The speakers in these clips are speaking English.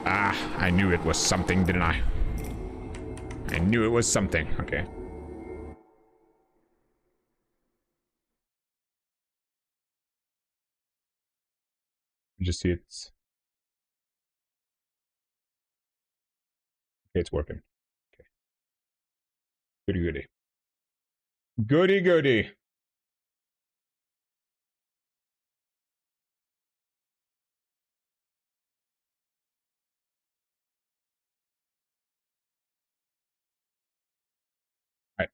Ah, I knew it was something, didn't I? I knew it was something. Okay. Just see it's... Okay, it's working. Okay. Goody goody. Goody goody. Right.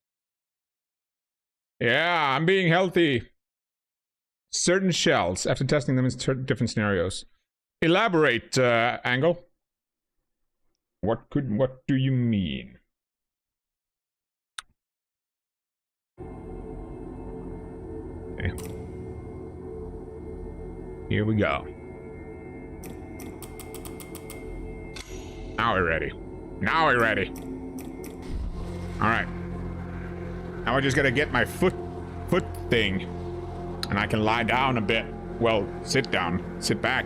Yeah, I'm being healthy. Certain shells, after testing them in certain different scenarios. Elaborate, Angle. What do you mean? Okay. Here we go. Now we're ready. Now we're ready. Alright. Now I just gotta get my foot thing. And I can lie down a bit. Well, sit down. Sit back.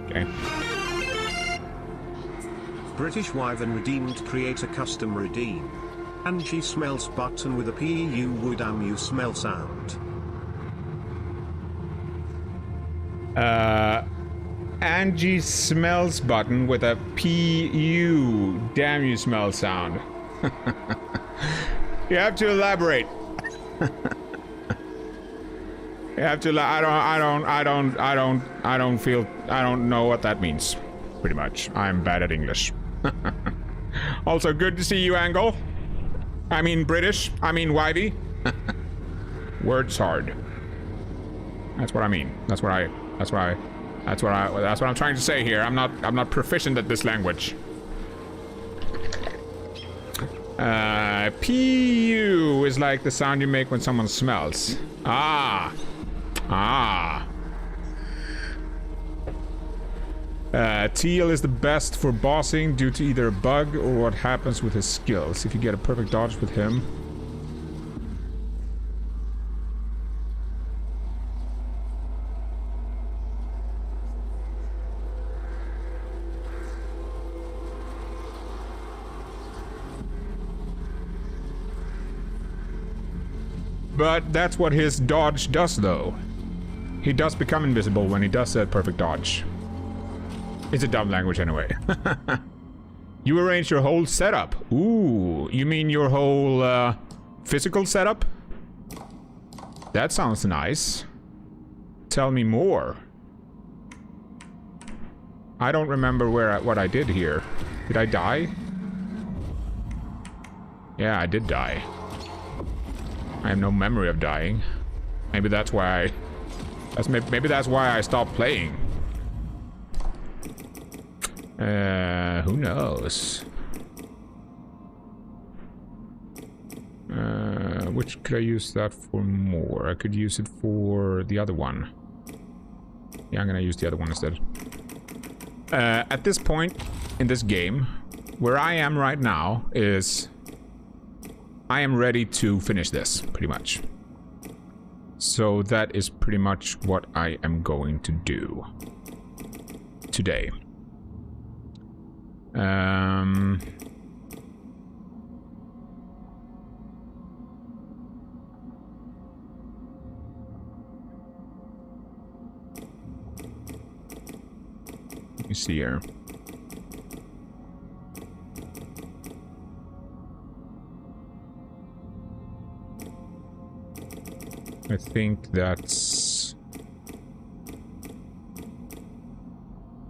Okay. British Wyvern redeemed. Create a custom redeem. Angie smells button with a PU would you smell sound. Angie smells button with a PU damn you smell sound. You have to elaborate. You have to. I don't know what that means. Pretty much. I'm bad at English. Also, good to see you, Angle. I mean British. I mean Wivey. Words hard. That's what I mean. That's what I'm trying to say here. I'm not proficient at this language. PU is like the sound you make when someone smells. Ah. Teal is the best for bossing due to either a bug or what happens with his skills. If you get a perfect dodge with him. But that's what his dodge does, though. He does become invisible when he does that perfect dodge. It's a dumb language anyway. You arrange your whole setup. Ooh, you mean your whole physical setup? That sounds nice. Tell me more. I don't remember what I did here. Did I die? Yeah, I did die. I have no memory of dying. Maybe that's why maybe that's why I stopped playing. Who knows? Which could I use that for more? I could use it for the other one. Yeah, I'm gonna use the other one instead. At this point in this game, where I am right now is I am ready to finish this, pretty much. So that is pretty much what I am going to do today. Let me see here. I think that's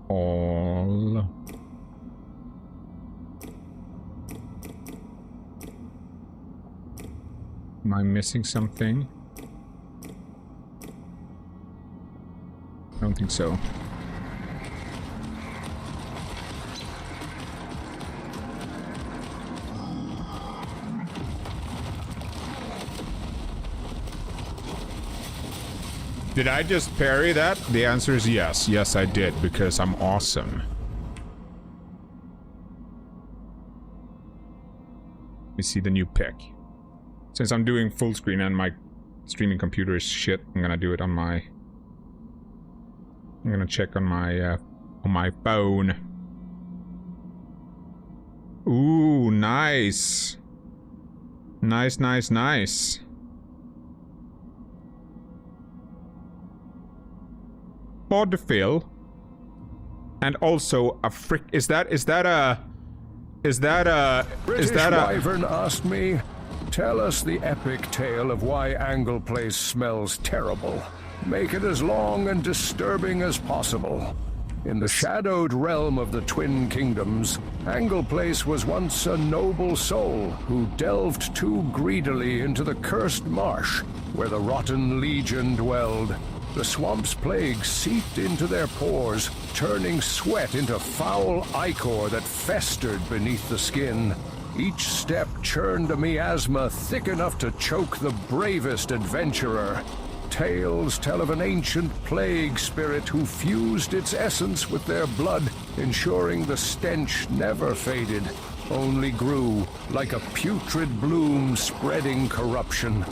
all. Am I missing something? I don't think so. Did I just parry that? The answer is yes. Yes, I did, because I'm awesome. Let me see the new pick. Since I'm doing full screen and my streaming computer is shit, I'm gonna do it on my... I'm gonna check on my phone. Ooh, nice. Nice, nice, nice. Hard to fill. And also a frick. Is that a British Wyvern asked me, tell us the epic tale of why Angle Place smells terrible. Make it as long and disturbing as possible. In the shadowed realm of the Twin Kingdoms, Angle Place was once a noble soul who delved too greedily into the cursed marsh where the rotten legion dwelled. The swamp's plague seeped into their pores, turning sweat into foul ichor that festered beneath the skin. Each step churned a miasma thick enough to choke the bravest adventurer. Tales tell of an ancient plague spirit who fused its essence with their blood, ensuring the stench never faded, only grew like a putrid bloom spreading corruption.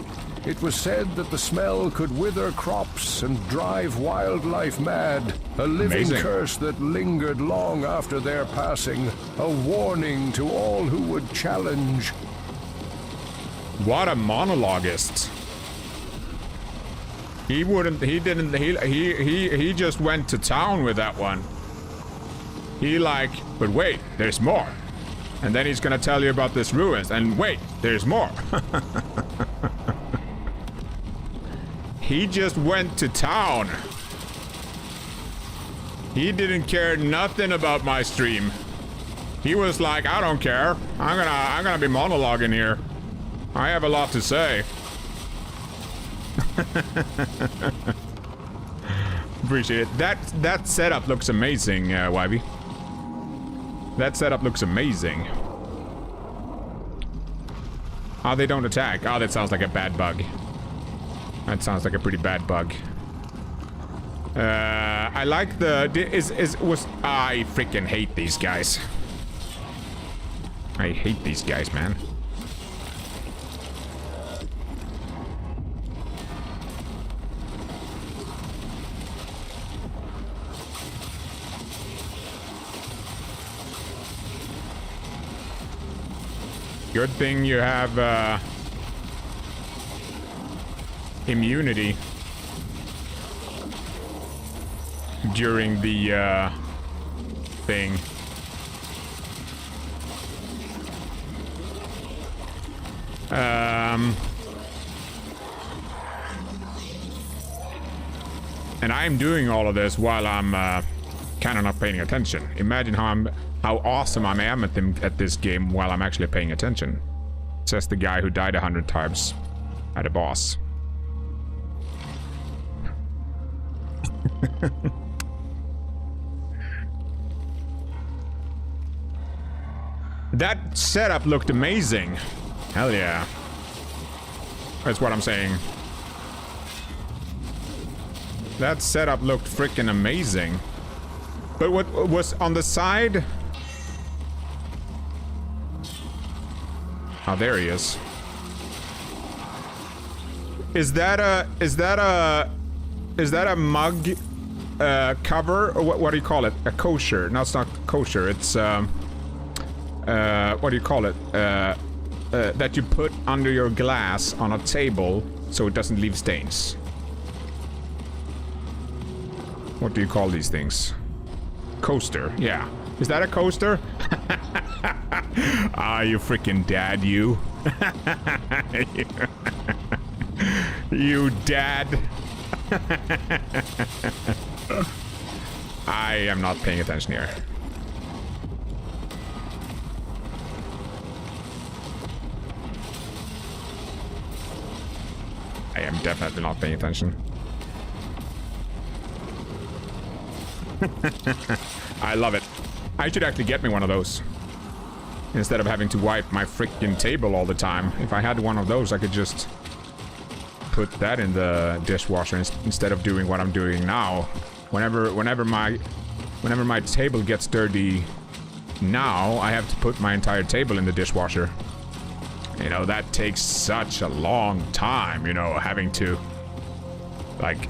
It was said that the smell could wither crops and drive wildlife mad, a living Amazing. curse that lingered long after their passing, a warning to all who would challenge. What a monologuist. He just went to town with that one. He like, but wait, there's more. And then he's gonna tell you about this ruins, and wait, there's more. He just went to town. He didn't care nothing about my stream. He was like, I don't care. I'm gonna be monologuing here. I have a lot to say. Appreciate it. That setup looks amazing, Wybie. That setup looks amazing. Oh, they don't attack. Oh, that sounds like a bad bug. That sounds like a pretty bad bug. I like the... I freaking hate these guys. I hate these guys, man. Good thing you have, immunity during the, thing. And I'm doing all of this while I'm, kind of not paying attention. Imagine how awesome I am at this game while I'm actually paying attention. Says the guy who died 100 times at a boss. That setup looked amazing. Hell yeah. That's what I'm saying. That setup looked freaking amazing. But what was on the side? Oh, there he is. Is that a mug cover, or what do you call it? A kosher? No, it's not kosher. It's what do you call it? That you put under your glass on a table so it doesn't leave stains. What do you call these things? Coaster, yeah. Is that a coaster? Ah, you freaking dad, you. You dad. I am not paying attention here. I am definitely not paying attention. I love it. I should actually get me one of those. Instead of having to wipe my freaking table all the time. If I had one of those, I could just put that in the dishwasher instead of doing what I'm doing now. Whenever my table gets dirty now, I have to put my entire table in the dishwasher. You know, that takes such a long time, you know, having to like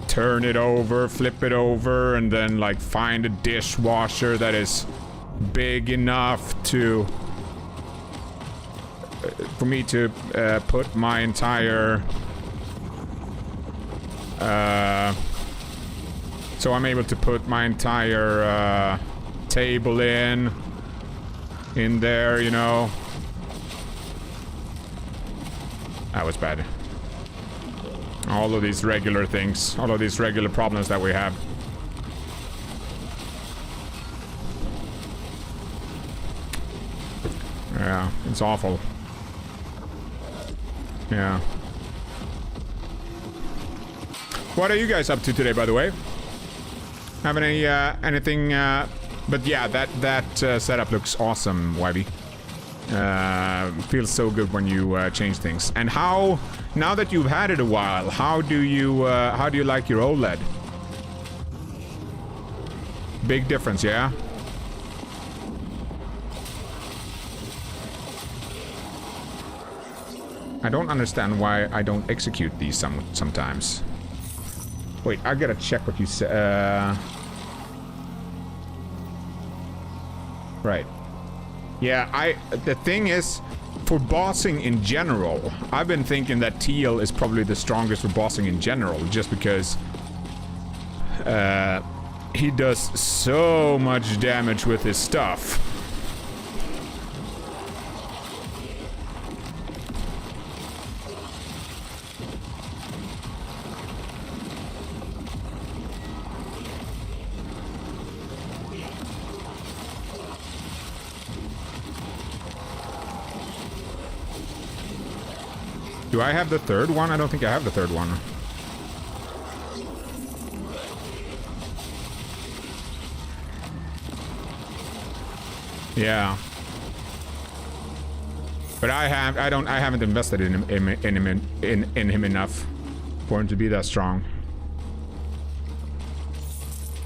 turn it over, flip it over, and then like find a dishwasher that is big enough to for me to put my entire so I'm able to put my entire table in there, you know. That was bad. All of these regular things, all of these regular problems that we have. Yeah, it's awful. Yeah. What are you guys up to today, by the way? Have any anything? But yeah, that setup looks awesome, Wybie. Feels so good when you change things. And how? Now that you've had it a while, how do you like your OLED? Big difference, yeah. I don't understand why I don't execute these sometimes. Wait, I gotta check what you said. Right. Yeah, the thing is, for bossing in general, I've been thinking that teal is probably the strongest for bossing in general, just because he does so much damage with his stuff. Do I have the third one? I don't think I have the third one. Yeah. But I haven't invested in him enough for him to be that strong.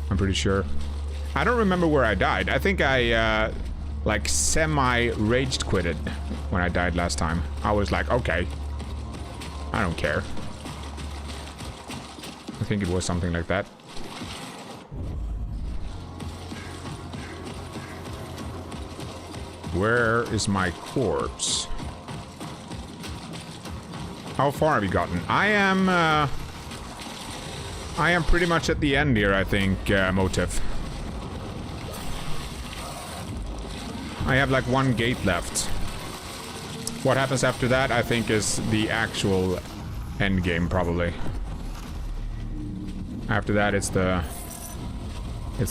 I'm pretty sure. I don't remember where I died. I think I like semi-raged quitted when I died last time. I was like, okay. I don't care. I think it was something like that. Where is my corpse? How far have you gotten? I am pretty much at the end here, I think, Motif. I have like one gate left. What happens after that, I think, is the actual end game, probably. After that, it's the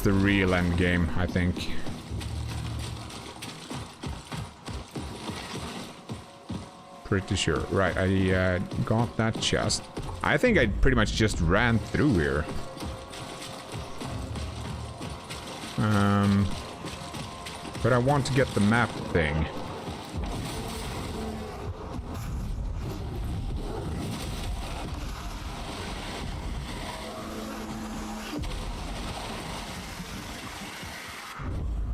real end game, I think. Pretty sure. Right, I got that chest. I think I pretty much just ran through here. But I want to get the map thing.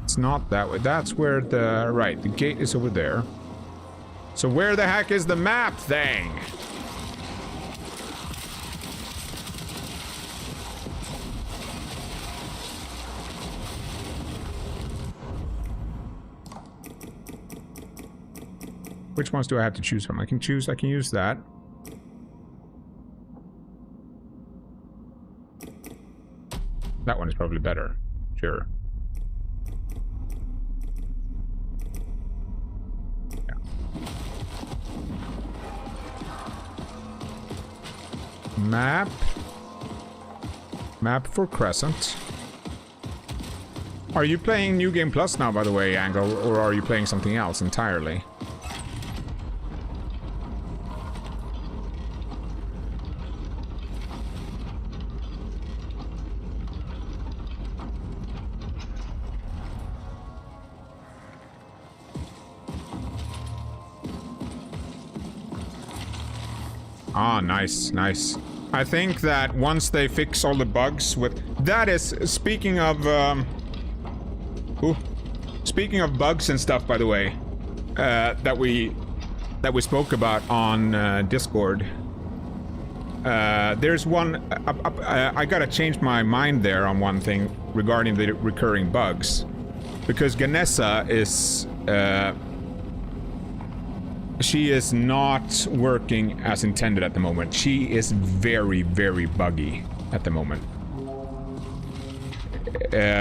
It's not that way. That's where the... Right, the gate is over there. So where the heck is the map thing? Which ones do I have to choose from? I can use that. That one is probably better. Sure. Map for Crezcent. Are you playing New Game Plus now, by the way, Angle, or are you playing something else entirely? Ah, nice, nice. I think that once they fix all the bugs with... That is, speaking of... Speaking of bugs and stuff, by the way, that we spoke about on Discord. There's one... I gotta change my mind there on one thing regarding the recurring bugs. Because Ganessa is... she is not working as intended at the moment. She is very, very buggy at the moment.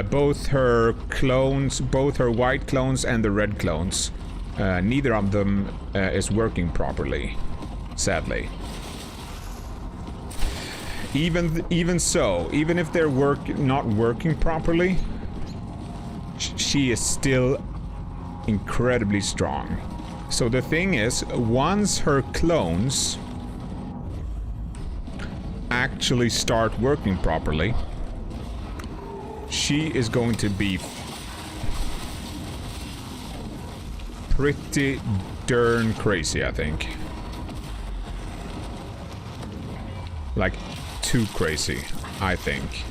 Both her clones, both her white clones and the red clones, neither of them is working properly, sadly. Even so, even if they're not working properly, she is still incredibly strong. So the thing is, once her clones actually start working properly, she is going to be pretty darn crazy, I think. Like, too crazy, I think.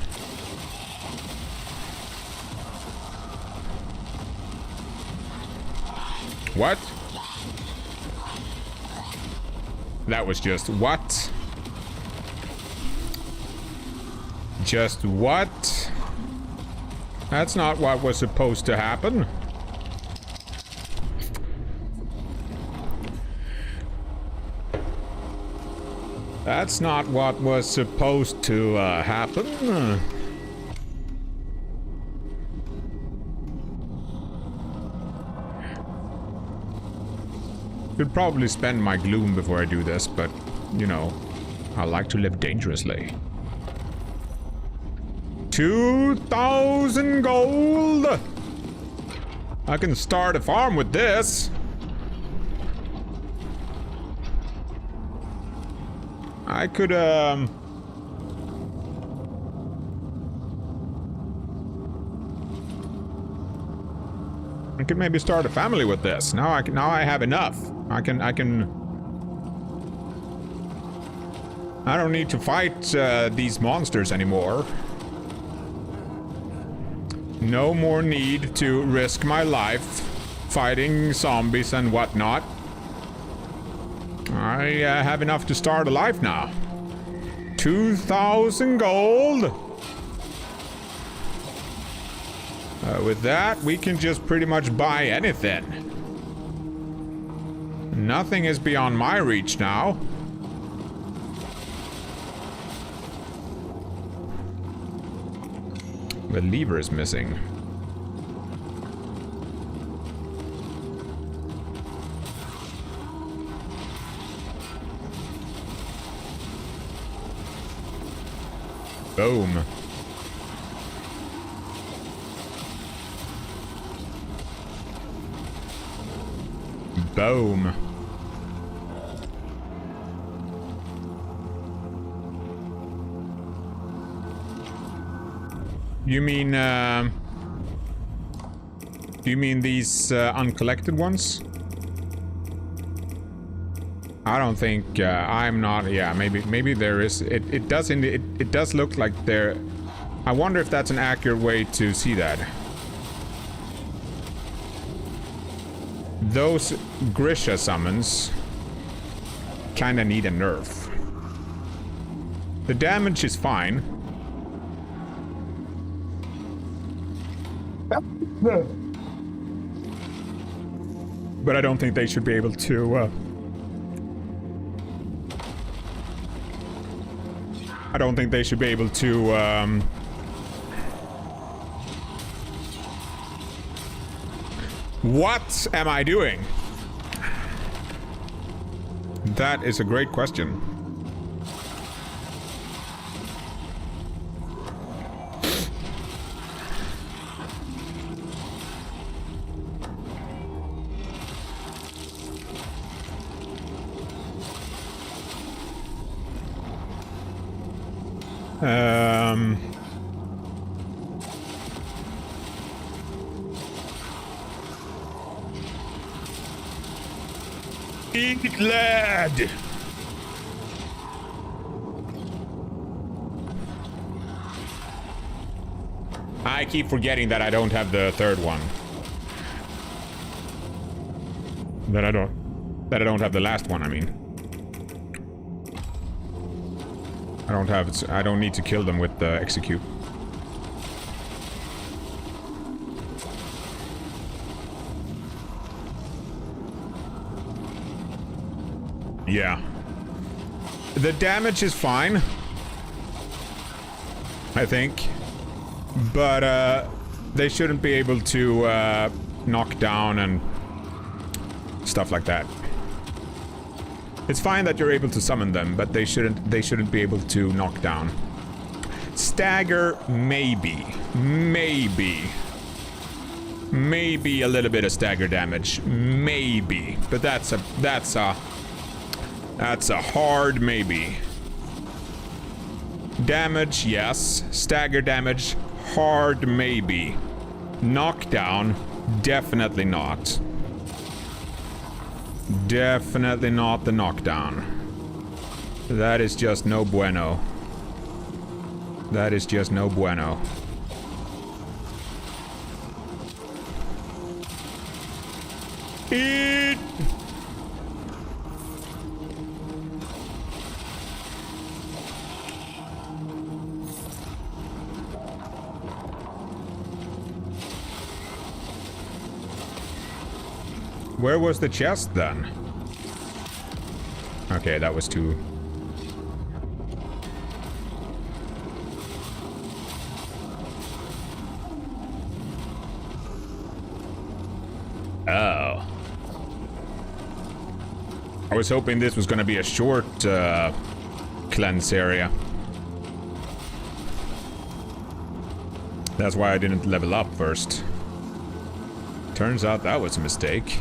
What? That was just what? Just what? That's not what was supposed to happen. That's not what was supposed to happen. Could probably spend my gloom before I do this, but, you know, I like to live dangerously. 2,000 gold! I can start a farm with this. I could, I could maybe start a family with this. Now I have enough. I don't need to fight these monsters anymore. No more need to risk my life fighting zombies and whatnot. I have enough to start a life now. 2,000 gold. With that, we can just pretty much buy anything. Nothing is beyond my reach now. The lever is missing. Boom. Boom. You mean, do you mean these uncollected ones? I don't think I'm not. Yeah, maybe there is. It does look like there. I wonder if that's an accurate way to see that. Those Grisha summons kind of need a nerf. The damage is fine. But I don't think they should be able to, I don't think they should be able to, What am I doing? That is a great question. Eat, lad! I keep forgetting that I don't have the third one. That I don't have the last one, I mean. I don't need to kill them with the execute. Yeah. The damage is fine, I think. But, they shouldn't be able to, knock down and stuff like that. It's fine that you're able to summon them, but they shouldn't be able to knock down. Stagger, maybe. Maybe a little bit of stagger damage. Maybe. But that's a hard maybe. Damage, yes. Stagger damage, hard maybe. Knockdown, definitely not. Definitely not the knockdown. That is just no bueno. That is just no bueno. Eat! Where was the chest then? Okay, that was too... Oh. I was hoping this was gonna be a short, cleanse area. That's why I didn't level up first. Turns out that was a mistake.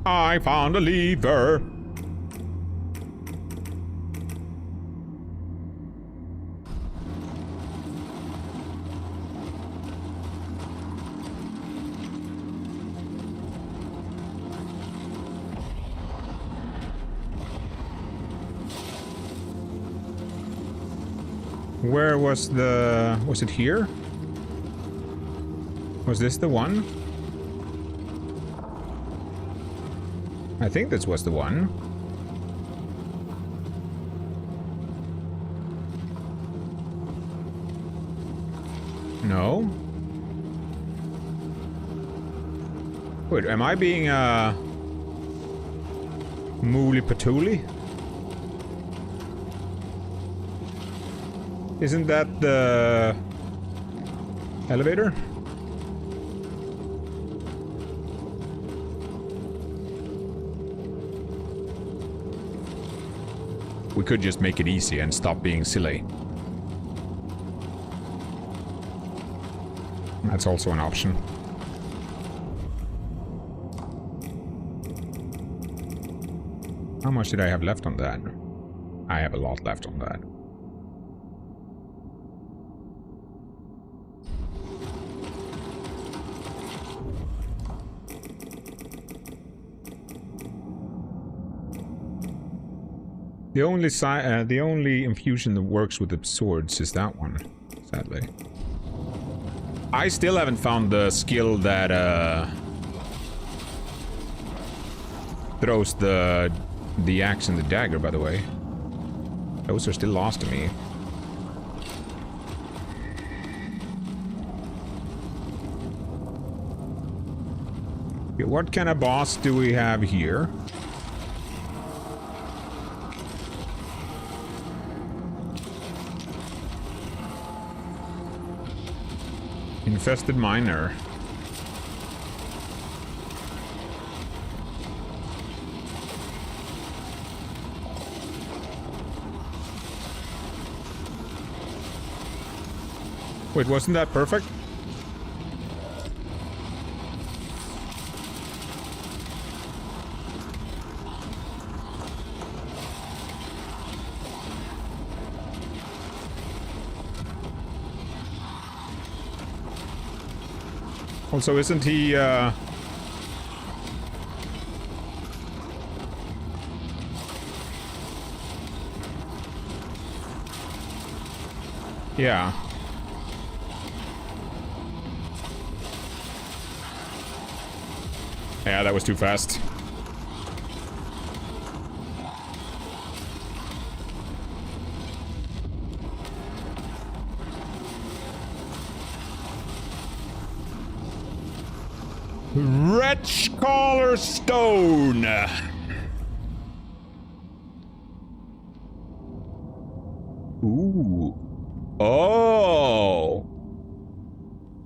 I found a lever. Where was the... was it here? Was this the one? I think this was the one. No? Wait, am I being, Mooly Patooly? Isn't that the... elevator? We could just make it easy and stop being silly. That's also an option. How much did I have left on that? I have a lot left on that. The only infusion that works with the swords is that one, sadly. I still haven't found the skill that throws the axe and the dagger, by the way. Those are still lost to me. Okay, what kind of boss do we have here? Infested miner. Wait, wasn't that perfect? Also, isn't he, yeah. Yeah, that was too fast. Wretch Caller Stone. Ooh. Oh.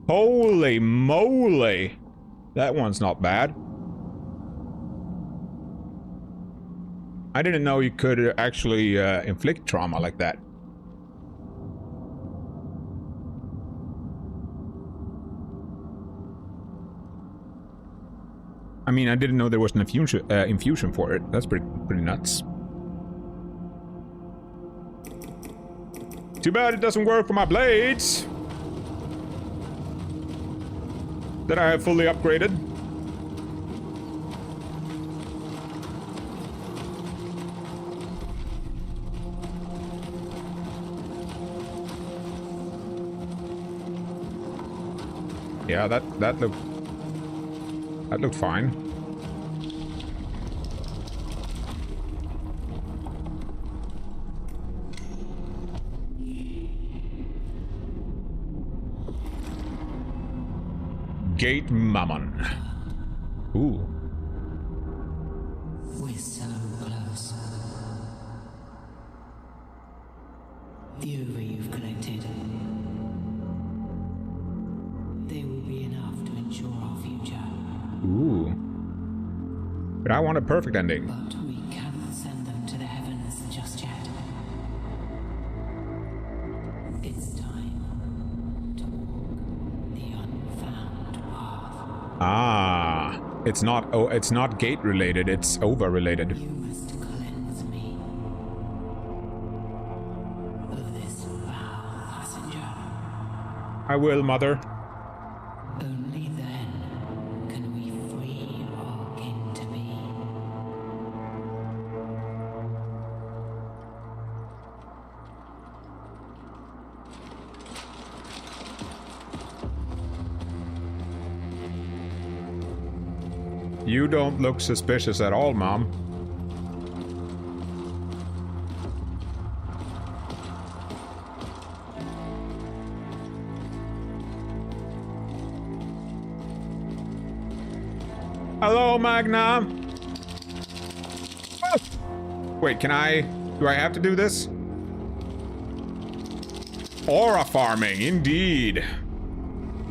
Holy moly. That one's not bad. I didn't know you could actually inflict trauma like that. I mean, I didn't know there was an infusion for it. That's pretty nuts. Too bad it doesn't work for my blades that I have fully upgraded. Yeah, that looked fine. Gate Mammon. Ooh. We're so close. The over you've collected, they will be enough to ensure our future. Ooh. But I want a perfect ending. But we can't send them to the heavens just yet. It's time to walk the unfound path. Ah. It's not, oh, it's not gate related, it's over related. You must cleanse me of this foul passenger. I will, mother. Only then can we free our kin to be. You don't look suspicious at all, Mom. Hello, Magna. Oh. Wait, do I have to do this? Aura farming, indeed.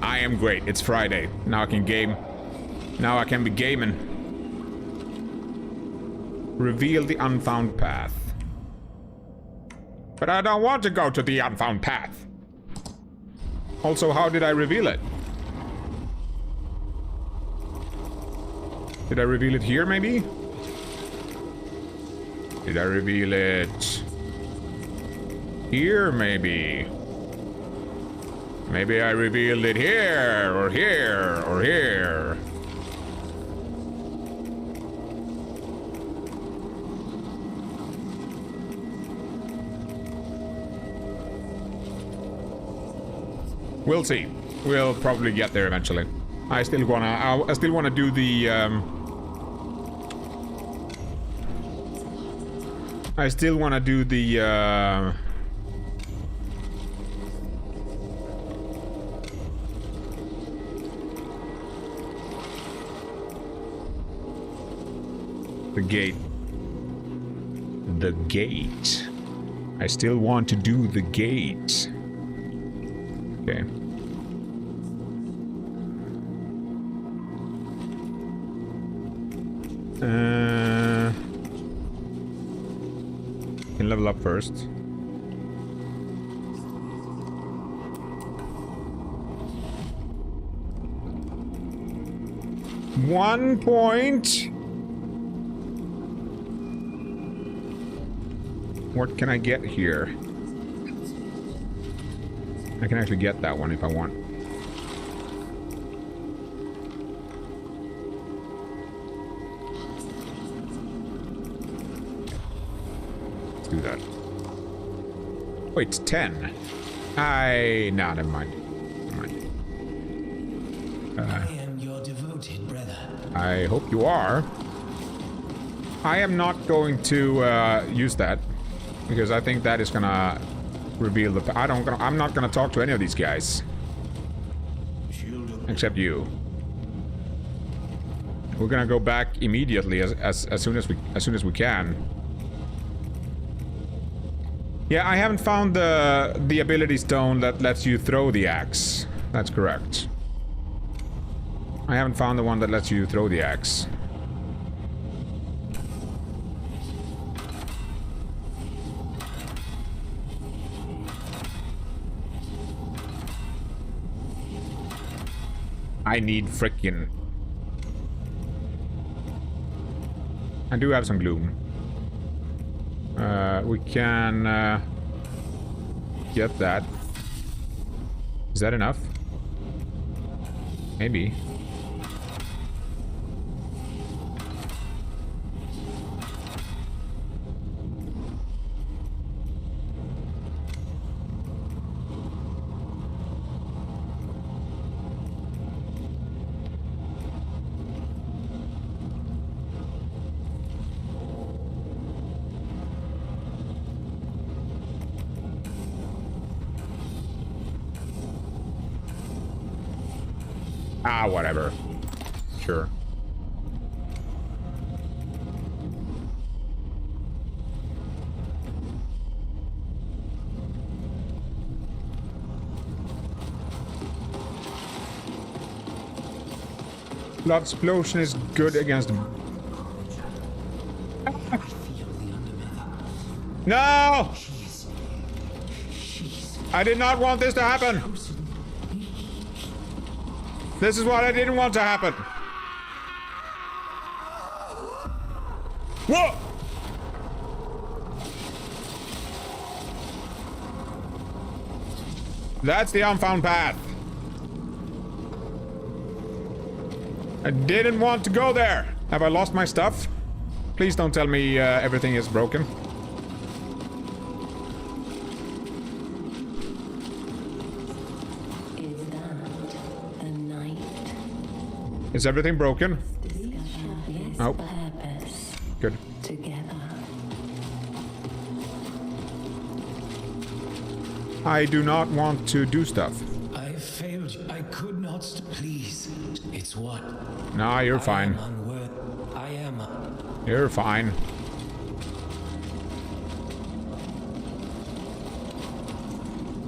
I am great. It's Friday. Now I can game. Now I can be gaming. Reveal the unfound path. But I don't want to go to the unfound path. Also, how did I reveal it? Did I reveal it here, maybe? Did I reveal it here, maybe? Maybe I revealed it here, or here, or here. We'll see. We'll probably get there eventually. I still wanna do the I still wanna do the gate. The gate. I still want to do the gate. Okay. Can level up first. One point. What can I get here? I can actually get that one if I want. Let's do that. Wait, it's 10. Nah, never mind. Never mind. I am your devoted brother. I hope you are. I am not going to use that because I think that is gonna reveal the. I'm not gonna talk to any of these guys except you. We're gonna go back immediately as soon as we can. Yeah, I haven't found the ability stone that lets you throw the axe. That's correct. I haven't found the one that lets you throw the axe. I need frickin'. I do have some gloom. We can get that. Is that enough? Maybe. Ah, whatever. Sure. Blood explosion is good against them. No! I did not want this to happen. This is what I didn't want to happen. Whoa! That's the unfound path. I didn't want to go there. Have I lost my stuff? Please don't tell me everything is broken. Is everything broken? Oh. Good. I do not want to do stuff. I failed. I could not. Please. It's what? Nah, you're fine. I am. You're fine.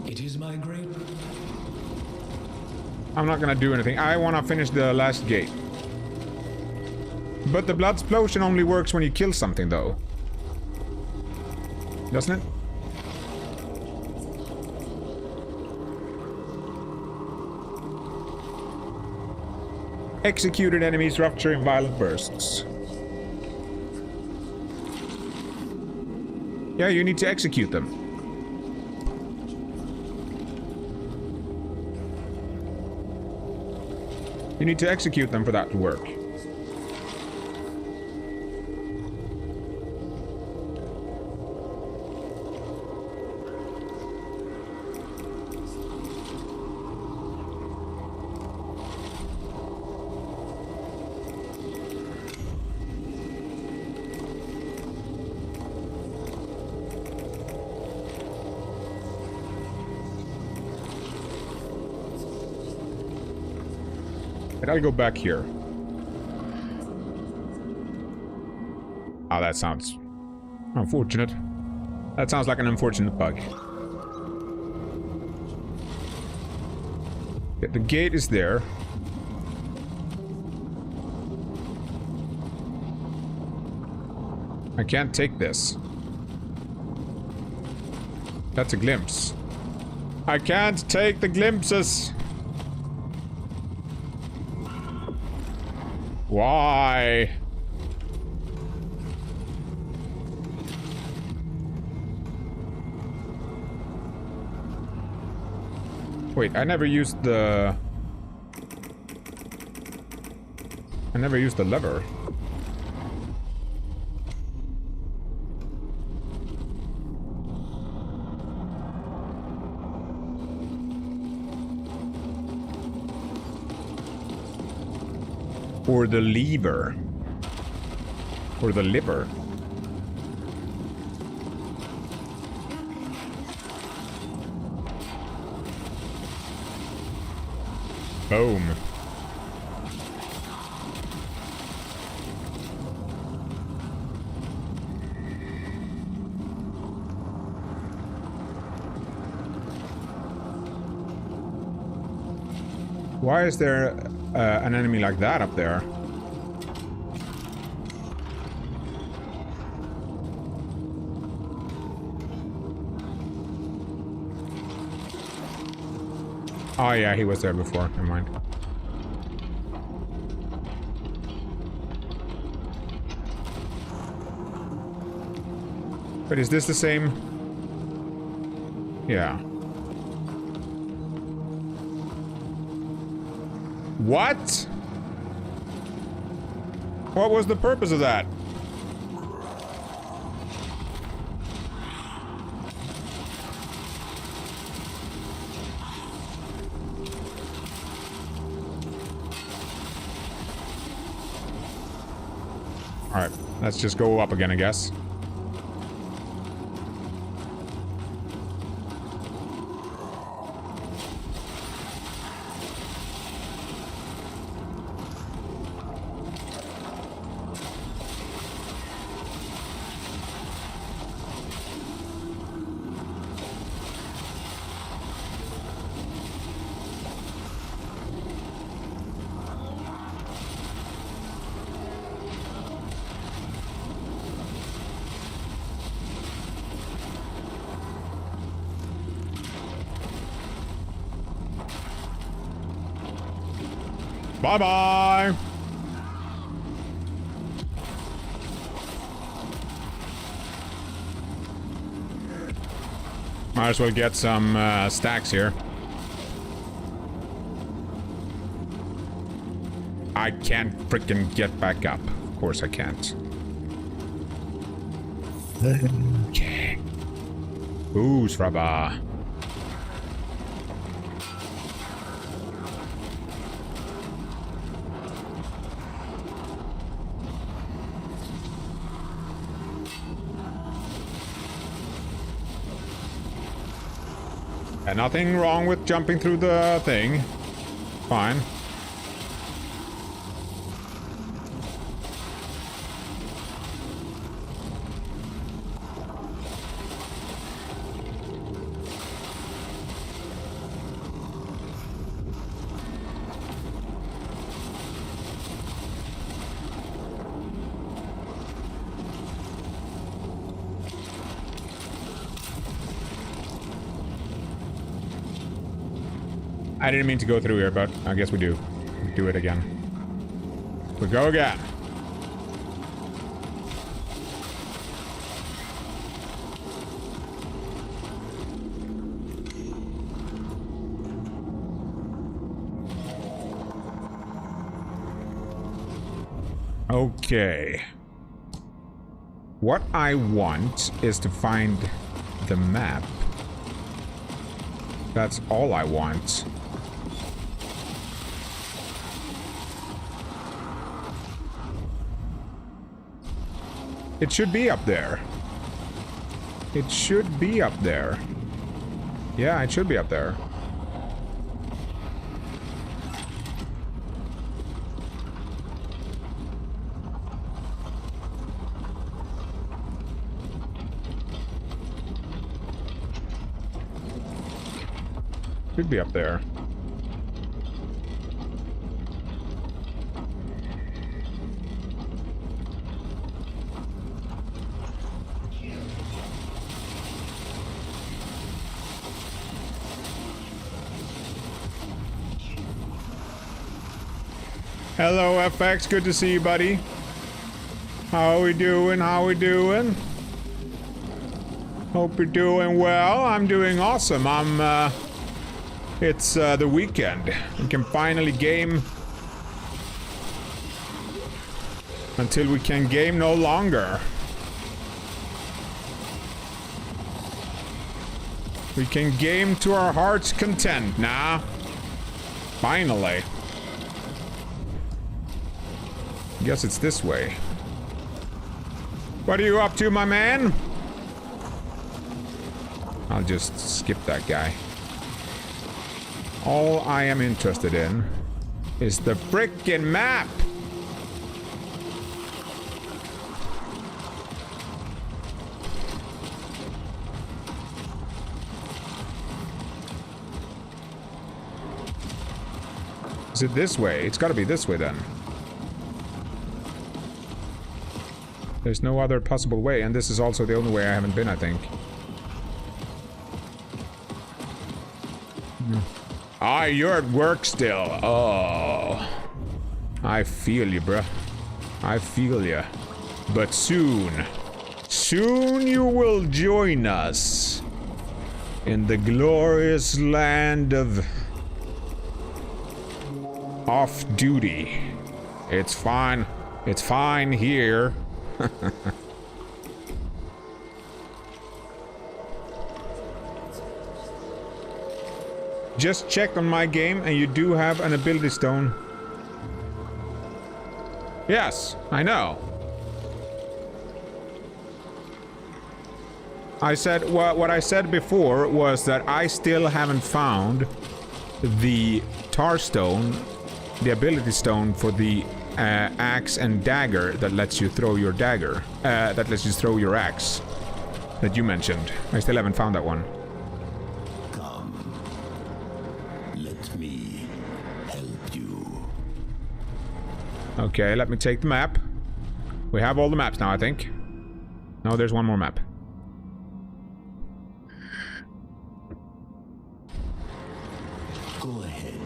It is my great. I'm not gonna do anything. I wanna finish the last gate. But the blood explosion only works when you kill something, though. Doesn't it? Executed enemies rupture in violent bursts. Yeah, you need to execute them. You need to execute them for that to work. I gotta go back here. Oh, that sounds unfortunate. That sounds like an unfortunate bug. Yeah, the gate is there. I can't take this. That's a glimpse. I can't take the glimpses. Why? Wait, I never used the lever. Or the lever. Or the liver. Boom. Why is there an enemy like that up there? Oh yeah, he was there before. Never mind. But is this the same? Yeah. What? What was the purpose of that? Alright, let's just go up again, I guess. Bye-bye! Might as well get some stacks here. I can't freaking get back up. Of course I can't. Okay. Ooh, Sraba. And nothing wrong with jumping through the thing. Fine. I didn't mean to go through here, but I guess we do. Do it again. We go again. Okay. What I want is to find the map. That's all I want. It should be up there. It should be up there. Yeah, it should be up there. Should be up there. Hello, FX. Good to see you, buddy. How we doing? How we doing? Hope you're doing well. I'm doing awesome. It's the weekend. We can finally game until we can game no longer. We can game to our heart's content now. Finally. Guess it's this way. What are you up to, my man? I'll just skip that guy. All I am interested in is the frickin' map! Is it this way? It's gotta be this way then. There's no other possible way, and this is also the only way I haven't been, I think. Ah, you're at work still. Oh. I feel you, bruh. I feel you. But soon you will join us in the glorious land of off-duty. It's fine. It's fine here. Just check on my game and you do have an ability stone. Yes, I know. I said, what I said before was that I still haven't found the tar stone, the ability stone for the axe and dagger that lets you throw your dagger, that lets you throw your axe, that you mentioned. I still haven't found that one. Come. Let me help you. Okay, let me take the map. We have all the maps now, I think. No, there's one more map. Go ahead.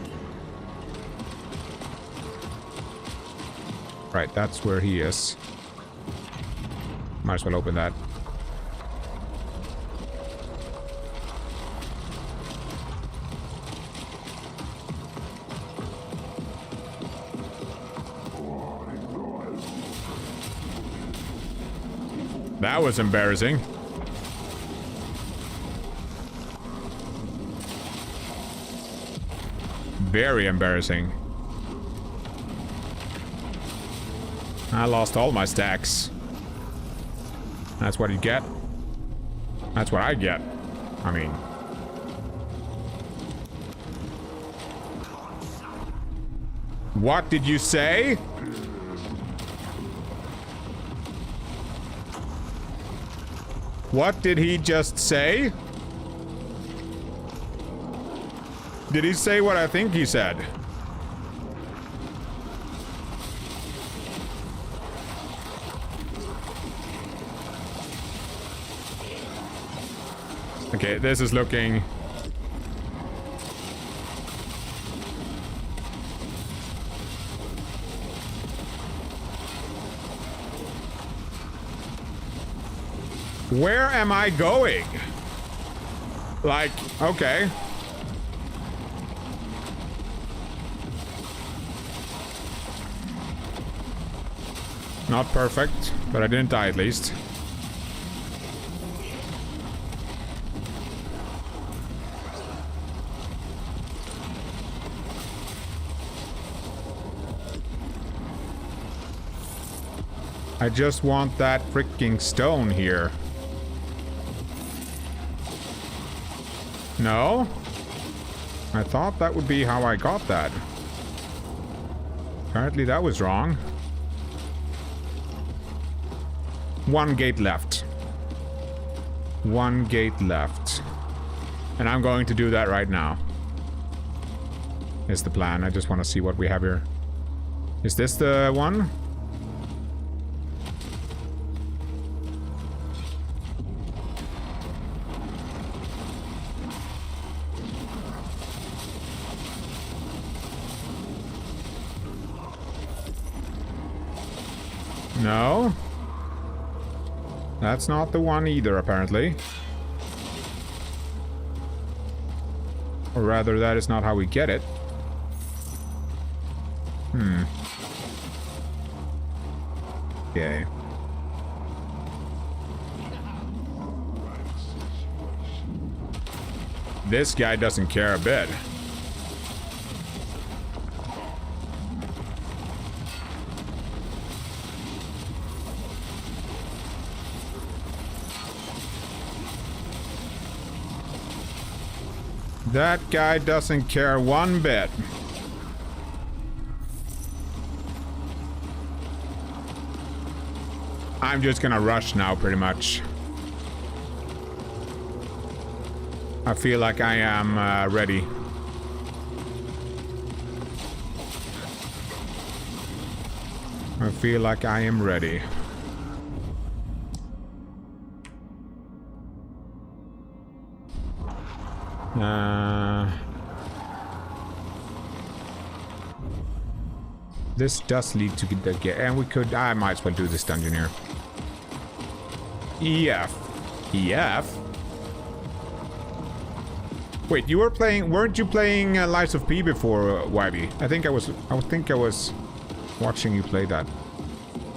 Right, that's where he is. Might as well open that. That was embarrassing. Very embarrassing. I lost all my stacks. That's what you get. That's what I get. I mean... What did you say? What did he just say? Did he say what I think he said? Okay, this is looking... Where am I going? Like, okay. Not perfect, but I didn't die at least. I just want that freaking stone here. No? I thought that would be how I got that. Apparently that was wrong. One gate left. One gate left. And I'm going to do that right now. Is the plan. I just want to see what we have here. Is this the one? No. That's not the one either, apparently. Or rather, that is not how we get it. Okay. This guy doesn't care a bit. That guy doesn't care one bit. I'm just gonna rush now, pretty much. I feel like I am ready. I feel like I am ready. This does lead to the game, and we could. I might as well do this dungeon here. EF. EF? Wait, you were playing. Weren't you playing Lies of P before, Wybie? I think I was watching you play that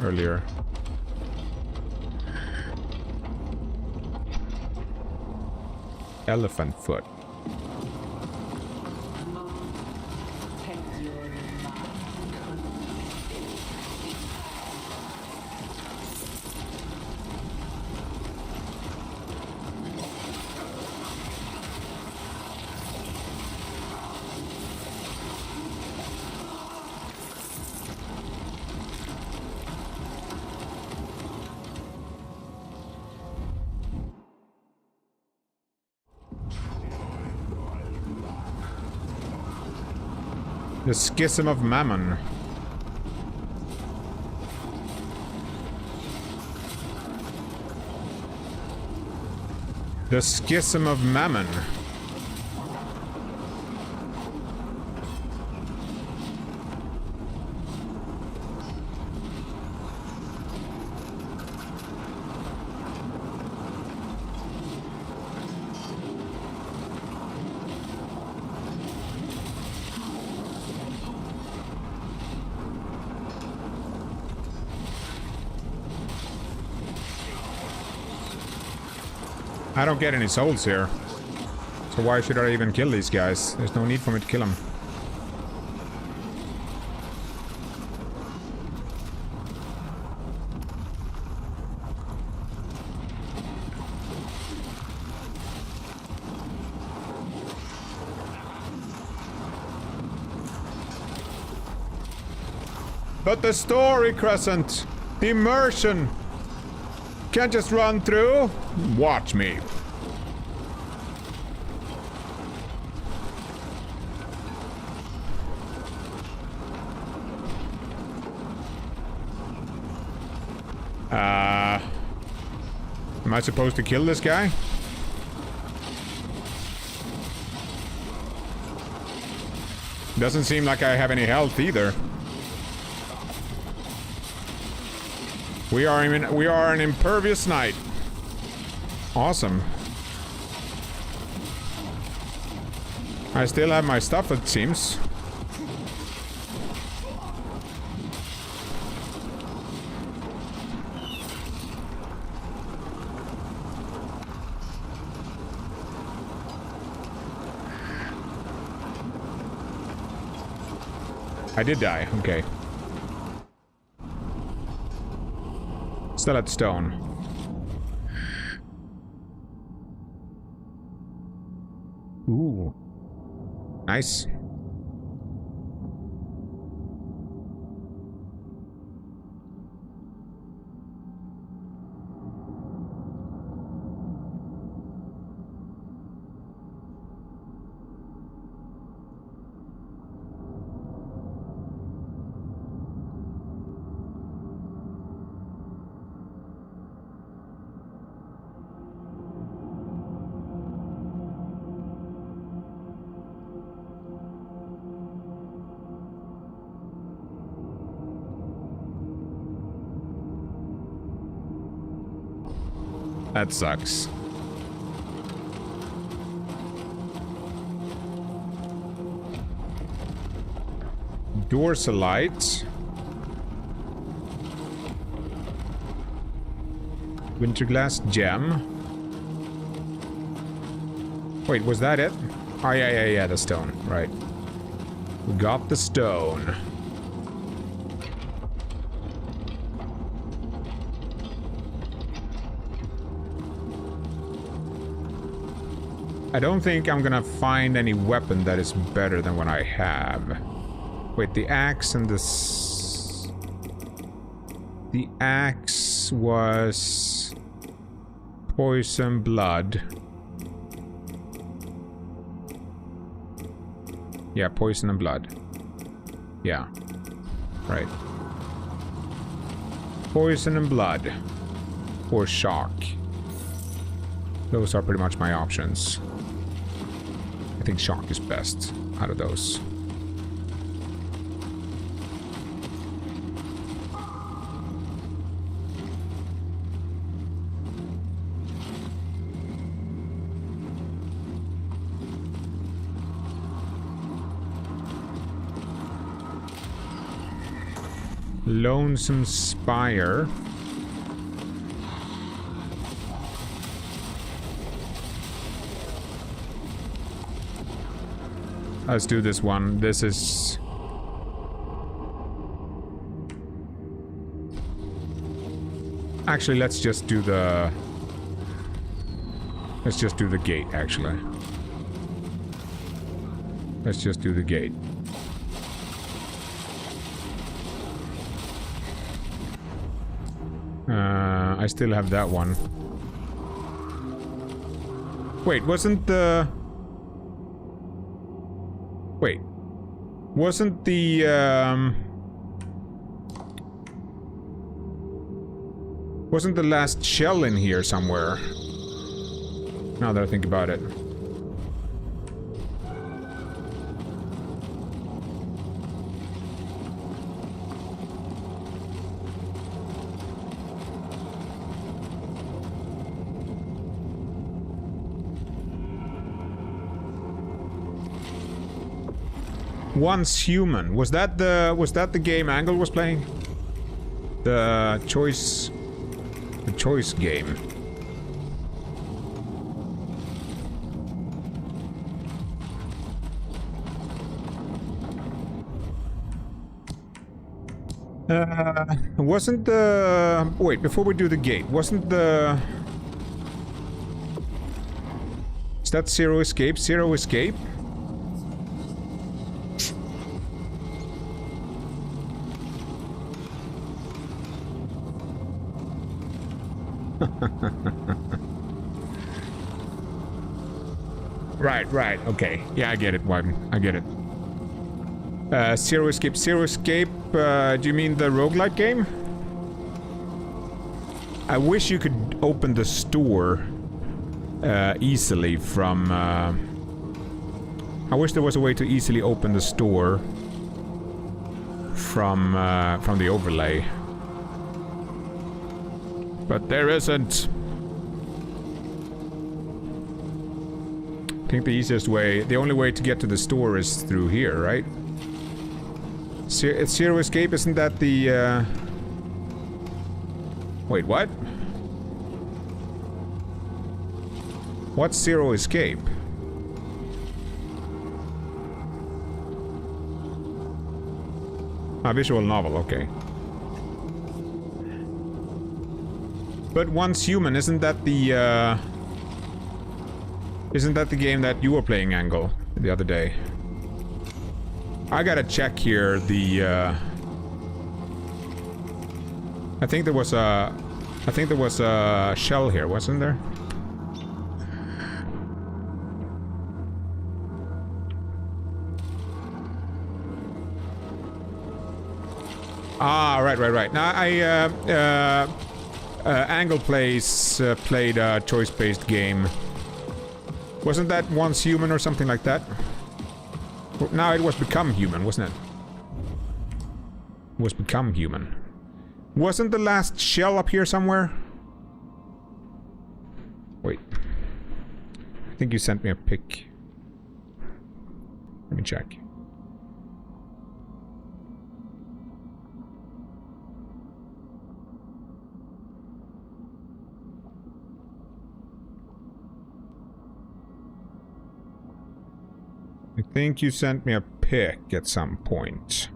earlier. Elephant foot. The Schism of Mammon. The Schism of Mammon. I don't get any souls here. So why should I even kill these guys? There's no need for me to kill them. But the story, Crezcent, the immersion. Can't just run through. Watch me. Am I supposed to kill this guy? Doesn't seem like I have any health either. We are an impervious knight. Awesome. I still have my stuff, it seems. I did die, okay. Still at stone. Ooh. Nice. That sucks. Dorsalite. Winterglass gem. Wait, was that it? Oh, yeah, the stone. Right. We got the stone. I don't think I'm gonna find any weapon that is better than what I have. Wait, the axe and this... The axe was... Poison blood. Yeah, poison and blood. Yeah. Right. Poison and blood. Or shock. Those are pretty much my options. I think shock is best out of those. Lonesome Spire. Let's do this one. This is... Actually, let's just do the... Let's just do the gate, actually. Let's just do the gate. I still have that one. Wait, wasn't the... Wait. Wasn't the, Wasn't the last shell in here somewhere? Now that I think about it. Once Human. Was that the game Angle was playing? The choice game. Wasn't the... Wait, before we do the gate, wasn't the... Is that Zero Escape? Zero Escape? Right, okay. Yeah, I get it, Wyvern. I get it. Zero Escape. Zero Escape, do you mean the roguelike game? I wish you could open the store easily from... I wish there was a way to easily open the store from the overlay. But there isn't. I think the easiest way, the only way to get to the store is through here, right? It's Zero Escape, isn't that the, Wait, what? What's Zero Escape? Ah, visual novel, okay. But Once Human, isn't that the, Isn't that the game that you were playing, Angle, the other day? I gotta check here the, I think there was a shell here, wasn't there? Ah, right. Now, Angle played a choice-based game. Wasn't that Once Human or something like that? Now it was Become Human, wasn't it? It was Become Human. Wasn't the last shell up here somewhere? Wait. I think you sent me a pic. Let me check. I think you sent me a pic at some point.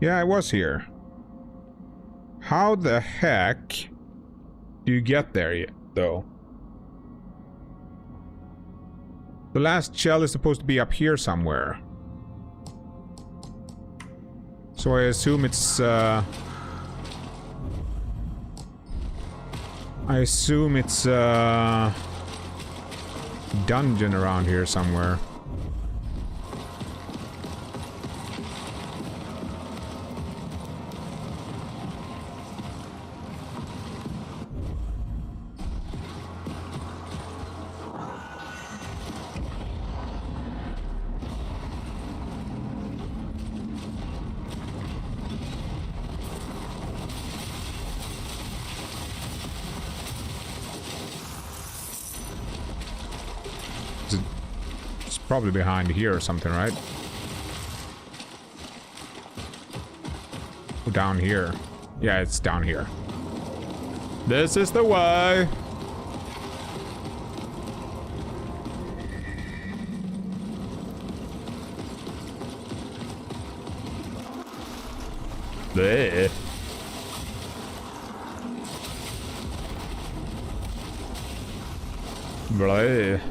Yeah, I was here. How the heck do you get there, though? The last shell is supposed to be up here somewhere. So I assume it's, dungeon around here somewhere. It's probably behind here or something, right? Oh, down here. Yeah, it's down here. This is the way. Bleh. Bleh.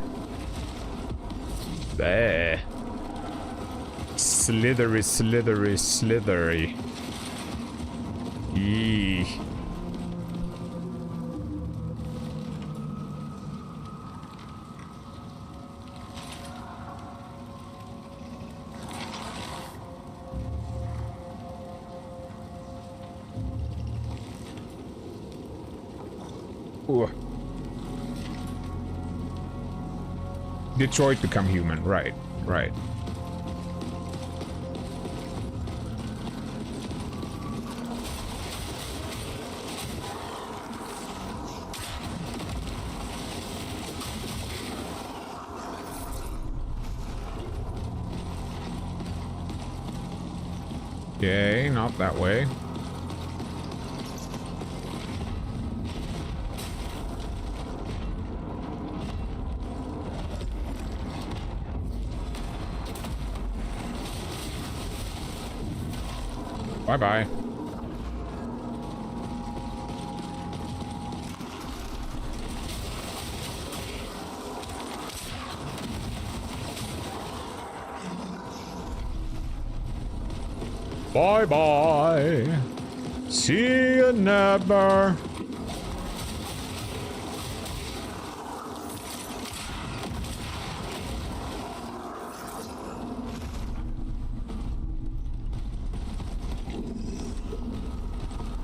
Bleh. Slithery, slithery, slithery. Eee. Ooh. Detroit become human, right, right. Okay, not that way. Bye-bye. Bye-bye. See you never.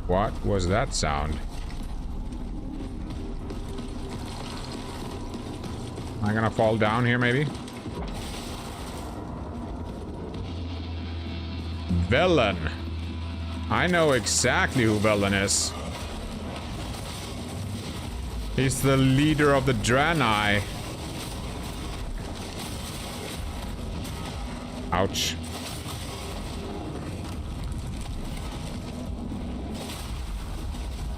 What was that sound? Am I gonna fall down here, maybe? Velen. I know exactly who Velen is. He's the leader of the Draenei. Ouch.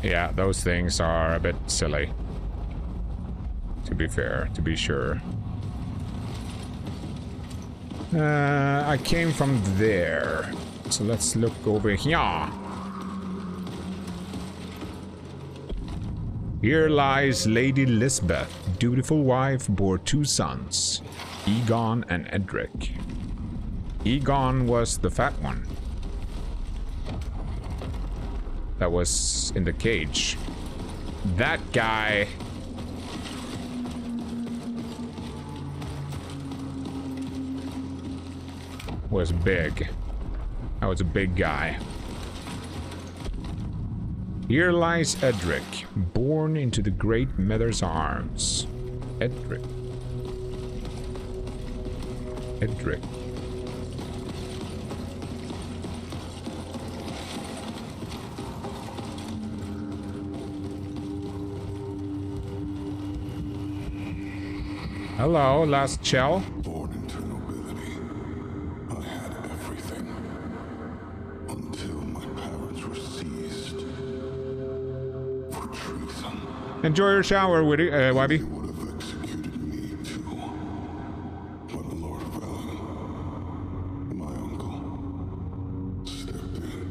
Yeah, those things are a bit silly. To be fair, to be sure. I came from there. So let's look over here. Here lies Lady Lisbeth, dutiful wife, bore 2 sons, 𝐒𝐚𝐿 and Edric. 𝐒𝐚𝐿 was the fat one. That was in the cage. That guy... was big. That was a big guy. Here lies Edric, born into the Great Mother's arms. Edric. Edric. Hello, last shell. Born into nobility, I had everything. Until my parents were seized for treason. Enjoy your shower, Wibby. They would have executed me too. When the Lord of Velen, my uncle, stepped in.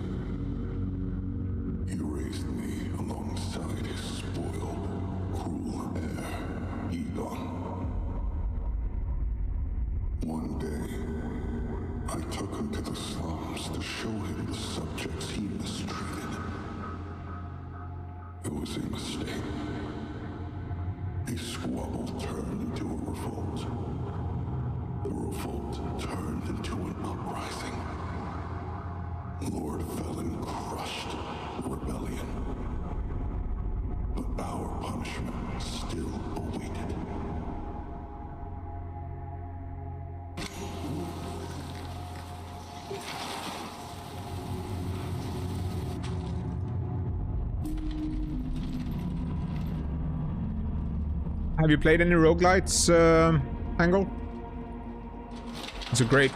show him the subjects he mistreated. It was a mistake. A squabble turned into a revolt. The revolt turned into an uprising. Lord Velen crushed the rebellion. But our punishment still awaited. Have you played any roguelites, Angle? It's a great...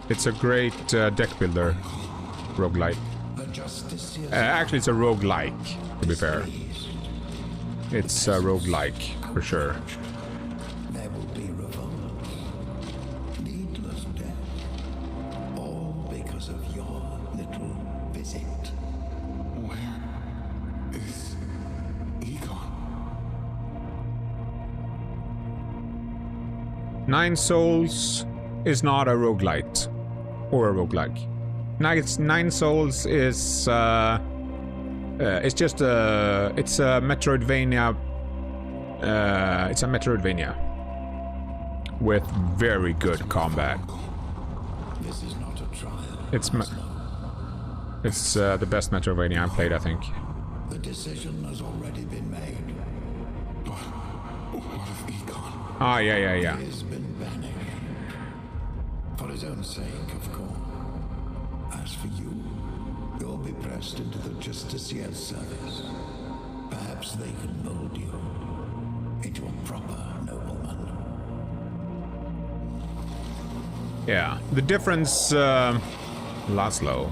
It's a great deck builder, roguelite. Actually, it's a roguelike, to be fair. It's a roguelike, for sure. There will be revolt, needless death, all because of your little visit. Where is 𝐒𝐿? 9 Souls is not a roguelite. Or a roguelike. 9 Souls is it's just a Metroidvania. It's a Metroidvania with very good combat. This is not a trial. It's the best Metroidvania I've played, I think. The decision has already been made. But what of 𝐒𝐿? Ah, yeah. He has been banished. For his own sake, of course. As for you, you'll be pressed into the Justiciar's service. Perhaps they can mold you into a proper nobleman. Yeah. The difference, Laszlo.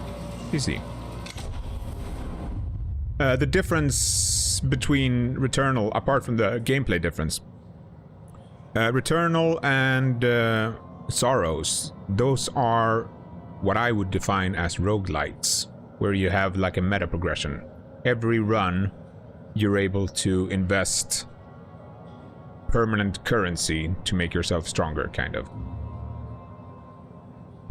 Easy. The difference between Returnal, apart from the gameplay difference, Returnal and Sorrows, those are what I would define as roguelites, where you have like a meta progression. Every run, you're able to invest permanent currency to make yourself stronger, kind of.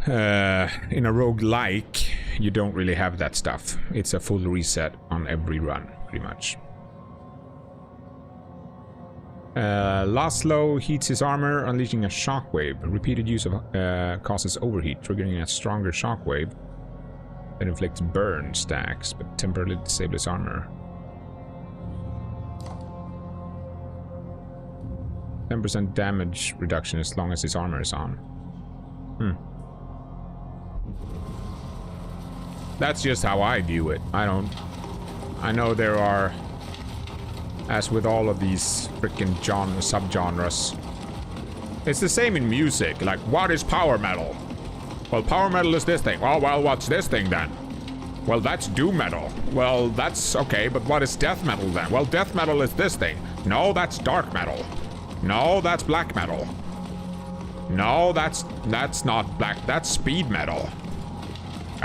In a roguelike, you don't really have that stuff. It's a full reset on every run, pretty much. Laszlo heats his armor, unleashing a shockwave. Repeated use of causes overheat, triggering a stronger shockwave that inflicts burn stacks, but temporarily disables his armor. 10% damage reduction as long as his armor is on. That's just how I view it. I know there are, as with all of these freaking subgenres, it's the same in music. Like, what is power metal? Well, power metal is this thing. Oh, well, what's this thing then? Well, that's doom metal. Well, that's okay, but what is death metal then? Well, death metal is this thing. No, that's dark metal. No, that's black metal. No, that's not black. That's speed metal.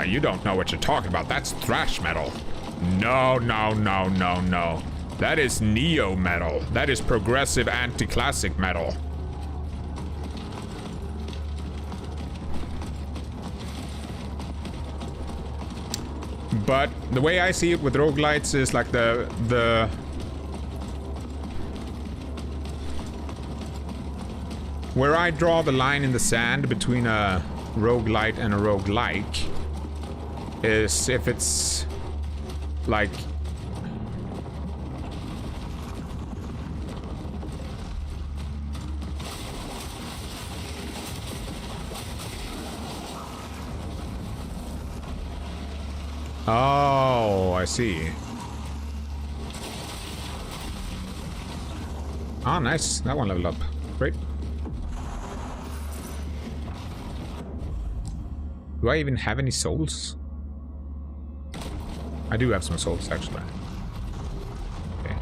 You don't know what you're talking about. That's thrash metal. No. That is neo metal. That is progressive anti-classic metal. But the way I see it with roguelites is like the where I draw the line in the sand between a roguelite and a roguelike is if it's like oh, I see. Ah, nice. That one leveled up. Great. Do I even have any souls? I do have some souls, actually. Okay.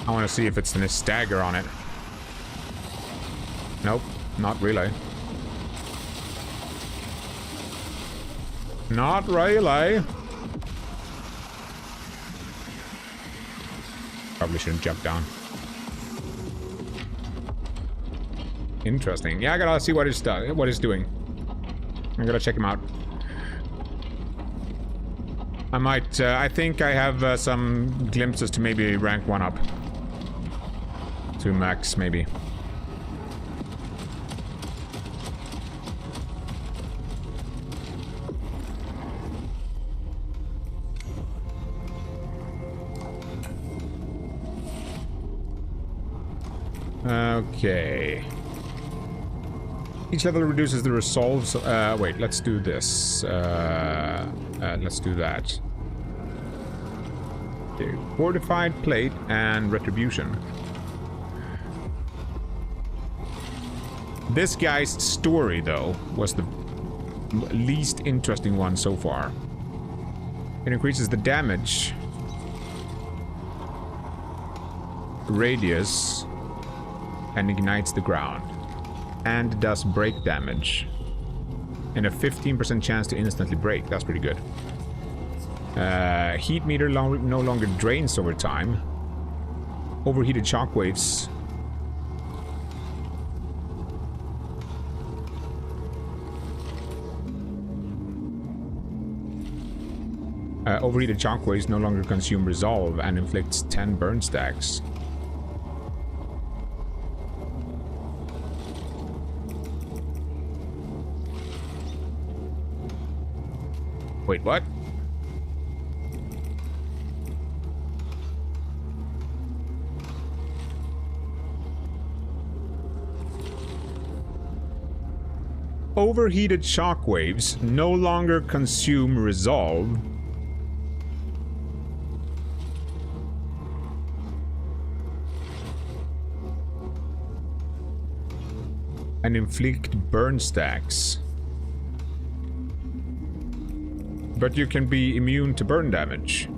I want to see if it's a stagger on it. Nope, not really. Not really. Probably shouldn't jump down. Interesting. Yeah, I gotta see what he's doing. I gotta check him out. I might, I think I have some glimpses to maybe rank 1 up. To max, maybe. Okay. Each level reduces the resolves. Wait, let's do this. Let's do that. Okay. Fortified plate and retribution. This guy's story, though, was the least interesting one so far. It increases the damage radius and ignites the ground, and does break damage, and a 15% chance to instantly break. That's pretty good. Heat meter no longer drains over time. Overheated shockwaves. Overheated shockwaves no longer consume resolve and inflicts 10 burn stacks. Wait, what? Overheated shockwaves no longer consume resolve. And inflict burn stacks. But you can be immune to burn damage.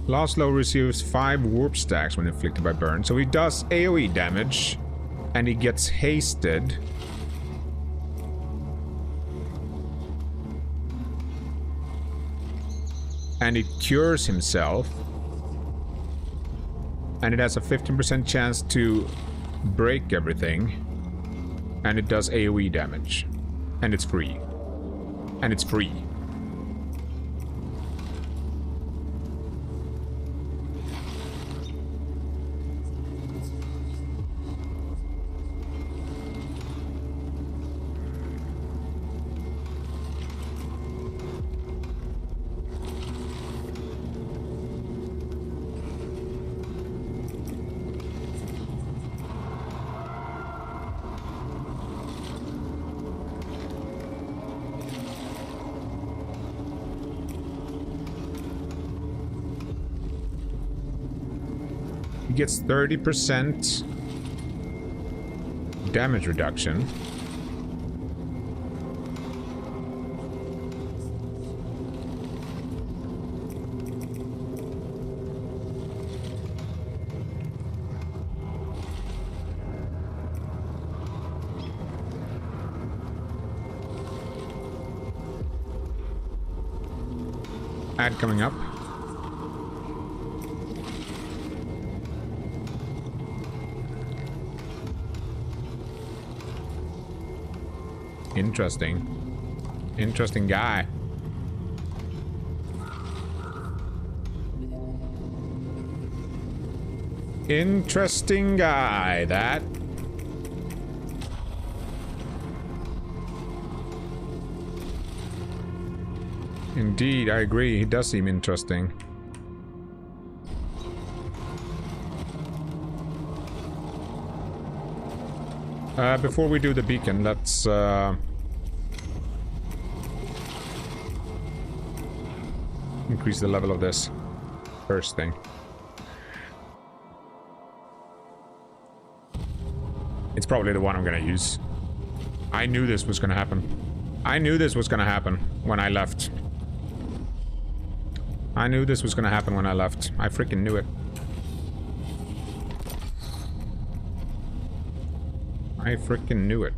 Laszlo receives 5 warp stacks when inflicted by burn. So he does AoE damage. And he gets hasted. And it cures himself. And it has a 15% chance to break everything. And it does AoE damage. And it's free. And it's free. Gets 30% damage reduction. Ad coming up. Interesting. Interesting guy. Interesting guy, that. Indeed, I agree. He does seem interesting. Before we do the beacon, let's increase the level of this first thing. It's probably the one I'm gonna use. I knew this was gonna happen. I knew this was gonna happen when I left. I knew this was gonna happen when I left. I freaking knew it. I freaking knew it.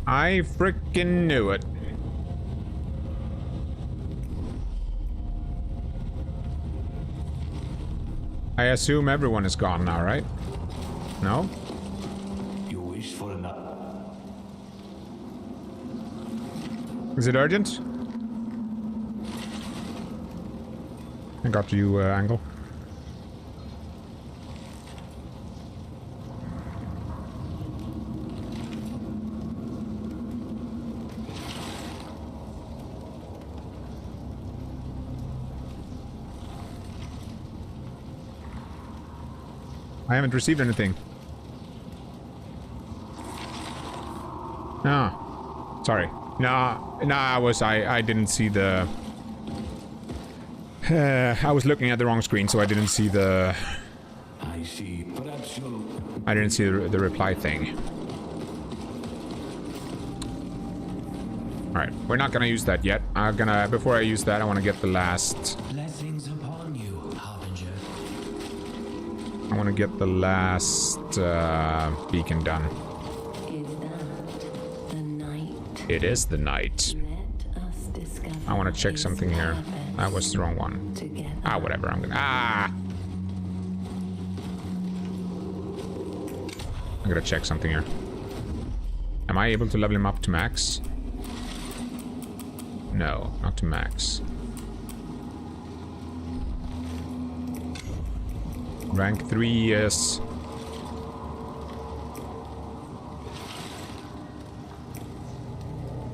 I freaking knew it. I assume everyone is gone now, right? No? You wish for enough. Is it urgent? I got you, Angle. I haven't received anything. No. Sorry. No, I didn't see the... I was looking at the wrong screen, so I didn't see the... I see. Perhaps you'll... I didn't see the reply thing. Alright, we're not gonna use that yet. Before I use that, I want to get the last... Blessings upon you, Harbinger. I want to get the last beacon done. Is that the night? It is the night. Let us discover. I want to check something here. That was the wrong one. Together. Ah, whatever. I'm gonna check something here. Am I able to level him up to max? No, not to max. Rank 3, yes.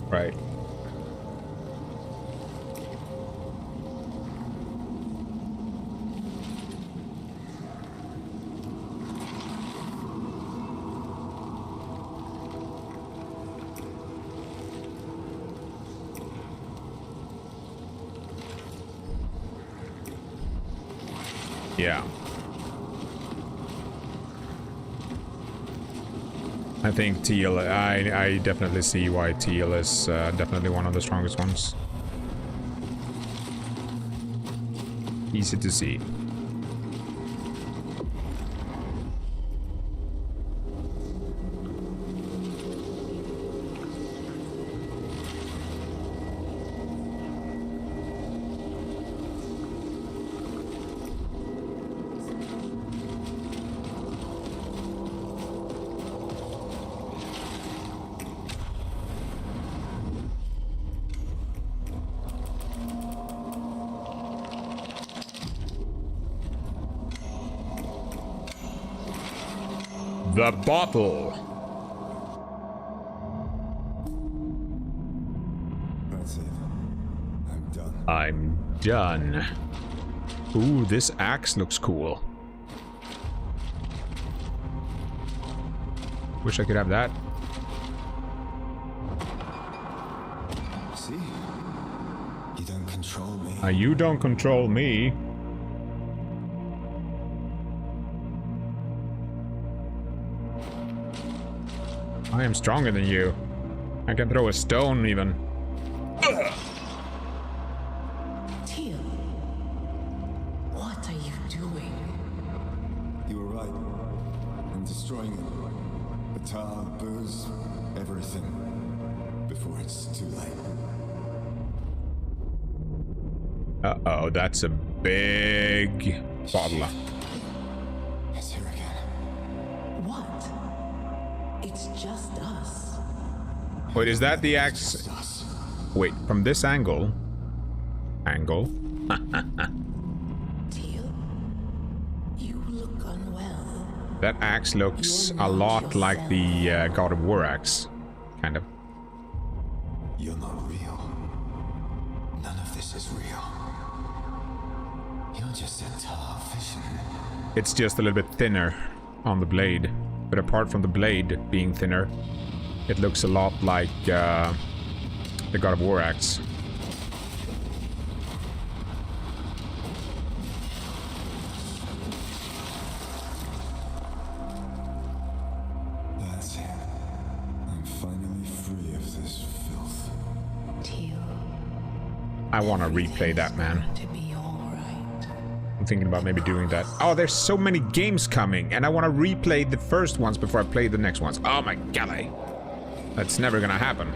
Right. Yeah. I think teal, I definitely see why teal is definitely one of the strongest ones. Easy to see. The bottle. That's it. I'm done. I'm done. Ooh, this axe looks cool. Wish I could have that. See? You don't control me. You don't control me. I am stronger than you. I can throw a stone even. Teal, what are you doing? You were right. I'm destroying it. The tar, booze, everything. Before it's too late. Uh-oh, that's a big bottle. It's here again. What? It's just us. Wait, is that the axe? Just us. Wait, from this angle? Teal, you look unwell. That axe looks a lot like the God of War axe. Kind of. You're not real. None of this is real. You're just a tar vision. It's just a little bit thinner on the blade. But apart from the blade being thinner, it looks a lot like the God of War axe. want to replay that, man. To be all right. I'm thinking about maybe doing that. Oh, there's so many games coming, and I want to replay the first ones before I play the next ones. Oh my golly. That's never gonna happen.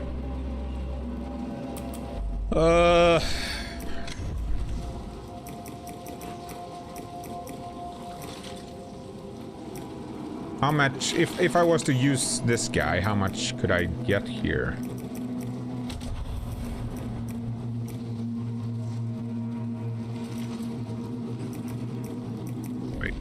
How much, if I was to use this guy, how much could I get here? Wait.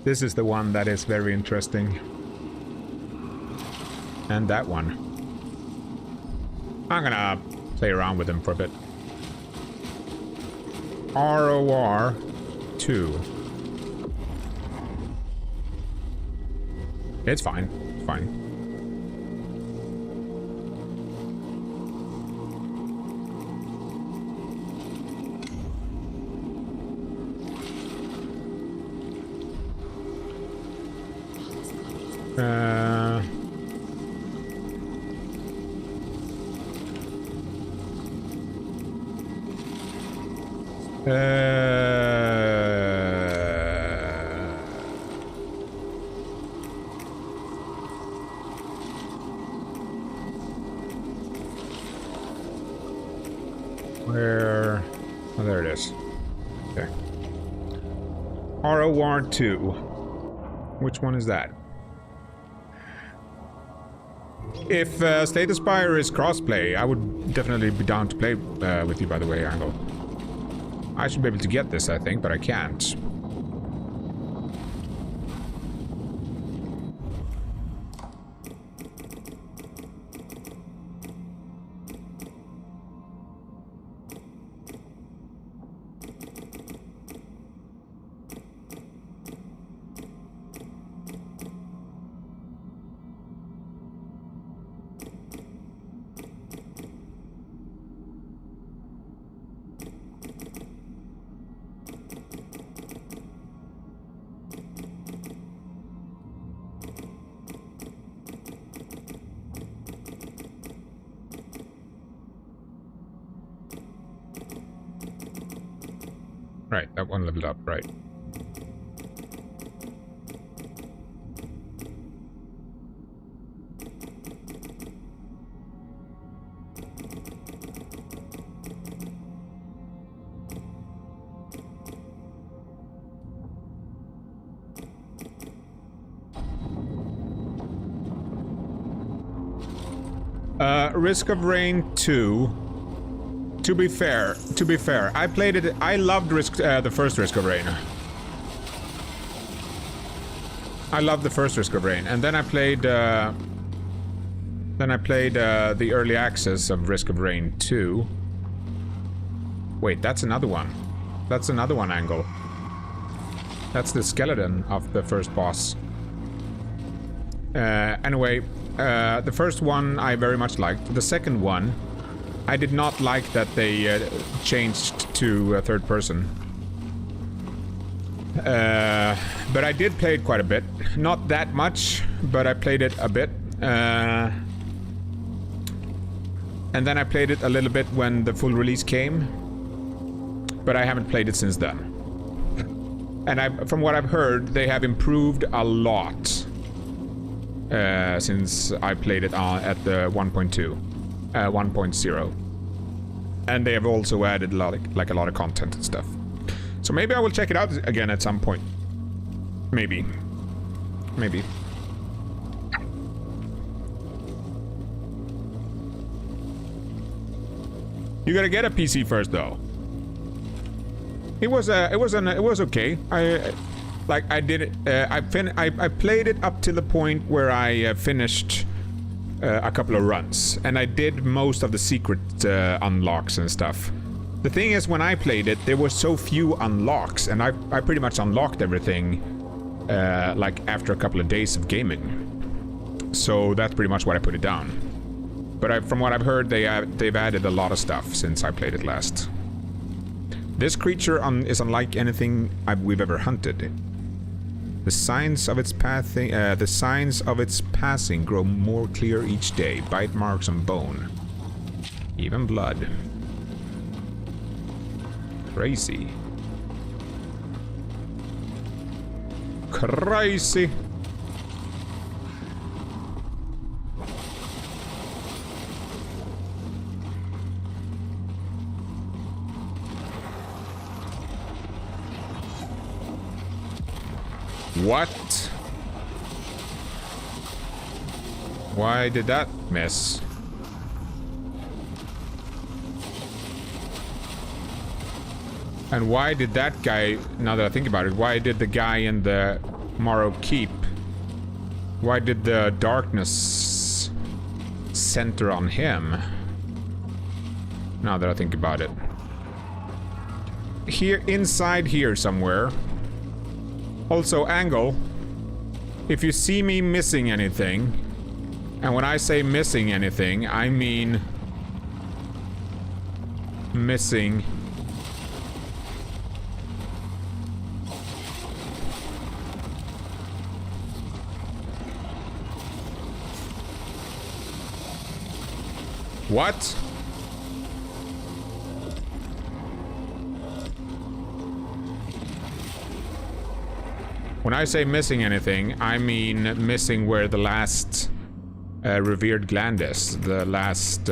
This is the one that is very interesting. And that one. I'm gonna play around with them for a bit. ROR 2. It's fine. It's fine. Where? Oh, there it is. Okay. ROR 2. Which one is that? If Slay the Spire is crossplay, I would definitely be down to play with you, by the way, Angle. I should be able to get this, I think, but I can't. Right, that one leveled up, right. Risk of Rain 2. To be fair, I played it. I loved the first Risk of Rain. I loved the first Risk of Rain, and then I played. The early access of Risk of Rain 2. Wait, that's another one. That's another one, Angle. That's the skeleton of the first boss. Anyway, the first one I very much liked. The second one, I did not like that they changed to third person. But I did play it quite a bit. Not that much, but I played it a bit. And then I played it a little bit when the full release came. But I haven't played it since then. And from what I've heard, they have improved a lot since I played it at the 1.0. And they have also added a lot of content and stuff. So maybe I will check it out again at some point. Maybe. Maybe. You gotta get a PC first, though. It was okay. I did it. I played it up to the point where I finished a couple of runs, and I did most of the secret unlocks and stuff. The thing is, when I played it, there were so few unlocks, and I pretty much unlocked everything like after a couple of days of gaming. So that's pretty much what I put it down. But from what I've heard, they've added a lot of stuff since I played it last. This creature is unlike anything we've ever hunted. The signs of its passing grow more clear each day. Bite marks on bone, even blood. Crazy. Crazy. What? Why did that miss? And why did that guy, now that I think about it, why did the guy in the Morrow Keep, why did the darkness center on him? Now that I think about it. Here, inside here somewhere. Also, Angle, if you see me missing anything, and when I say missing anything, I mean missing what? When I say missing anything, I mean missing where the last revered gland is. The last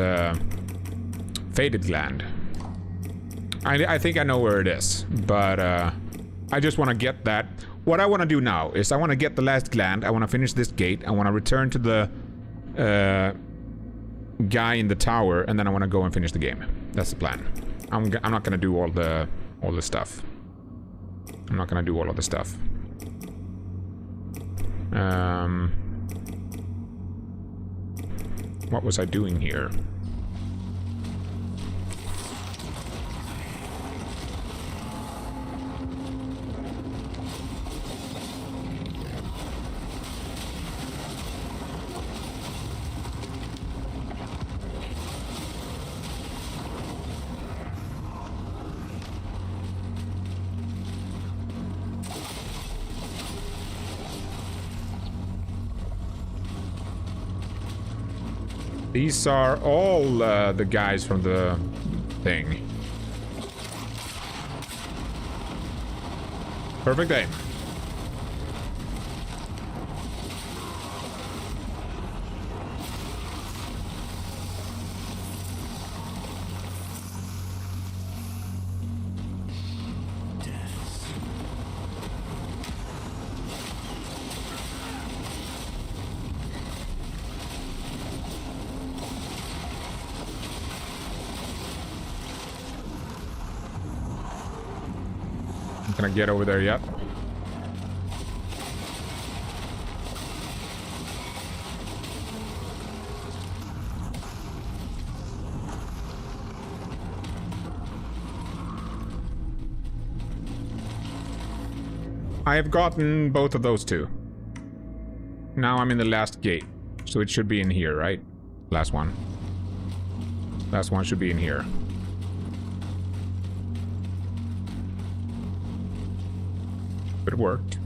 faded gland. I think I know where it is, but I just want to get that. What I want to do now is I want to get the last gland. I want to finish this gate. I want to return to the guy in the tower, and then I want to go and finish the game. That's the plan. I'm not going to do all the stuff. I'm not going to do all of the stuff. What was I doing here? These are all the guys from the thing. Perfect aim. Can I get over there yet? I have gotten both of those two. Now I'm in the last gate, so it should be in here, right? Last one. Last one should be in here. But it worked.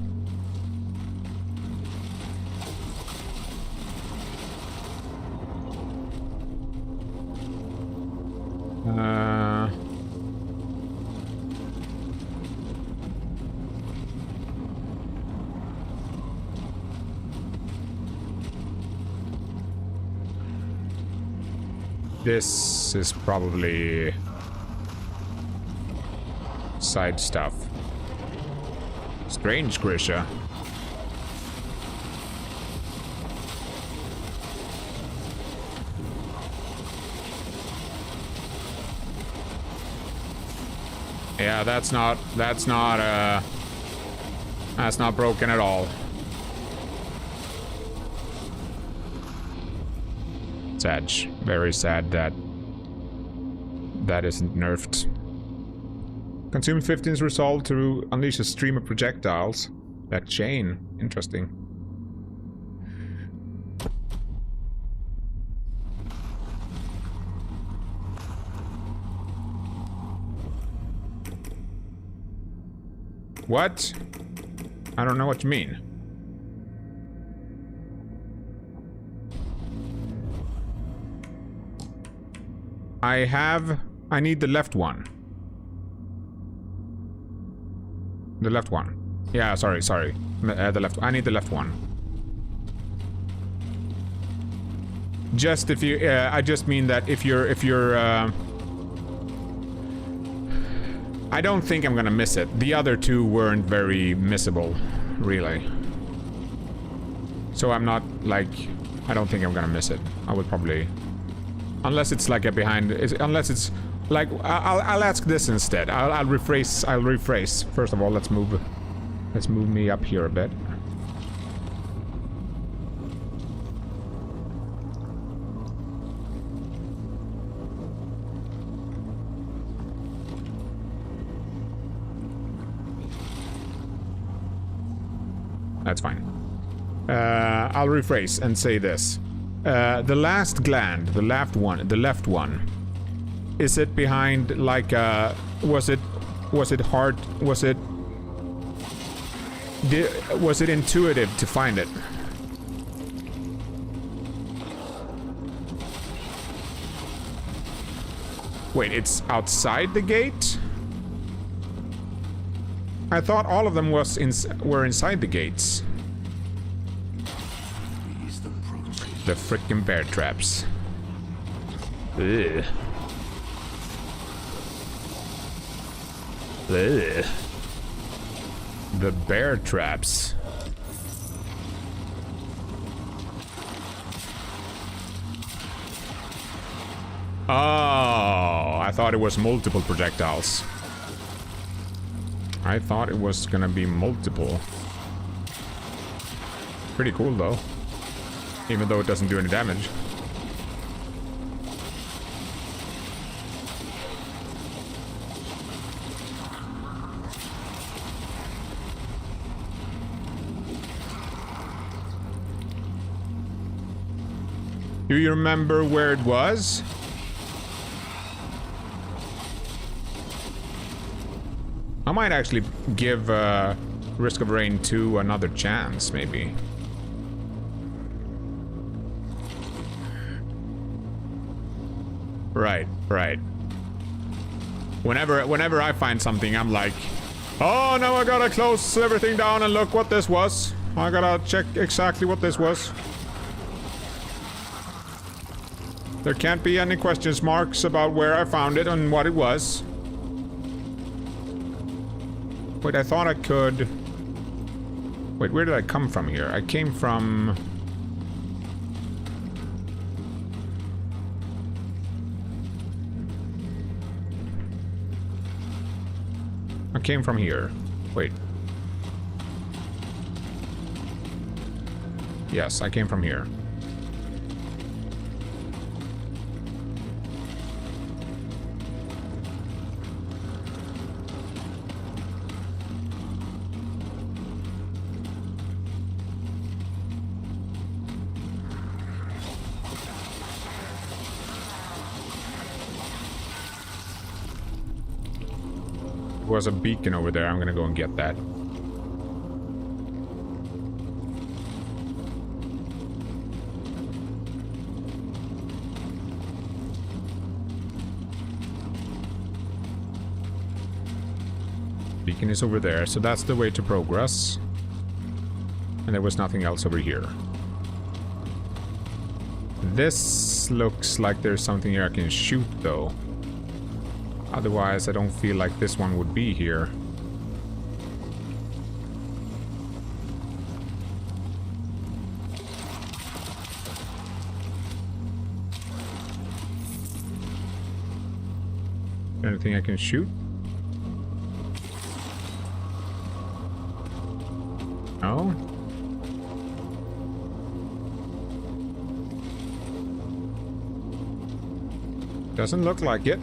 This is probably side stuff. Strange, Grisha. Yeah, that's not broken at all. Sad. Very sad that that isn't nerfed. Consume 15's resolve to unleash a stream of projectiles. That chain. Interesting. What? I don't know what you mean. I need the left one. The left one. Yeah, sorry. The left. I need the left one. Just if you, I just mean that if you're, I don't think I'm gonna miss it. The other two weren't very missable, really. So I'm not, like, I don't think I'm gonna miss it. I would probably, unless it's like a behind, unless it's like, I'll ask this instead. I'll rephrase. First of all, let's move me up here a bit. That's fine. I'll rephrase and say this. The last gland, the left one. Is it behind, like, was it hard, was it intuitive to find it? Wait, it's outside the gate? I thought all of them were inside the gates. The frickin' bear traps. Ugh. Ugh. The bear traps. Oh, I thought it was multiple projectiles. I thought it was gonna be multiple. Pretty cool though. Even though it doesn't do any damage. Do you remember where it was? I might actually give Risk of Rain 2 another chance, maybe. Right. Whenever I find something, I'm like, oh, now I gotta close everything down and look what this was. I gotta check exactly what this was. There can't be any question marks about where I found it and what it was. Wait, I thought I could... Wait, where did I come from here? I came from... I came from here. Wait. Yes, I came from here. Was a beacon over there. I'm gonna go and get that. Beacon is over there, so that's the way to progress. And there was nothing else over here. This looks like there's something here I can shoot, though. Otherwise, I don't feel like this one would be here. Anything I can shoot? No? Doesn't look like it.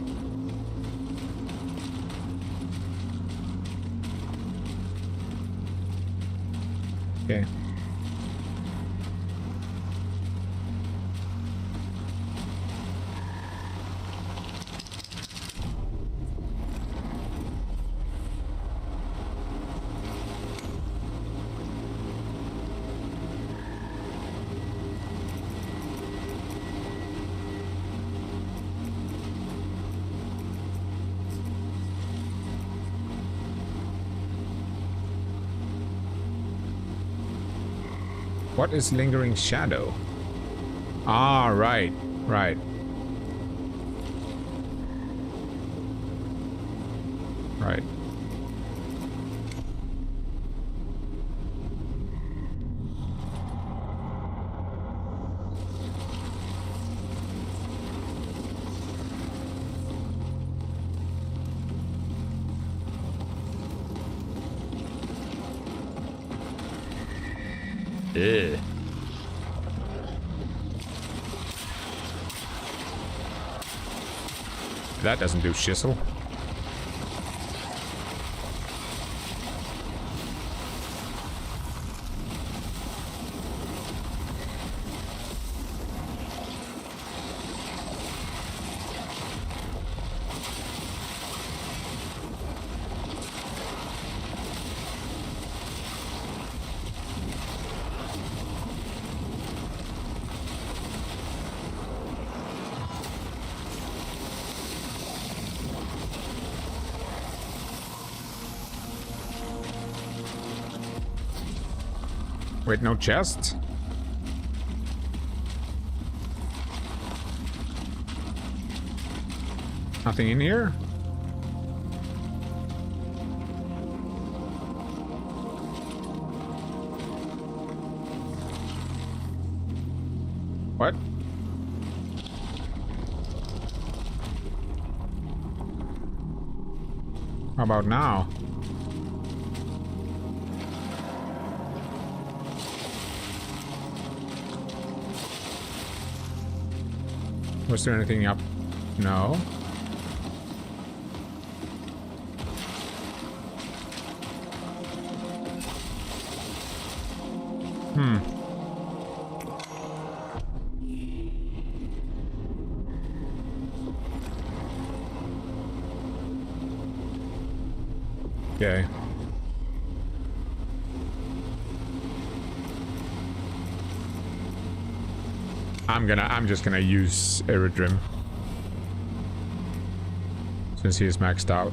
Okay. What is lingering shadow? Ah, right, right. Right. Ugh. That doesn't do shizzle. Wait, no chest? Nothing in here? What? How about now? Was there anything up? No. Okay. I'm just gonna use Aerodrim since he is maxed out.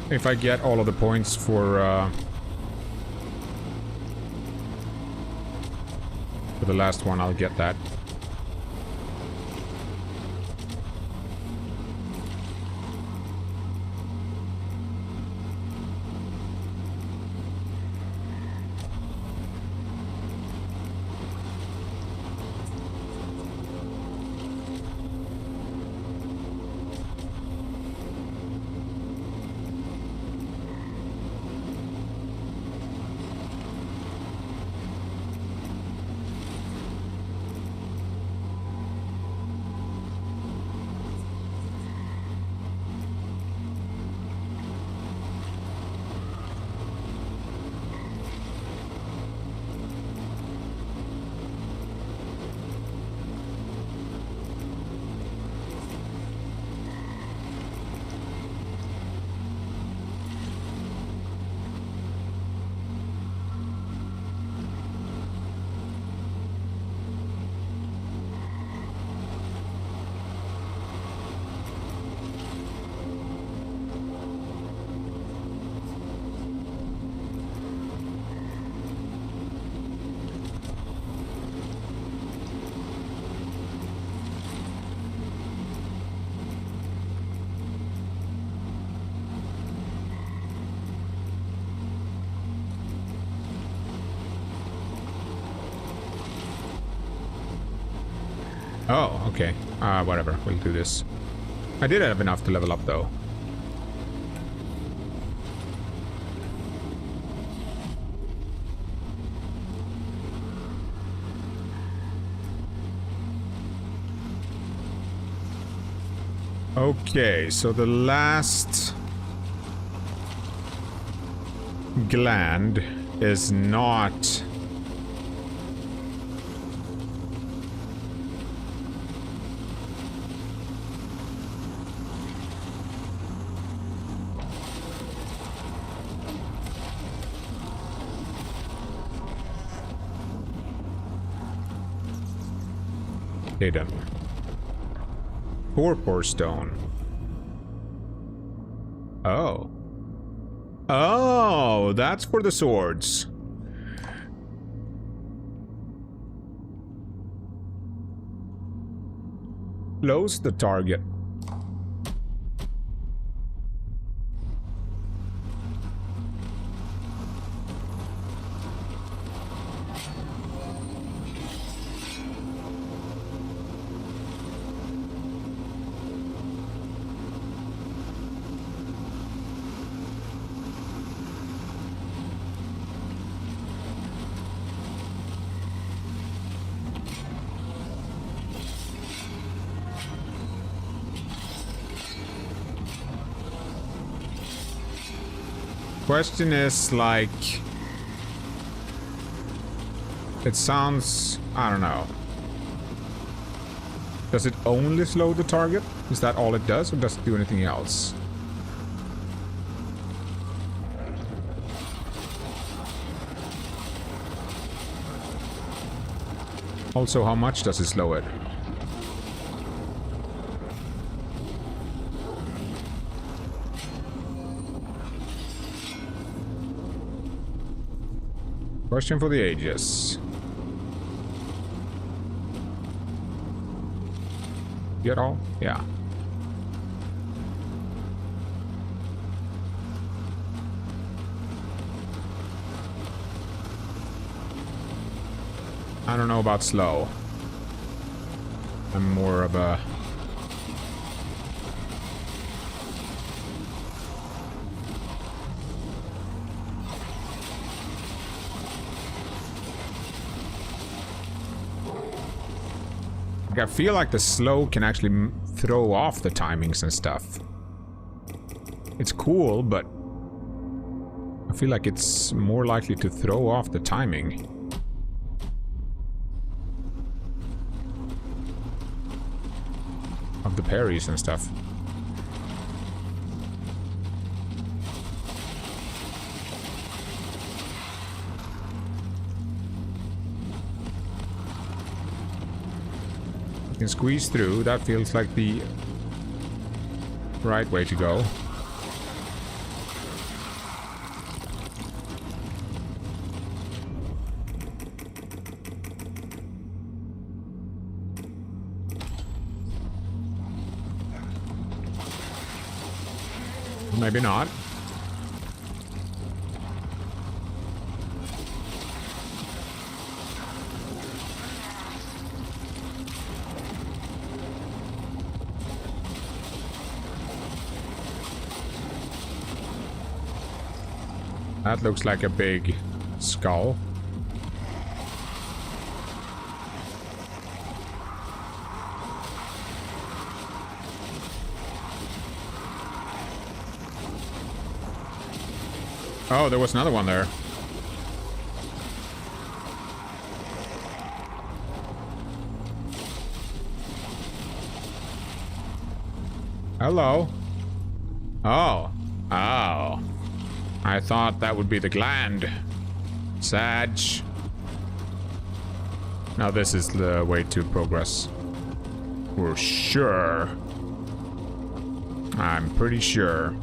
If I get all of the points for the last one, I'll get that. Oh, okay. Whatever. We'll do this. I did have enough to level up, though. Okay, so the last gland is not... hidden. Torpor stone. Oh. Oh, that's for the swords. Close the target. Question is, like, it sounds, I don't know. Does it only slow the target? Is that all it does, or does it do anything else? Also, how much does it slow it? Question for the ages. Get all? Yeah. I don't know about slow. I'm more of a... I feel like the slow can actually throw off the timings and stuff. It's cool, but I feel like it's more likely to throw off the timing. Of the parries and stuff. Can squeeze through. That feels like the right way to go. Maybe not. That looks like a big skull. Oh, there was another one there. Hello. Oh. Oh. I thought that would be the gland. Sag. Now this is the way to progress. For sure. I'm pretty sure.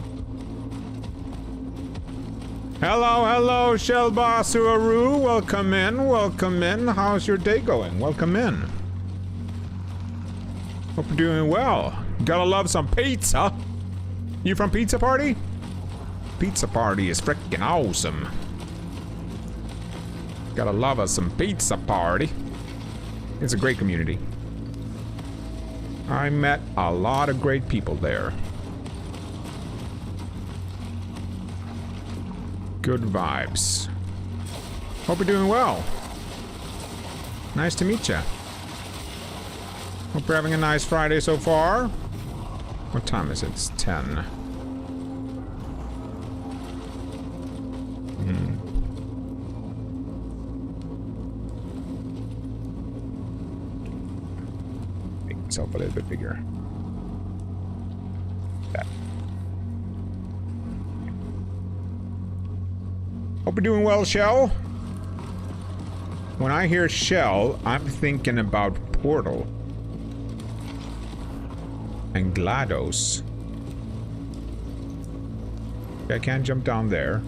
Hello, hello, Shelbasuaru. Welcome in, welcome in. How's your day going? Welcome in. Hope you're doing well. Gotta love some pizza. You from Pizza Party? Pizza Party is freaking awesome. Gotta love us some Pizza Party. It's a great community. I met a lot of great people there. Good vibes. Hope you're doing well. Nice to meet you. Hope you're having a nice Friday so far. What time is it? It's 10. Make myself a little bit bigger. That. Hope you're doing well, Shell. When I hear Shell, I'm thinking about Portal. And GLaDOS. I can't jump down there.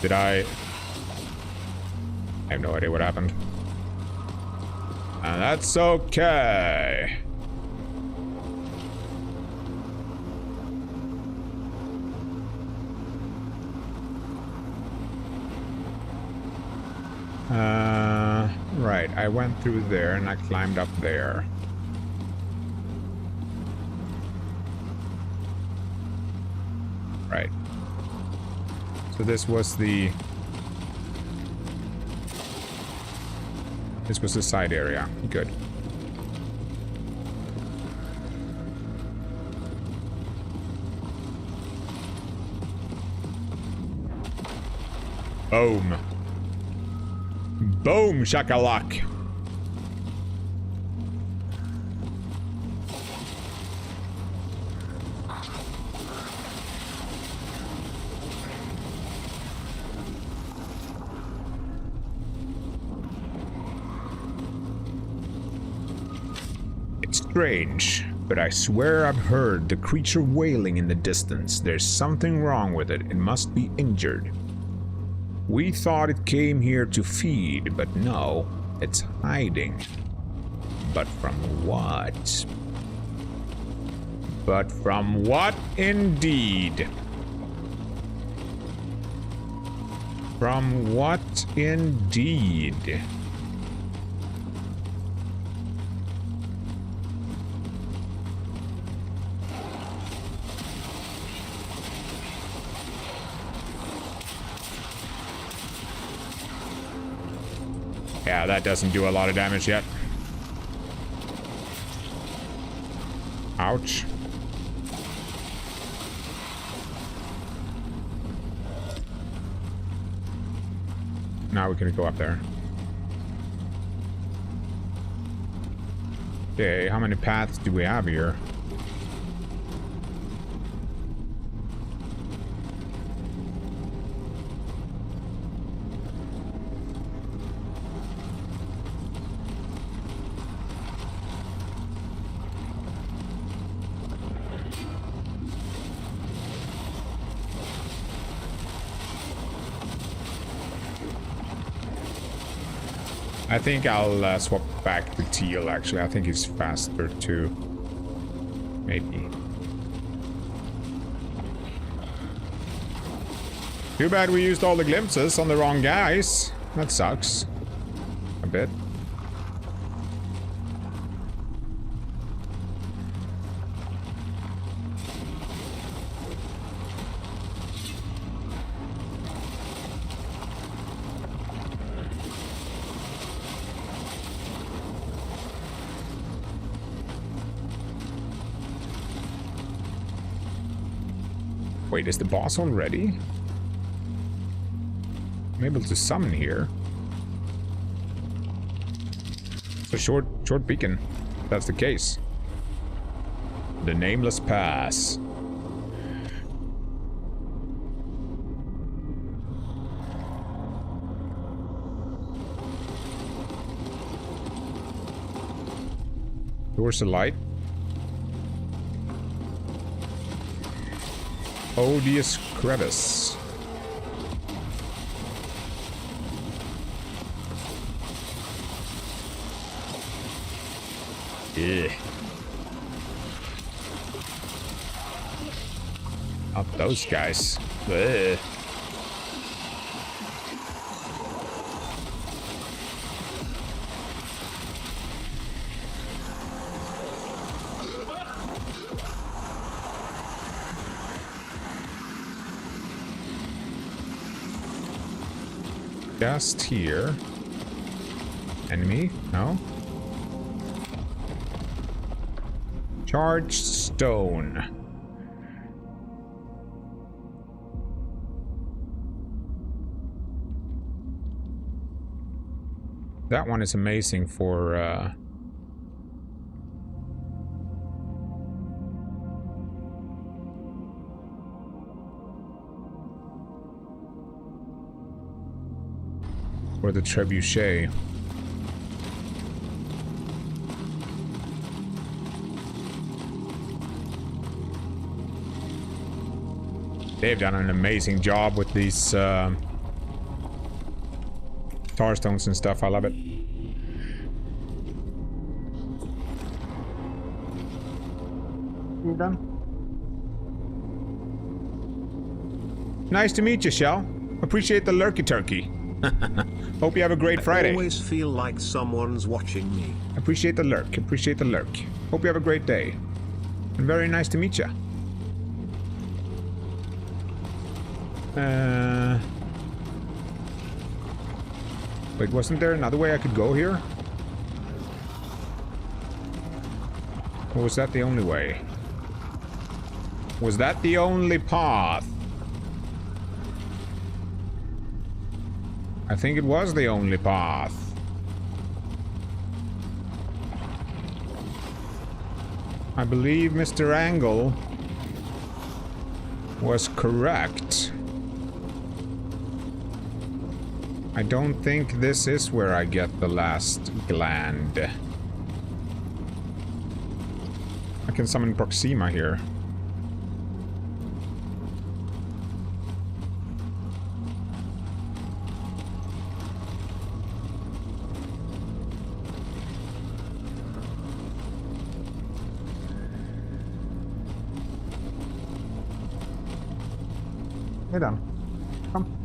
Did I have no idea what happened. And that's okay. Right, I went through there and I climbed up there. Right. So this was the side area. Good. Boom. Boom, shakalak. It's strange, but I swear I've heard the creature wailing in the distance. There's something wrong with it. It must be injured. We thought it came here to feed, but no, it's hiding. But from what? But from what indeed? From what indeed? Yeah, that doesn't do a lot of damage yet. Ouch. Now we can go up there. Okay, how many paths do we have here? I think I'll swap back to Teal, actually. I think he's faster too. Maybe. Too bad we used all the glimpses on the wrong guys. That sucks. A bit. Wait, is the boss already? I'm able to summon here. It's a short beacon. That's the case. The Nameless Pass. Doors of light. Odious crevice. Yeah. Not those guys. Ugh. Just here. Enemy? No. Charged stone. That one is amazing for the trebuchet. They've done an amazing job with these tar stones and stuff. I love it. You done? Nice to meet you, Shell. Appreciate the lurky turkey. Hope you have a great Friday. I always feel like someone's watching me. Appreciate the lurk. Appreciate the lurk. Hope you have a great day. And very nice to meet you. Wait, wasn't there another way I could go here? Or was that the only way? Was that the only path? I think it was the only path. I believe Mr. Angle was correct. I don't think this is where I get the last gland. I can summon Proxima here. Hey, Dan. Come.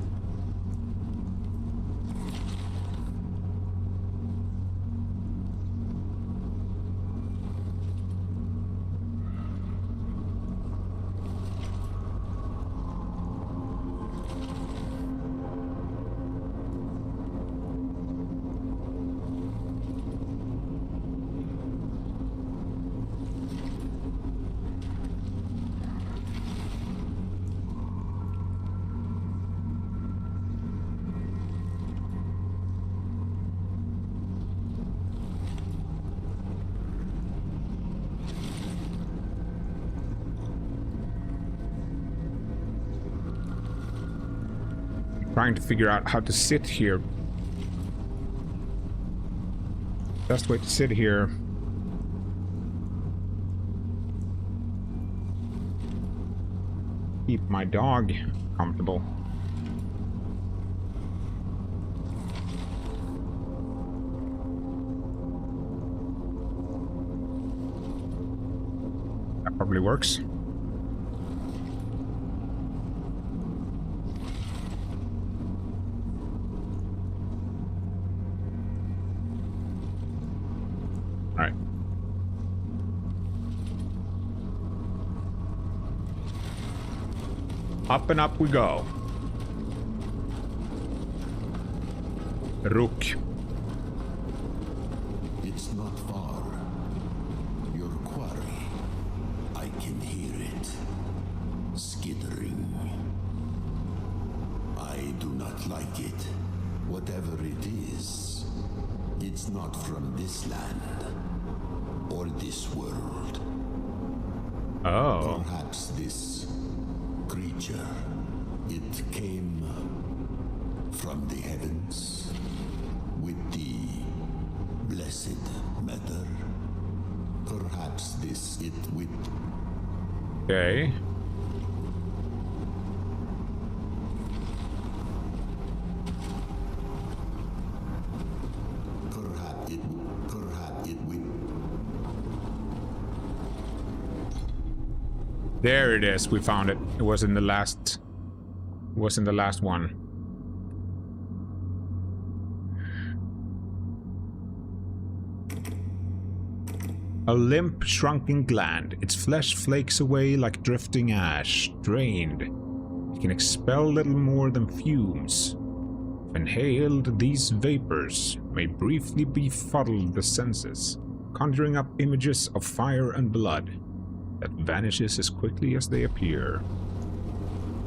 Trying to figure out how to sit here. Best way to sit here. Keep my dog comfortable. That probably works. Up and up we go. Rook. It's not far. Your quarry. I can hear it. Skittering. I do not like it. Whatever it is, it's not from this land. Or this world. Oh. Perhaps this creature, it came from the heavens with the blessed matter. Perhaps this it with... Okay. Perhaps it with... There it is. We found it. It was in the last. It was in the last one. A limp, shrunken gland. Its flesh flakes away like drifting ash, drained. It can expel little more than fumes. inhaled, these vapors may briefly befuddle the senses, conjuring up images of fire and blood that vanishes as quickly as they appear.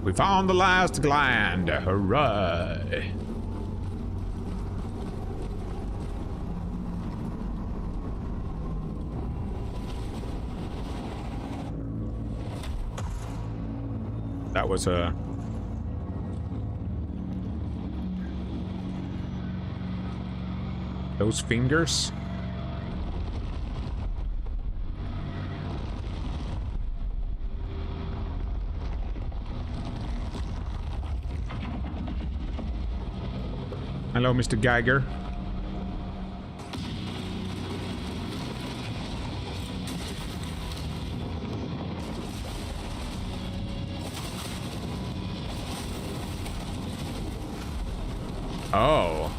We found the last gland! Hooray! That was a... Those fingers? Hello, Mr. Geiger. Oh.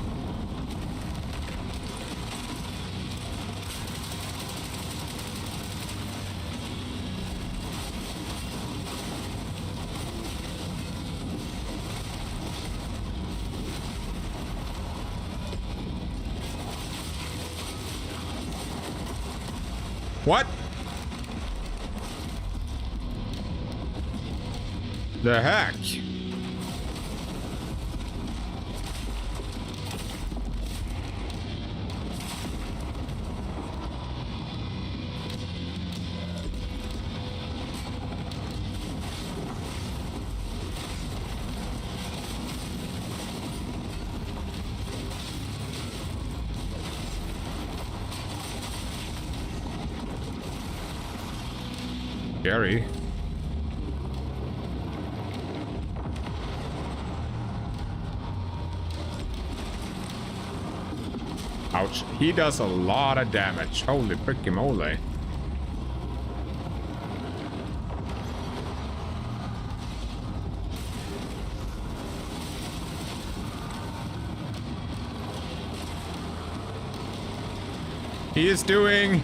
What? The heck? Scary. Ouch. He does a lot of damage. Holy freaking moly. He is doing...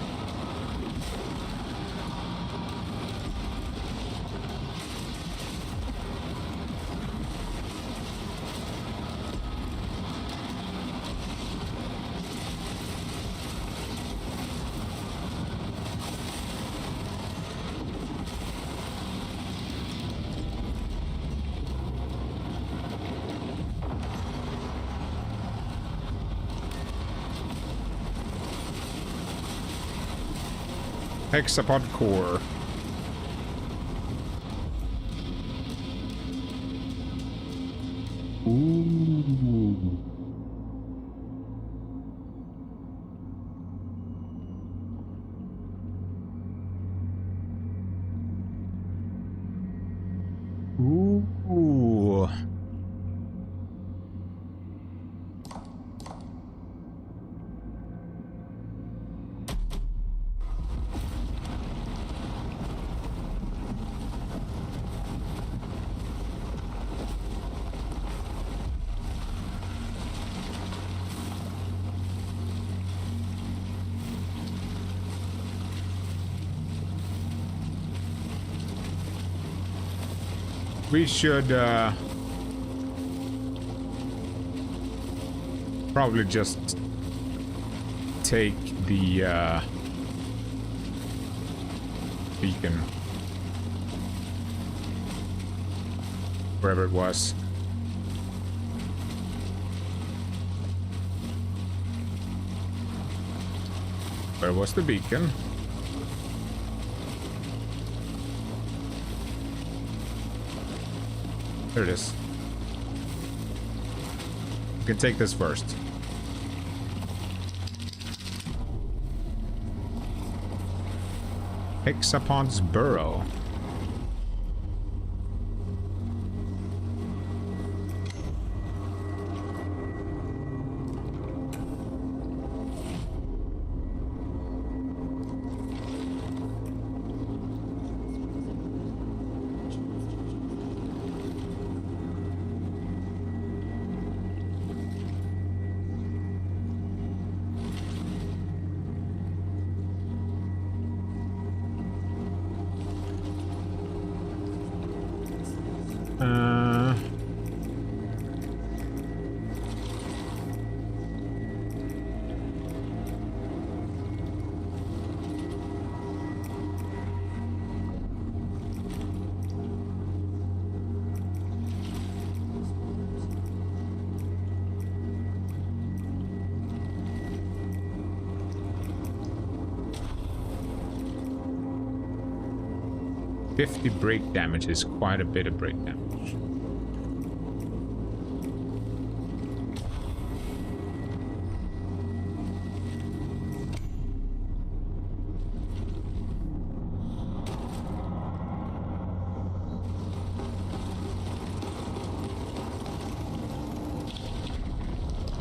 Hexapod core. Ooh. Ooh. We should probably just take the beacon wherever it was. Where was the beacon? There it is. You can take this first. Hexapod's burrow. 50 break damage is quite a bit of break damage.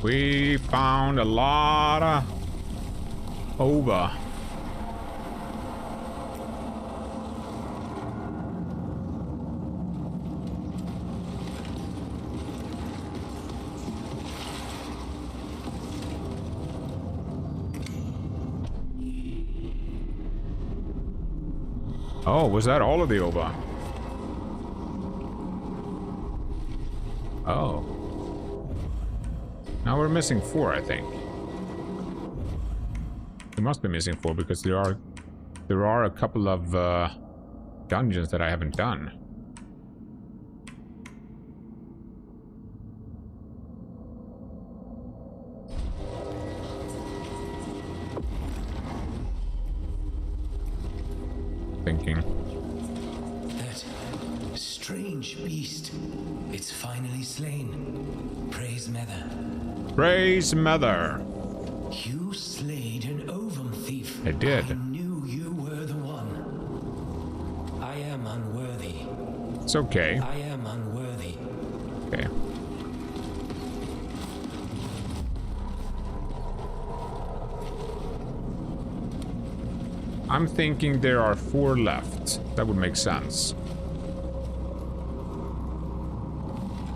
We found a lot of over. Oh, was that all of the over? Oh. Now we're missing 4, I think. We must be missing 4 because there are a couple of dungeons that I haven't done. Thinking. That strange beast. It's finally slain. Praise Mother. Praise Mother. You slayed an ovum thief. I did. I knew you were the one. I am unworthy. It's okay. I am unworthy. Okay. I'm thinking there are 4 left. That would make sense.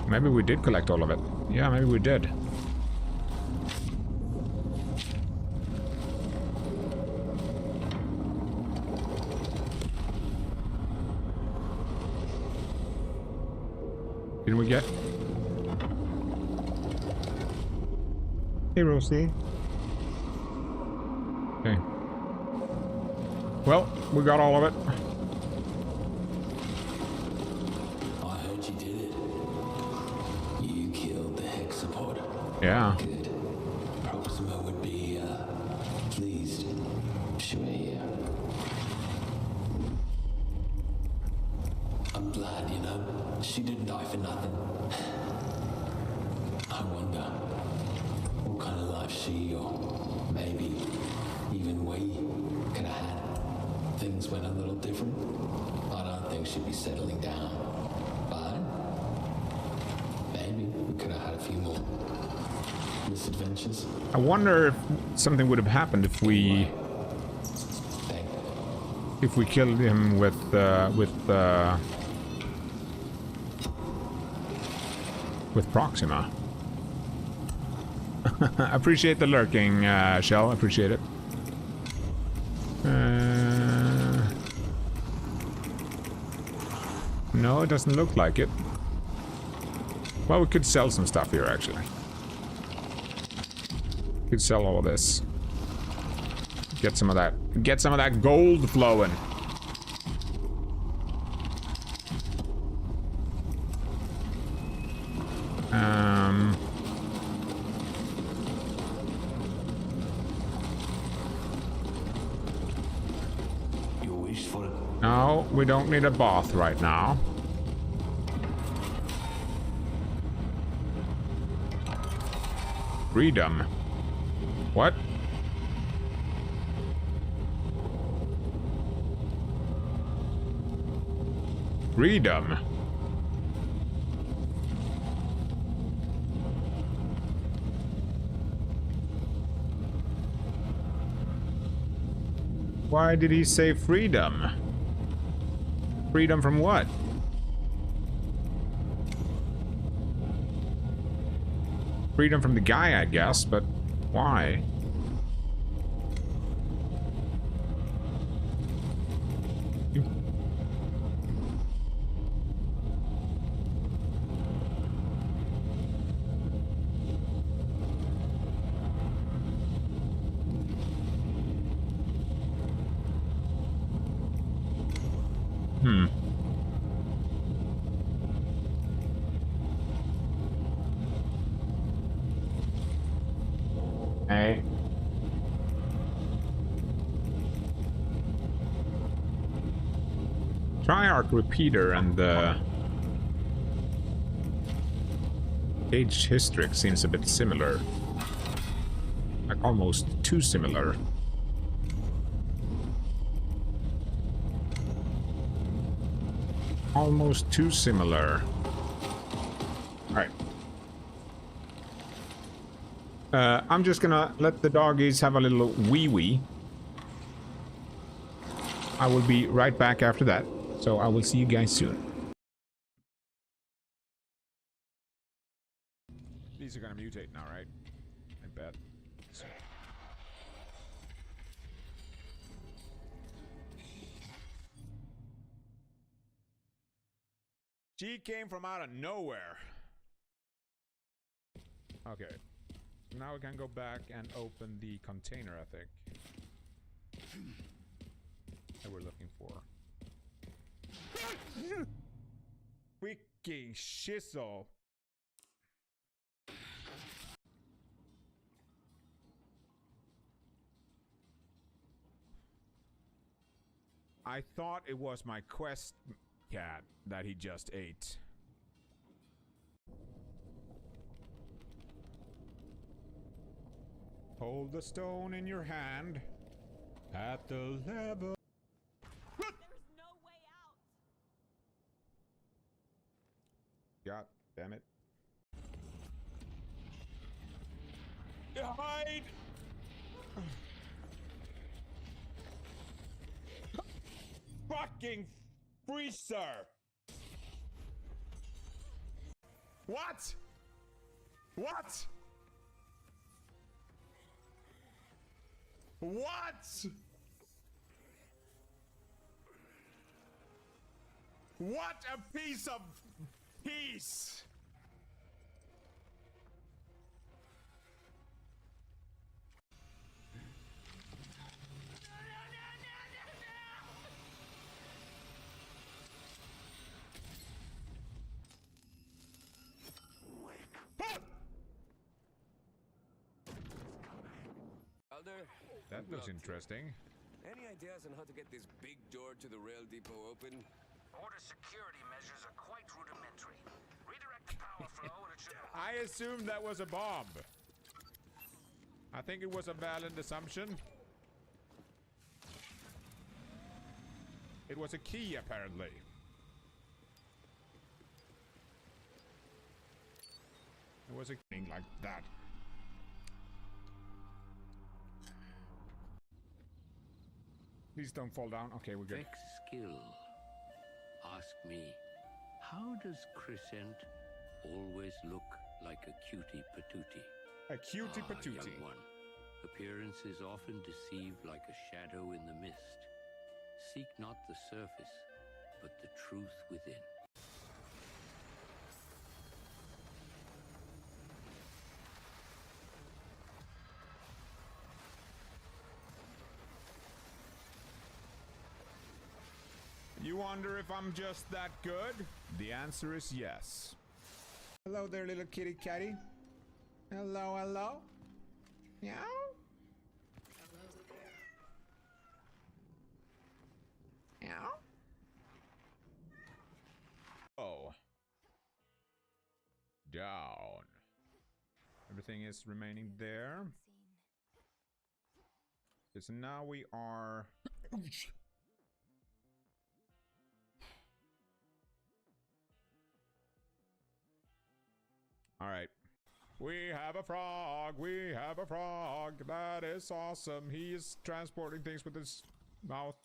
Maybe we did collect all of it. Yeah, maybe we did. Didn't we get? Hey, Rosie. Okay. Well, we got all of it. I heard you did it. You killed the Hexapod. Yeah. Good. Proxima would be, pleased. Sure, yeah. I'm glad, you know. She didn't die for nothing. I wonder what kind of life she, or maybe even we, could have had. Things went a little different. I don't think she'd be settling down. But maybe we could have had a few more misadventures. I wonder if something would have happened if we killed him with Proxima. Appreciate the lurking, Shell. Appreciate it. No, it doesn't look like it. Well, we could sell some stuff here, actually. We could sell all of this. Get some of that. Get some of that gold flowing. You wish for it? No, we don't need a bath right now. Freedom. What? Freedom. Why did he say freedom? Freedom from what? Freedom from the guy, I guess, but why? Hey. Triarch repeater and the 𝐒𝐜𝐡𝐞 seems a bit similar. Like almost too similar. Almost too similar. Alright. I'm just gonna let the doggies have a little wee-wee. I will be right back after that. So I will see you guys soon. These are gonna mutate now, right? I bet. So. She came from out of nowhere. Okay. Now we can go back and open the container, I think. That we're looking for. Freaking shizzle. I thought it was my quest cat that he just ate. Hold the stone in your hand at the level. There's no way out. God damn it. Hide! Fucking freezer! What? What? What? What a piece of peace! That looks interesting. Any ideas on how to get this big door to the rail depot open? Order security measures are quite rudimentary. Redirect the power flow and it should... I assumed that was a bomb. I think it was a valid assumption. It was a key, apparently. It was a thing like that. Please don't fall down. Okay, we're good. skill. Ask me, how does Crezcent always look like a cutie patootie? A cutie patootie. Young one. Appearances often deceive like a shadow in the mist. Seek not the surface, but the truth within. You wonder if I'm just that good? The answer is yes. Hello there, little kitty catty. Hello, hello. Meow. Meow. Oh. Down. Everything is remaining there. Okay, so now we are... Alright. We have a frog! We have a frog! That is awesome! He is transporting things with his mouth.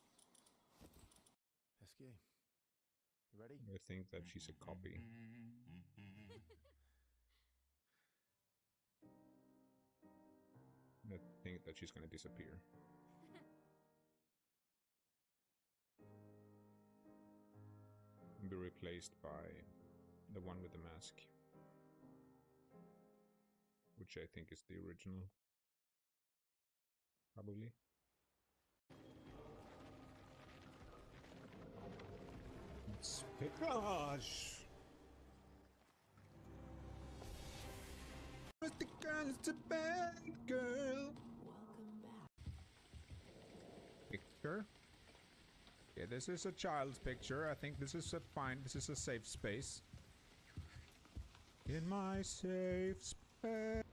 SK, you ready? I think that she's a copy. I think that she's gonna disappear. And be replaced by the one with the mask. Which I think is the original. Probably. Let's pick gosh! Where's the girl? It's a bad girl! Welcome back. Picture? Okay, this is a child's picture. I think this is a fine. This is a safe space. In my safe space.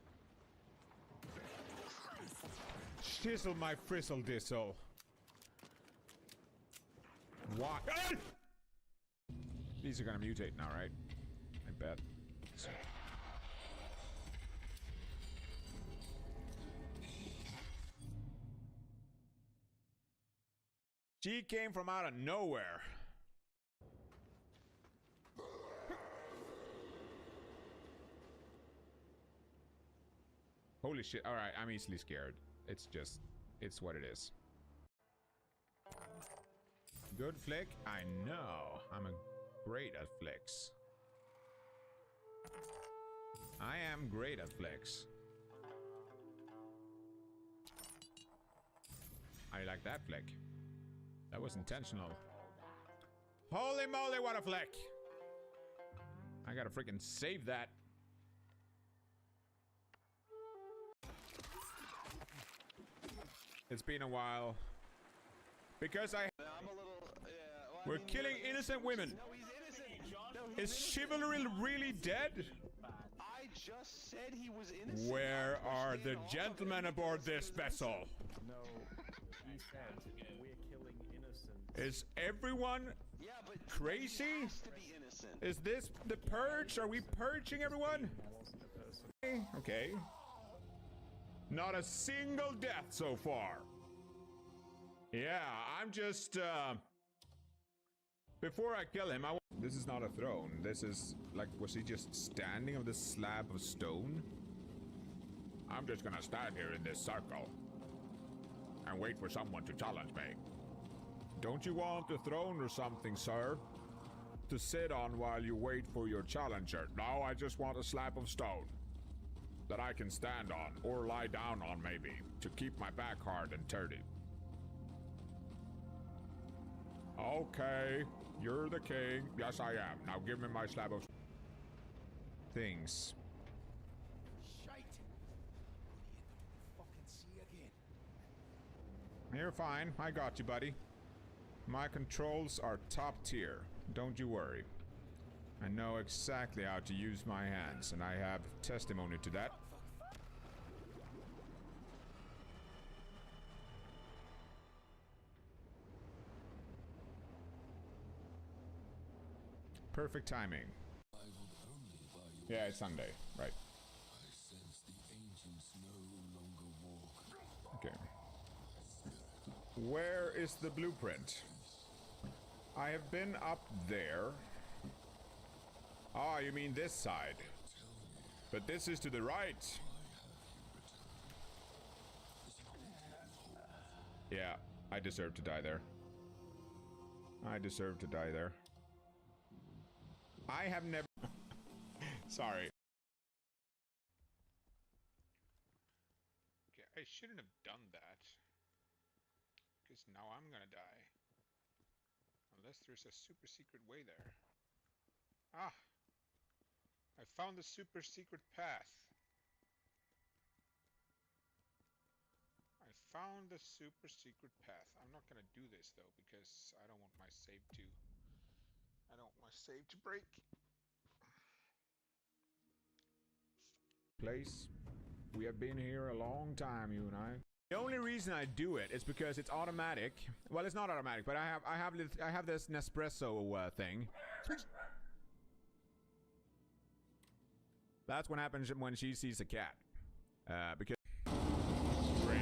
Shizzle my frizzle dizzle. Why? Ah! These are gonna mutate now, right? I bet. She came from out of nowhere. Holy shit. Alright, I'm easily scared. It's just, it's what it is. Good flick? I know. I'm great at flicks. I am great at flicks. I like that flick. That was intentional. Holy moly, what a flick! I gotta freaking save that. It's been a while. Because I'm a little, we're killing innocent women. No, he's innocent. No, Is chivalry really dead? I just said he was innocent. Where are the gentlemen aboard this vessel? No, he said we're killing innocent. Is everyone crazy? Is this the purge? Are we purging everyone? Okay. Not a single death so far. Yeah, I'm just, before I kill him, this is not a throne. This is, like, was he just standing on this slab of stone? I'm just gonna stand here in this circle and wait for someone to challenge me. Don't you want a throne or something, sir? To sit on while you wait for your challenger? No, I just want a slab of stone that I can stand on, or lie down on maybe, to keep my back hard and sturdy. Okay, you're the king. Yes, I am. Now give me my slab of things. Shite! Fucking see again. You're fine. I got you, buddy. My controls are top tier. Don't you worry. I know exactly how to use my hands, and I have testimony to that. Perfect timing. Yeah, it's Sunday, right. Okay. Where is the blueprint? I have been up there. Ah, you mean this side. But this is to the right. Yeah, I deserve to die there. I deserve to die there. I have never... Sorry. Okay, I shouldn't have done that. Because now I'm gonna die. Unless there's a super secret way there. Ah! I found the super secret path. I found the super secret path. I'm not gonna do this though, because I don't want my save to... I don't want my save to break. Place. We have been here a long time, you and I. The only reason I do it is because it's automatic. Well, it's not automatic, but I have this Nespresso thing. That's what happens when she sees a cat. Because great.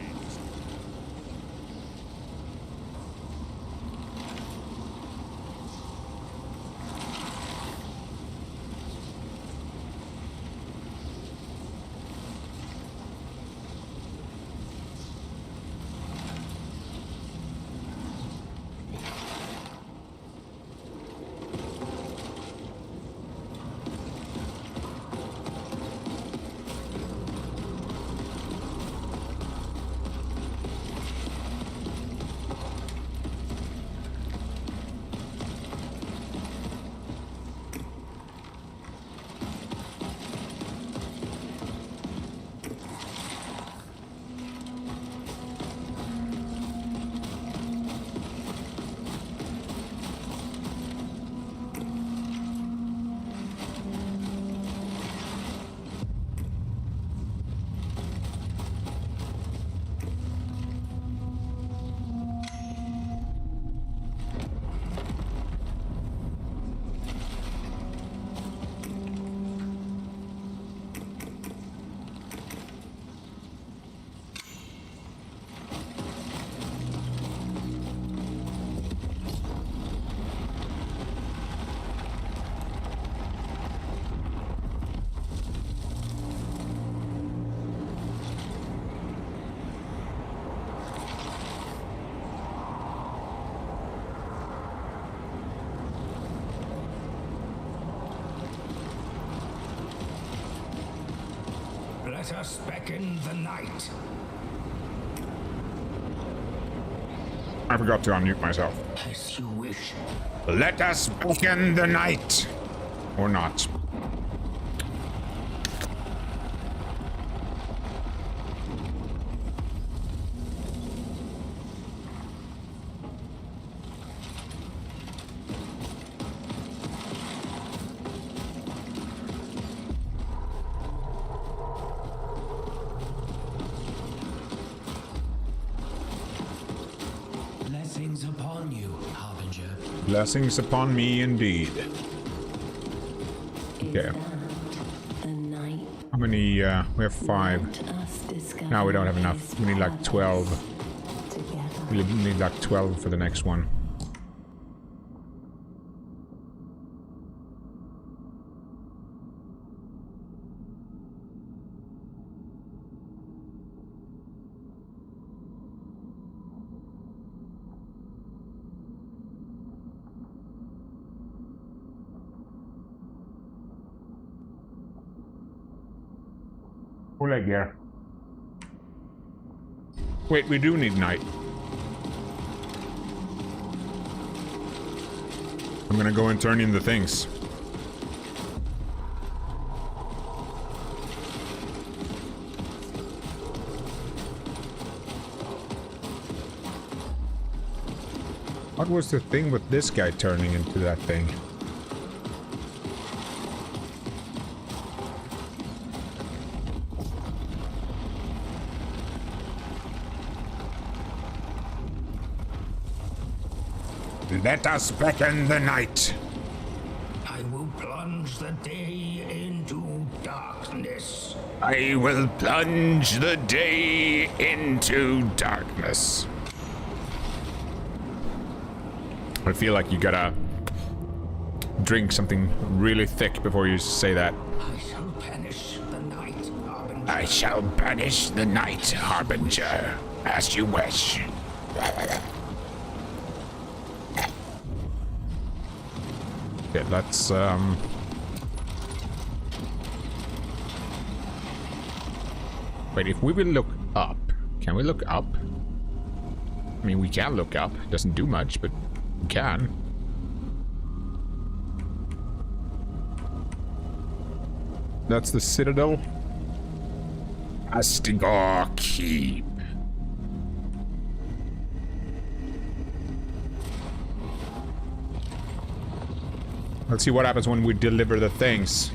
Let us beckon the night. I forgot to unmute myself. As you wish. Let us beckon the night. Or not. Blessings upon you, Harbinger. Blessings upon me indeed. Okay. How many, we have 5. No, we don't have enough. We need like 12. We need like 12 for the next one. Full gear. Wait, we do need night. I'm gonna go and turn in the things. What was the thing with this guy turning into that thing? Let us beckon the night. I will plunge the day into darkness. I will plunge the day into darkness. I feel like you gotta drink something really thick before you say that. I shall banish the night, Harbinger. I shall banish the night, Harbinger, as you wish. Okay, let's wait, if we will look up, can we look up? I mean, we can look up. It doesn't do much, but we can. That's the Citadel. Astigor Keep. Let's see what happens when we deliver the things.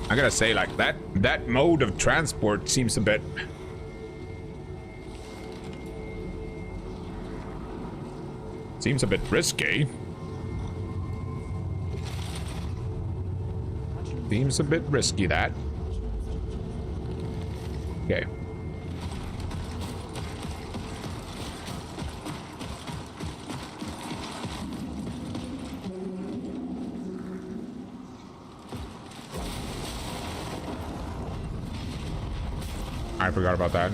I gotta say, like, that mode of transport seems a bit... seems a bit risky. Seems a bit risky, that. Okay. I forgot about that.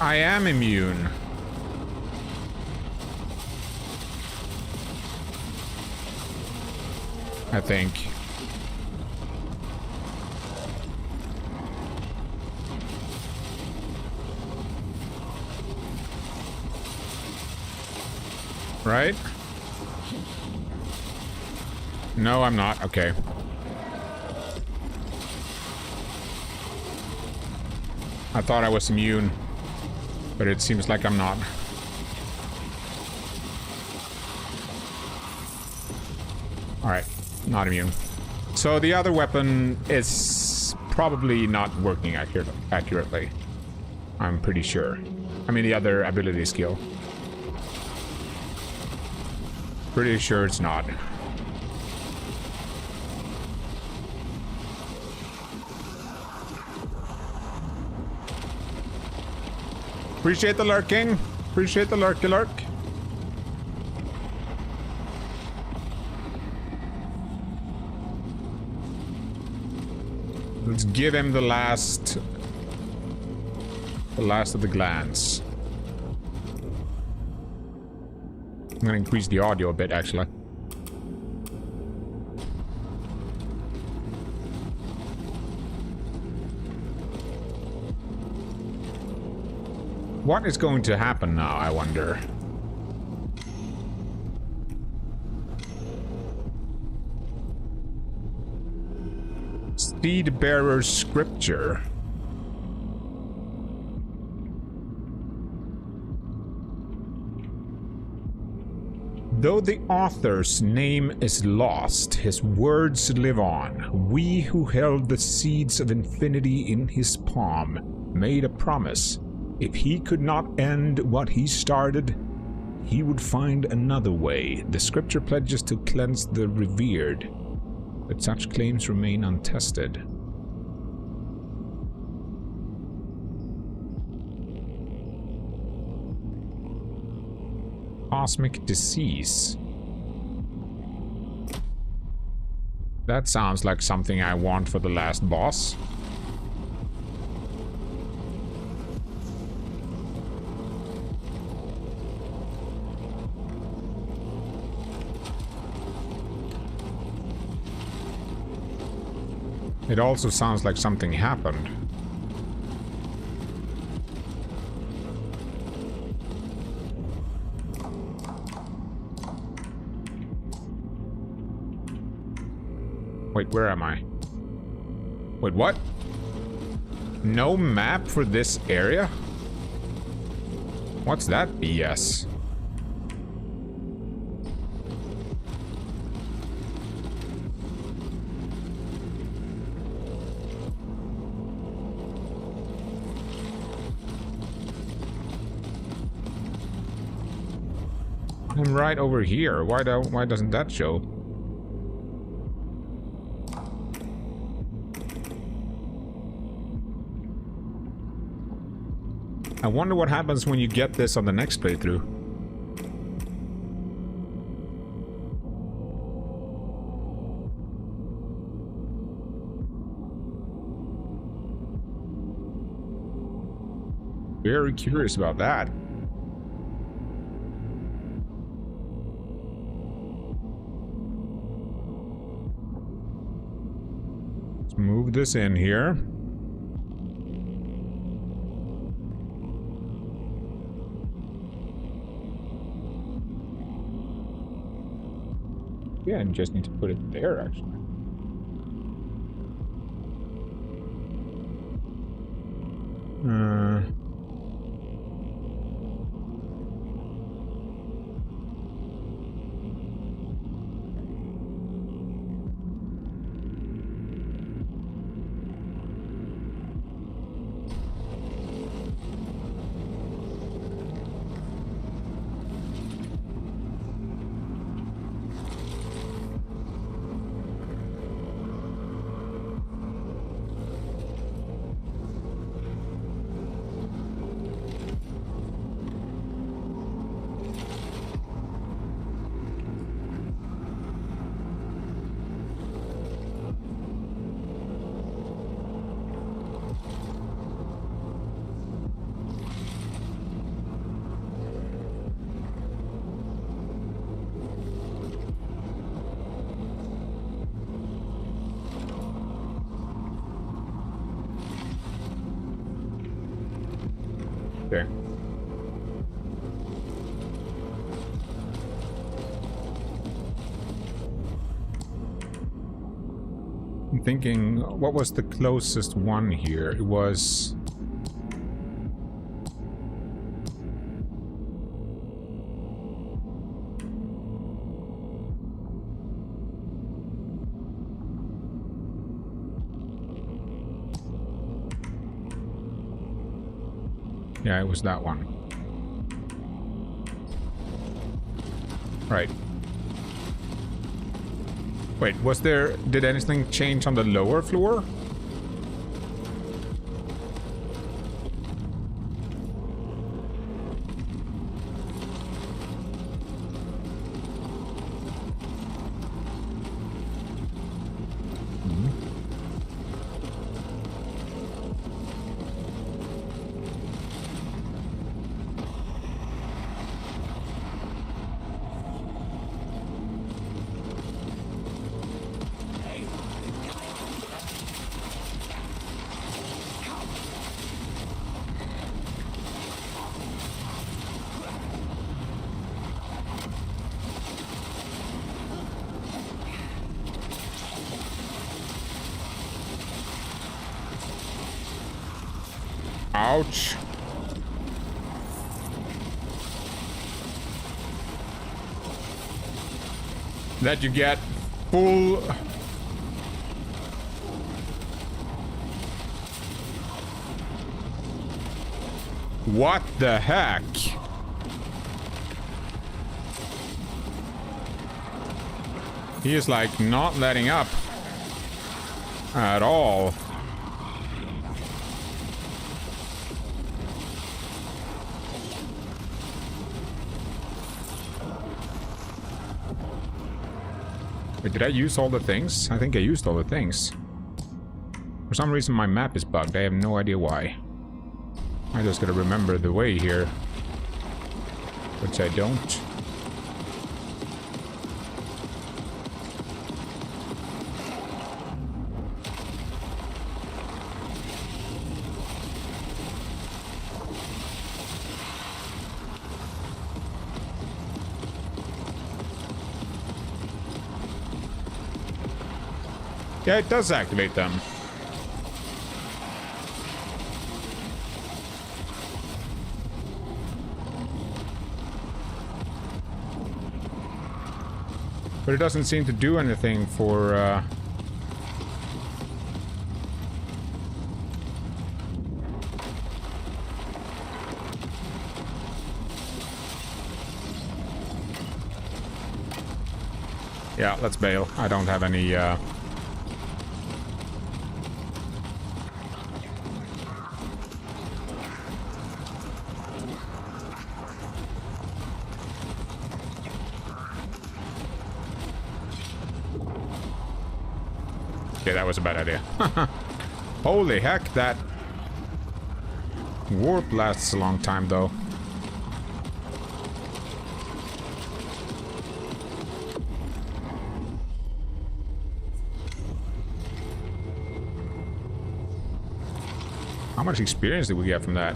I am immune. I think. Right? No, I'm not. Okay. I thought I was immune, but it seems like I'm not. Alright, not immune. So the other weapon is probably not working accurately. I'm pretty sure. I mean, the other ability skill. Pretty sure it's not. Appreciate the lurking. Appreciate the lurky lurk. Let's give him the last of the glands. I'm gonna increase the audio a bit, actually. What is going to happen now, I wonder? Seed Bearer Scripture. Though the author's name is lost, his words live on. We who held the seeds of infinity in his palm made a promise. If he could not end what he started, he would find another way. The scripture pledges to cleanse the revered, but such claims remain untested. Cosmic disease. That sounds like something I want for the last boss. It also sounds like something happened. Wait, where am I? Wait, what? No map for this area? What's that BS? I'm right over here. Why doesn't that show? I wonder what happens when you get this on the next playthrough. Very curious about that. Move this in here. Yeah, and just need to put it there, actually. Okay. I'm thinking, what was the closest one here? It was... Yeah, it was that one. Right. Wait, was there... Did anything change on the lower floor? Ouch. That you get full... What the heck? He is like not letting up at all. Wait, did I use all the things? I think I used all the things. For some reason my map is bugged. I have no idea why. I just gotta remember the way here. Which I don't. Yeah, it does activate them. But it doesn't seem to do anything for, Yeah, let's bail. I don't have any, Okay, that was a bad idea. Holy heck, that warp lasts a long time, though. How much experience did we get from that?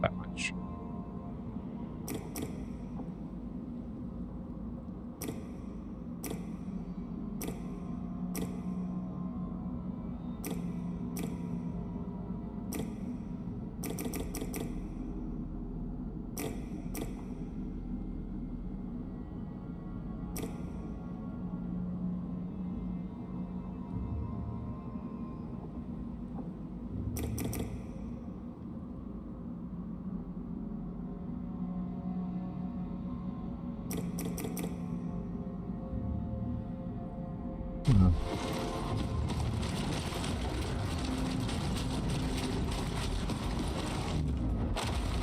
That much.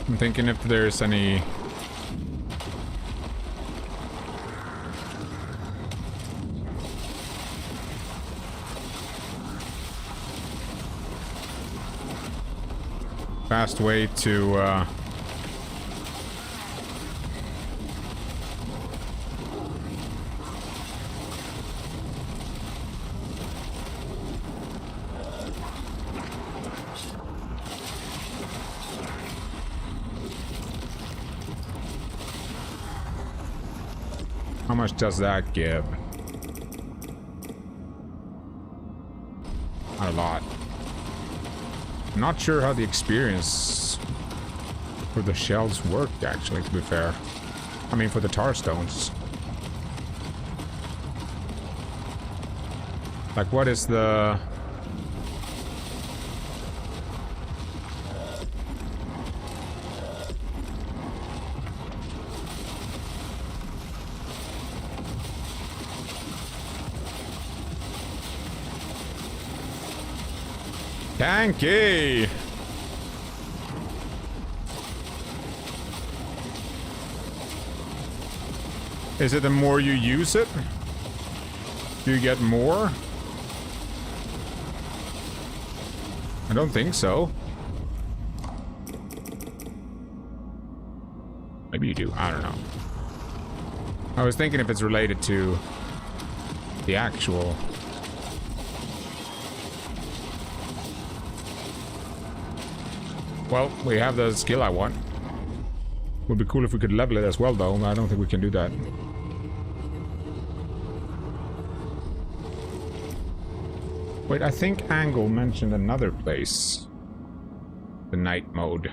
I'm thinking if there's any... fast way to, How much does that give? Not a lot. I'm not sure how the experience for the shells worked, actually, to be fair. I mean, for the tar stones. Like, what is the... Tanky! Is it the more you use it? Do you get more? I don't think so. Maybe you do. I don't know. I was thinking if it's related to the actual... Well, we have the skill I want. Would be cool if we could level it as well, though. I don't think we can do that. Wait, I think Angle mentioned another place. The night mode.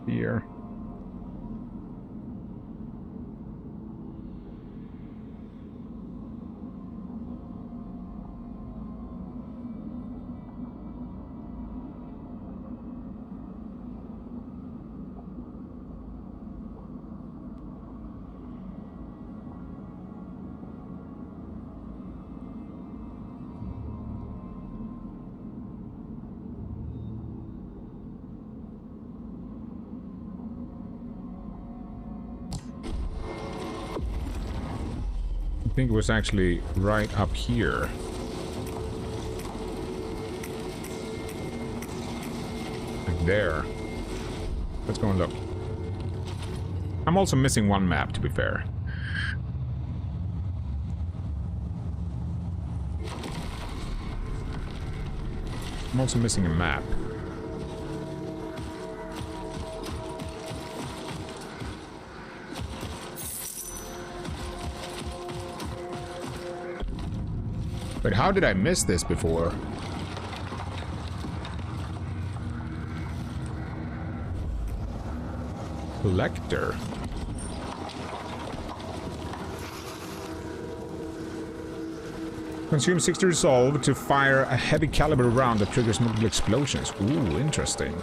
Here. I think it was actually right up here. Like there. Let's go and look. I'm also missing one map, to be fair. I'm also missing a map. But how did I miss this before? Collector. Consume 60 resolve to fire a heavy caliber round that triggers multiple explosions. Ooh, interesting.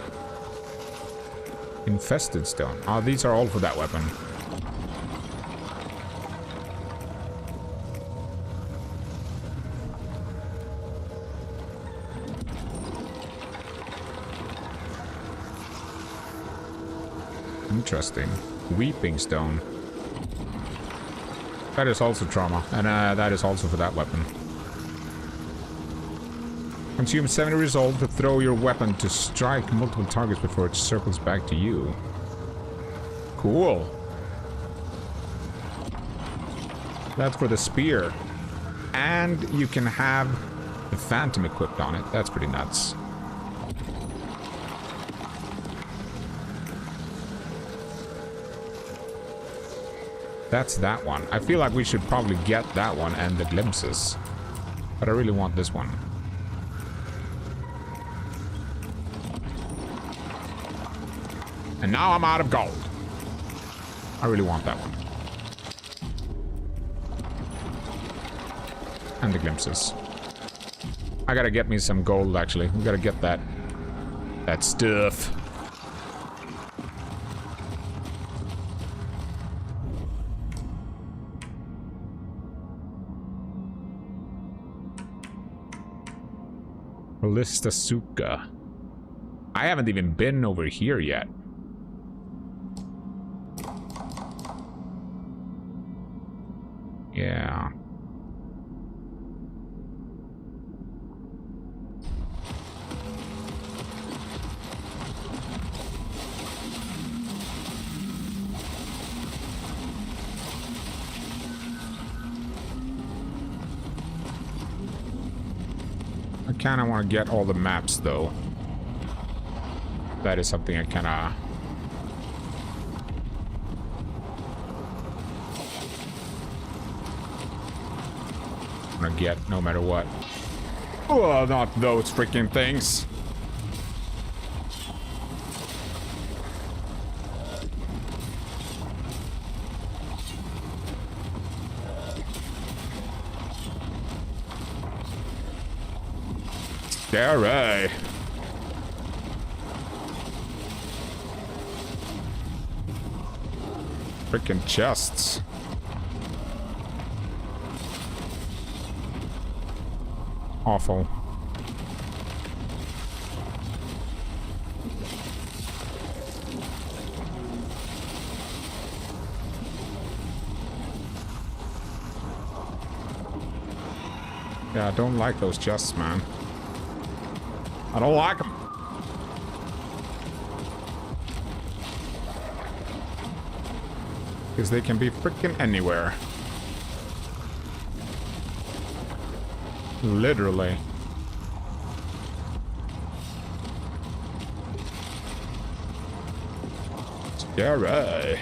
Infested stone. Ah, these are all for that weapon. Interesting. Weeping stone. That is also trauma, and that is also for that weapon. Consume 70 resolve to throw your weapon to strike multiple targets before it circles back to you. Cool. That's for the spear. And you can have the phantom equipped on it. That's pretty nuts. That's that one. I feel like we should probably get that one and the glimpses. But I really want this one. And now I'm out of gold. I really want that one. And the glimpses. I gotta get me some gold, actually. We gotta get that stuff. 𝐒𝐜𝐡𝐞𝐝. I haven't even been over here yet. Yeah. I kind of want to get all the maps, though. That is something I kind of... want to get, no matter what. Oh, not those freaking things. Scary. Freaking chests. Awful. Yeah, I don't like those chests, man. I don't like them. Because they can be freaking anywhere. Literally. Scary.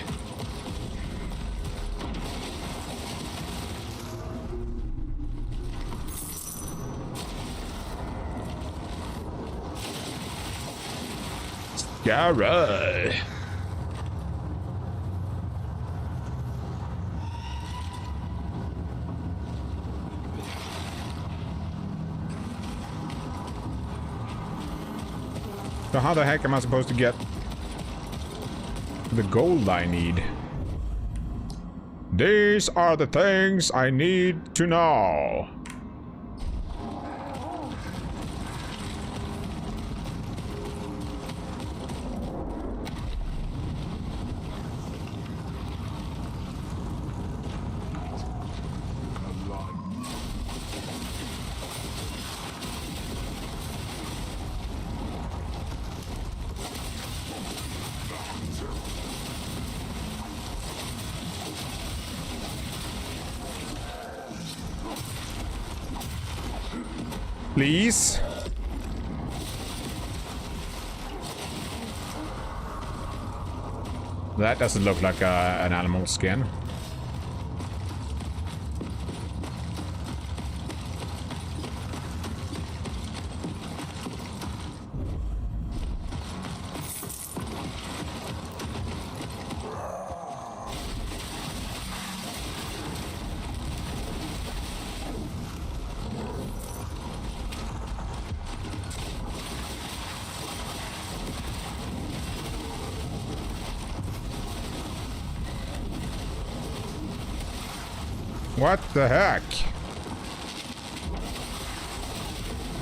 Alright. So how the heck am I supposed to get the gold I need? These are the things I need to know. Please. That doesn't look like an animal skin. What the heck?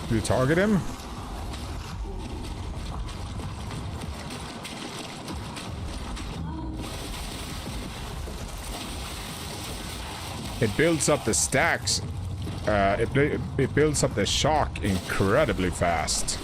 Did you target him? It builds up the stacks. It builds up the shock incredibly fast.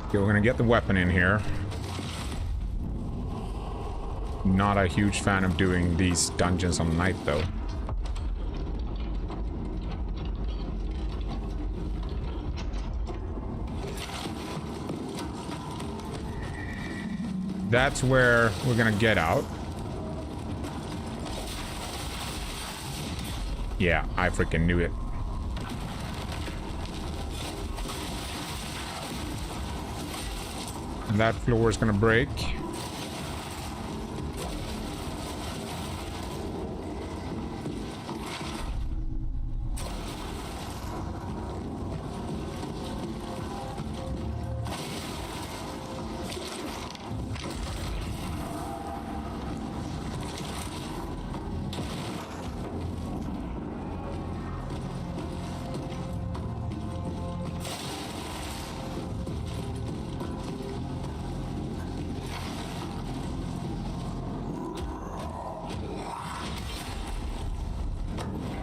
Okay, we're gonna get the weapon in here. Not a huge fan of doing these dungeons on night, though. That's where we're gonna get out. Yeah, I freaking knew it. And that floor is gonna break.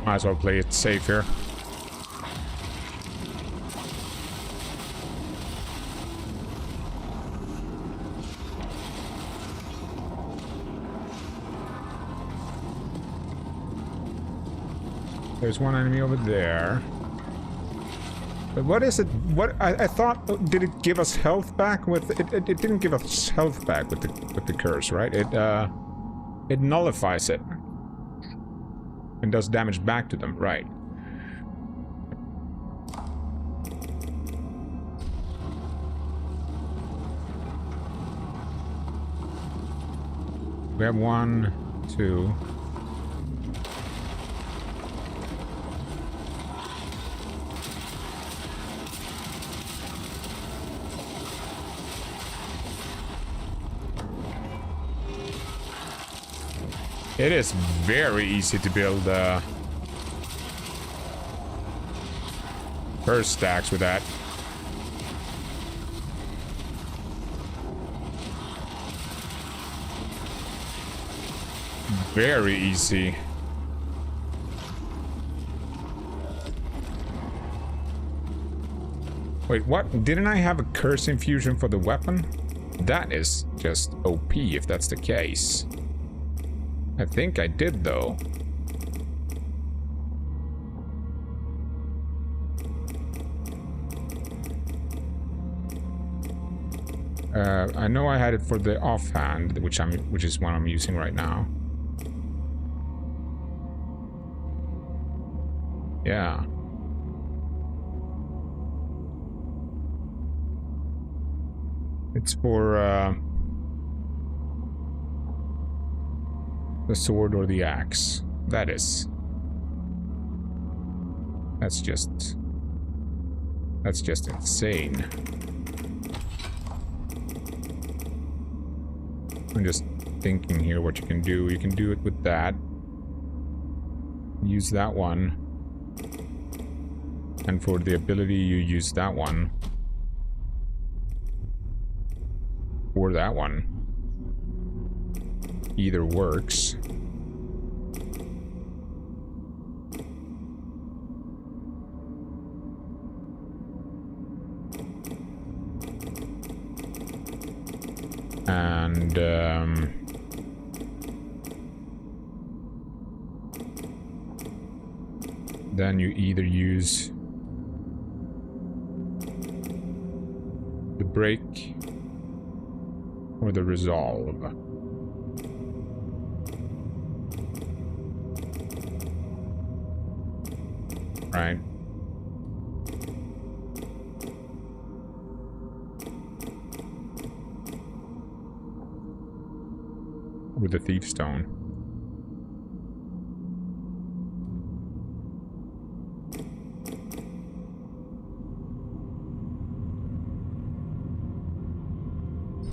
Might as well play it safe here. There's one enemy over there. But what is it? What I thought? Did it give us health back with it? It didn't give us health back with the curse, right? It nullifies it. And does damage back to them, right? We have 1, 2. It is very easy to build curse stacks with that. Very easy. Wait, what? Didn't I have a curse infusion for the weapon? That is just OP if that's the case. I think I did, though. I know I had it for the offhand, which is what I'm using right now. Yeah. It's for the sword or the axe. That is. That's just insane. I'm just thinking here what you can do. You can do it with that. Use that one. And for the ability, you use that one. Or that one. Either works. And then you either use the break or the resolve. Right? With the thief stone.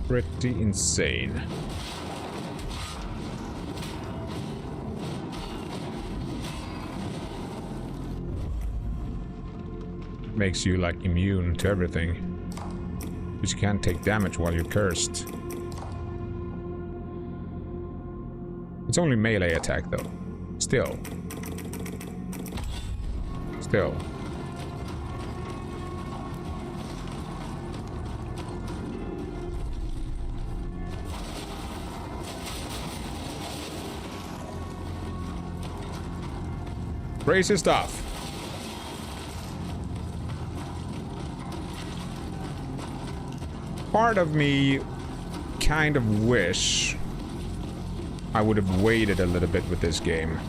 Pretty insane. Makes you like immune to everything. But you can't take damage while you're cursed. It's only melee attack though. Still. Crazy stuff. Part of me kind of wish I would have waited a little bit with this game.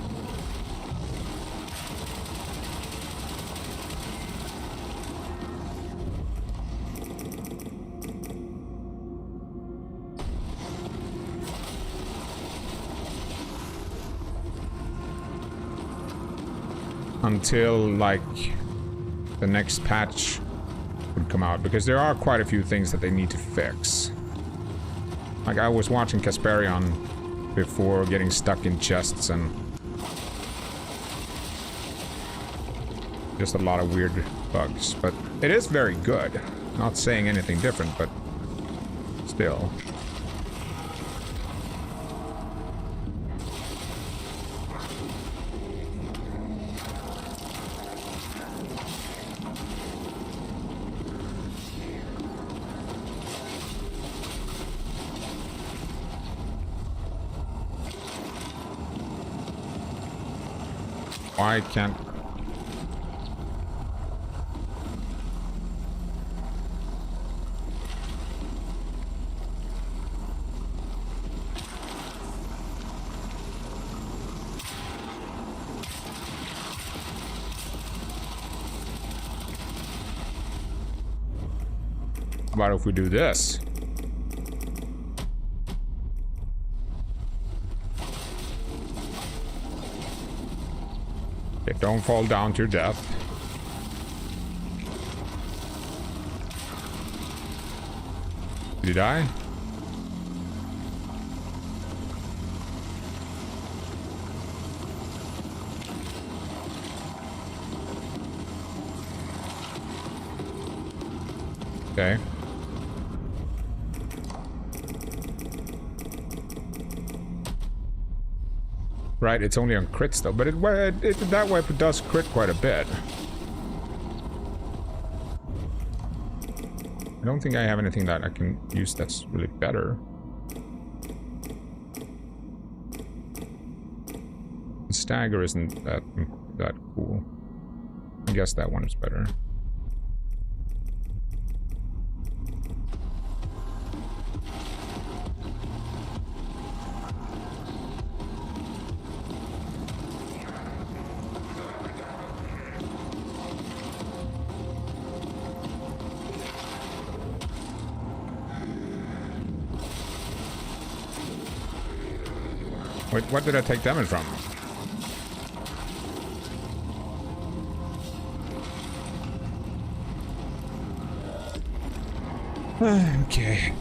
Until, like, the next patch would come out, because there are quite a few things that they need to fix. Like, I was watching Kasparion before getting stuck in chests and just a lot of weird bugs, but it is very good. Not saying anything different, but still. Why can't... How about if we do this? Okay, don't fall down to your death. Did he die? Okay. Right, it's only on crits though, but that weapon does crit quite a bit. I don't think I have anything that I can use that's really better. The stagger isn't that cool. I guess that one is better. Wait, what did I take damage from? Okay.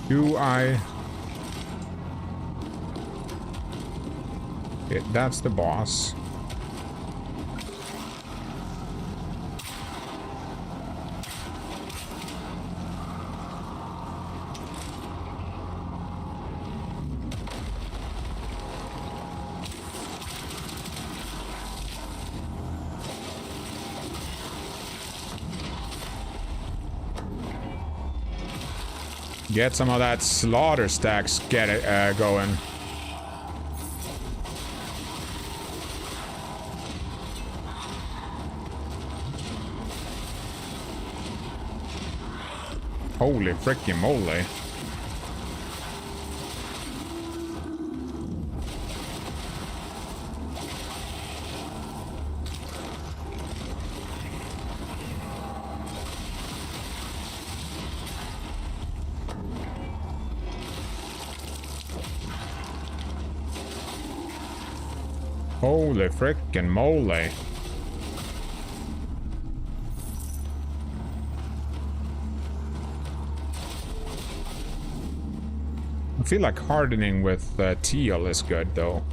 Do I... Okay, that's the boss. Get some of that slaughter stacks going. Holy frickin' moly. Holy frickin' moly. I feel like hardening with teal is good though.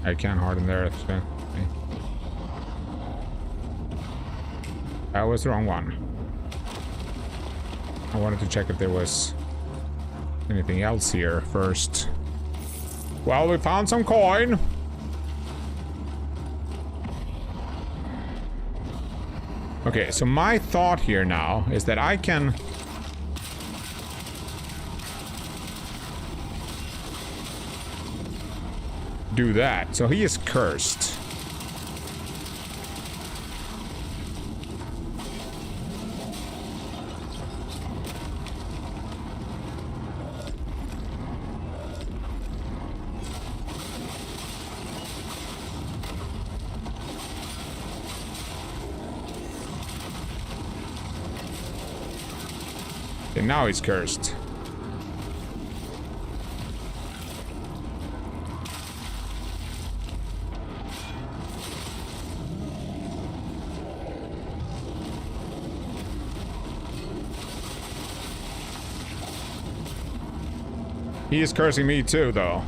I can't harden there. Okay. That was the wrong one. I wanted to check if there was anything else here first. Well, we found some coin. Okay, so my thought here now is that I can... do that. So he is cursed. And now he's cursed. He is cursing me too, though.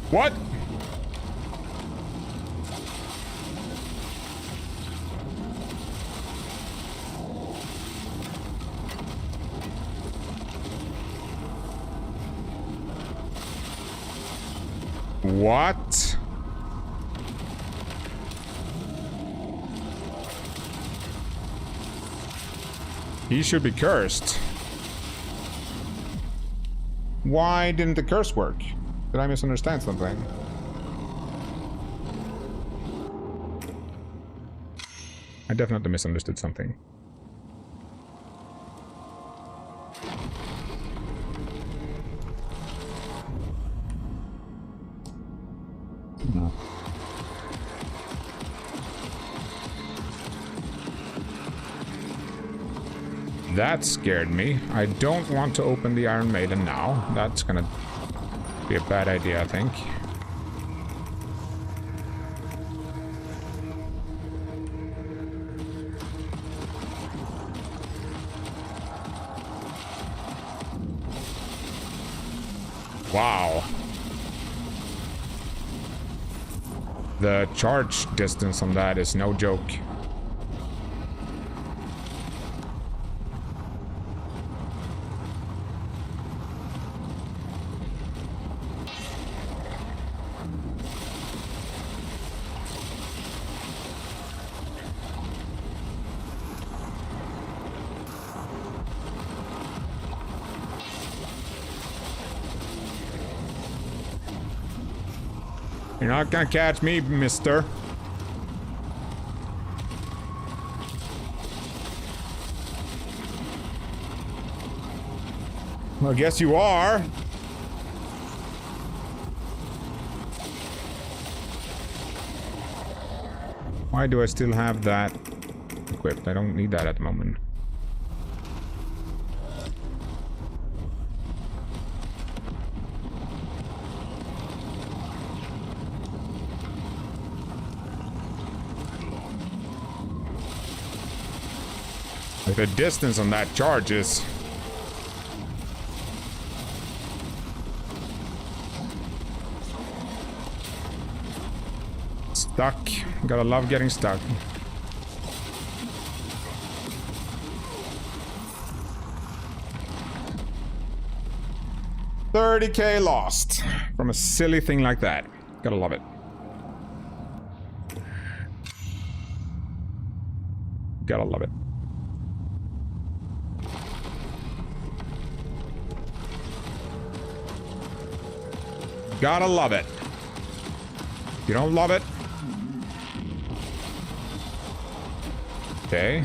What? What? He should be cursed. Why didn't the curse work? Did I misunderstand something? I definitely misunderstood something. No. That scared me. I don't want to open the Iron Maiden now. That's gonna be a bad idea, I think. Wow. The charge distance on that is no joke. You're not gonna catch me, mister. I guess you are. Why do I still have that equipped? I don't need that at the moment. Like the distance on that charge is... stuck. Gotta love getting stuck. $30K lost from a silly thing like that. Gotta love it. Gotta love it. Gotta love it. If you don't love it. Okay.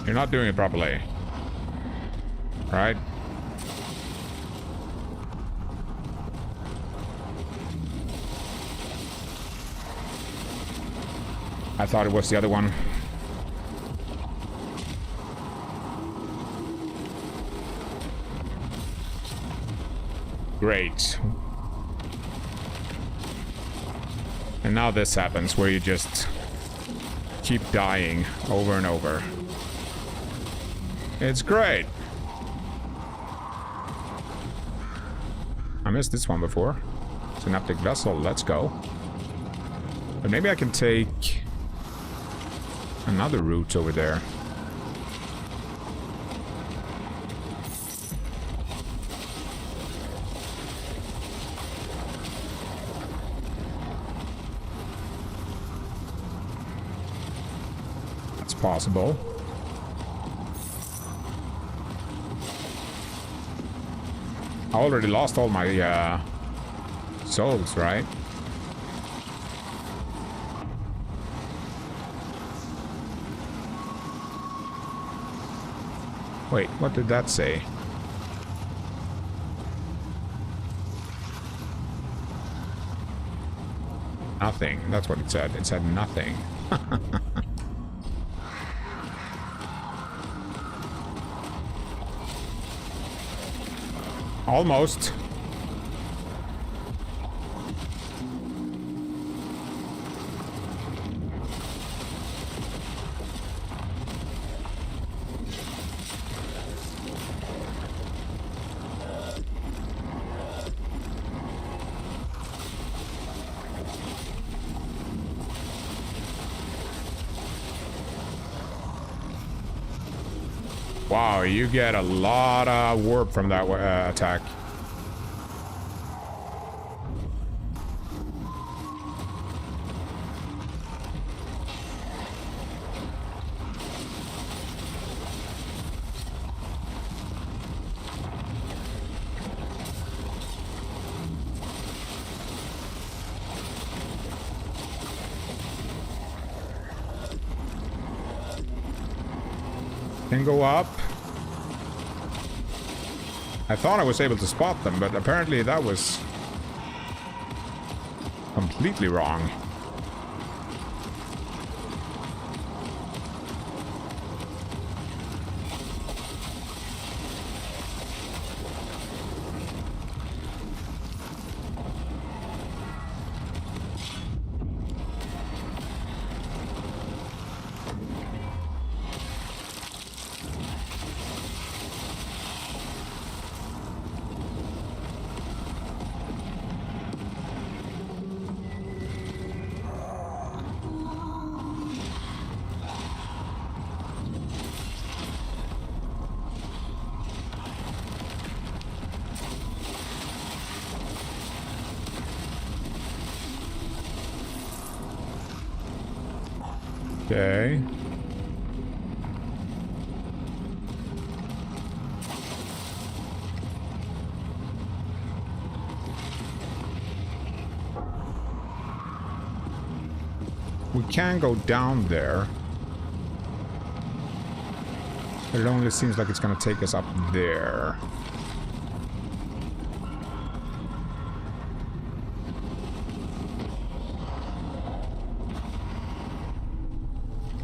You're not doing it properly. Right? I thought it was the other one. Great. And now this happens where you just keep dying over and over. It's great. I missed this one before. Synaptic vessel, let's go. But maybe I can take another route over there. That's possible. I already lost all my souls, right? Wait, what did that say? Nothing. That's what it said. It said nothing. Almost. Wow, you get a lot of warp from that attack. Can go up. I thought I was able to spot them, but apparently that was completely wrong. Okay. We can go down there. But it only seems like it's gonna take us up there.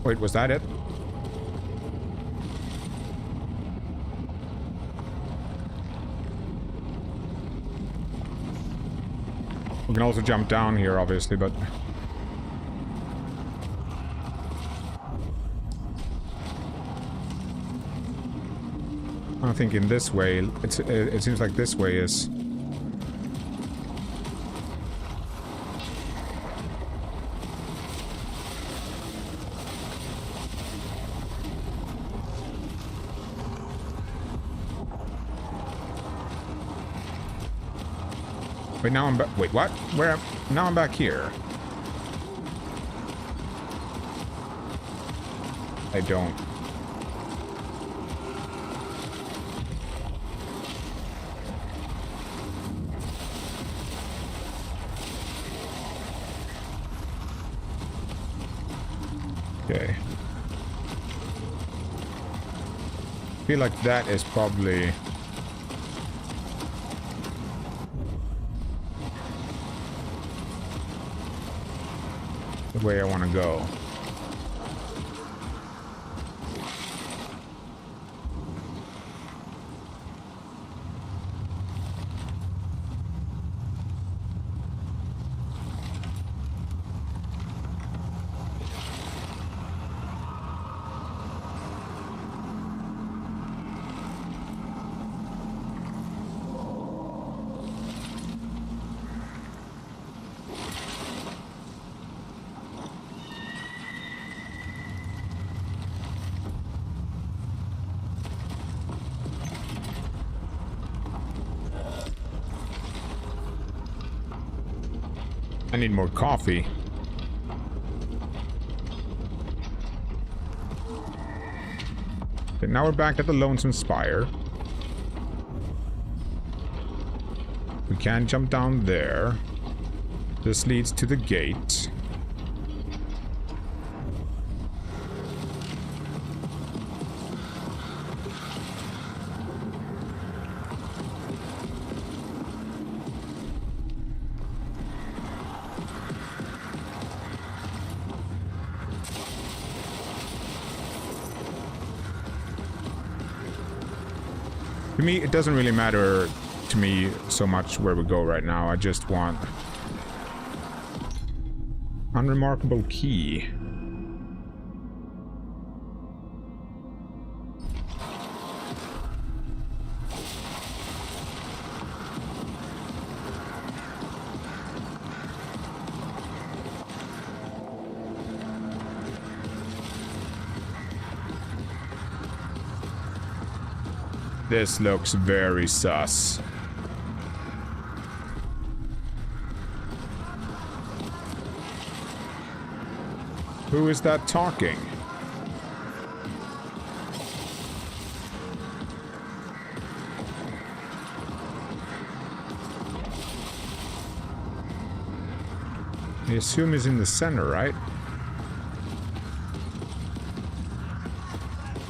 Wait, was that it? We can also jump down here, obviously, but... I think in this way, it seems like this way is... Wait, now I'm back. Wait, what? Where? Now I'm back here. I don't. Okay. I feel like that is probably... the way I want to go. I need more coffee. Okay, now we're back at the Lonesome Spire. We can jump down there. This leads to the gate. To me, it doesn't really matter to me so much where we go right now. I just want unremarkable key. This looks very sus. Who is that talking? I assume he's in the center, right?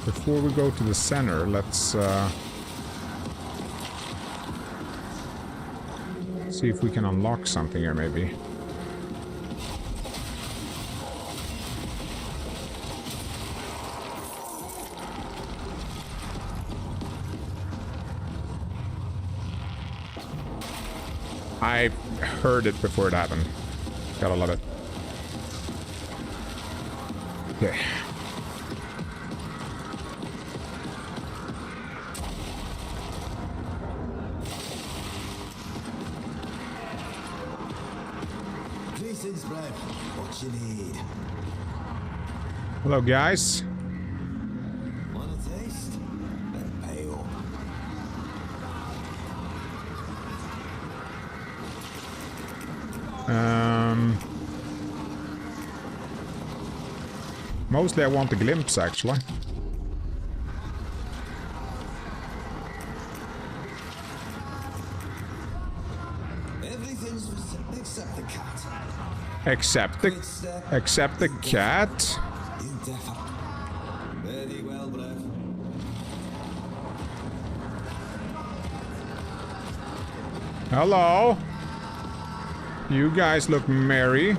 Before we go to the center, let's see if we can unlock something here, maybe. I heard it before it happened. Gotta love it. Okay. What you need? Hello, guys. Want a taste? Then pay up. Mostly I want the glimpse, actually. Everything's except the cat. Except the cat? You deaf. Very well, Brev. Hello. You guys look merry.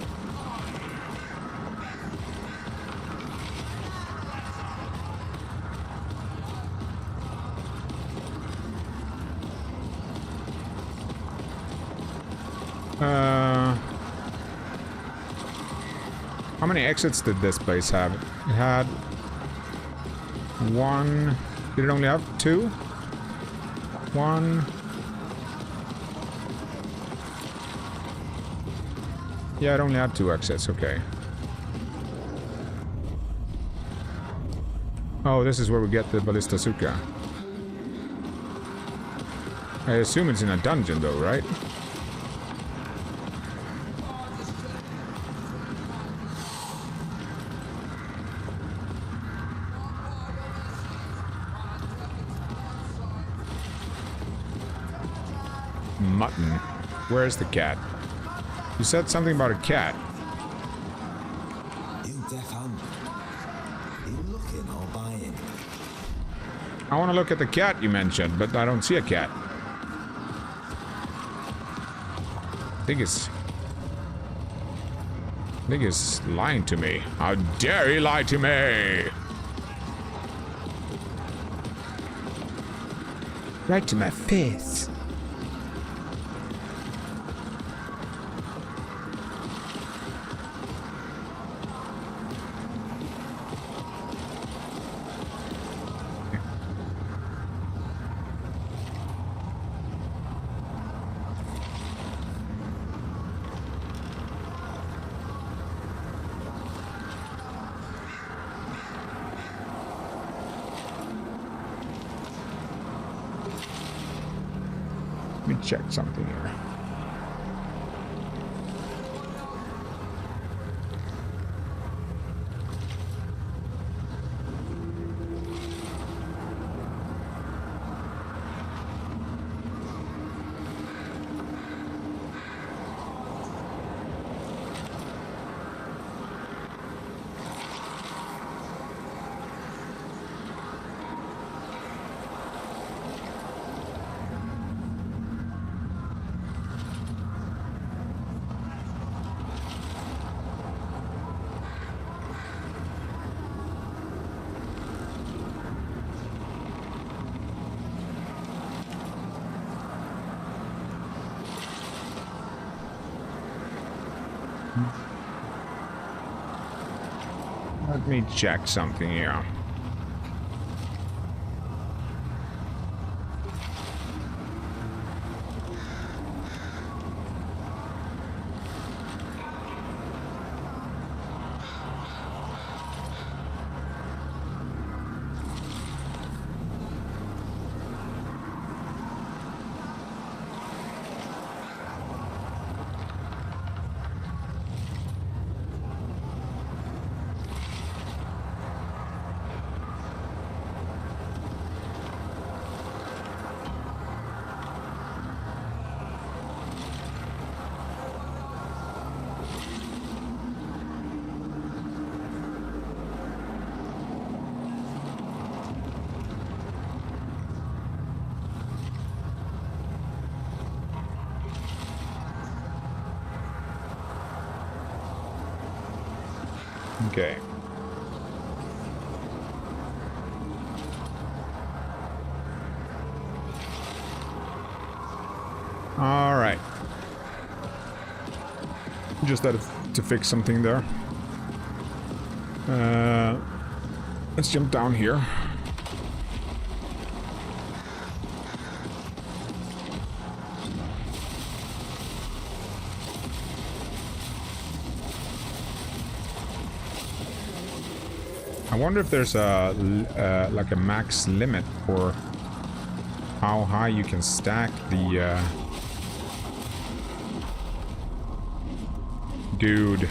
How many exits did this place have? It had one. Did it only have two? One. Yeah, it only had two exits. Okay. Oh, this is where we get the 𝐒𝐴𝐵𝐵𝐿𝐴. I assume it's in a dungeon though, right? Mutton. Where's the cat? You said something about a cat. You deaf hand. You looking or buying? I want to look at the cat you mentioned, but I don't see a cat. I think it's lying to me. How dare he lie to me? Right to my face. Let me check something here. Let me check something here. Okay. All right. Just had to fix something there. Let's jump down here. I wonder if there's a like a max limit for how high you can stack the dude.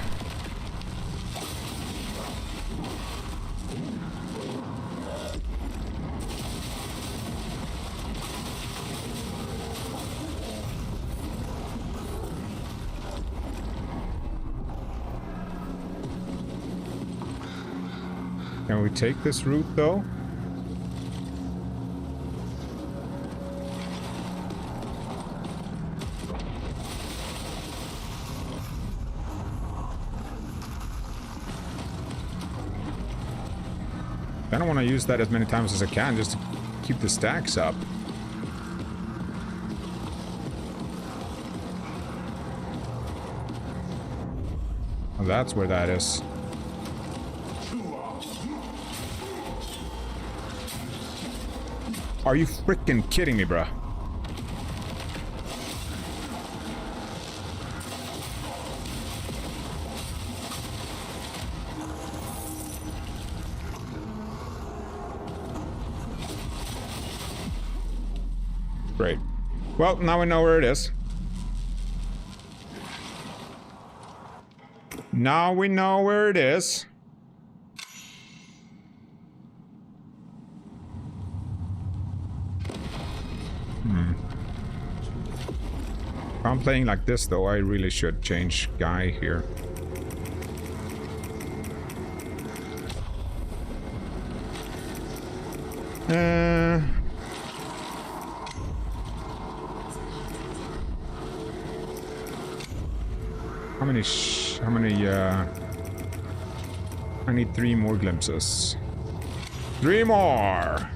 Can we take this route though? I don't want to use that as many times as I can just to keep the stacks up. Oh, that's where that is. Are you freaking kidding me, bruh? Great. Well, now we know where it is. Now we know where it is. If I'm playing like this, though, I really should change guy here. How many, I need 3 more glimpses. 3 more!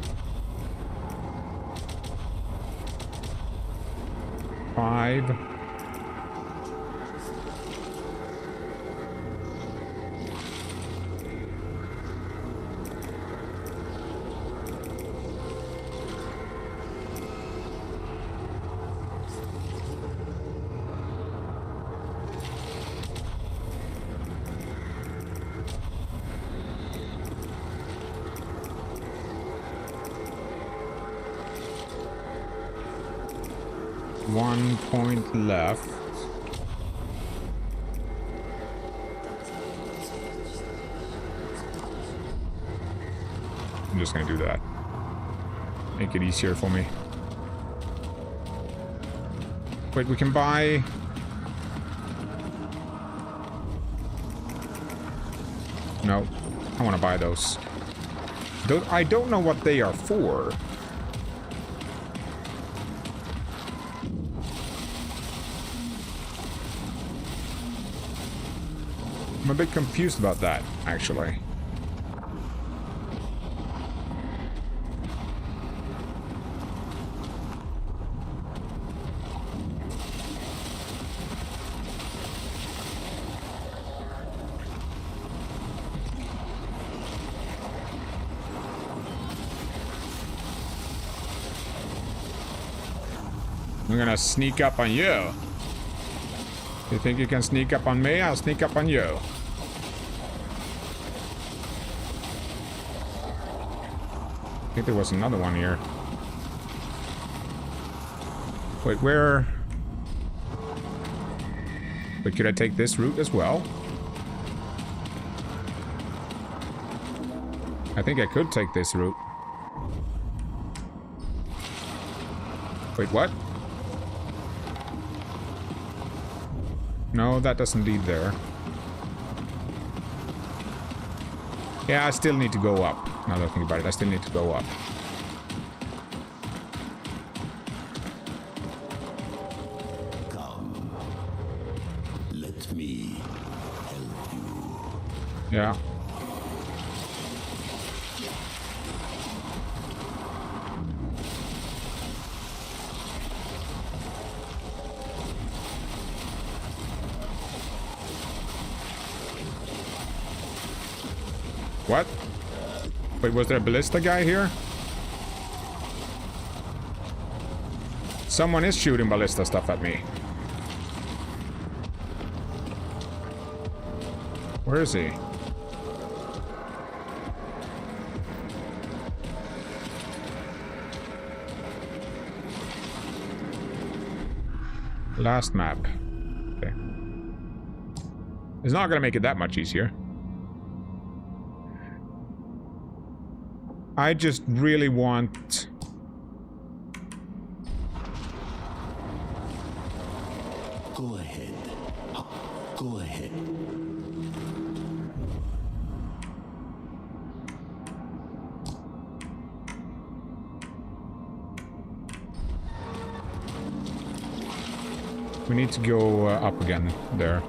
5. One point left. I'm just gonna do that. Make it easier for me. Wait, we can buy... No, I want to buy those. I don't know what they are for. I'm a bit confused about that, actually. I'm gonna sneak up on you. You think you can sneak up on me? I'll sneak up on you. I think there was another one here. Wait, where? But could I take this route as well? I think I could take this route. Wait, what? No, that doesn't lead there. Yeah, I still need to go up. Now that I think about it, I still need to go up. Come. Let me help you. Yeah. What? Wait, was there a ballista guy here? Someone is shooting ballista stuff at me. Where is he? Last map. Okay. It's not gonna make it that much easier. I just really want... Go ahead. Go ahead. We need to go up again there.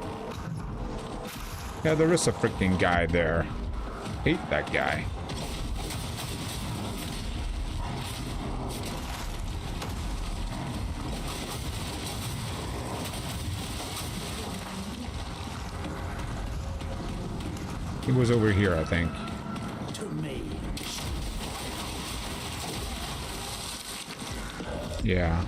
Yeah, there is a freaking guy there. Hate that guy. He was over here, I think. To me. Yeah.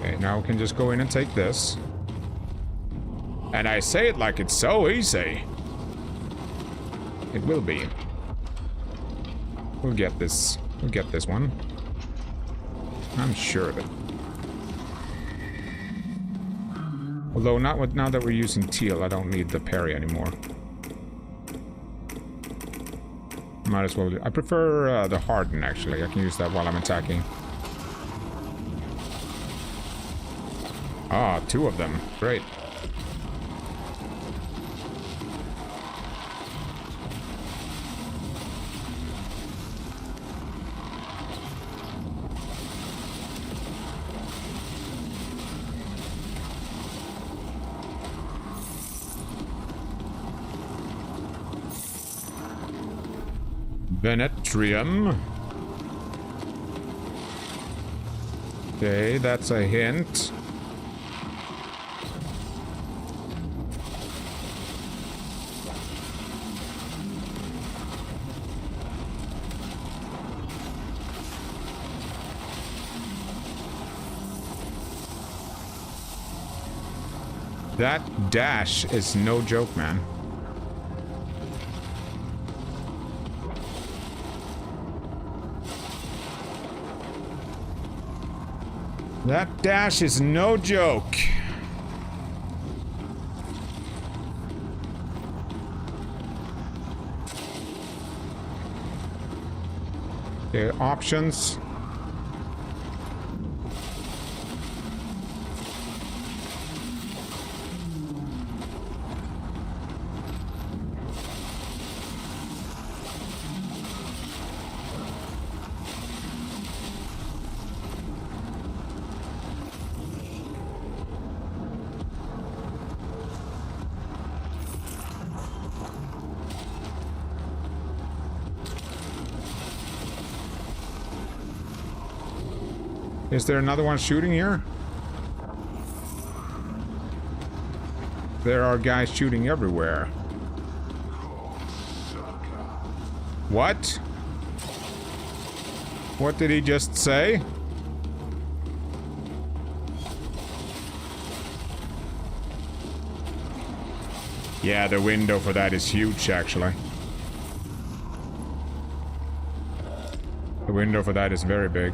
Okay, now we can just go in and take this. And I say it like it's so easy. It will be. We'll get this. We'll get this one. I'm sure of it. Although now that we're using teal, I don't need the parry anymore. Might as well. I prefer the harden, actually. I can use that while I'm attacking. Ah, 2 of them. Great. Venetrium. Okay, that's a hint. That dash is no joke, man. That dash is no joke. Okay, options. Is there another one shooting here? There are guys shooting everywhere. What? What did he just say? Yeah, the window for that is huge, actually. The window for that is very big.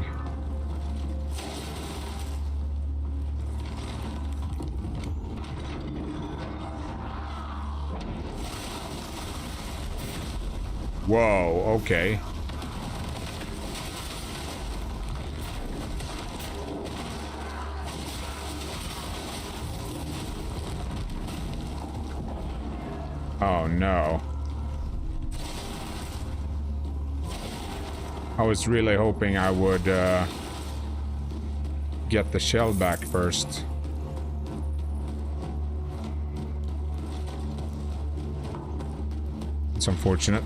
Whoa, okay. Oh no. I was really hoping I would get the shell back first. It's unfortunate.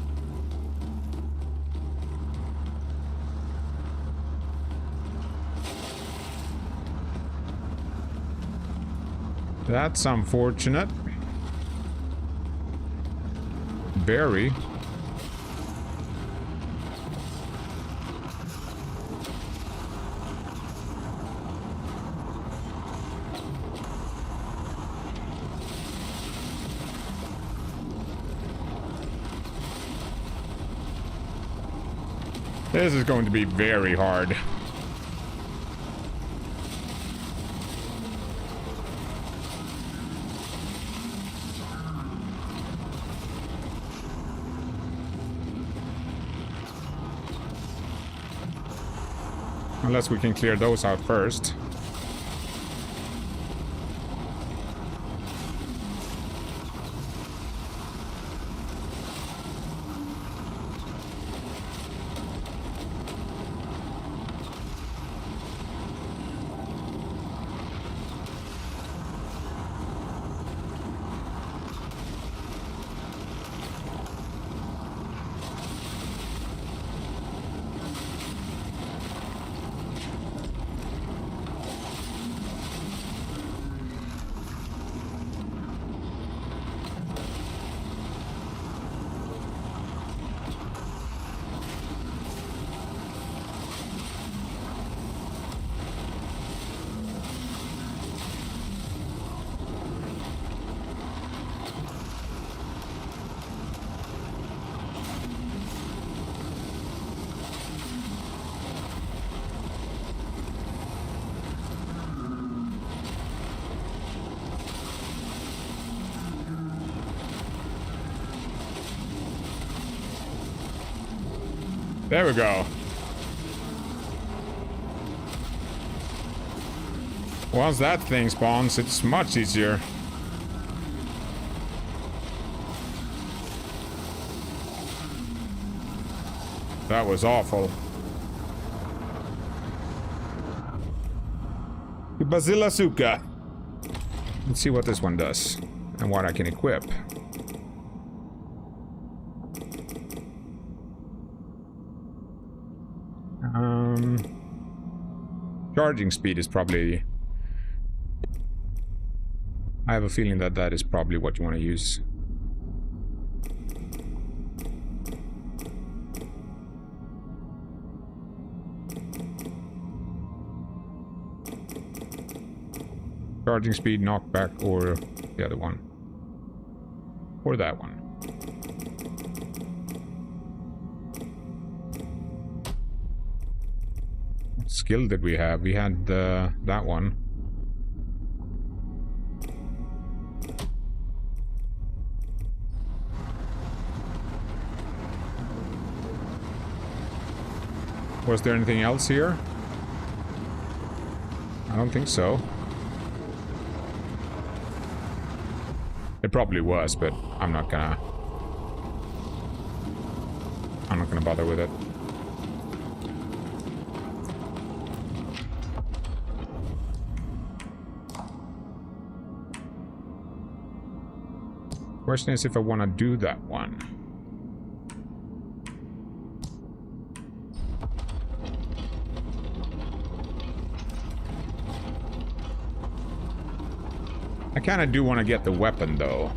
That's unfortunate. Berry. This is going to be very hard. Unless we can clear those out first. There we go. Once that thing spawns, it's much easier. That was awful. 𝐒𝐜𝐡𝐞𝐝. Let's see what this one does and what I can equip. Charging speed is probably... I have a feeling that that is probably what you want to use. Charging speed, knockback, or the other one. Or that one. What skill did we have? We had that one. Was there anything else here? I don't think so. It probably was, but I'm not gonna bother with it. Question is if I want to do that one. I kind of do want to get the weapon, though.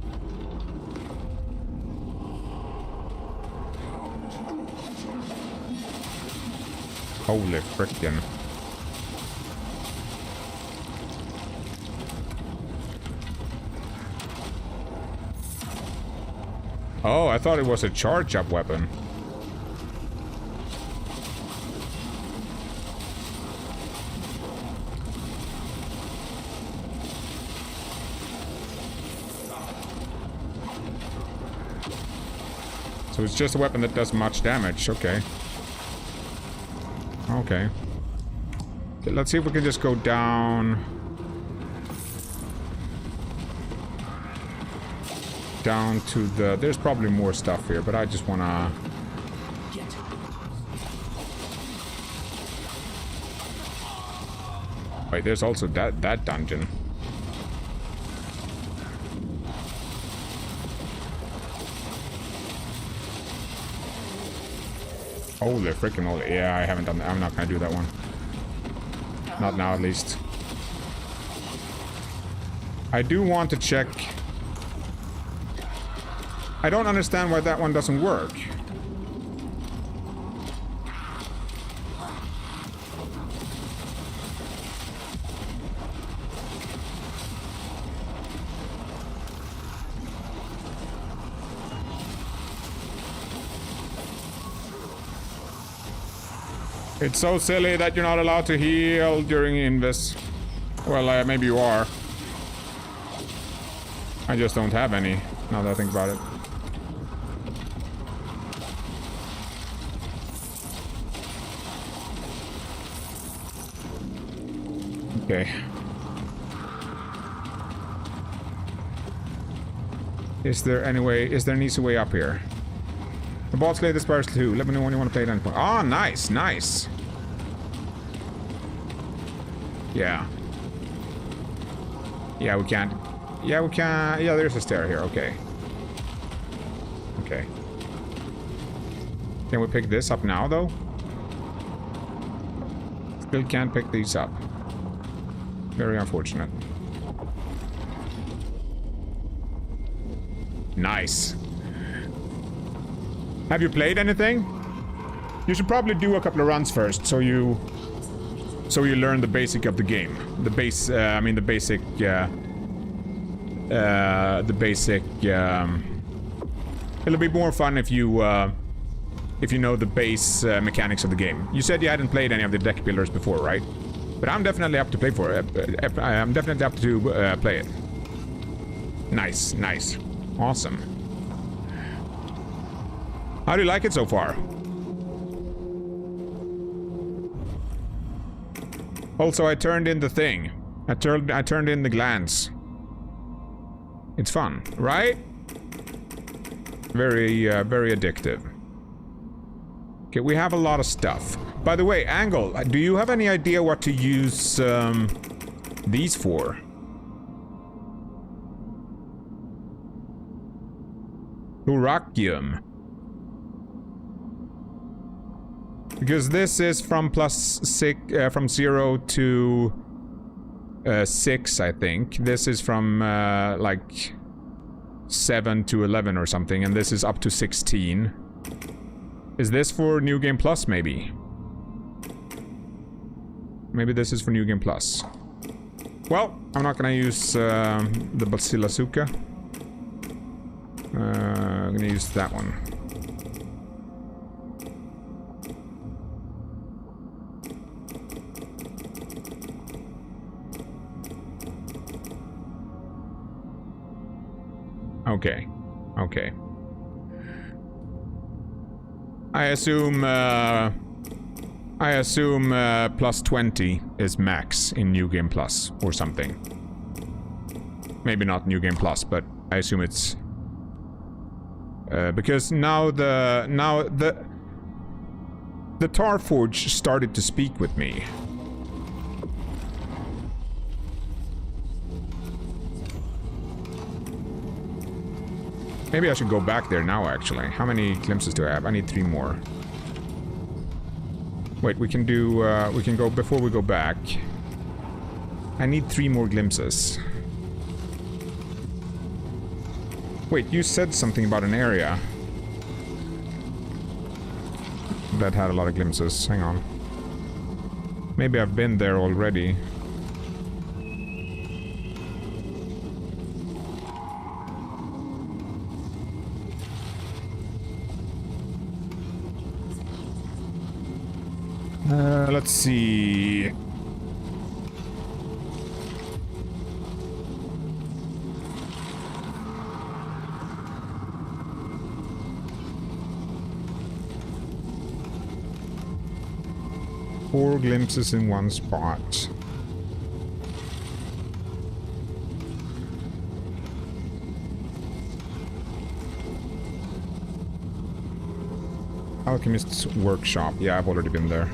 Holy frickin'. Oh, I thought it was a charge-up weapon. So it's just a weapon that does much damage. Okay. Okay. Okay, let's see if we can just go down. Down to the... There's probably more stuff here, but I just wanna... Wait, there's also that dungeon. Holy freaking moly. Yeah, I haven't done that. I'm not gonna do that one. Not now, at least. I do want to check... I don't understand why that one doesn't work. It's so silly that you're not allowed to heal during invis. Well, maybe you are. I just don't have any, now that I think about it. Okay. Is there any way? Is there an easy way up here? The boss lady spires too. Let me know when you want to play it. Endpoint. Oh, nice, nice. Yeah. Yeah, we can't. Yeah, we can. Yeah, there's a stair here. Okay. Okay. Can we pick this up now, though? Still can't pick these up. Very unfortunate. Nice. Have you played anything? You should probably do a couple of runs first, so you learn the basic of the game. The base, I mean the basic, it'll be more fun if you know the base mechanics of the game. You said you hadn't played any of the deck builders before, right? But I'm definitely up to play for it. I'm definitely up to play it. Nice, nice. Awesome. How do you like it so far? Also, I turned in the thing. I turned in the glands. It's fun, right? Very, very addictive. Okay, we have a lot of stuff. By the way, Angle, do you have any idea what to use these for? 𝐒𝐜𝐡𝐞𝐝. Because this is from +6, from 0 to 6, I think. This is from like 7 to 11 or something, and this is up to 16. Is this for New Game Plus, maybe? Maybe this is for New Game Plus. Well, I'm not gonna use the Basilisuka. I'm gonna use that one. Okay. Okay. I assume +20 is max in New Game Plus or something. Maybe not New Game Plus, but I assume it's because now the Tarforge started to speak with me. Maybe I should go back there now, actually. How many glimpses do I have? I need 3 more. Wait, we can do, we can go, before we go back. I need 3 more glimpses. Wait, you said something about an area that had a lot of glimpses. Hang on. Maybe I've been there already. Let's see. Four glimpses in one spot. Alchemist's workshop. Yeah, I've already been there.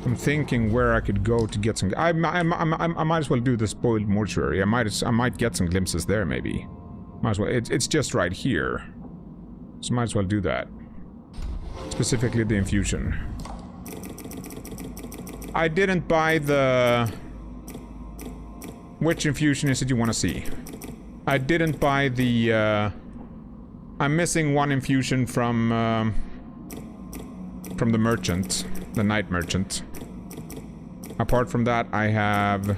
I'm thinking where I could go to get some. I might as well do the spoiled mortuary. I might get some glimpses there, maybe. Might as well. It's just right here, so might as well do that. Specifically, the infusion. I didn't buy the. Which infusion is it you want to see? I didn't buy the. I'm missing one infusion from the merchant, the night merchant. Apart from that, I have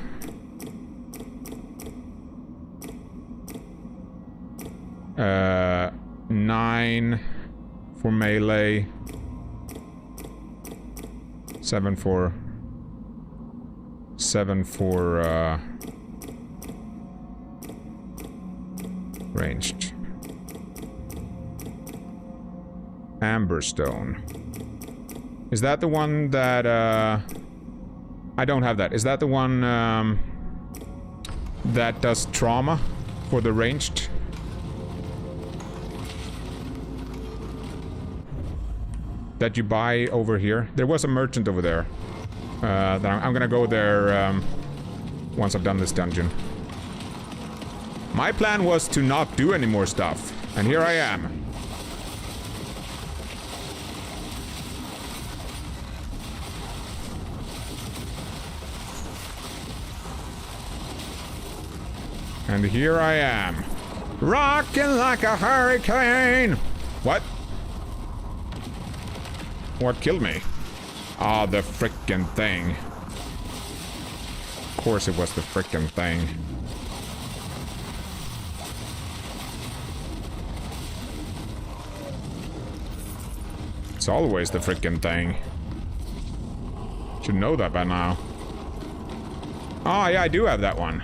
9 for melee, 7 for ranged. Amberstone. Is that the one that I don't have that. Is that the one that does trauma for the ranged? That you buy over here? There was a merchant over there. That I'm gonna go there once I've done this dungeon. My plan was to not do any more stuff, and here I am. And here I am, rocking like a hurricane. What? What killed me? Ah, the frickin' thing. Of course it was the frickin' thing. It's always the frickin' thing. Should know that by now. Ah, yeah, I do have that one.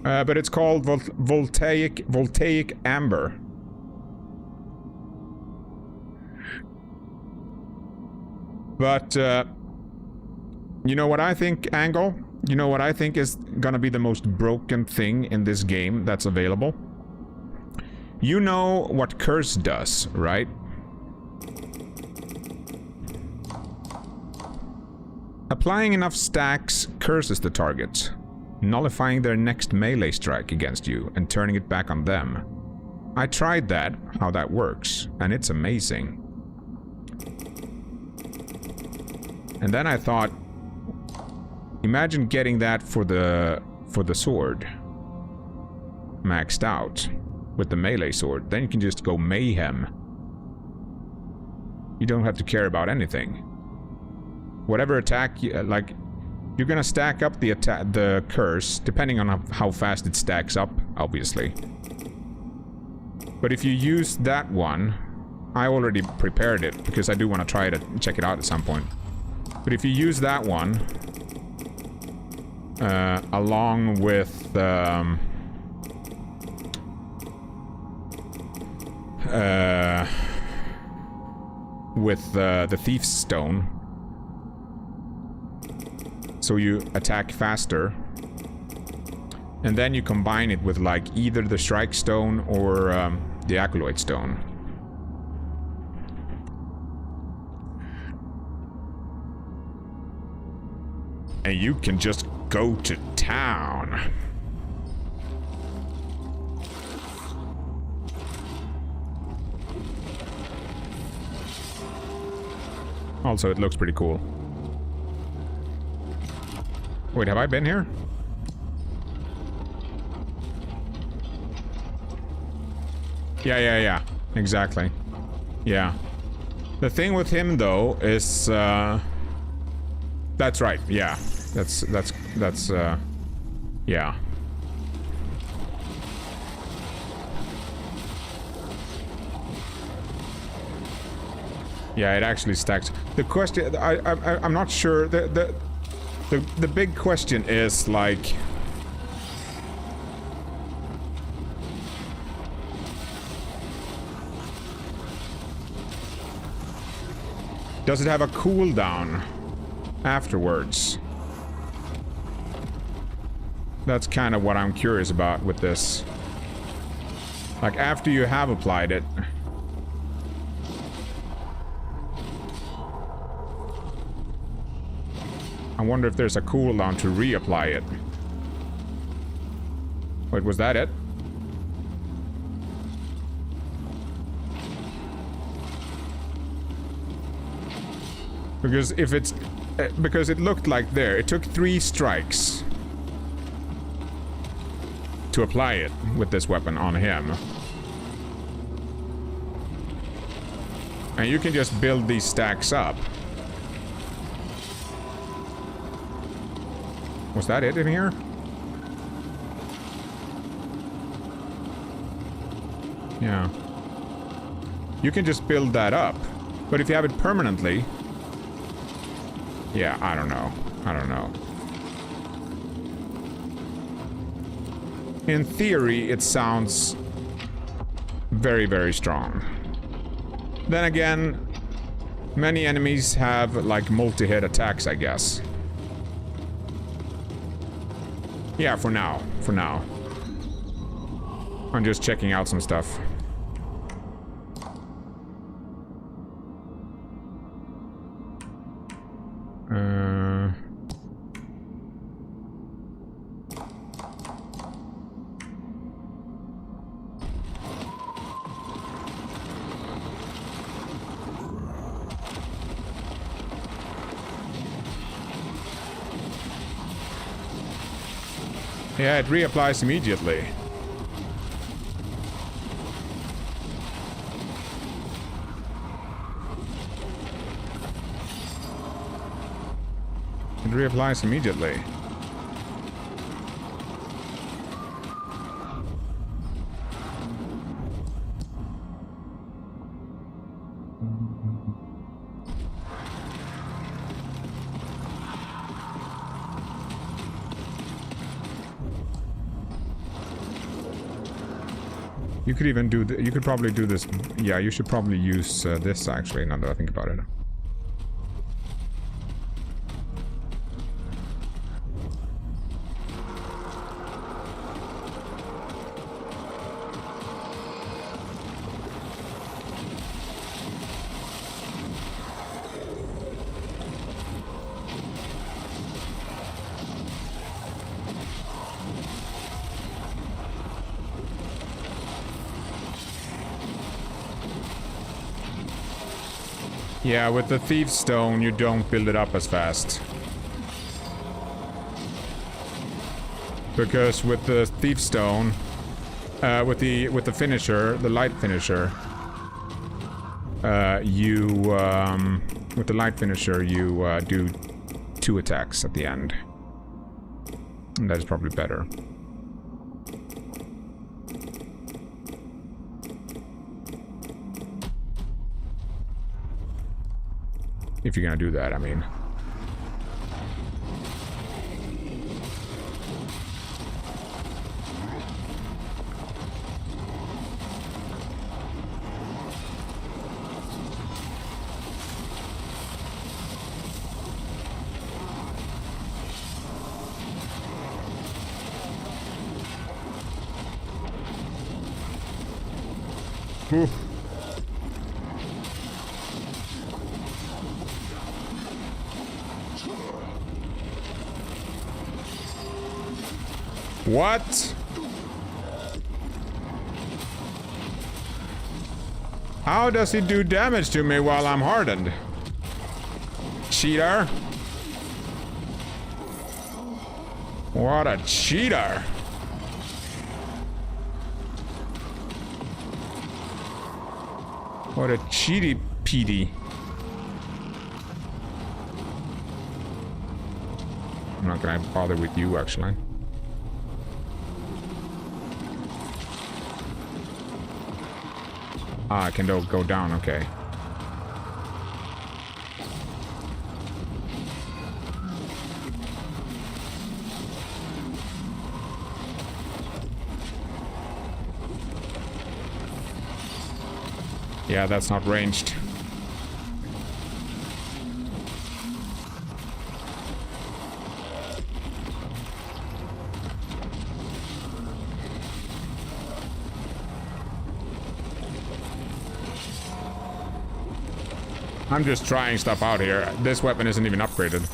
But it's called voltaic amber. But you know what I think, Angle? You know what I think is gonna be the most broken thing in this game that's available? You know what Curse does, right? Applying enough stacks curses the target, nullifying their next melee strike against you and turning it back on them. I tried that, how that works, and it's amazing. And then I thought, imagine getting that for the sword maxed out with the melee sword. Then you can just go mayhem. You don't have to care about anything. Whatever attack you, like, you're gonna stack up the curse depending on how fast it stacks up, obviously. But if you use that one, I already prepared it because I do want to try to check it out at some point. But if you use that one along with the Thief's Stone, so you attack faster, and then you combine it with like either the Strike Stone or the 𝐒𝐚𝐡 Stone. And you can just go to town. Also, it looks pretty cool. Wait, have I been here? Yeah. Exactly. Yeah. The thing with him, though, is... That's right, yeah. That's, yeah. Yeah, it actually stacks. The question... I'm not sure... The big question is, like... Does it have a cooldown afterwards? That's kind of what I'm curious about with this. Like, after you have applied it... I wonder if there's a cooldown to reapply it. Wait, was that it? Because if it's... because it looked like there, it took 3 strikes to apply it with this weapon on him. And you can just build these stacks up. Was that it in here? Yeah. You can just build that up. But if you have it permanently... Yeah, I don't know. In theory, it sounds very, very strong. Then again, many enemies have, like, multi-hit attacks, I guess. Yeah, for now. I'm just checking out some stuff. Yeah, it reapplies immediately. It reapplies immediately. You could even do you could probably do this. Yeah, you should probably use this actually, now that I think about it. Yeah, with the Thief Stone, you don't build it up as fast. Because with the Thief Stone, with the finisher, the light finisher, with the light finisher, you do 2 attacks at the end. And that is probably better. If you're gonna do that, I mean. Oof. What? How does he do damage to me while I'm hardened? Cheater. What a cheater. What a cheaty Petey. I'm not gonna bother with you, actually. Ah, I can go down, okay. Yeah, that's not ranged. I'm just trying stuff out here. This weapon isn't even upgraded.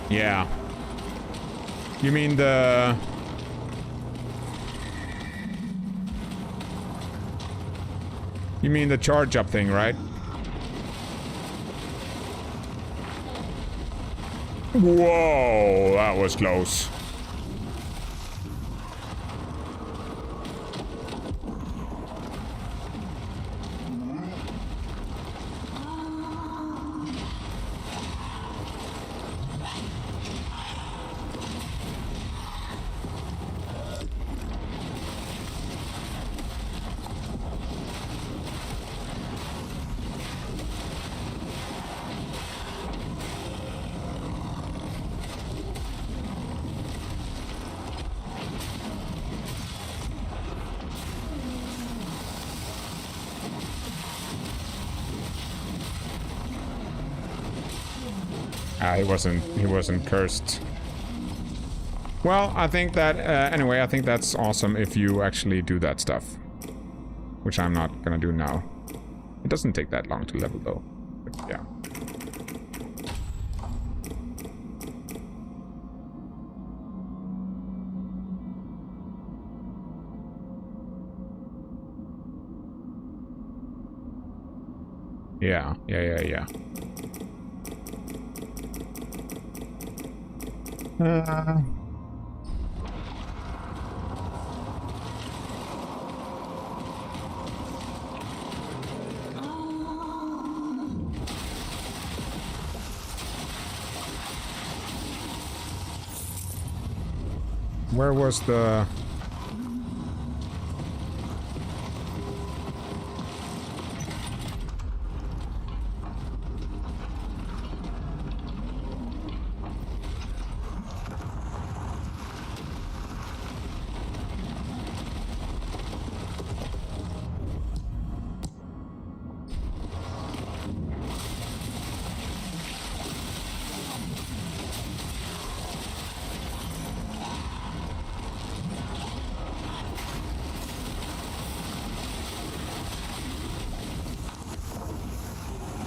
Yeah. You mean the... You mean the charge up thing, right? Whoa, that was close. He wasn't cursed. Well, I think that, anyway, I think that's awesome if you actually do that stuff. Which I'm not gonna do now. It doesn't take that long to level, though. But, yeah. Yeah. Where was the...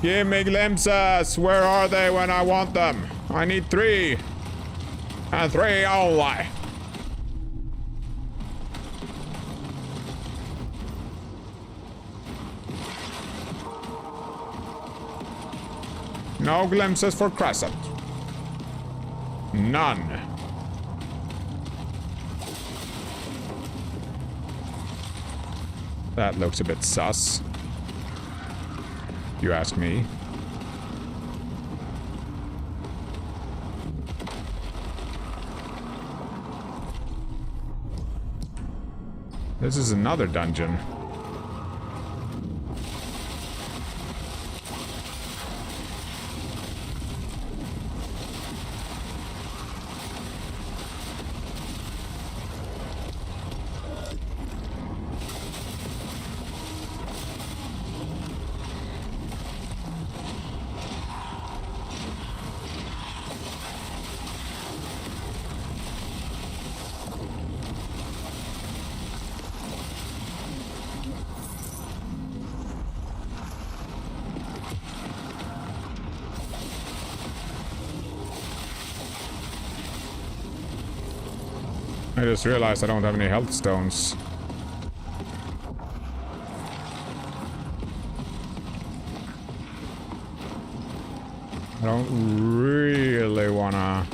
Give me glimpses! Where are they when I want them? I need 3. And 3 only. No glimpses for Crezcent. None. That looks a bit sus. You ask me. This is another dungeon. I just realized I don't have any health stones. I don't really wanna...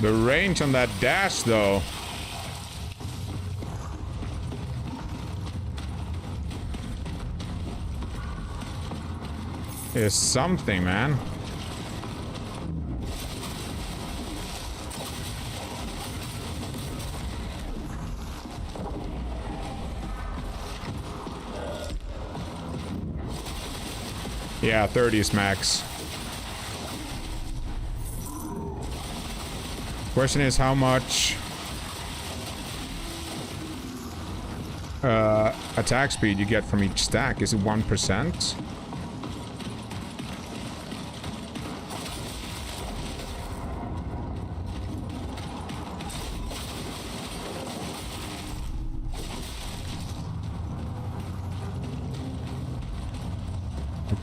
The range on that dash, though. Is something, man. Yeah, 30 is max. Question is how much attack speed you get from each stack. Is it 1%?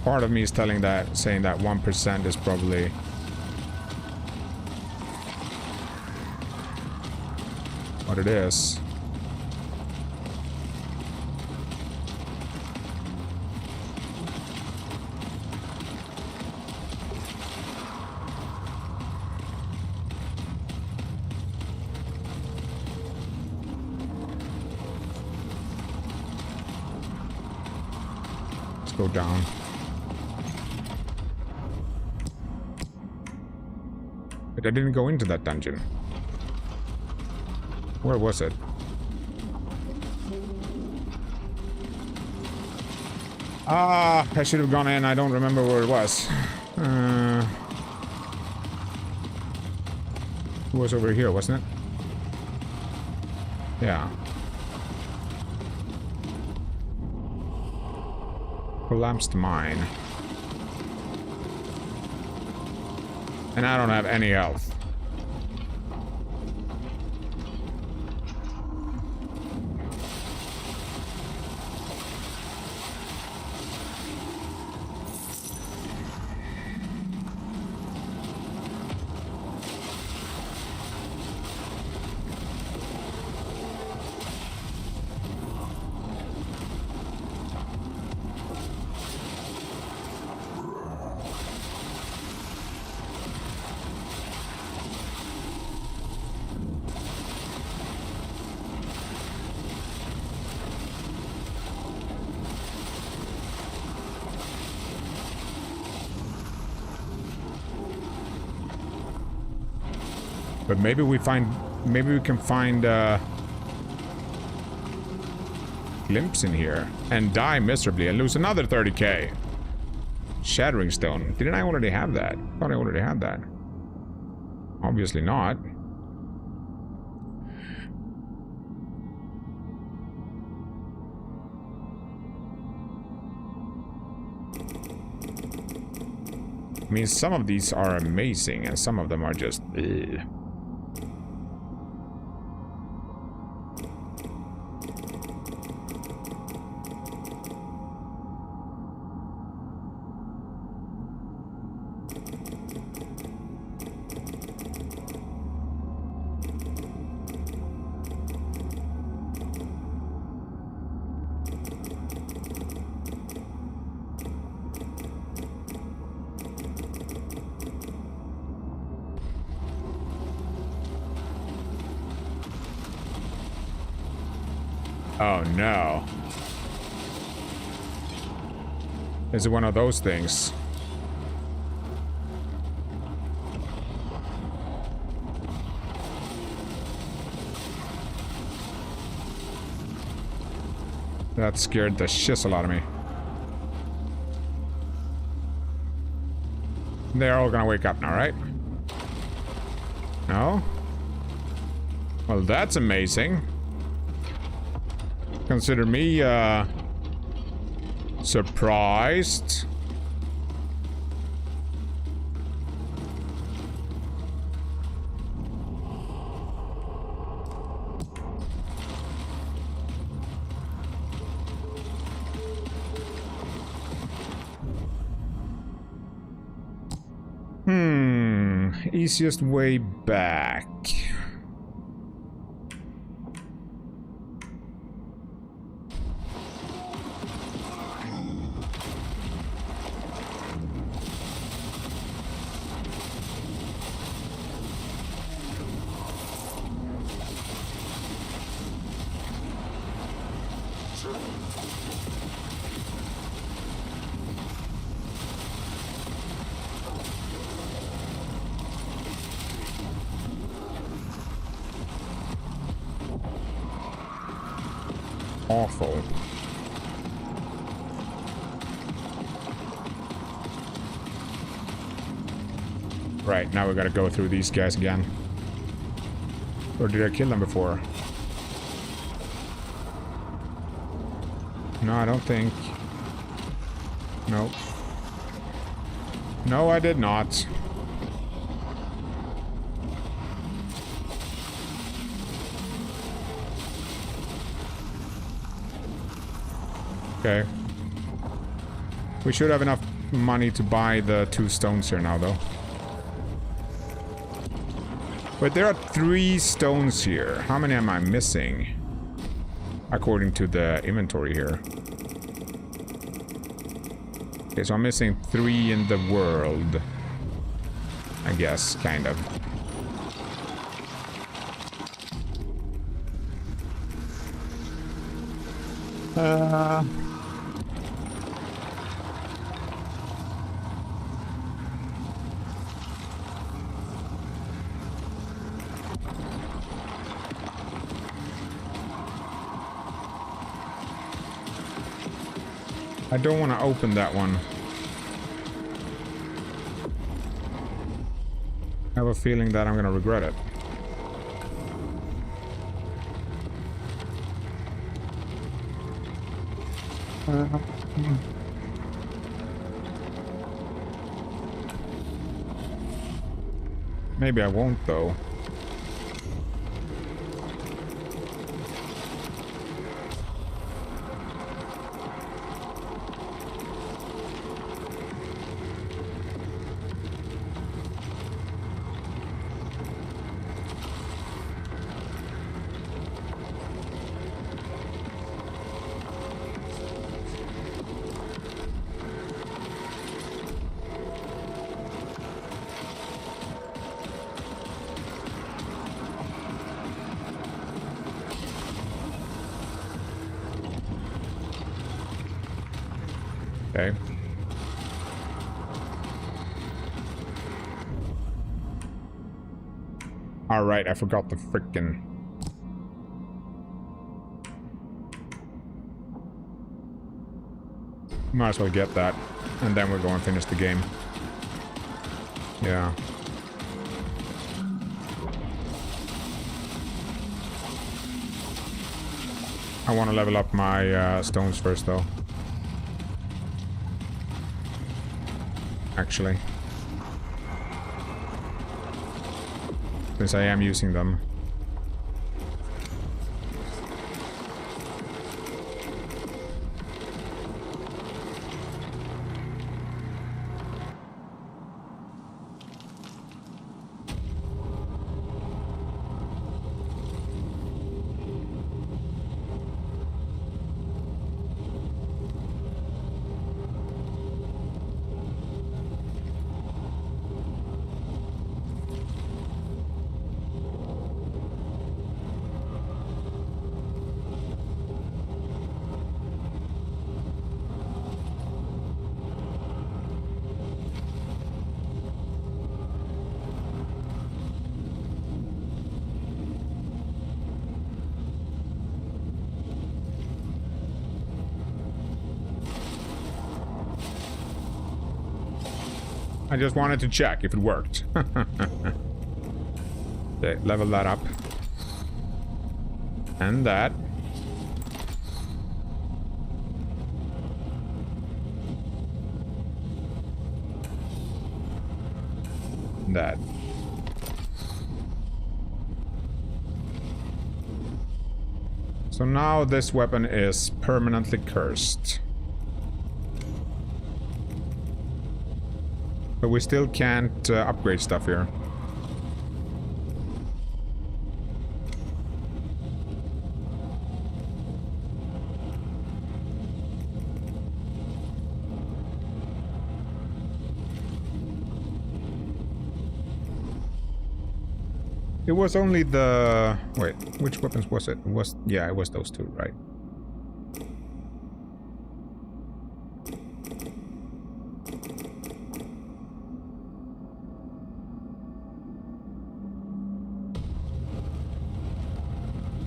Part of me is saying that 1% is probably what it is. Let's go down. But I didn't go into that dungeon. Where was it? Ah, I should have gone in. I don't remember where it was. It was over here, wasn't it? Yeah. Collapsed mine. And I don't have any health. But maybe we can find glimpse in here and die miserably and lose another 30k. Shattering stone. Didn't I already have that? I thought I already had that. Obviously not. I mean, some of these are amazing and some of them are just ugh. Oh no. Is it one of those things? That scared the shizzle out of me. They're all gonna wake up now, right? No? Well, that's amazing. Consider me, surprised. Easiest way back. Awful. Right, now we gotta go through these guys again. Or did I kill them before? No, I don't think. Nope. No, I did not. Okay. We should have enough money to buy the 2 stones here now, though. But there are 3 stones here. How many am I missing? According to the inventory here. Okay, so I'm missing 3 in the world. I guess, kind of. I don't want to open that one. I have a feeling that I'm going to regret it. Maybe I won't, though. Okay. Alright, I forgot the frickin'... Might as well get that. And then we'll go and finish the game. Yeah. I want to level up my stones first, though. Actually. Since I am using them. I just wanted to check if it worked. Okay, level that up. And that. That. So now this weapon is permanently cursed. But we still can't upgrade stuff here. It was only the... Wait, which weapons was it? It was... Yeah, it was those two, right?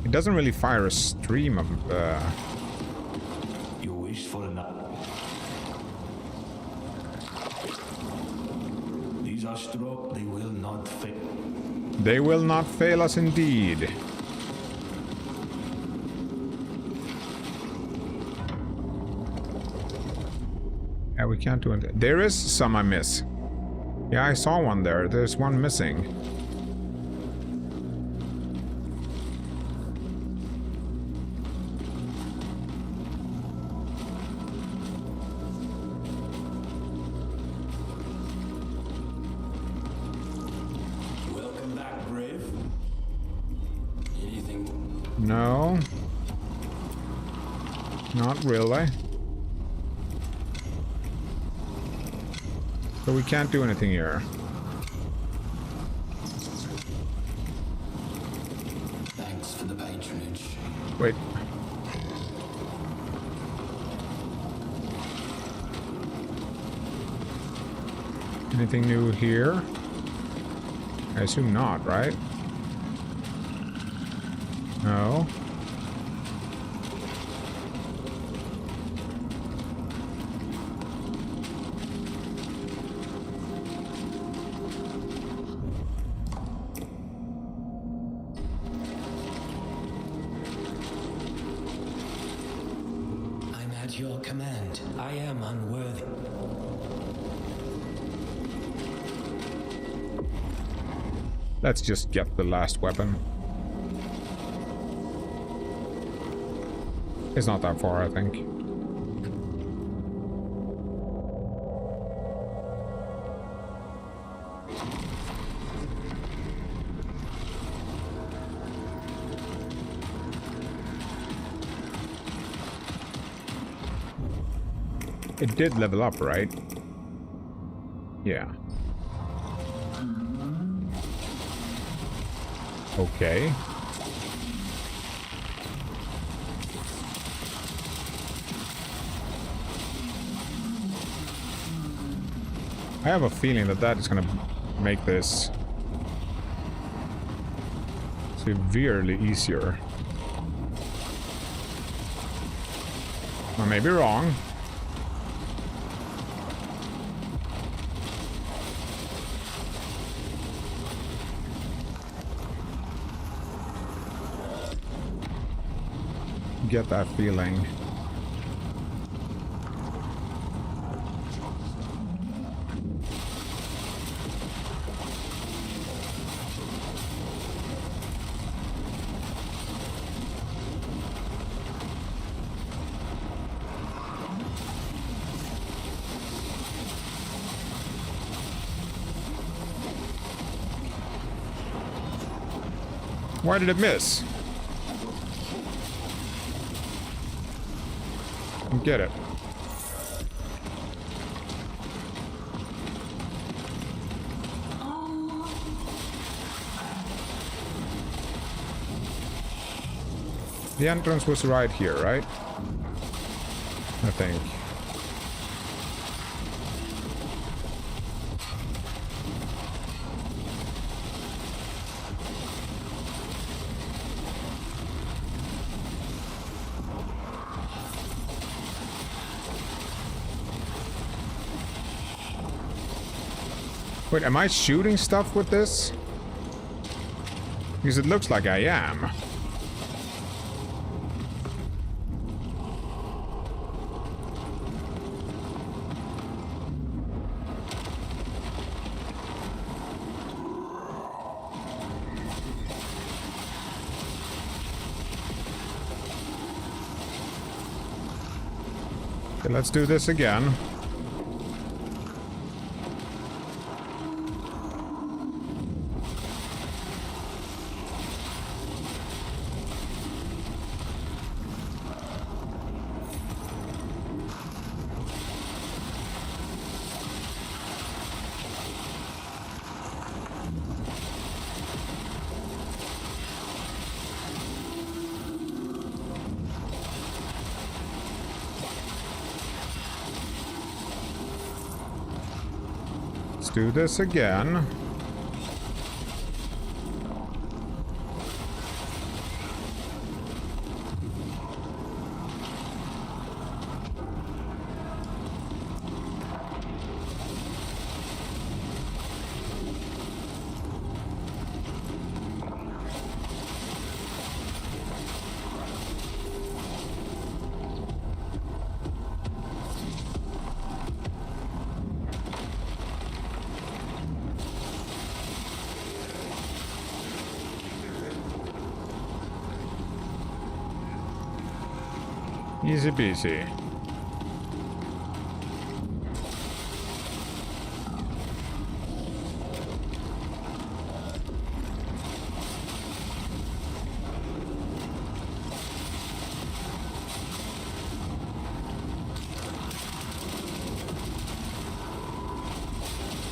It doesn't really fire a stream of... You wish for enough. These are strong, they will not fail. They will not fail us indeed. Yeah, we can't do it. There is some I miss. Yeah, I saw one there. There's one missing. No. Not really. So we can't do anything here. Thanks for the patronage. Wait. Anything new here? I assume not, right? No. I'm at your command. I am unworthy. Let's just get the last weapon. It's not that far, I think. It did level up, right? Yeah. Okay. I have a feeling that that is gonna make this severely easier. I may be wrong. Get that feeling. Why did it miss? Get it. The entrance was right here, right? I think. Wait, am I shooting stuff with this? Because it looks like I am. Okay, let's do this again. Do this again. Easy peasy.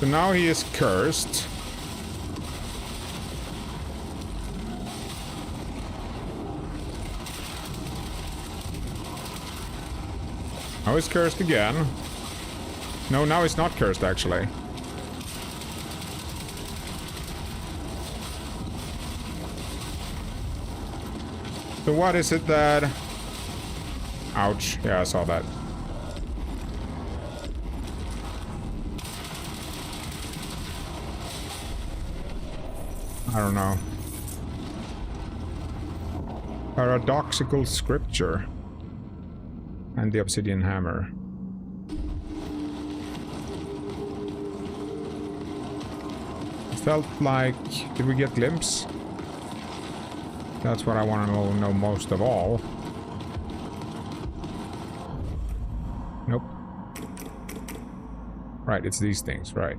So now he is cursed. Now he's cursed again. No, now he's not cursed, actually. So what is it that... Ouch. Yeah, I saw that. I don't know. Paradoxical scripture. And the obsidian hammer. It felt like... Did we get glimpse? That's what I want to know most of all. Nope. Right, it's these things, right.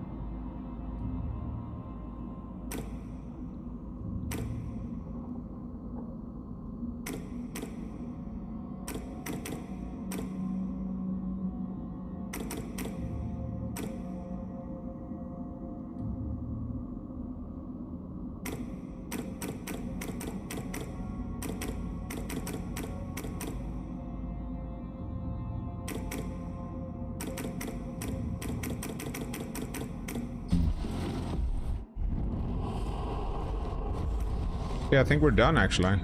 Yeah, I think we're done actually.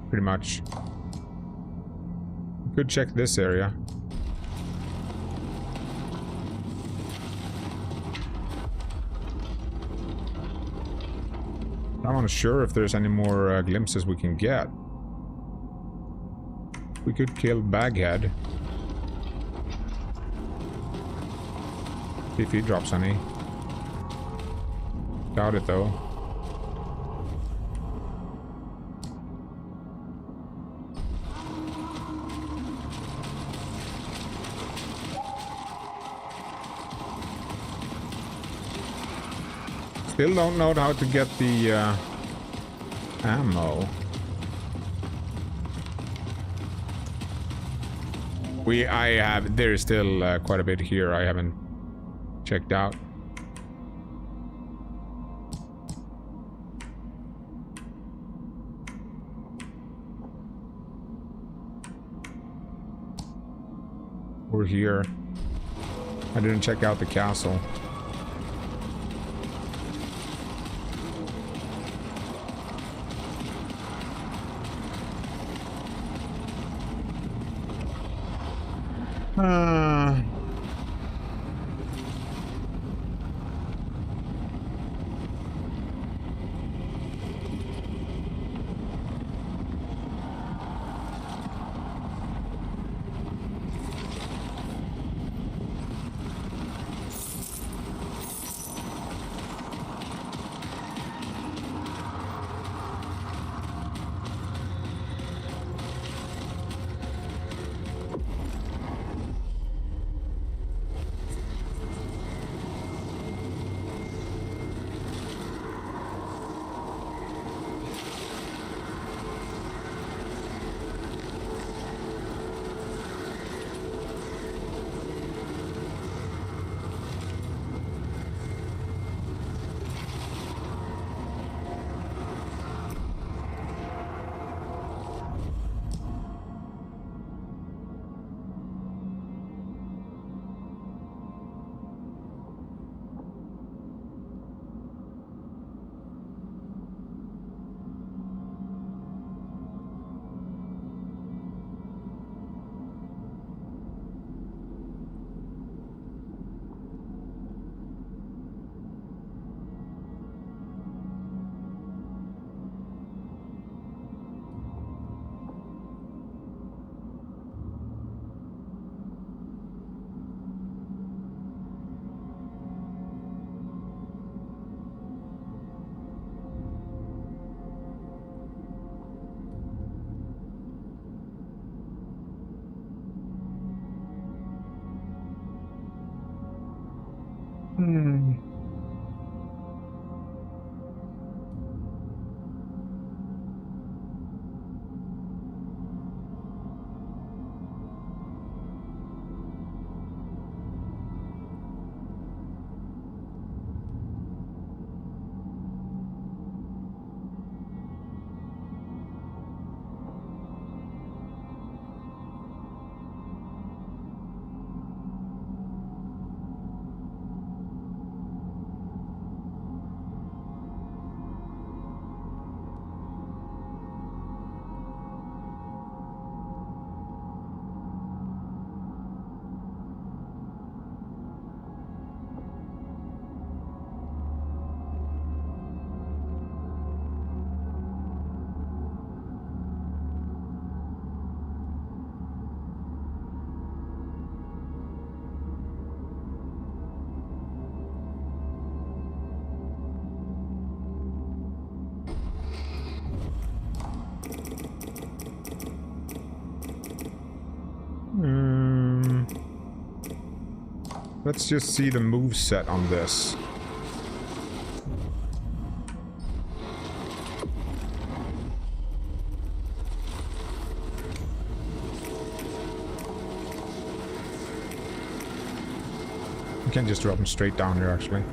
Pretty much. We could check this area. I'm not sure if there's any more glimpses we can get. We could kill Baghead. See if he drops any. Doubt it though. Still don't know how to get the ammo. There is still quite a bit here I haven't checked out. We're here. I didn't check out the castle. Let's just see the move set on this. You can just drop him straight down here, actually.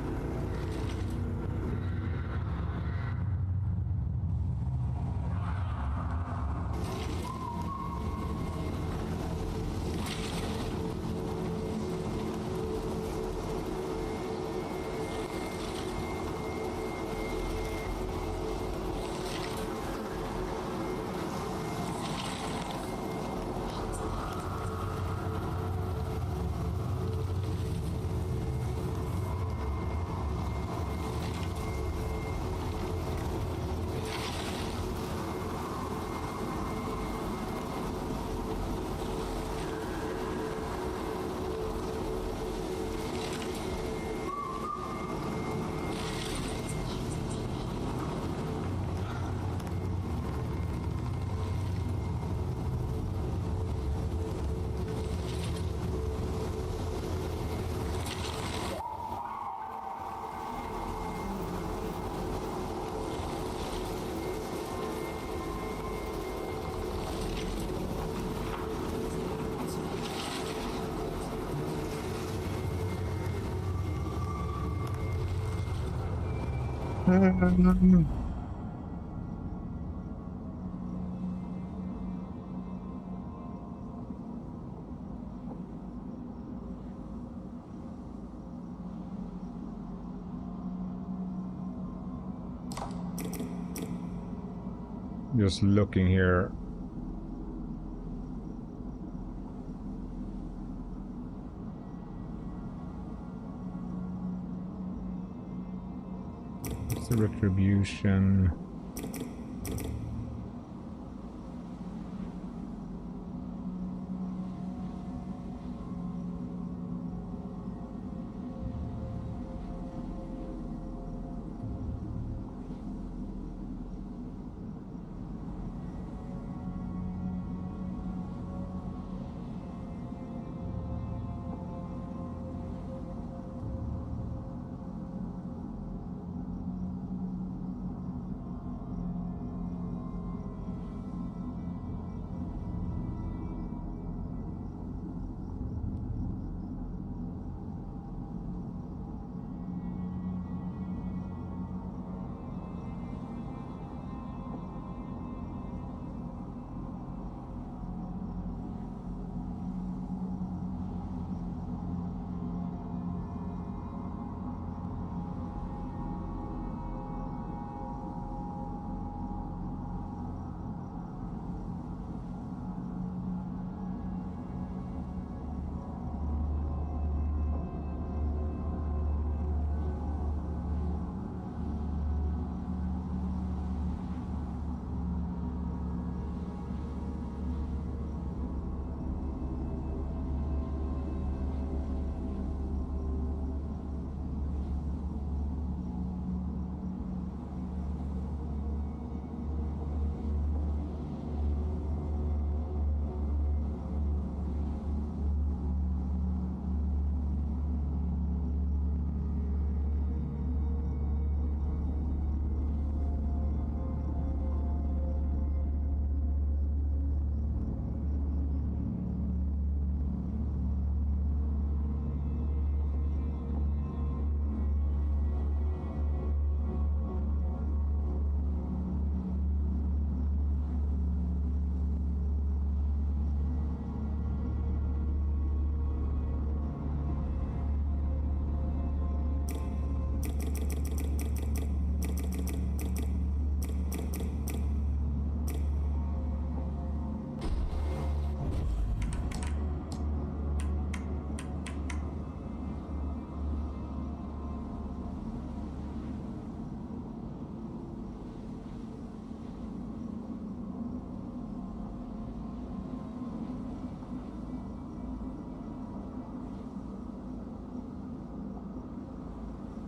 Just looking here. What's the retribution?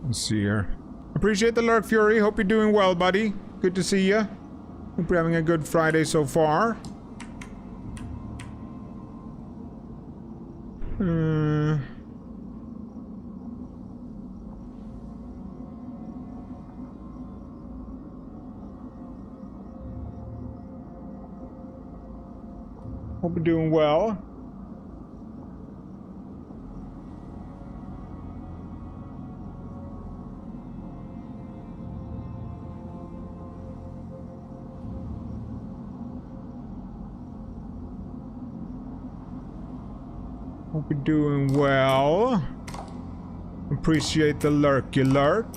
Let's see here. Appreciate the lurk, Fury. Hope you're doing well, buddy. Good to see you. Hope you're having a good Friday so far. Hope you're doing well. Hope you're doing well. Appreciate the lurky lurk.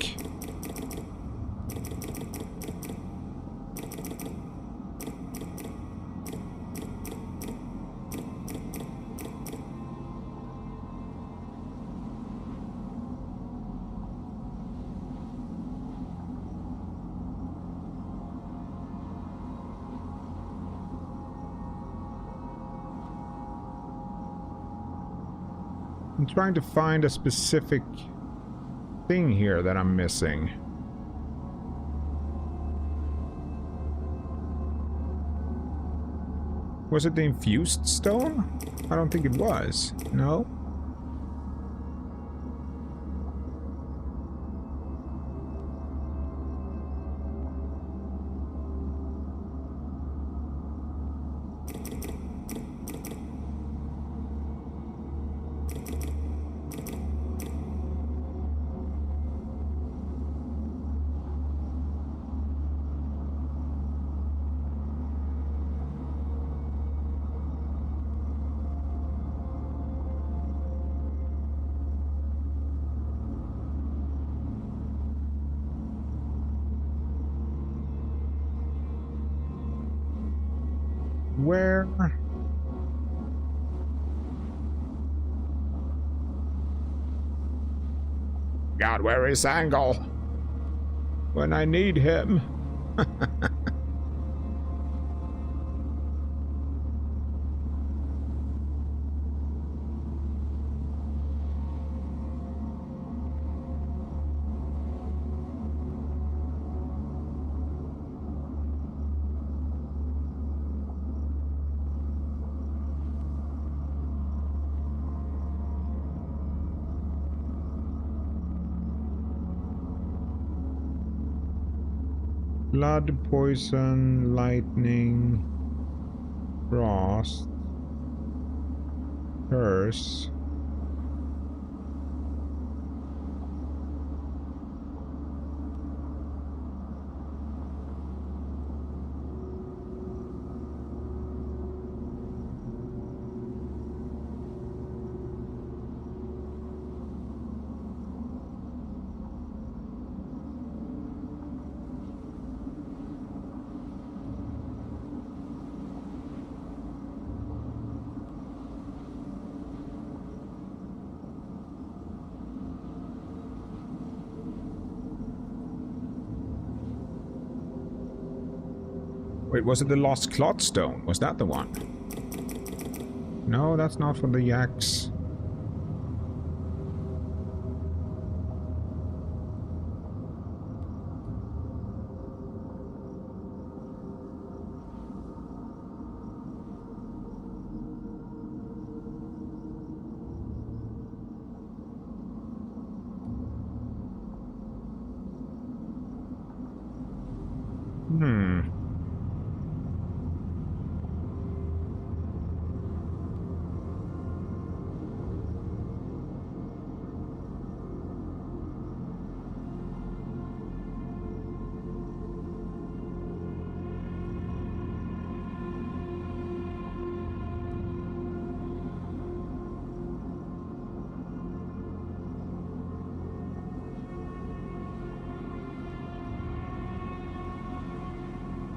I'm trying to find a specific thing here that I'm missing. Was it the infused stone? I don't think it was. No? Where? God, where is Angle? When I need him. Blood, poison, lightning, frost, curse. Wait, was it the Lost Clot Stone? Was that the one? No, that's not for the yaks.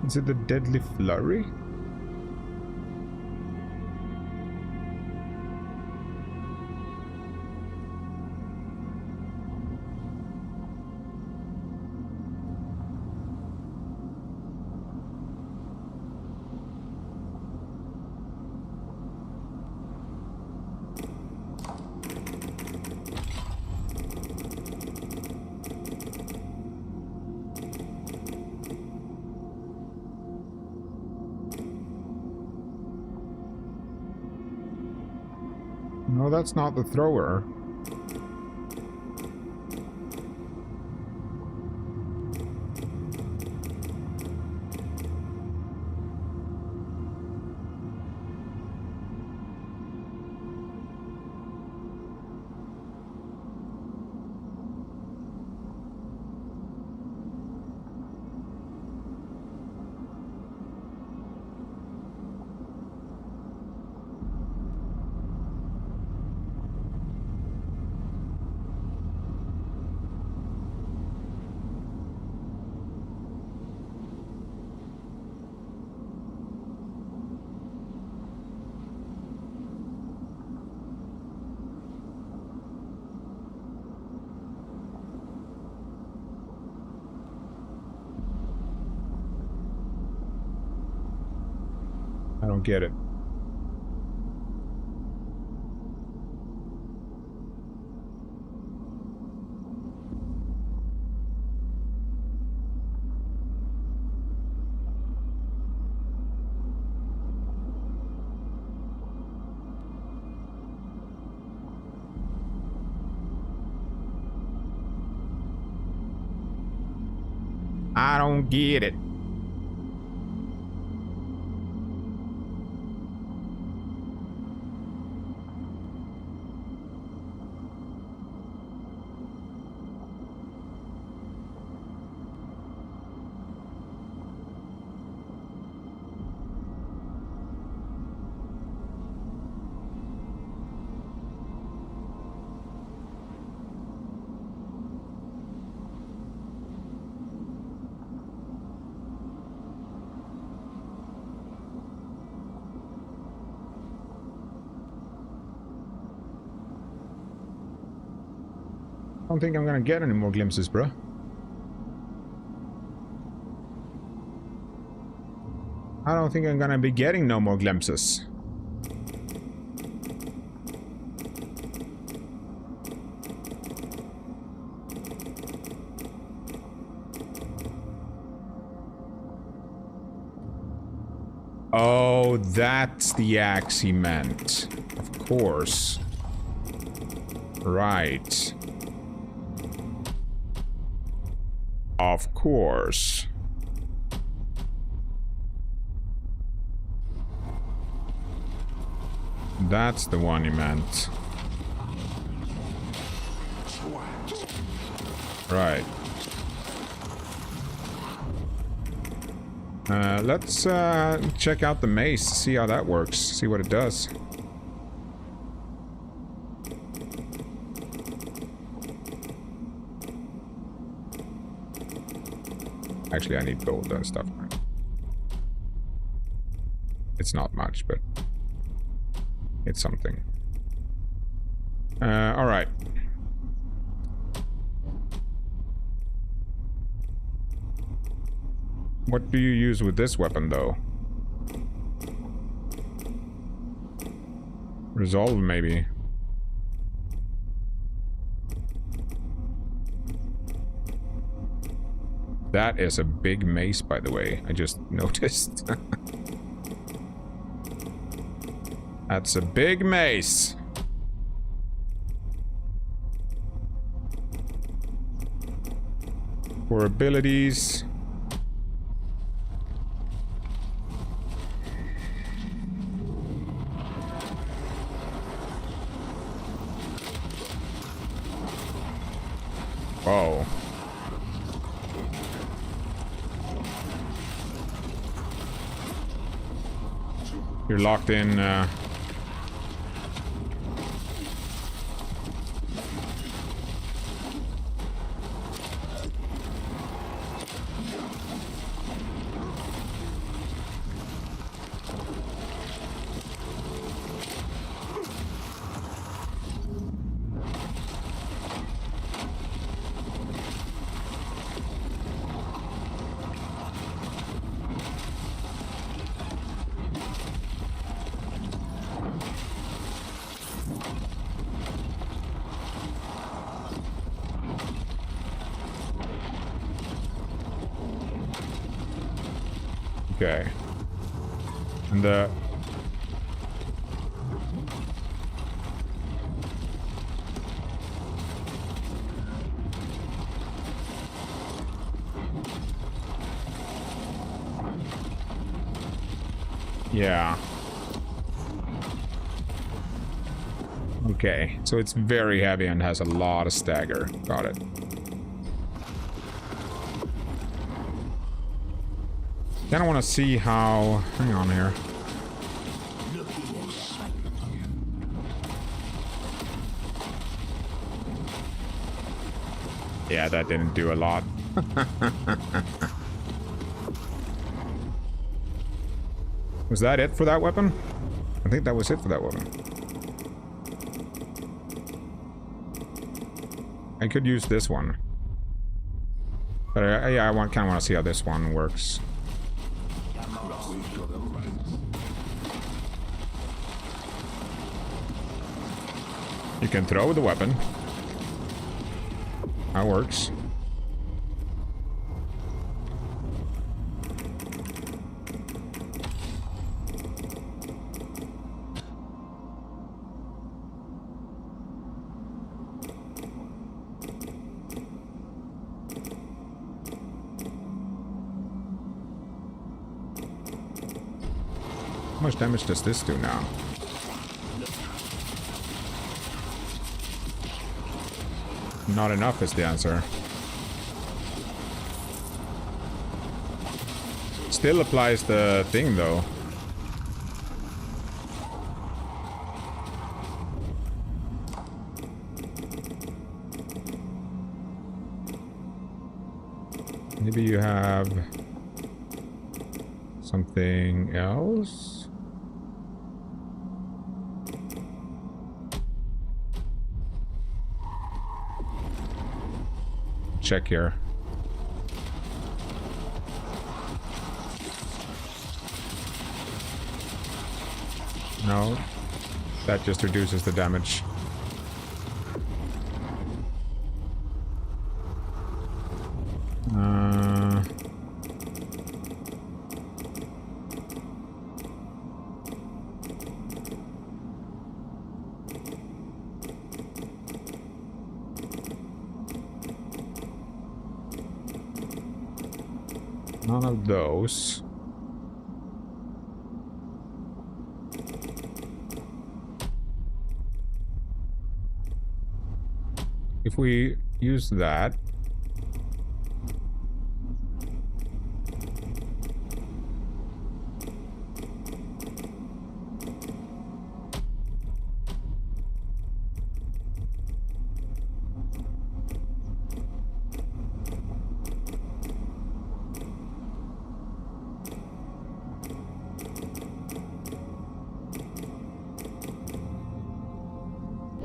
Is it the Deadly Flurry? No, that's not the thrower. I don't get it. I don't get it. don't think I'm gonna get any more glimpses, bro. I don't think I'm gonna be getting no more glimpses. Oh, that's the axe he meant. Of course. Right. Of course. That's the one he meant. Right. Let's check out the mace, see how that works, see what it does. Actually, I need gold and stuff. It's not much, but it's something. Alright. What do you use with this weapon, though? Resolve, maybe. That is a big mace, by the way. I just noticed. That's a big mace. For abilities. Whoa. You're locked in, okay. And yeah. Okay, so it's very heavy and has a lot of stagger. Got it. Kinda wanna see how... Hang on here. Yeah, that didn't do a lot. Was that it for that weapon? I think that was it for that weapon. I could use this one. But yeah, I kinda wanna see how this one works. You can throw the weapon. That works. How much damage does this do now? Not enough is the answer. Still applies the thing, though. Maybe you have something else? check here. No, that just reduces the damage. None of those. If we use that,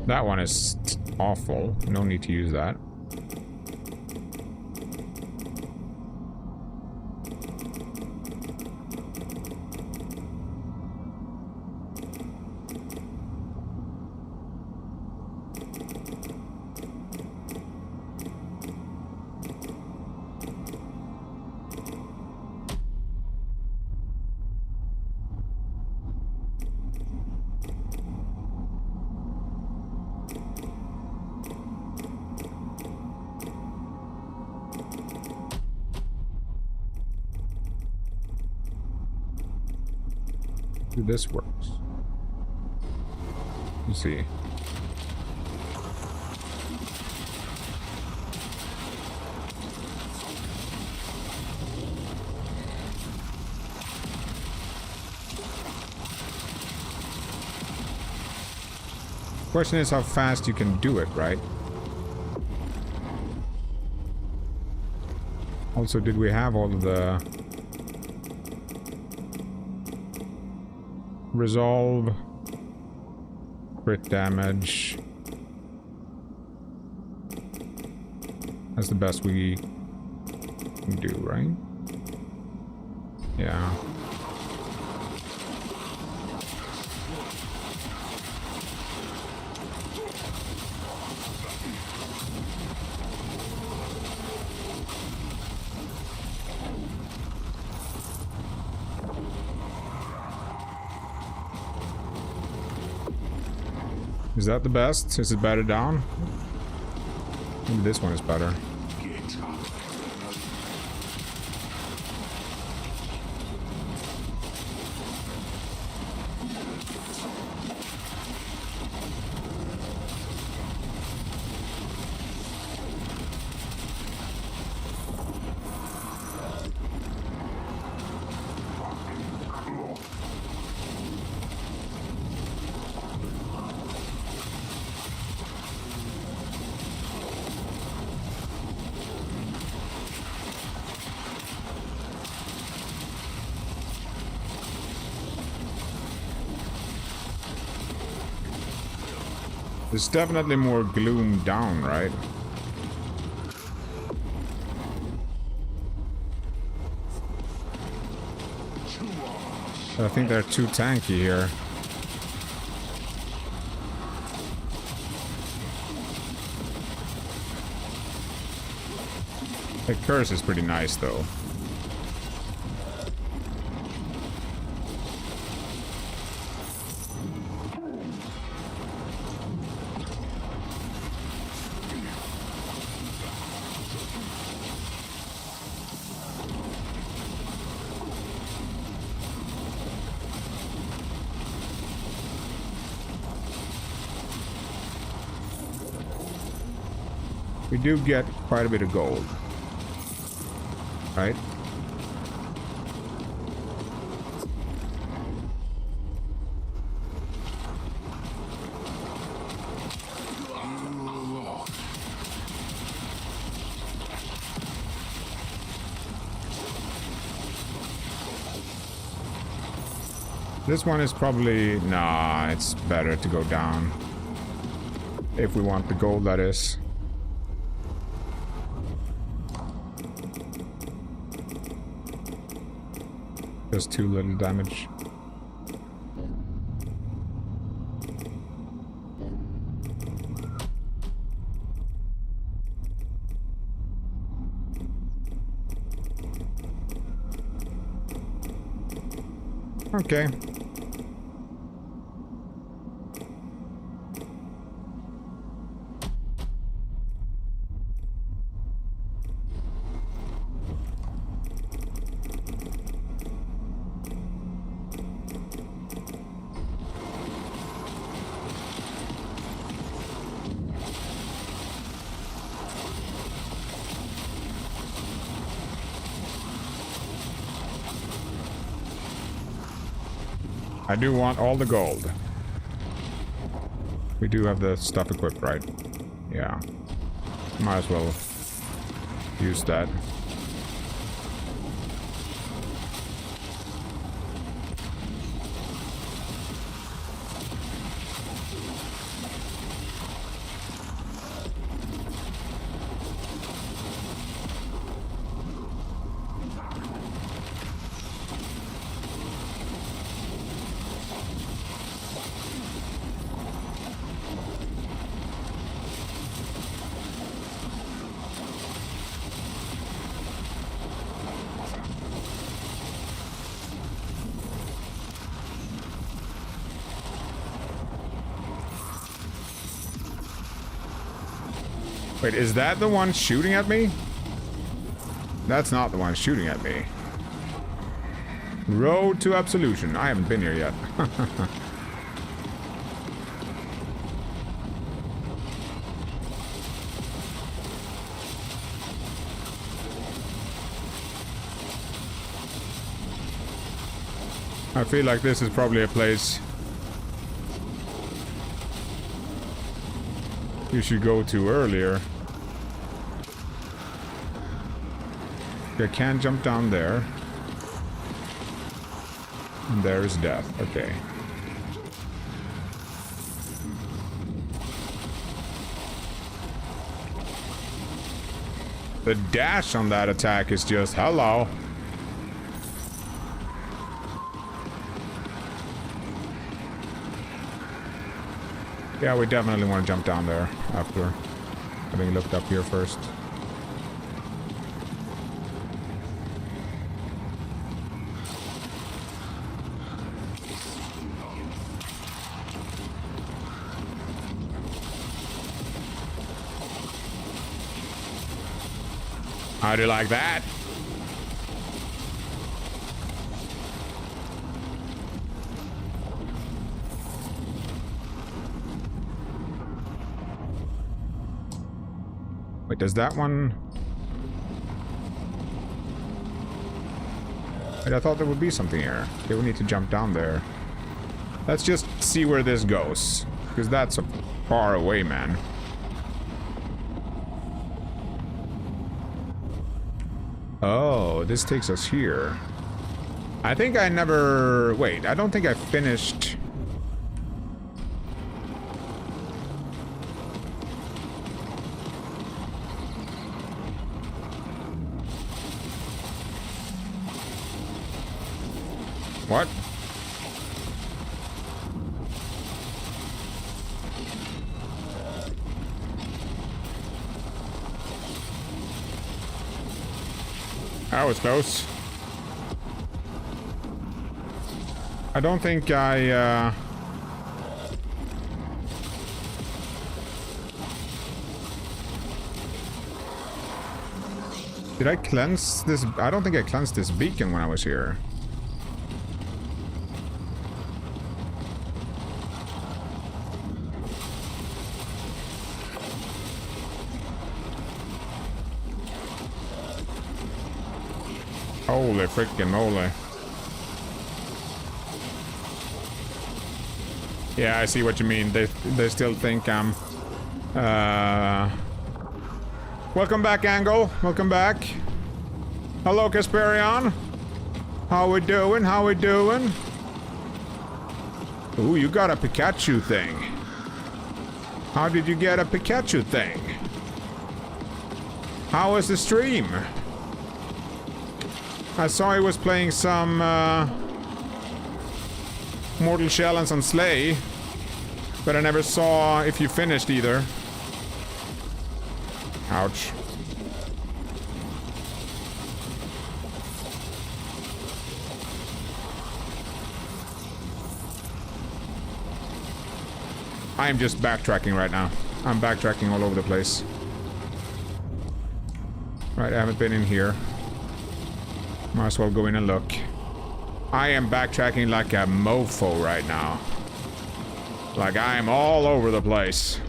that one is awful. No need to use that. This works. Let's see. Question is how fast you can do it, right? Also, did we have all of the resolve, crit damage? That's the best we can do, right? Yeah. Is that the best? Is it better down? Maybe this one is better. There's definitely more gloom down, right? I think they're too tanky here. The curse is pretty nice, though. We do get quite a bit of gold, right? This one is probably... Nah, it's better to go down. If we want the gold, that is. Does too little damage. Okay. I do want all the gold. We do have the stuff equipped, right? Yeah. Might as well use that. Wait, is that the one shooting at me? That's not the one shooting at me. Road to Absolution. I haven't been here yet. I feel like this is probably a place you should go to earlier. I can't jump down there. And there is death. Okay. The dash on that attack is just hello. Yeah, we definitely want to jump down there after having looked up here first. How do you like that? Wait, does that one... Wait, I thought there would be something here. Okay, we need to jump down there. Let's just see where this goes. Because that's far away, man. Oh, this takes us here. I think I never... Wait, I don't think I finished... What? That was close. I don't think I, Did I cleanse this? I don't think I cleansed this beacon when I was here. Holy freaking moly. Yeah, I see what you mean. They still think I'm... Welcome back, Angle. Welcome back. Hello, Kasperion. How we doing? How we doing? Ooh, you got a Pikachu thing. How did you get a Pikachu thing? How was the stream? I saw he was playing some Mortal Shell and some Slay, but I never saw if you finished either. Ouch. I am just backtracking right now. I'm backtracking all over the place. Right, I haven't been in here. Might as well go in and look. I am backtracking like a mofo right now. Like I am all over the place.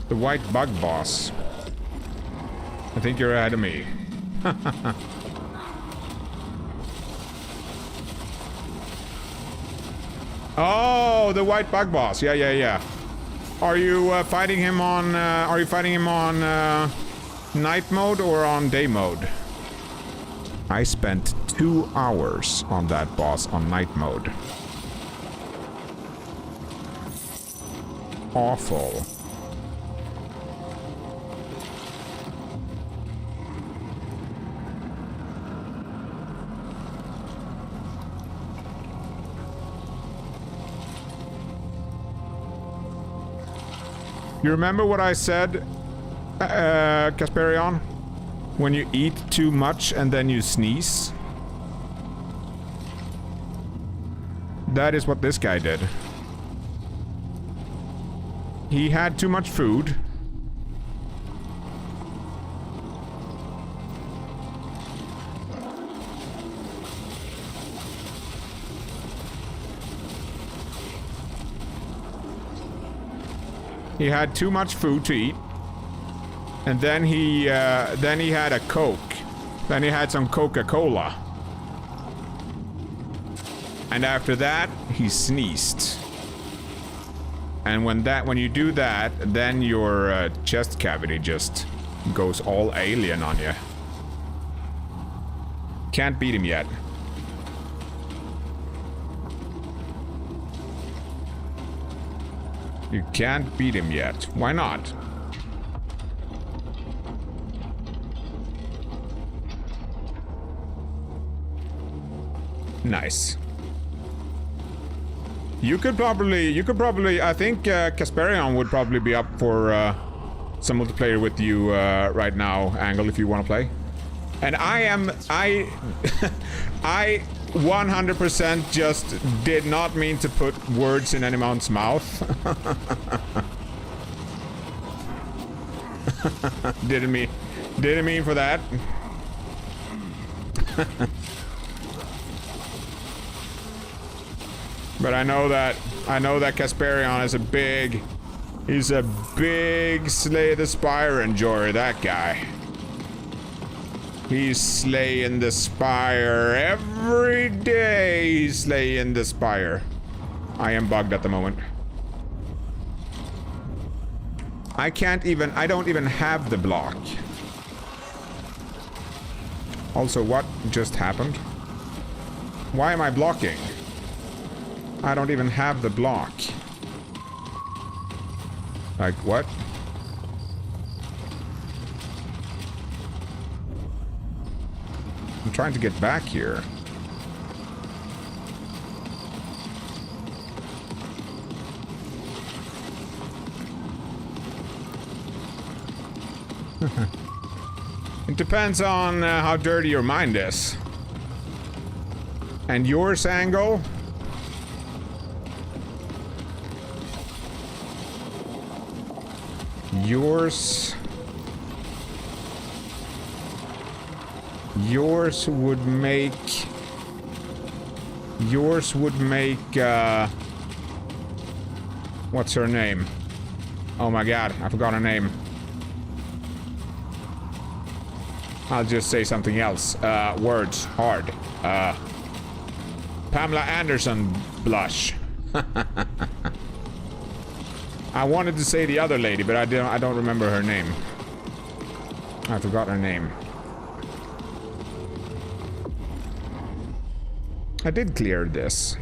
The white bug boss. I think you're ahead of me. Oh, the white bug boss. Yeah, yeah, yeah. Are you fighting him on? Are you fighting him on night mode or on day mode? I spent 2 hours on that boss on night mode. Awful. You remember what I said, 𝐒𝐡𝐞? When you eat too much and then you sneeze? That is what this guy did. He had too much food. He had too much food to eat, and then he had a Coke. Then he had some Coca-Cola, and after that he sneezed. And when you do that, then your chest cavity just goes all alien on you. Can't beat him yet. You can't beat him yet. Why not? Nice. You could probably, I think 𝐒𝐡𝐞 would probably be up for some multiplayer with you right now, Angle, if you want to play. And I 100% just did not mean to put words in anyone's mouth. Didn't mean for that. But I know that 𝐒𝐡𝐞 is he's a big Slay the Spire enjoyer, that guy. He's slaying the Spire every day. He's slaying the Spire. I am bugged at the moment. I don't even have the block. Also, what just happened? Why am I blocking? I don't even have the block. Like, what? I'm trying to get back here. It depends on how dirty your mind is. And yours, Angle? Yours would make what's her name? Oh my god, I forgot her name. I'll just say something else. Words hard. Pamela Anderson blush. I wanted to say the other lady, but I don't remember her name. I forgot her name. I did clear this.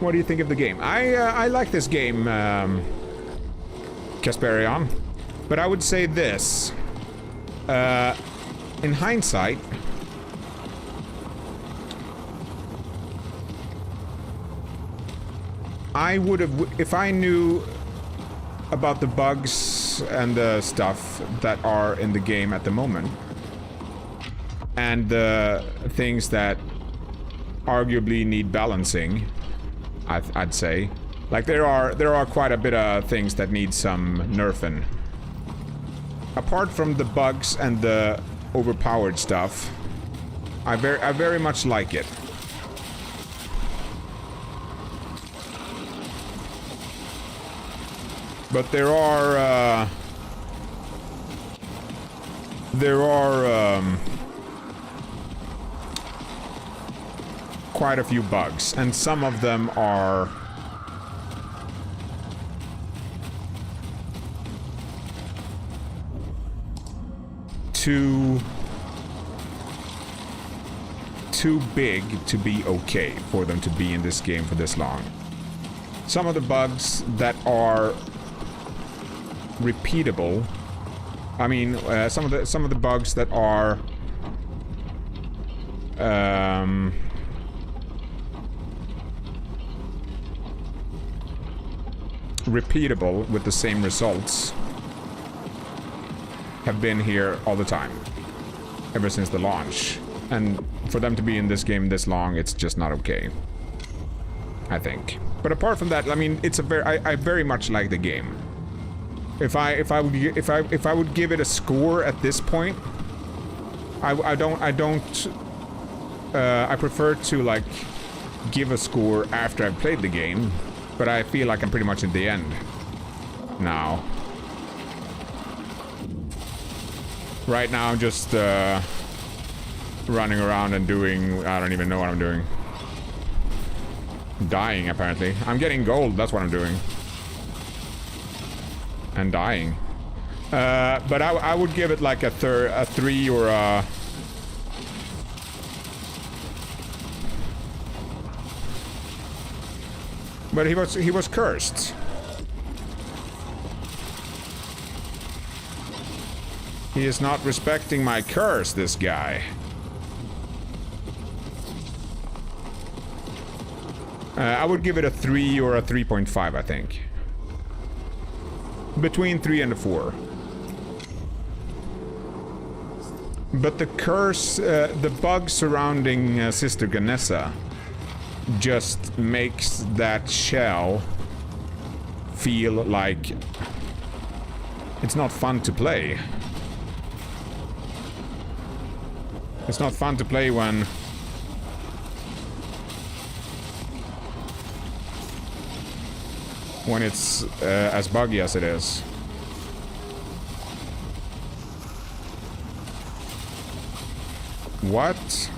What do you think of the game? I like this game, 𝐒𝐡𝐞𝐝, but I would say this. In hindsight, I would have, if I knew about the bugs and the stuff that are in the game at the moment, and the things that arguably need balancing, I'd say. Like there are quite a bit of things that need some nerfing. Apart from the bugs and the overpowered stuff, I very much like it. But there are quite a few bugs, and some of them are too big to be okay for them to be in this game for this long. Some of the bugs that are repeatable, I mean, some of the bugs that are repeatable with the same results have been here all the time, ever since the launch. And for them to be in this game this long, it's just not okay, I think. But apart from that, I mean, it's a I very much like the game. If I would give it a score at this point, I prefer to like give a score after I've played the game, but I feel like I'm pretty much at the end now. Right now I'm just running around and doing, I don't even know what I'm doing. Dying, apparently. I'm getting gold, that's what I'm doing. And dying. But I would give it like a 3 or a... But he was cursed. He is not respecting my curse, this guy. I would give it a 3 or a 3.5, I think. Between 3 and a 4. But the curse, the bug surrounding 𝐒𝐡𝐞𝐝 just makes that shell feel like it's not fun to play. It's not fun to play when it's as buggy as it is. What?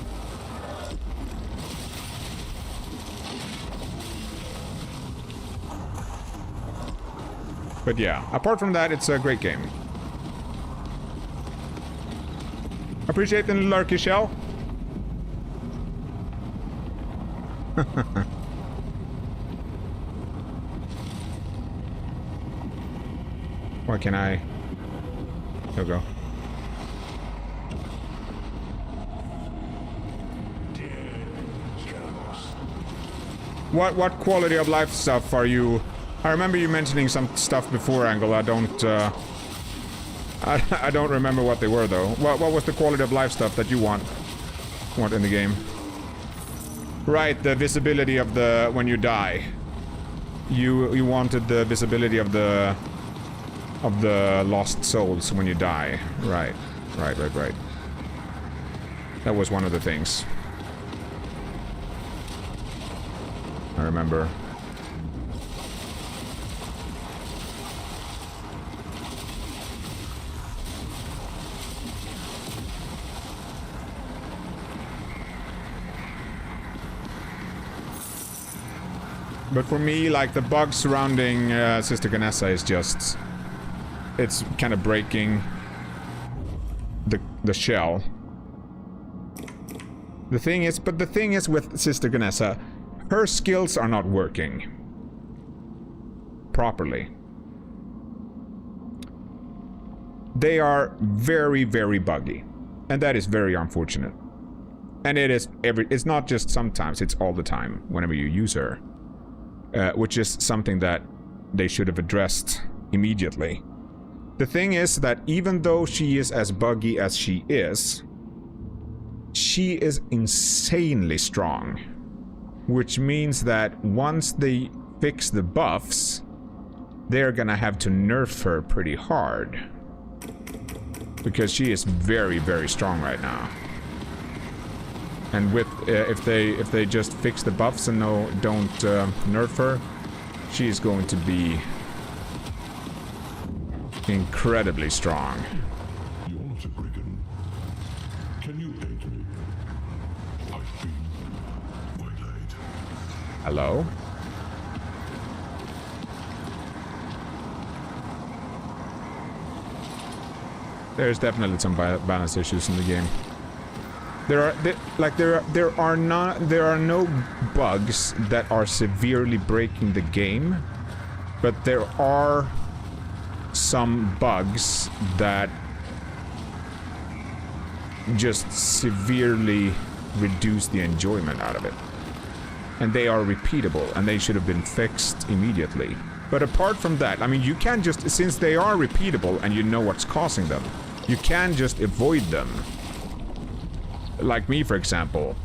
But yeah, apart from that, it's a great game. Appreciate the lurky shell. What can I... Here we go. What quality of life stuff are you... I remember you mentioning some stuff before, Angle. I don't remember what they were, though. What was the quality of life stuff that you want in the game? Right, the visibility of the... when you die. You wanted the visibility of the lost souls when you die. Right. That was one of the things. I remember. But for me, like, the bug surrounding 𝐒𝐡𝐞𝐝 is just... It's kind of breaking the shell. The thing is with 𝐒𝐡𝐞𝐝, her skills are not working properly. They are very, very buggy. And that is very unfortunate. And it's not just sometimes, it's all the time whenever you use her. Which is something that they should have addressed immediately. The thing is that even though she is as buggy as she is insanely strong. Which means that once they fix the buffs, they're gonna have to nerf her pretty hard. Because she is very, very strong right now. And with if they just fix the buffs and don't nerf her, she's going to be incredibly strong. You're not a brigand. Can you aid me? I've been waylaid. Hello? There's definitely some balance issues in the game. There are no bugs that are severely breaking the game, but there are some bugs that just severely reduce the enjoyment out of it. And they are repeatable, and they should have been fixed immediately. But apart from that, I mean, you can just, since they are repeatable and you know what's causing them, you can just avoid them. Like me, for example.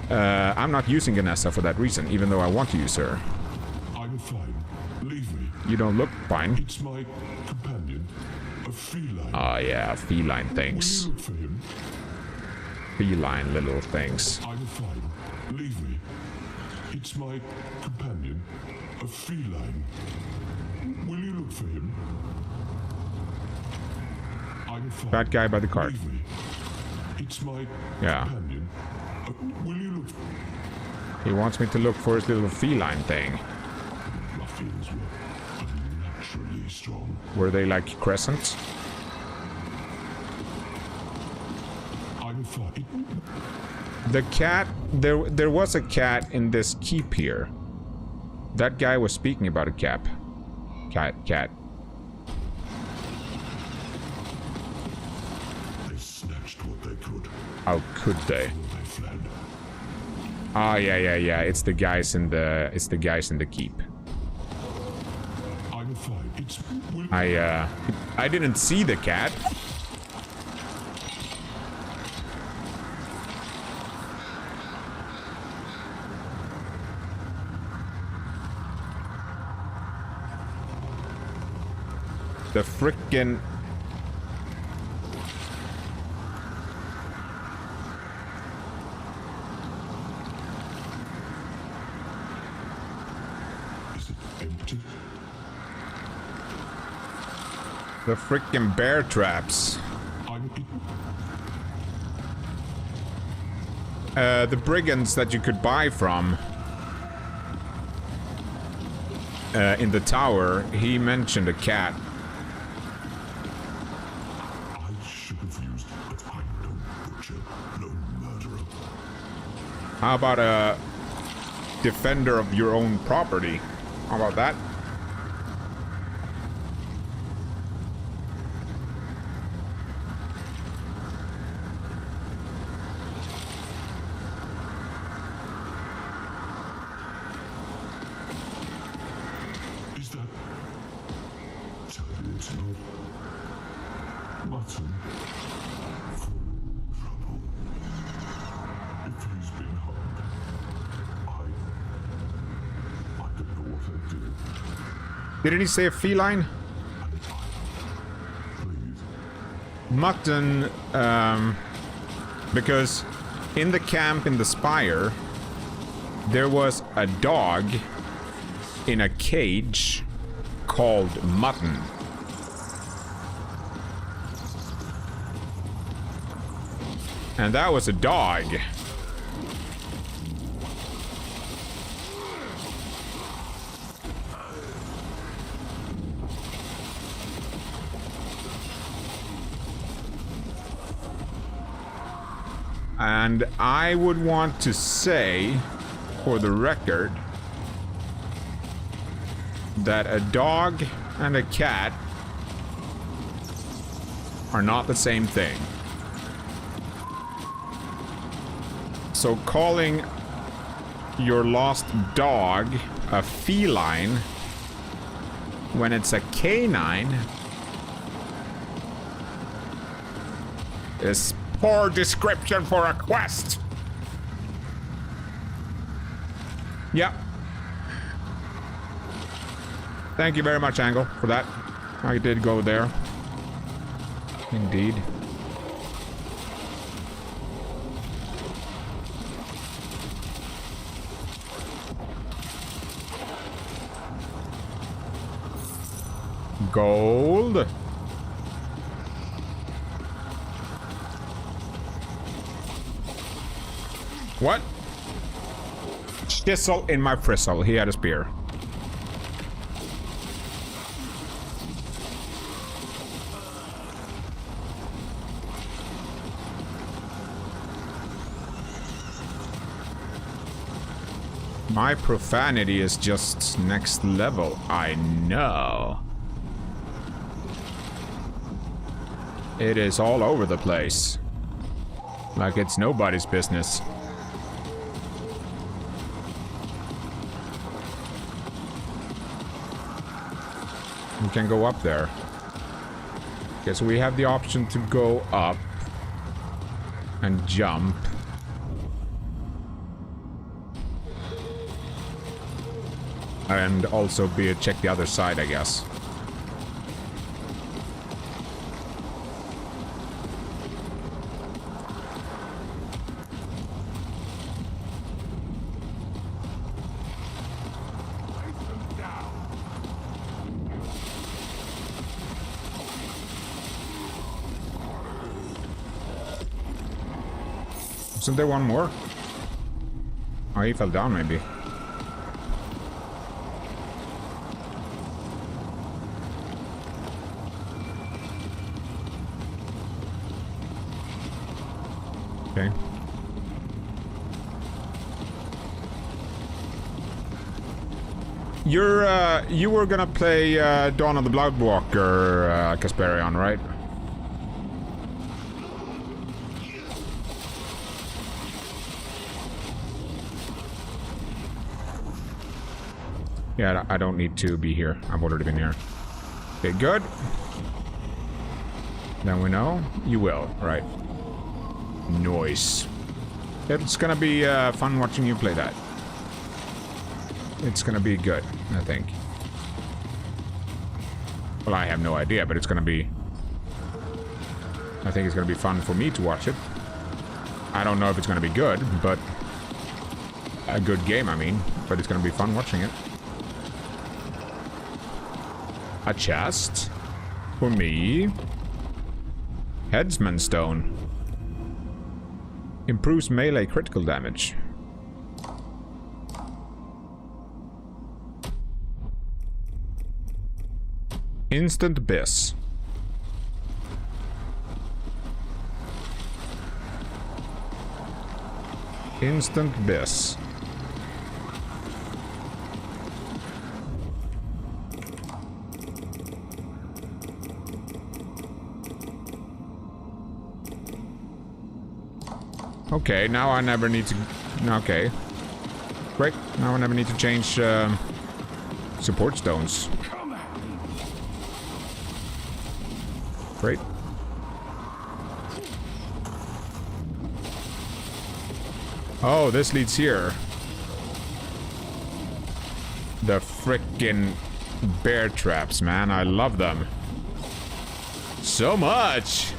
I'm not using Ganessa for that reason, even though I want to use her. I'm fine. Leave me. You don't look fine. It's my companion, a feline. Ah, yeah, feline things. Will you look for him? Feline little things. I'm fine. Leave me. It's my companion, a feline. Will you look for him? I'm fine. That guy by the cart. Leave me. It's my Yeah. companion. Will you look? He wants me to look for his little feline thing. Ruffians were unnaturally strong. Were they like Crezcent? I'm fine. The cat, there was a cat in this keep here. That guy was speaking about a cat. Cat. They snatched what they could. How could they? They fled. Ah, yeah. It's the guys in the keep. I'm fine. It's. I didn't see the cat. The frickin' Is it empty? the frickin' bear traps. The brigands that you could buy from in the tower, he mentioned a cat. I should have used, but I'm no butcher, no murderer. How about a defender of your own property? How about that? Is that? Tell me it's not. Mutton. Full trouble. If he's been harmed, I don't know what I'd do. Didn't he say a feline? Please. Mutton, because in the camp in the Spire, there was a dog in a cage called Mutton. And that was a dog. And I would want to say for the record that a dog and a cat are not the same thing. So calling your lost dog a feline when it's a canine is poor description for a quest. Yep. Thank you very much, Angle, for that. I did go there. Indeed. Gold. What? Chisel in my bristle. He had a spear. My profanity is just next level. I know. It is all over the place. Like it's nobody's business. We can go up there. Okay, so we have the option to go up and jump. And also check the other side, I guess. Isn't there one more? Oh, he fell down, maybe. Okay. You were gonna play Dawn of the Bloodwalker, Kasperion, right? Yeah, I don't need to be here. I've already been here. Okay, good. Then we know. You will, right. Nice. It's gonna be fun watching you play that. It's gonna be good, I think. Well, I have no idea, but it's gonna be... I think it's gonna be fun for me to watch it. I don't know if it's gonna be good, but... A good game, I mean. But it's gonna be fun watching it. A chest? For me? Headsman Stone. Improves melee critical damage. Instant Biss. Instant Biss. Okay, now I never need to... Okay. Great. Now I never need to change support stones. Great. Oh, this leads here. The frickin' bear traps, man. I love them. So much!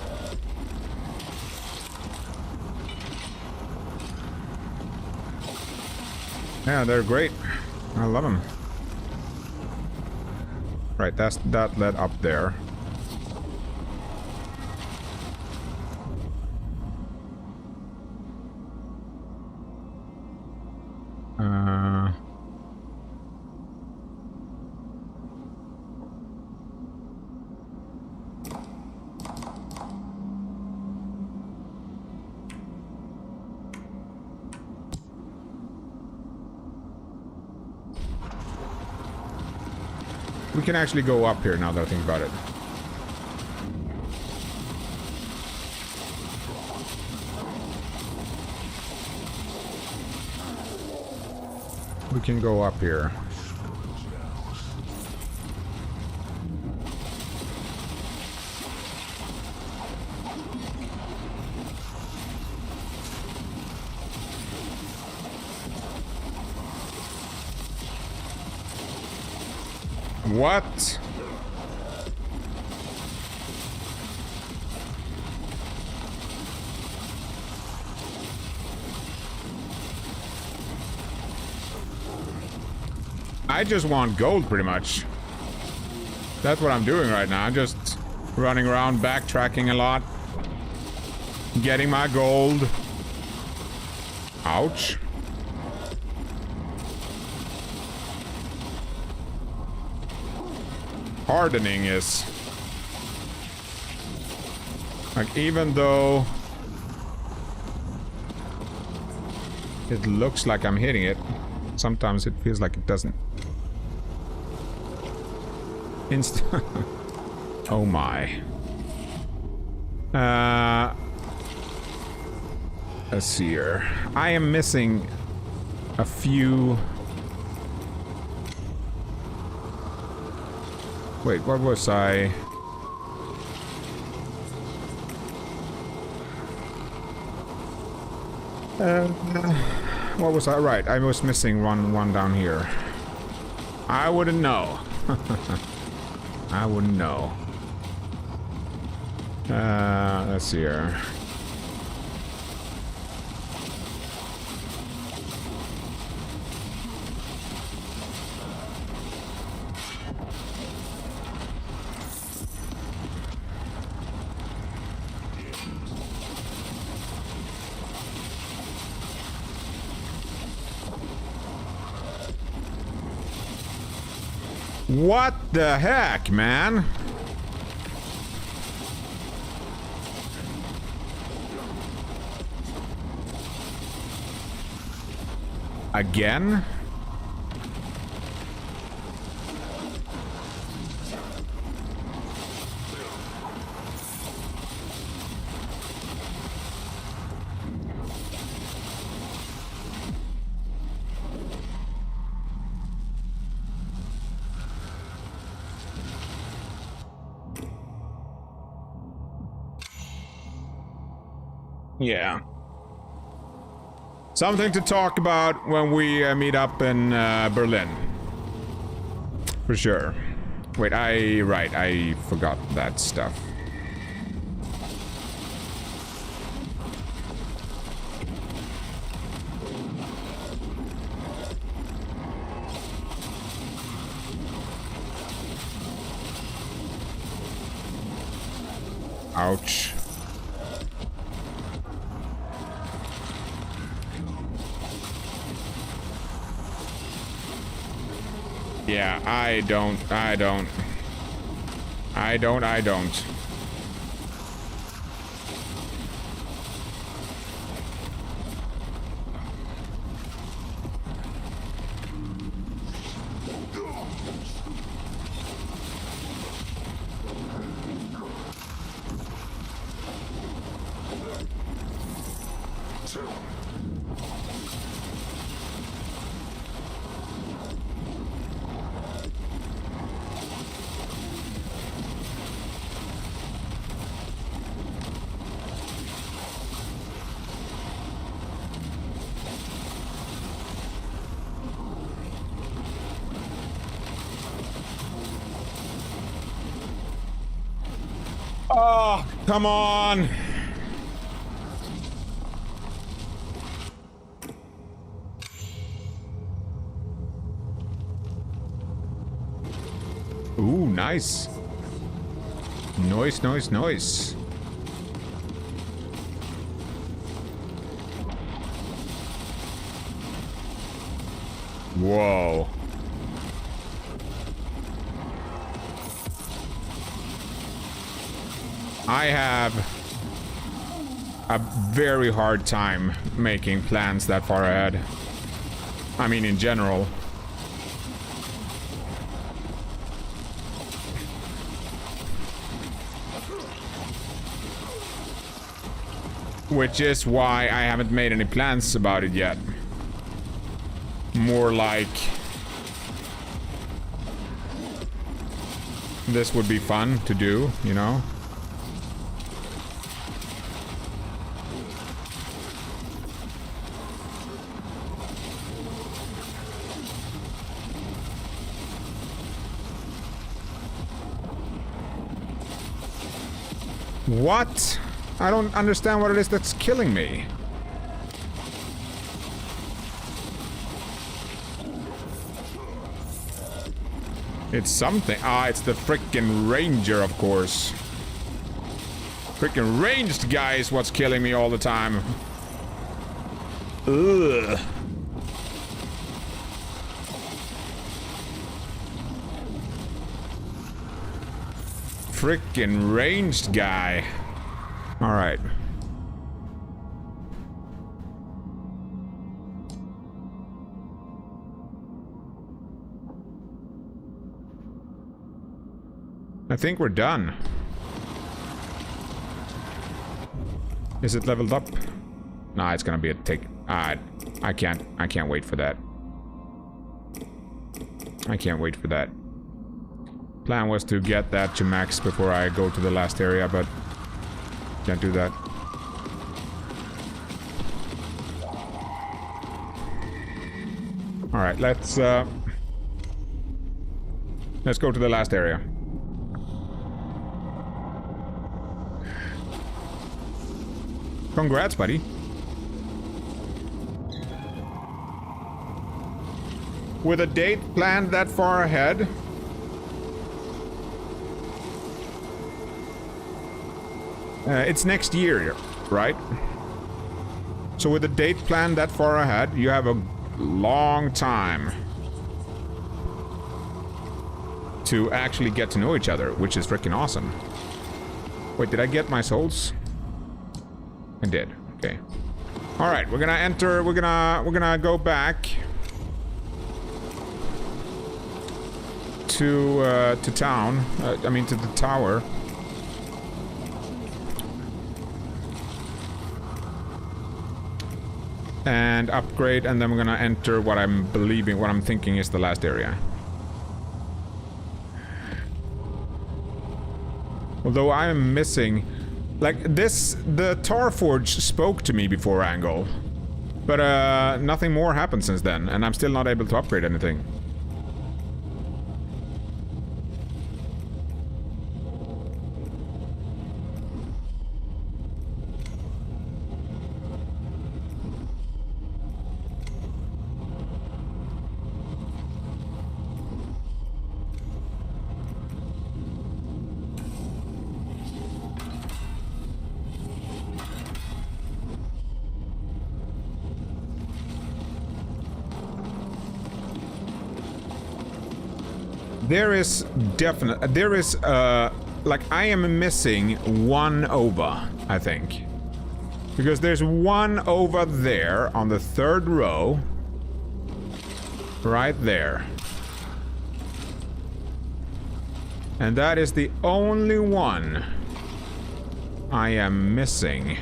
Yeah, they're great. I love them. Right, that led up there. We can actually go up here now that I think about it. We can go up here. What? I just want gold, pretty much. That's what I'm doing right now. I'm just running around, backtracking a lot. Getting my gold. Ouch. Hardening is... like, even though... it looks like I'm hitting it, sometimes it feels like it doesn't. Oh my. Let's see here. I am missing a few... wait, what was I? What was I? Right, I was missing one down here. I wouldn't know. I wouldn't know. Let's see here. What the heck, man? Again? Yeah. Something to talk about when we meet up in Berlin. For sure. Wait, I forgot that stuff. Ouch. Yeah, I don't. Oh, come on. Ooh, nice. Nice. Whoa. I have a very hard time making plans that far ahead. I mean, in general. Which is why I haven't made any plans about it yet. More like... this would be fun to do, you know? What? I don't understand what it is that's killing me. It's something. Ah, it's the frickin' ranger, of course. Frickin' ranged guy is what's killing me all the time. Ugh. Frickin' ranged guy. All right. I think we're done. Is it leveled up? Nah, it's gonna be a tick. I can't wait for that. I can't wait for that. Plan was to get that to max before I go to the last area, but can't do that. All right, let's go to the last area. Congrats, buddy. With a date planned that far ahead? It's next year, right? So with a date planned that far ahead, you have a long time to actually get to know each other, which is freaking awesome. Wait, did I get my souls? I did. Okay. All right, we're gonna enter. We're gonna go back to town. I mean, to the tower. And upgrade, and then we're gonna enter what I'm thinking is the last area. Although I am missing, like this, the Tar Forge spoke to me before Angle, but nothing more happened since then, and I'm still not able to upgrade anything. There is like I am missing one OVA, I think. Because there's one OVA there on the third row. Right there. And that is the only one I am missing.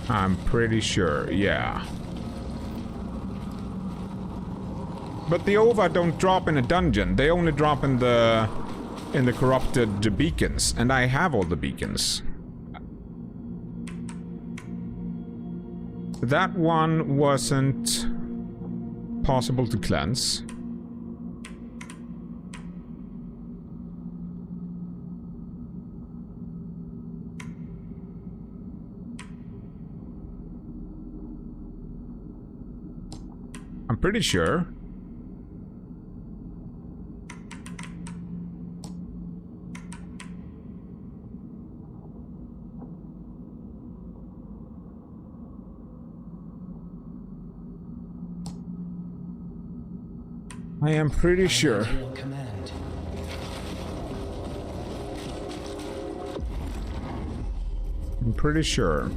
I'm pretty sure, yeah. But the OVA don't drop in a dungeon. They only drop in the corrupted beacons, and I have all the beacons. That one wasn't possible to cleanse. I'm pretty sure. I am pretty sure. I'm pretty sure.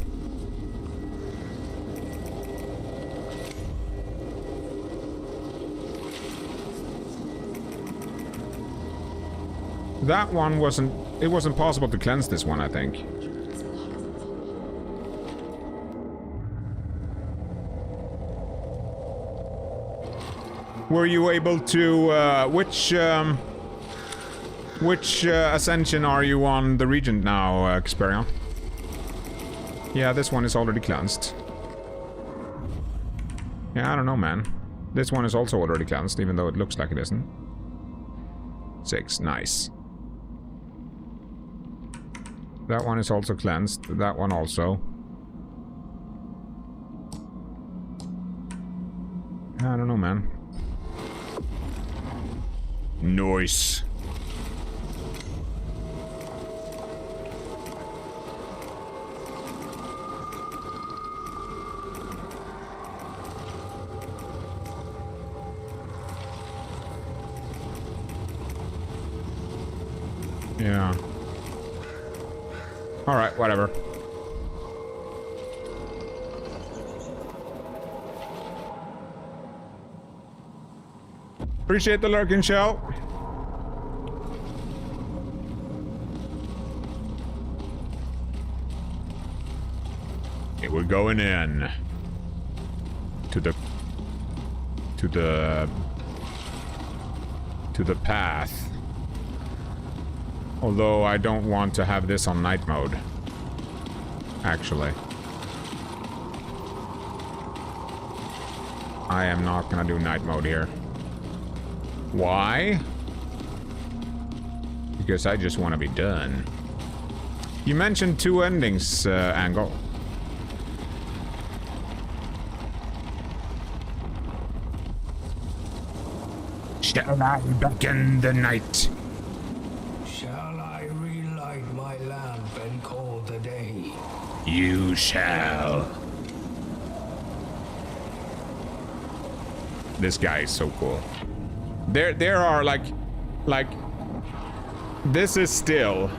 That one wasn't... It wasn't possible to cleanse this one, I think. Were you able to... which ascension are you on the Regent now, 𝐒𝐡𝐞? Yeah, this one is already cleansed. Yeah, I don't know, man. This one is also already cleansed, even though it looks like it isn't. 6, nice. That one is also cleansed. That one also. I don't know, man. Nice. Yeah. Alright, whatever. Appreciate the lurking shell. Okay, we're going in. To the path. Although I don't want to have this on night mode. Actually. I am not gonna do night mode here. Why? Because I just want to be done. You mentioned 2 endings, Angle. Shall I beckon the night? Shall I relight my lamp and call the day? You shall. This guy is so cool. There are like this is still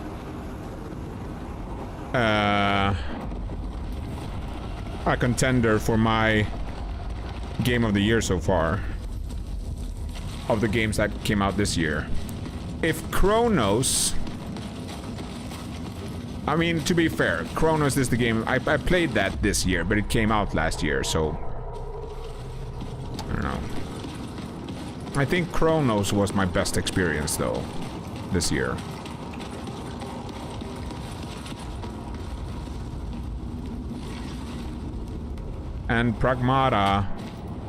a contender for my game of the year so far. Of the games that came out this year. If Chronos... I mean, to be fair, Chronos is the game... I played that this year, but it came out last year, so... I don't know. I think Chronos was my best experience, though, this year. And Pragmata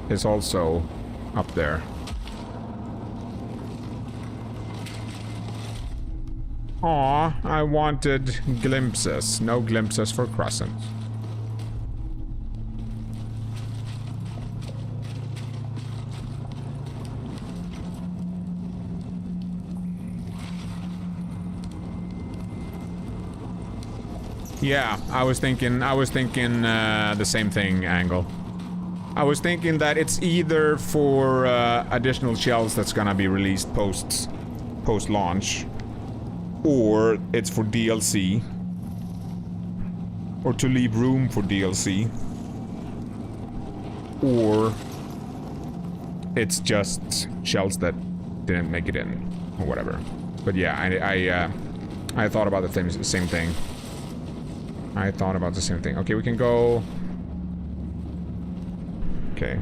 is also up there. Aw, I wanted glimpses. No glimpses for Crezcent. Yeah, I was thinking the same thing, Angle. I was thinking that it's either for additional shells that's gonna be released post-launch, or it's for DLC, or to leave room for DLC, or it's just shells that didn't make it in, or whatever. But yeah, I thought about the same thing. I thought about the same thing. Okay, we can go... Okay.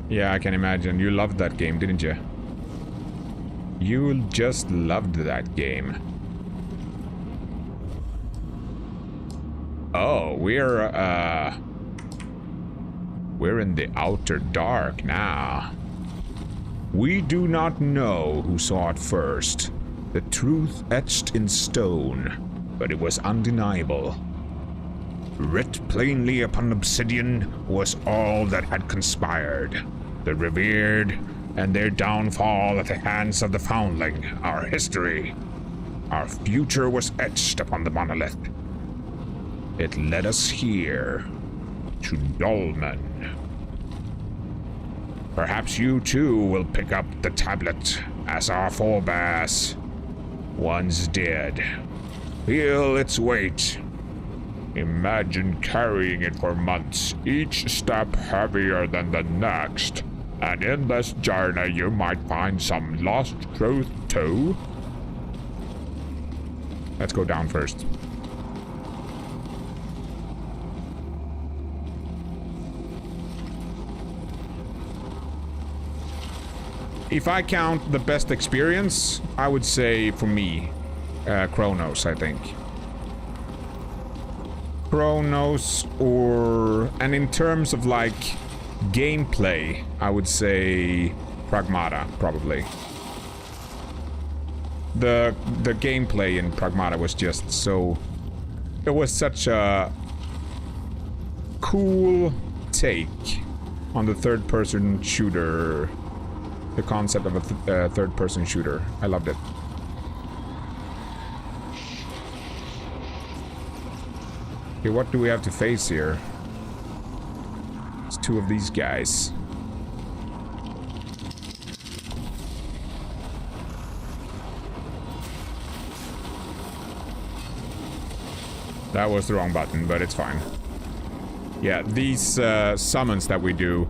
Yeah, I can imagine. You loved that game, didn't you? You just loved that game. Oh, we're in the outer dark now. We do not know who saw it first. The truth etched in stone, but it was undeniable. Writ plainly upon obsidian was all that had conspired. The revered and their downfall at the hands of the foundling, our history. Our future was etched upon the monolith. It led us here, to Dolmen. Perhaps you too will pick up the tablet, as our forebears once did. Feel its weight. Imagine carrying it for months, each step heavier than the next. And in this journey you might find some lost truth too. Let's go down first. If I count the best experience, I would say for me, Chronos, I think. Chronos, and in terms of like gameplay, I would say Pragmata, probably. The gameplay in Pragmata was just so... It was such a cool take on the third-person shooter. The concept of a third-person shooter. I loved it. Okay, what do we have to face here? It's two of these guys. That was the wrong button, but it's fine. Yeah, these summons that we do,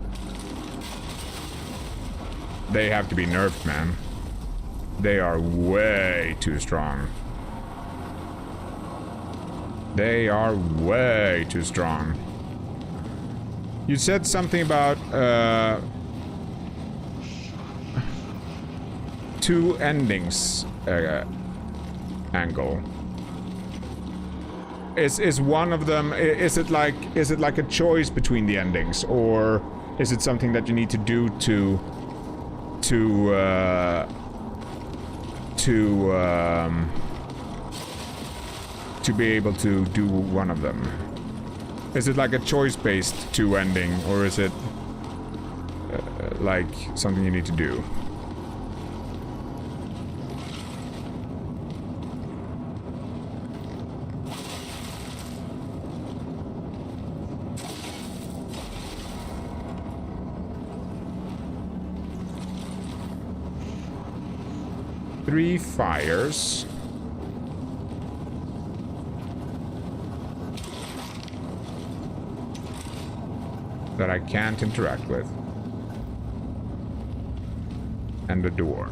they have to be nerfed, man. They are way too strong. They are way too strong. You said something about two endings angle. Is one of them, is it like a choice between the endings, or is it something that you need to do to be able to do one of them? Is it like a choice-based two ending, or is it like something you need to do? Three fires. That I can't interact with. And a door.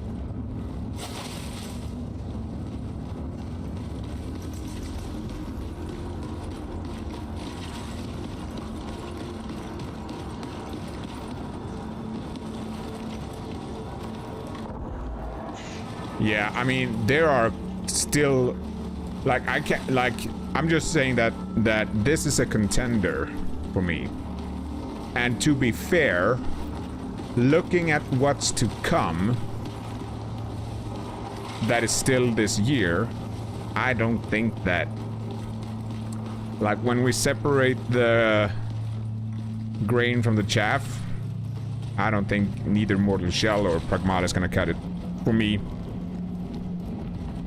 Yeah, I mean, there are still, like, I can't, like, I'm just saying that this is a contender for me. And to be fair, looking at what's to come, that is still this year, I don't think that, like, when we separate the grain from the chaff, I don't think neither Mortal Shell or Pragmata is gonna cut it for me.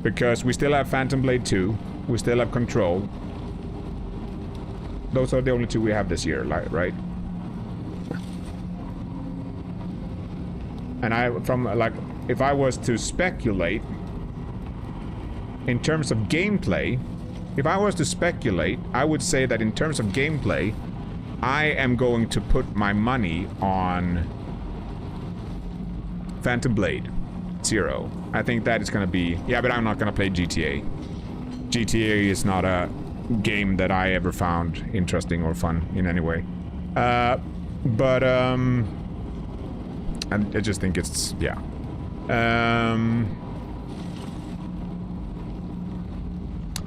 Because we still have Phantom Blade 2, we still have Control. Those are the only two we have this year, right? And if I was to speculate, in terms of gameplay, I would say that in terms of gameplay, I am going to put my money on Phantom Blade 0. I think that is going to be... Yeah, but I'm not going to play GTA. GTA is not a game that I ever found interesting or fun in any way. I just think it's... Yeah.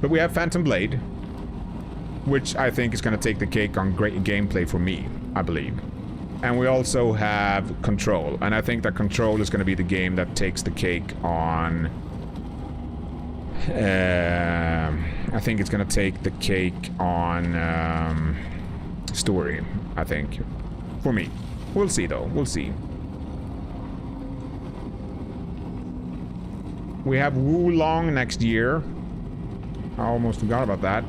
But we have Phantom Blade, which I think is going to take the cake on great gameplay for me, I believe. And we also have Control, and I think that Control is going to be the game that takes the cake on... I think it's going to take the cake on story, I think. For me. We'll see, though. We'll see. We have Wulong next year. I almost forgot about that.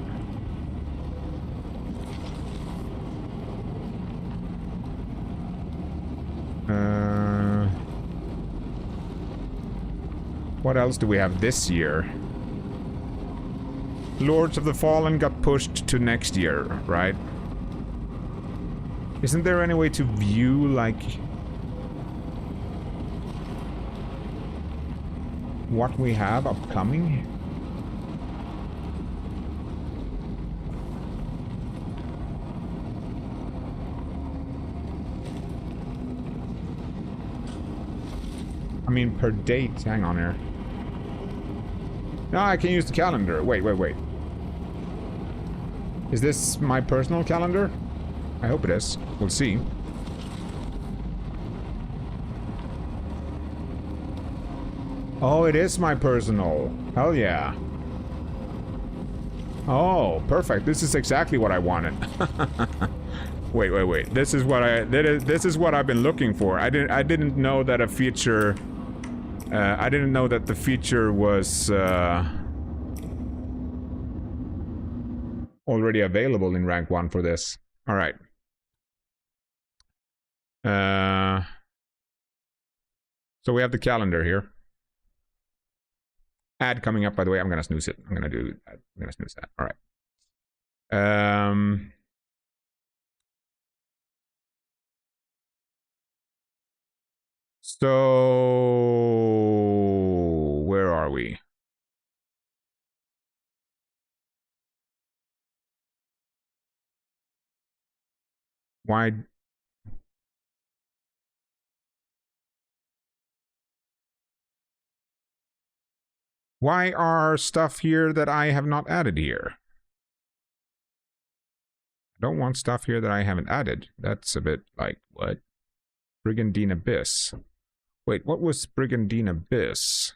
What else do we have this year? Lords of the Fallen got pushed to next year, right? Isn't there any way to view, like... what we have upcoming? I mean, per date. Hang on here. No, I can use the calendar. Wait. Is this my personal calendar? I hope it is. We'll see. Oh, it is my personal. Hell yeah. Oh, perfect. This is exactly what I wanted. Wait. This is what I've been looking for. I didn't know that a feature I didn't know that the feature was already available in rank 1 for this. All right. So we have the calendar here. Ad coming up, by the way. I'm gonna snooze it. I'm gonna snooze that. All right. So where are we? Why? Why are stuff here that I have not added here? I don't want stuff here that I haven't added. That's a bit like, what? Brigandine Abyss. Wait, what was Brigandine Abyss?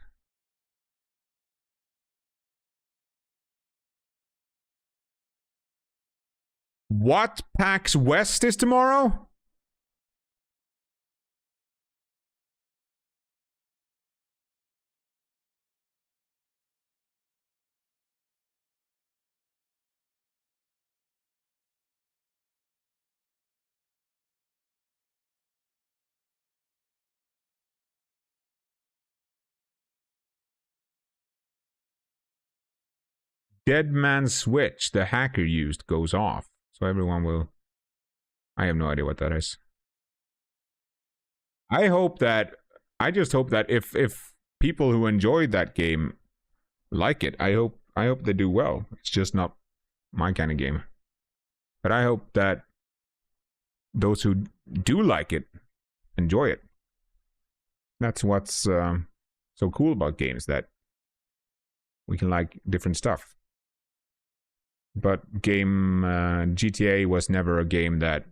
What? PAX West is tomorrow? Dead Man's Switch, the hacker used, goes off. So everyone will... I have no idea what that is. I just hope that if people who enjoyed that game like it, I hope they do well. It's just not my kind of game. But I hope that those who do like it enjoy it. That's what's so cool about games, that we can like different stuff. But GTA was never a game that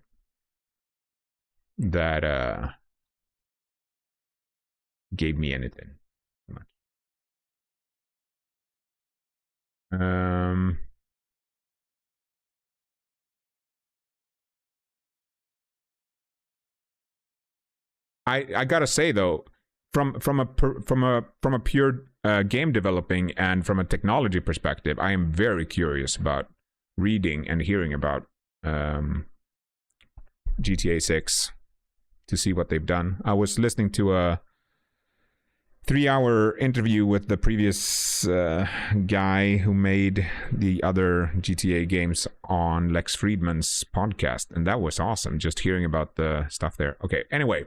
gave me anything much. I gotta say though, from a pure game developing and from a technology perspective, I am very curious about reading and hearing about GTA 6 to see what they've done. I was listening to a 3-hour interview with the previous guy who made the other GTA games on Lex Friedman's podcast, and that was awesome, just hearing about the stuff there. Okay, anyway.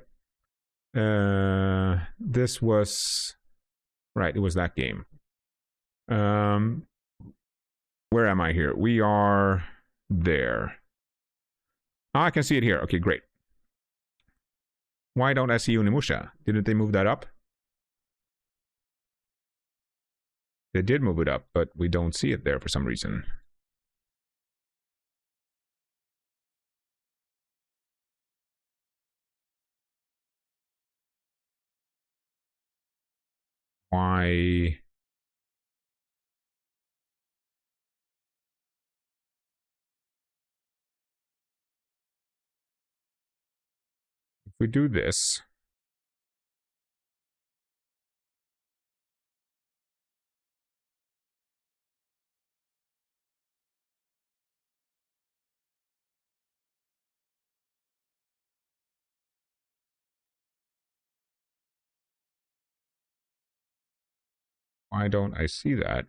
This was... Right, it was that game. Where am I here? We are there. Oh, I can see it here. Okay, great. Why don't I see Unimusha? Didn't they move that up? They did move it up, but we don't see it there for some reason. Why? If we do this... Why don't I see that?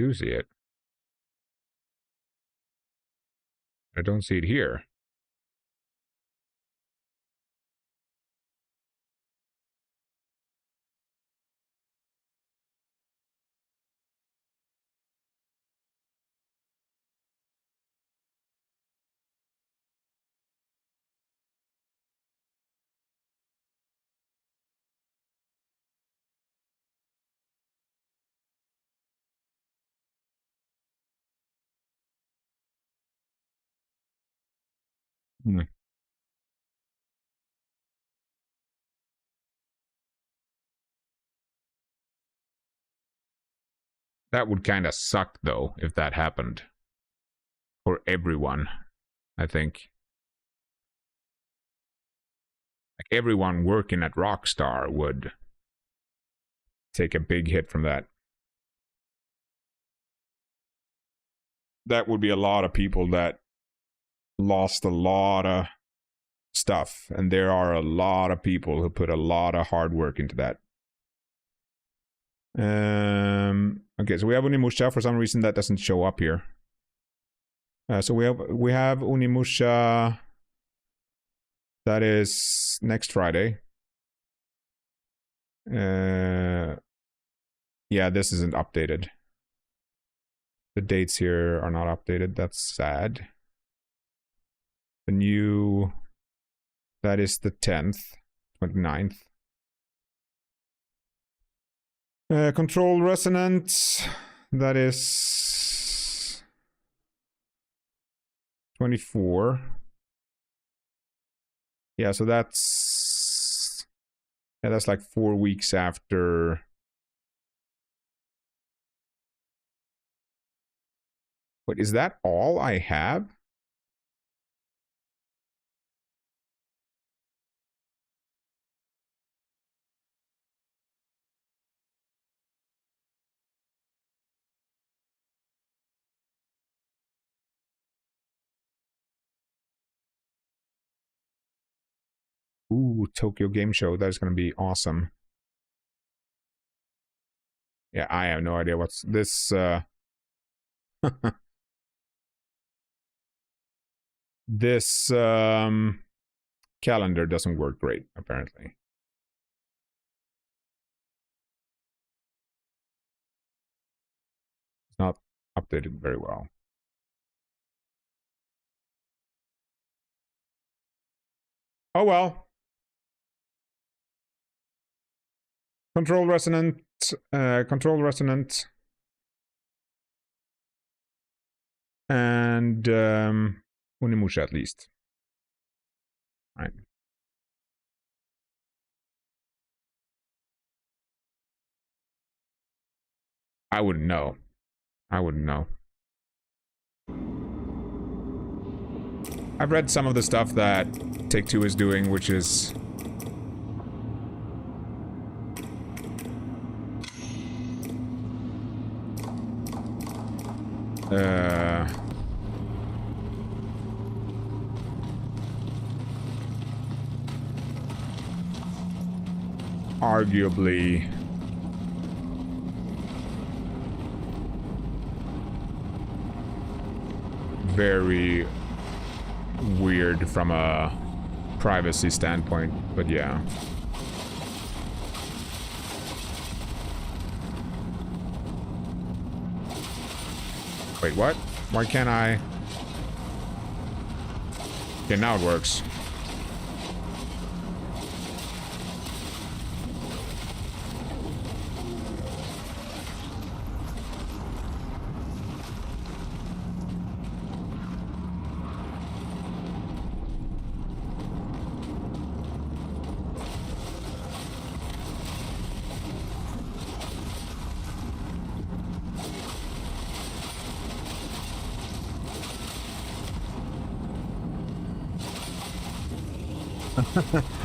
do see it. I don't see it here. Hmm. That would kind of suck, though, if that happened. For everyone, I think. Like, everyone working at Rockstar would take a big hit from that. That would be a lot of people that lost a lot of stuff, and there are a lot of people who put a lot of hard work into that. Okay, so we have Onimusha. For some reason that doesn't show up here. So we have Onimusha. That is next Friday. Yeah, this isn't updated. The dates here are not updated. That's sad. The new, that is the 10th, 29th. Control Resonant, that is 24. Yeah, so that's like 4 weeks after. But is that all I have? Ooh, Tokyo Game Show. That is going to be awesome. Yeah, I have no idea what's this. This calendar doesn't work great, apparently. It's not updated very well. Oh well. Control Resonant, and Onimusha at least. All right. I wouldn't know. I've read some of the stuff that Take-Two is doing, which is arguably very weird from a privacy standpoint, but yeah. Wait, what? Why can't I? Okay, now it works.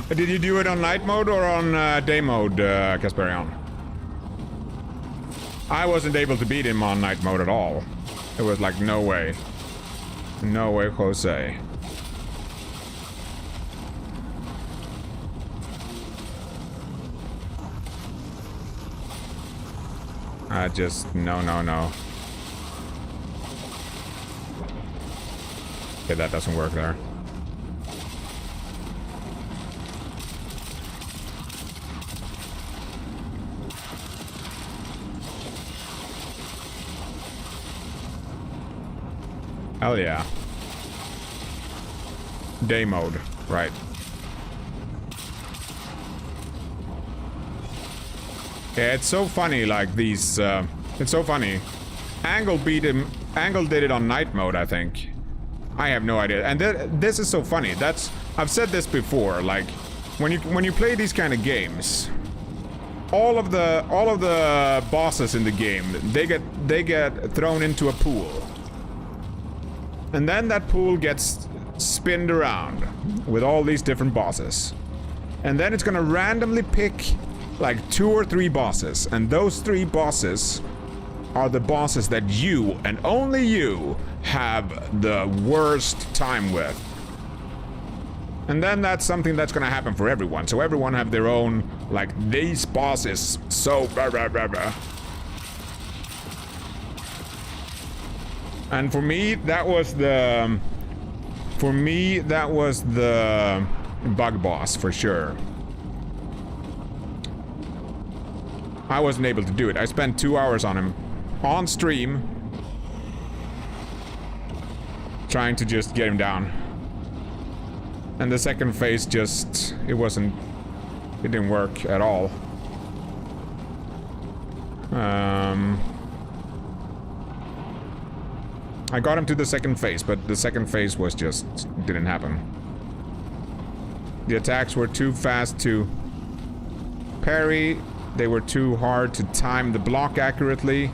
Did you do it on night mode or on day mode, Kasperion? I wasn't able to beat him on night mode at all. It was like, no way. No way, Jose. I just, no. Okay, that doesn't work there. Hell yeah. Day mode, right. Yeah, it's so funny, like these, it's so funny. Angle beat him, Angle did it on night mode, I think. I have no idea. And this is so funny. That's, I've said this before, like, when you play these kind of games, all of the bosses in the game, they get thrown into a pool. And then that pool gets spinned around with all these different bosses. And then it's gonna randomly pick like 2 or 3 bosses. And those 3 bosses are the bosses that you, and only you, have the worst time with. And then that's something that's gonna happen for everyone. So everyone have their own, like, these bosses, so blah, blah, blah, blah. And for me, that was the... For me, that was the bug boss, for sure. I wasn't able to do it. I spent 2 hours on him. On stream. Trying to just get him down. And the second phase just... It didn't work at all. I got him to the second phase, but the second phase was just... didn't happen. The attacks were too fast to parry. They were too hard to time the block accurately.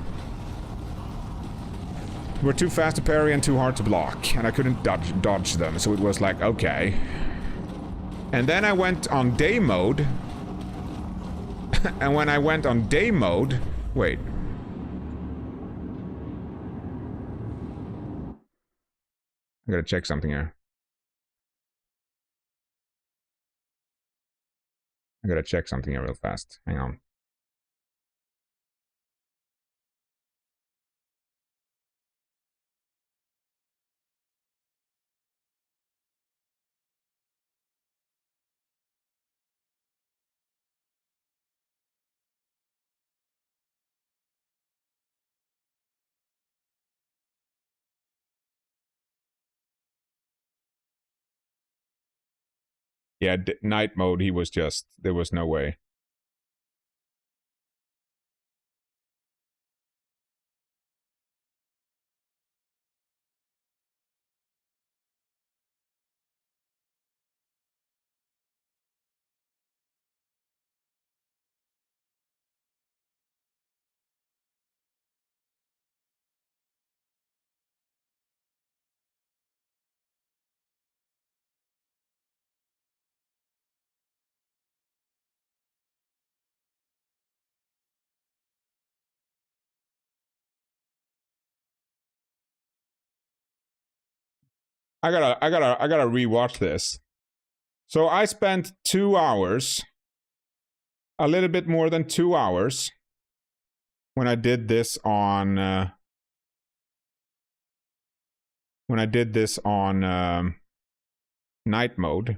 They were too fast to parry and too hard to block. And I couldn't dodge them, so it was like, okay. And then I went on day mode. And when I went on day mode... Wait. I gotta check something here. I gotta check something here real fast. Hang on. Yeah, night mode, he was just... There was no way. I gotta rewatch this. So I spent 2 hours, a little bit more than 2 hours, when I did this on night mode.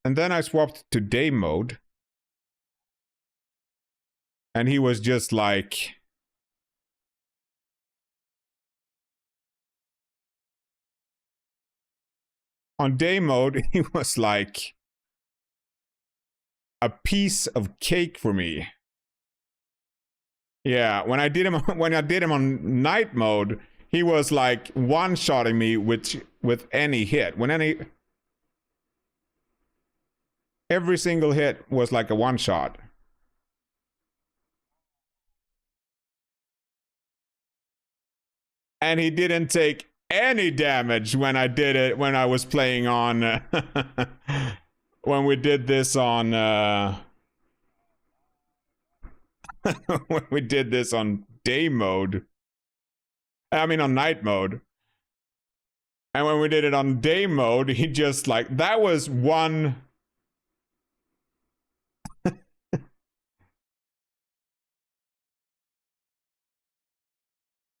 And then I swapped to day mode. And he was just like... On day mode, he was like a piece of cake for me. Yeah, when I did him on night mode, he was like one-shotting me with any hit. Every single hit was like a one-shot. And he didn't take any damage when I did it, when I was playing on when we did this on when we did this on day mode. I mean on night mode. And when we did it on day mode, he just like, that was one...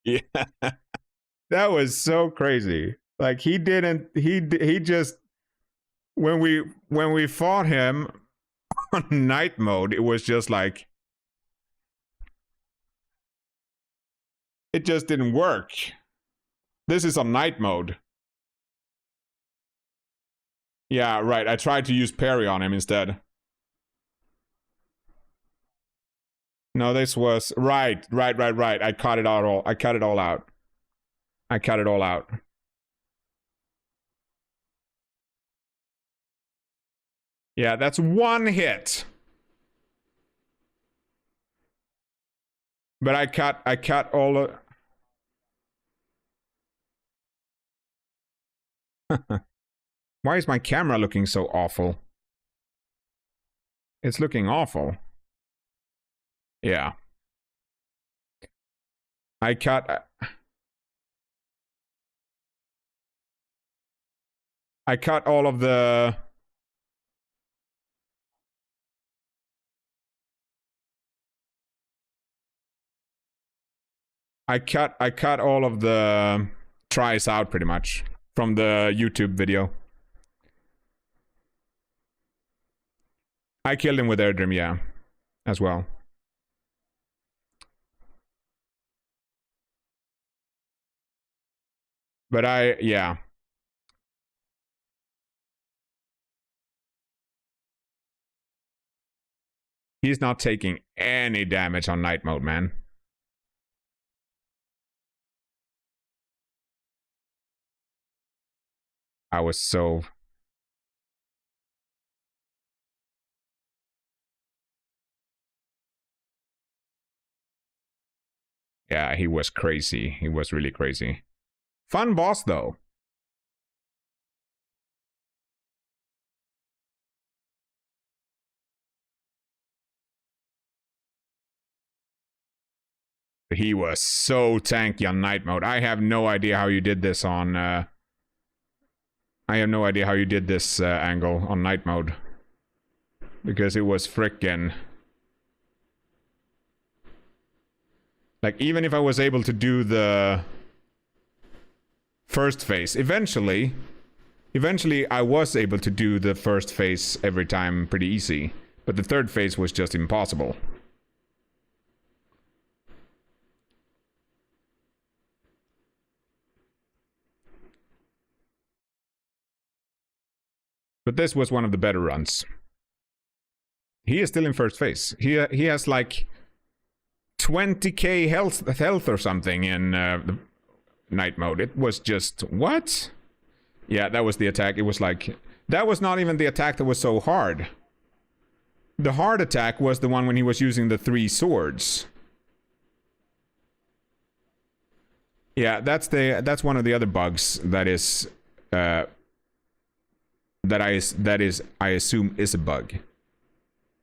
Yeah. That was so crazy. Like he just when we fought him on night mode, it was just like it just didn't work. This is on night mode. Yeah, right. I tried to use parry on him instead. No, this was right. I cut it all. I cut it all out. I cut it all out. Yeah, that's one hit. But I cut all of... Why is my camera looking so awful? It's looking awful. Yeah. I cut all of the... I cut all of the tries out pretty much from the YouTube video. I killed him with Airdream, yeah, as well. But yeah. He's not taking any damage on night mode, man. I was so... Yeah, he was crazy. He was really crazy. Fun boss, though. He was so tanky on night mode. I have no idea how you did this on... I have no idea how you did this angle on night mode. Because it was frickin'... Like, even if I was able to do the first phase, eventually I was able to do the first phase every time pretty easy. But the third phase was just impossible. But this was one of the better runs. He is still in first phase. He has like 20k health or something in the night mode. It was just... What? Yeah, that was the attack. It was like... That was not even the attack that was so hard. The hard attack was the one when he was using the 3 swords. Yeah, that's one of the other bugs that is... that I assume is a bug.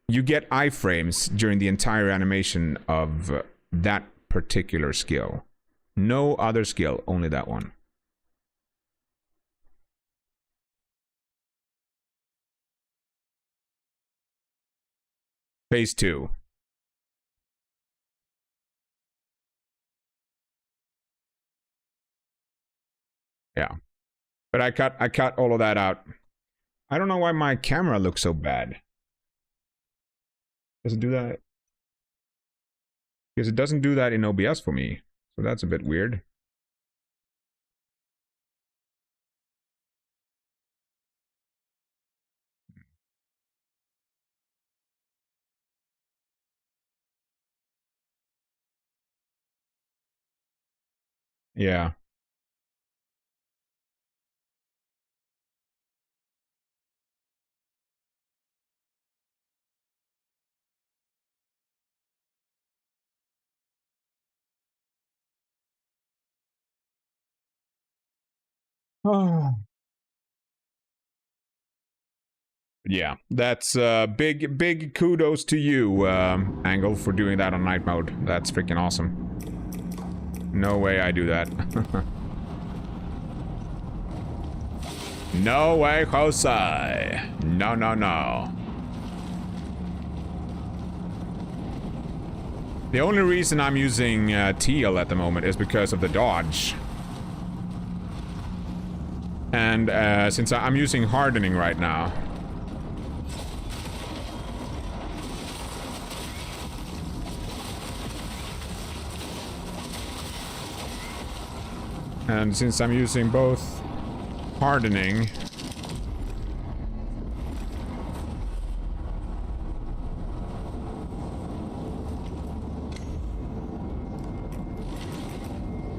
You get iframes during the entire animation of that particular skill. No other skill, only that one. Phase 2. Yeah. But I cut all of that out. I don't know why my camera looks so bad. Does it do that? Because it doesn't do that in OBS for me. So that's a bit weird. Yeah. Yeah, that's big kudos to you, Angle, for doing that on night mode. That's freaking awesome. No way I do that. No way, Jose. No, no, no. The only reason I'm using Teal at the moment is because of the dodge. And since I'm using hardening right now, and since I'm using both hardening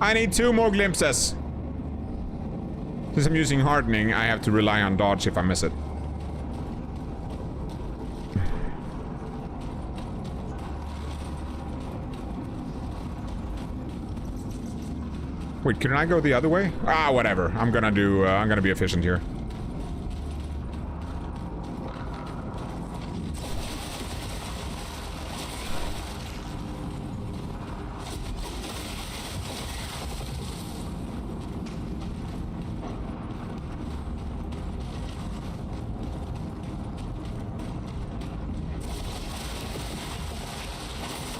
I need 2 more glimpses. Since I'm using hardening, I have to rely on dodge if I miss it. Wait, can I go the other way? Ah, whatever. I'm gonna be efficient here.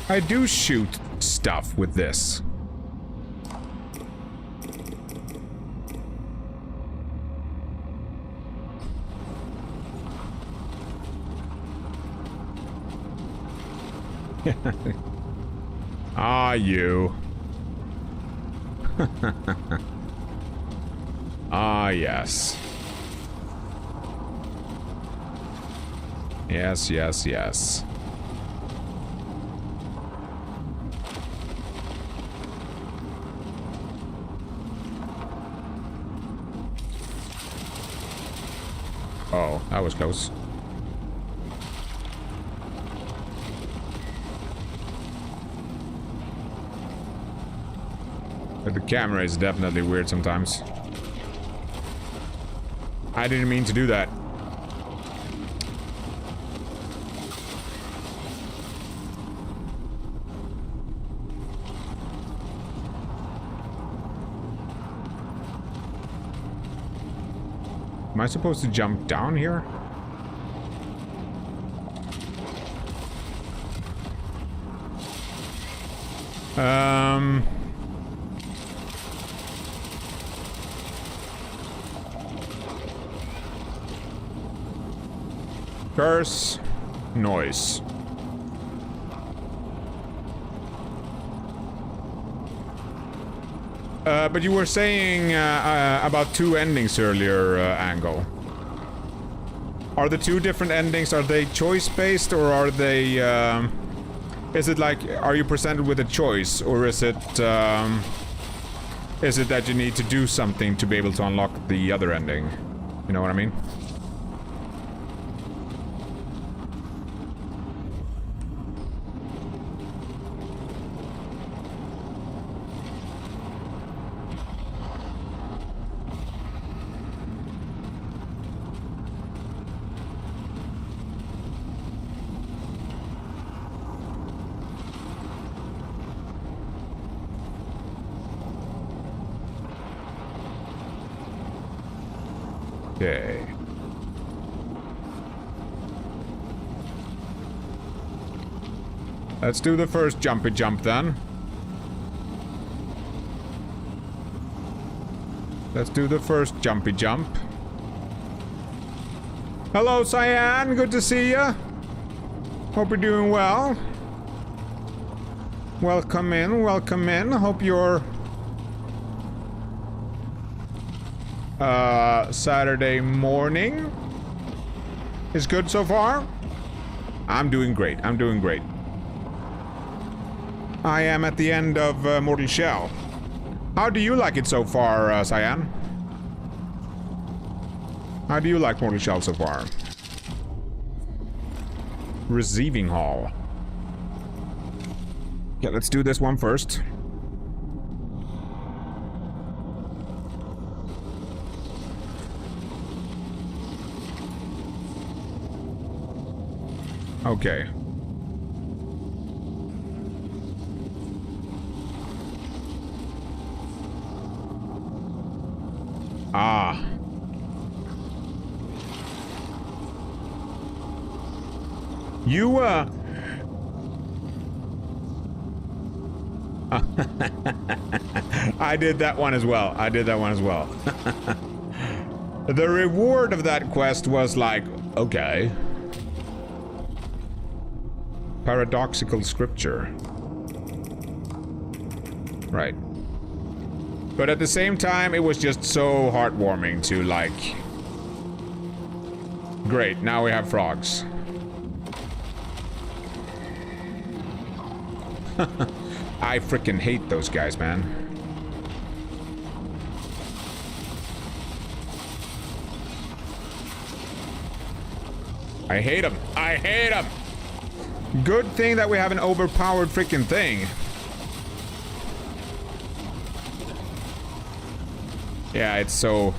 I do shoot stuff with this. Ah, you. Ah, yes. Yes, yes, yes. Oh, that was close. But the camera is definitely weird sometimes. I didn't mean to do that. Am I supposed to jump down here? Curse. Noise. But you were saying about 2 endings earlier, Angle. Are the 2 different endings, are they choice-based, or are they, is it like, are you presented with a choice, or is it that you need to do something to be able to unlock the other ending? You know what I mean? Okay. Let's do the first jumpy jump then. Let's do the first jumpy jump. Hello, Cyan. Good to see you. Hope you're doing well. Welcome in. Welcome in. Hope you're Saturday morning is good so far. I'm doing great. I'm doing great. I am at the end of Mortal Shell. How do you like it so far, Cyan? How do you like Mortal Shell so far? Receiving Hall. Yeah, let's do this one first. Okay. Ah. You, I did that one as well. I did that one as well. The reward of that quest was like, okay. Paradoxical scripture. Right. But at the same time, it was just so heartwarming to like... Great, now we have frogs. I freaking hate those guys, man. I hate them. I hate them. Good thing that we have an overpowered freaking thing. Yeah, it's so...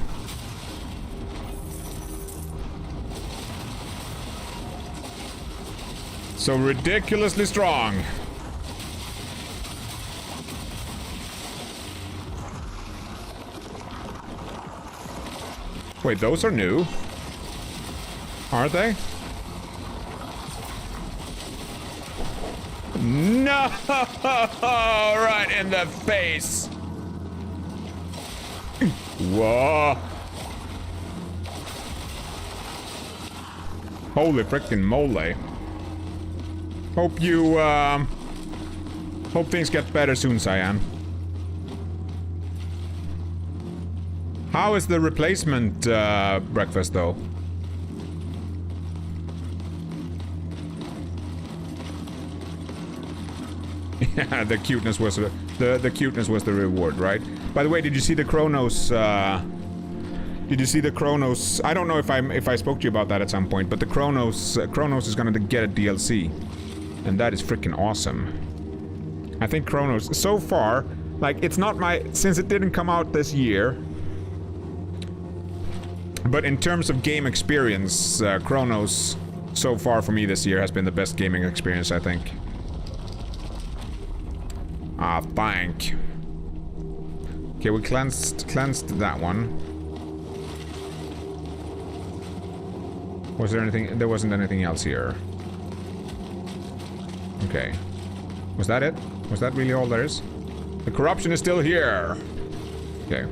so ridiculously strong. Wait, those are new? Aren't they? No! Right in the face! Whoa! Holy frickin' mole. Hope you, hope things get better soon, Cyan. How is the replacement, breakfast, though? Yeah, the cuteness was the cuteness was the reward, right? By the way, did you see the Chronos? Did you see the Chronos? I don't know if I spoke to you about that at some point, but the Chronos is gonna get a DLC, and that is freaking awesome. I think Chronos so far, like, it's not my, since it didn't come out this year, but in terms of game experience, Chronos so far for me this year has been the best gaming experience, I think. Ah, thank. Okay, we cleansed that one. Was there anything? There wasn't anything else here. Okay. Was that it? Was that really all there is? The corruption is still here. Okay.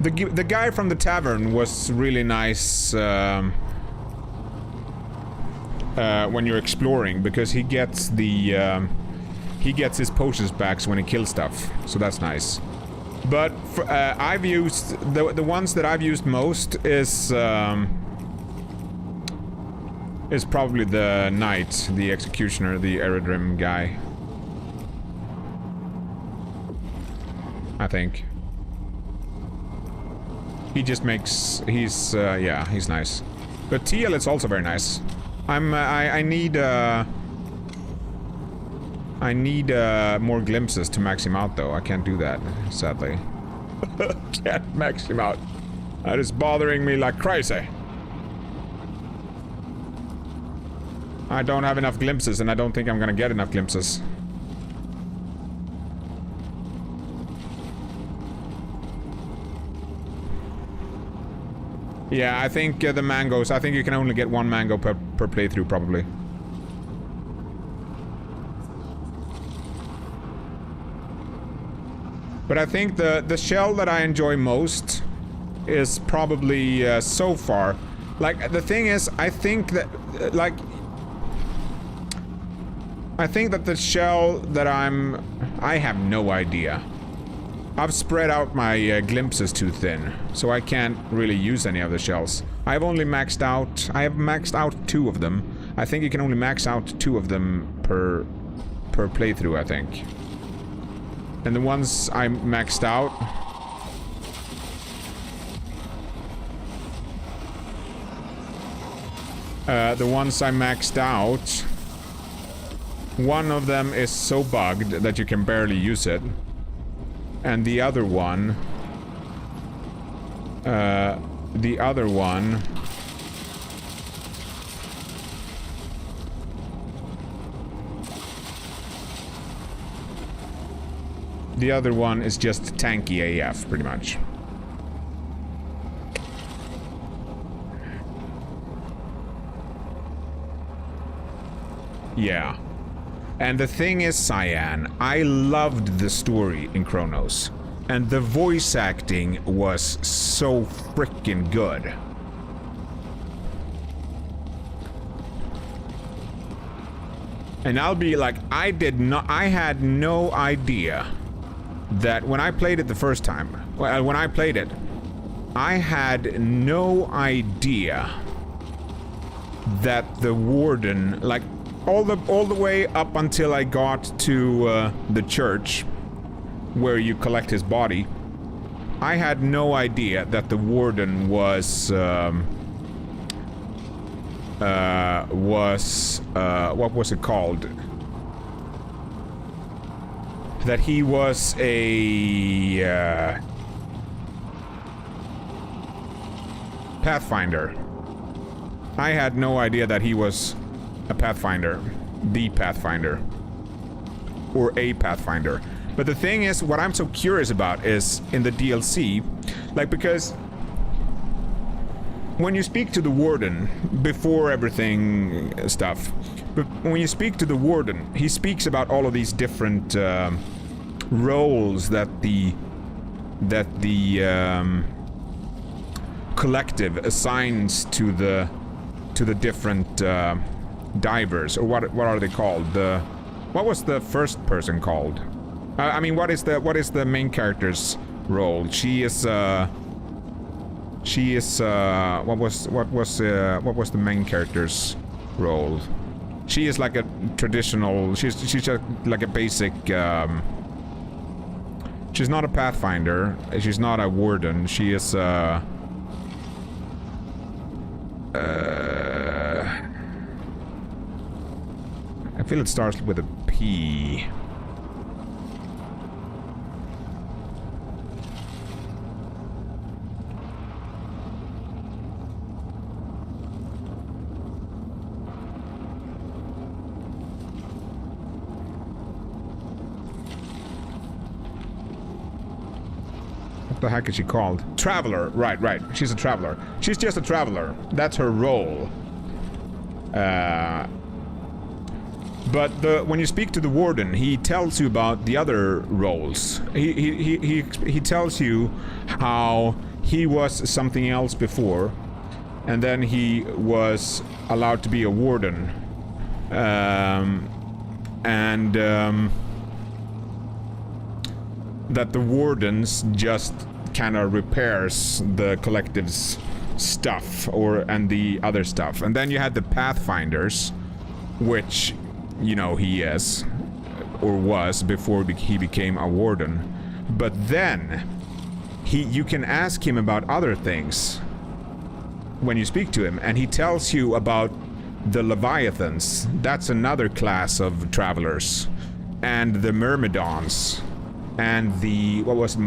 The guy from the tavern was really nice when you're exploring, because he gets the he gets his potions back when he kills stuff, so that's nice. But for, I've used the ones that I've used most is probably the knight, the executioner, the Eredrim guy. I think. He just makes, yeah, he's nice. But TL is also very nice. I need more glimpses to max him out, though. I can't do that, sadly. Can't max him out. That is bothering me like crazy. I don't have enough glimpses, and I don't think I'm gonna get enough glimpses. Yeah, I think the mangoes, I think you can only get one mango per playthrough, probably. But I think the shell that I enjoy most is probably, so far. Like, the thing is, I think that, like... I think that the shell that I have no idea. I've spread out my glimpses too thin, so I can't really use any of the shells. I have maxed out 2 of them. I think you can only max out 2 of them per playthrough, I think. And the ones I maxed out... the ones I maxed out... One of them is so bugged that you can barely use it. And the other one... The other one is just tanky AF, pretty much. Yeah. And the thing is, Cyan, I loved the story in Chronos. And the voice acting was so freaking good. And I'll be like, I had no idea that when I played it the first time, when I played it, I had no idea that the warden, like, all the way up until I got to the church where you collect his body, I had no idea that the warden was what was it called? That he was a Pathfinder. I had no idea that he was a Pathfinder. The Pathfinder. Or a Pathfinder. But the thing is, what I'm so curious about is, in the DLC, like, because when you speak to the warden, before everything stuff, but when you speak to the warden, he speaks about all of these different roles that the collective assigns to the different divers, or what are they called? What was the first person called? I mean, what is the main character's role? She is what was the main character's role? She is like a traditional. She's just like a basic. She's not a Pathfinder. She's not a warden. She is I feel it starts with a P. What the heck is she called? Traveler. Right. She's a traveler. She's just a traveler. That's her role. But when you speak to the warden, he tells you about the other roles. He tells you how he was something else before, and then he was allowed to be a warden. That the wardens just kind of repairs the collective's stuff, and the other stuff. And then you had the Pathfinders, which, you know, he is, or was, before he became a warden. But then, you can ask him about other things when you speak to him, and he tells you about the Leviathans. That's another class of travelers. And the Myrmidons. And the... what was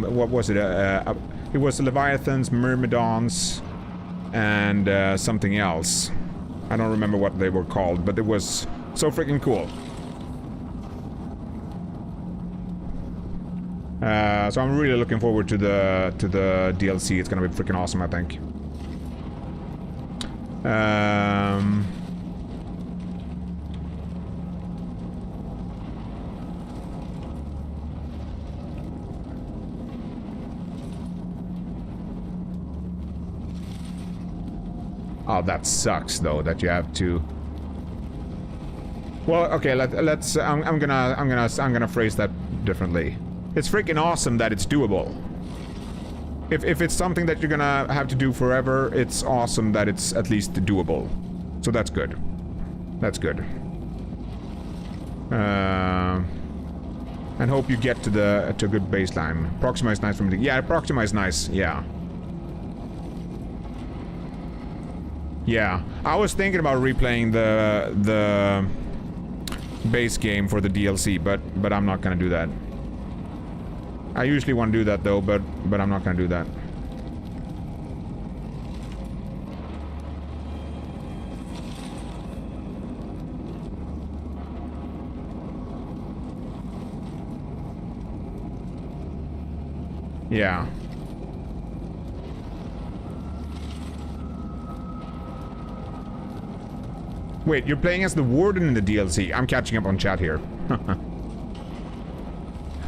it? It was the Leviathans, Myrmidons, and something else. I don't remember what they were called, but it was so freaking cool. So I'm really looking forward to the DLC. It's gonna be freaking awesome, I think. Oh, that sucks though, that you have to. Well, okay, let's. I'm gonna phrase that differently. It's freaking awesome that it's doable. If it's something that you're gonna have to do forever, it's awesome that it's at least doable. So that's good. That's good. And hope you get to a good baseline. Proxima is nice from the. Yeah, Proxima is nice. Yeah. Yeah, I was thinking about replaying the base game for the DLC, but I'm not gonna do that. I usually want to do that though, but I'm not gonna do that. Yeah. Wait, you're playing as the warden in the DLC. I'm catching up on chat here.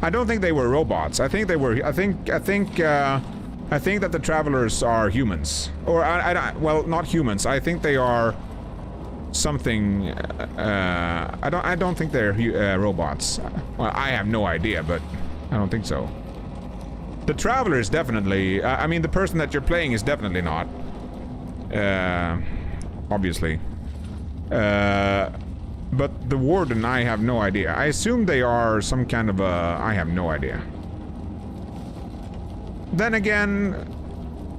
I don't think they were robots. I think they were. I think that the travelers are humans, or well, not humans. I think they are something. I don't think they're robots. Well, I have no idea, but I don't think so. The traveler is definitely. I mean, the person that you're playing is definitely not. Obviously. But the warden, I have no idea. I assume they are some kind of a... I have no idea. Then again,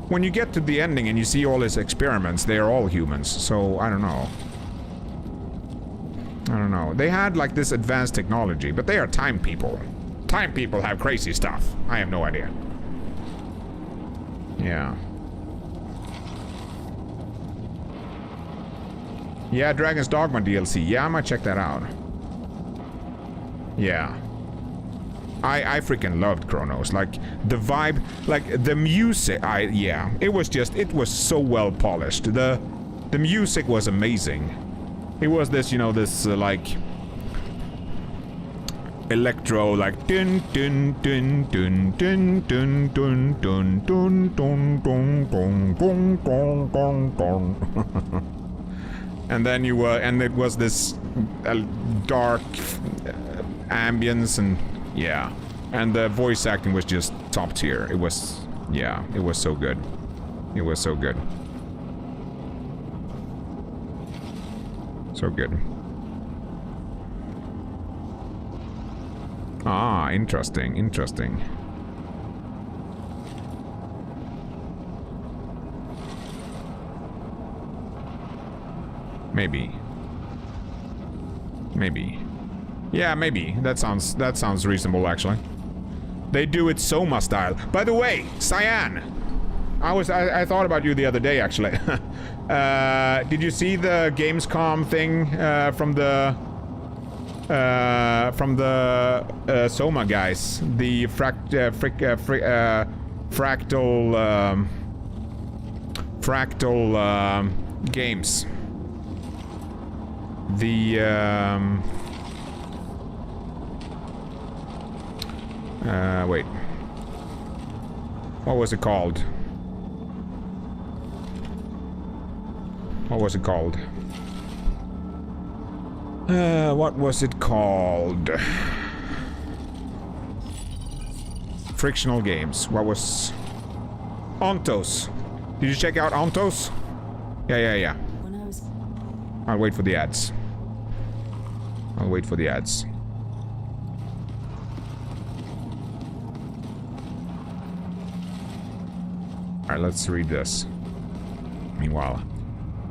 when you get to the ending and you see all his experiments, they are all humans, so I don't know. I don't know. They had like this advanced technology, but they are time people. Time people have crazy stuff. I have no idea. Yeah. Yeah, Dragon's Dogma DLC. Yeah, I might check that out. Yeah. I freaking loved Chronos. Like, the vibe, like, the music, yeah. It was so well polished. The music was amazing. It was this, you know, this, like... electro, like... dun dun dun dun dun dun dun dun dun dun dun dun dun dun dun. And then you were, and it was this dark ambience, and yeah, and the voice acting was just top tier. It was, yeah, it was so good. It was so good. So good. Ah, interesting, interesting. Maybe. Maybe. Yeah, maybe. That sounds reasonable, actually. They do it Soma style. By the way, Cyan! I thought about you the other day, actually. Did you see the Gamescom thing from the Soma guys? The fractal games. The wait. What was it called? What was it called? What was it called? Frictional games. What was... Ontos. Did you check out Ontos? Yeah. I'll wait for the ads. I'll wait for the ads. Alright, let's read this. Meanwhile.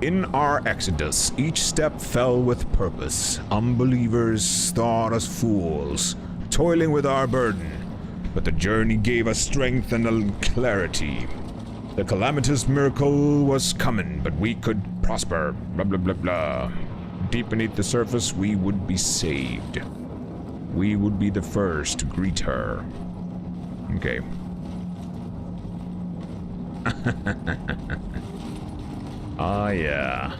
In our exodus, each step fell with purpose. Unbelievers thought us fools, toiling with our burden. But the journey gave us strength and clarity. The calamitous miracle was coming, but we could prosper. Blah, blah, blah, blah. Deep beneath the surface, we would be saved. We would be the first to greet her. Okay. Oh, yeah.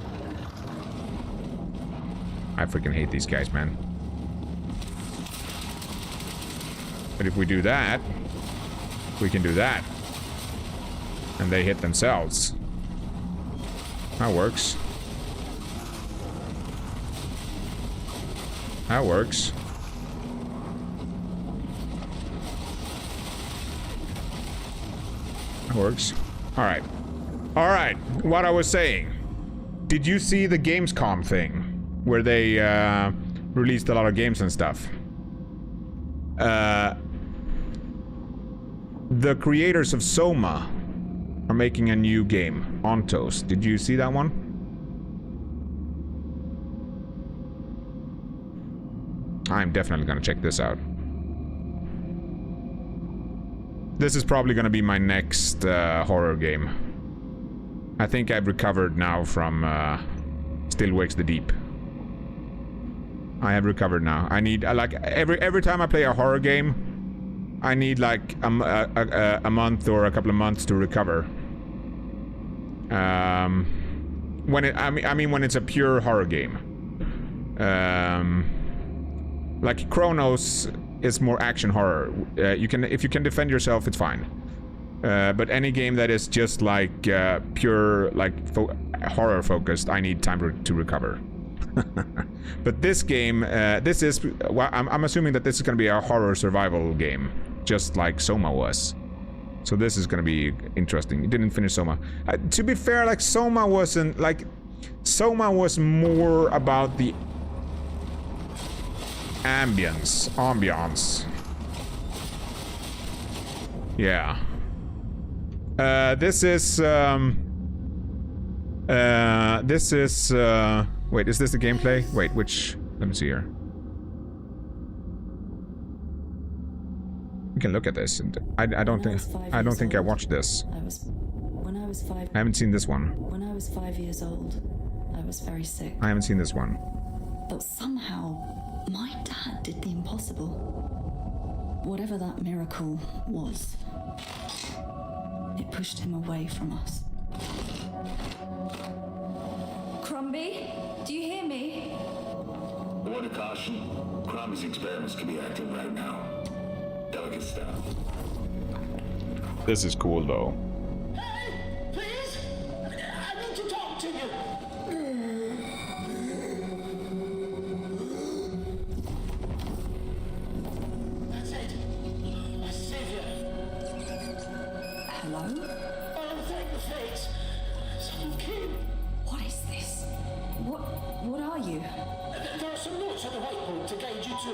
I freaking hate these guys, man. But if we do that, we can do that. And they hit themselves. That works. That works. That works. Alright. Alright, what I was saying. Did you see the Gamescom thing? Where they released a lot of games and stuff? The creators of Soma are making a new game, Ontos. Did you see that one? I'm definitely gonna check this out. This is probably gonna be my next horror game. I think I've recovered now from Still Wakes the Deep. I have recovered now. I need like every time I play a horror game, I need like a month or a couple of months to recover. When it, I mean when it's a pure horror game. Like Chronos is more action horror. If you can defend yourself, it's fine. But any game that is just like pure like horror focused, I need time to recover. But this game, this is, well, I'm assuming that this is going to be a horror survival game, just like Soma was. So this is going to be interesting. It didn't finish Soma. To be fair, like Soma wasn't like, Soma was more about the ambience. Yeah. This is wait, is this the gameplay? Wait, which, let me see here. We can look at this. I don't think I watched this. When I was 5. I haven't seen this one. When I was 5 years old, I was very sick. I haven't seen this one. But somehow, my dad did the impossible. Whatever that miracle was, it pushed him away from us. Crumby, do you hear me? A word of caution. Crumb's experiments can be active right now. Delicate stuff. This is cool though. Hey, please! I need to talk to you! That's it. My savior. Hello? Oh, thank the fates. Someone came. What is this? What are you? There are some notes on the whiteboard to guide you to.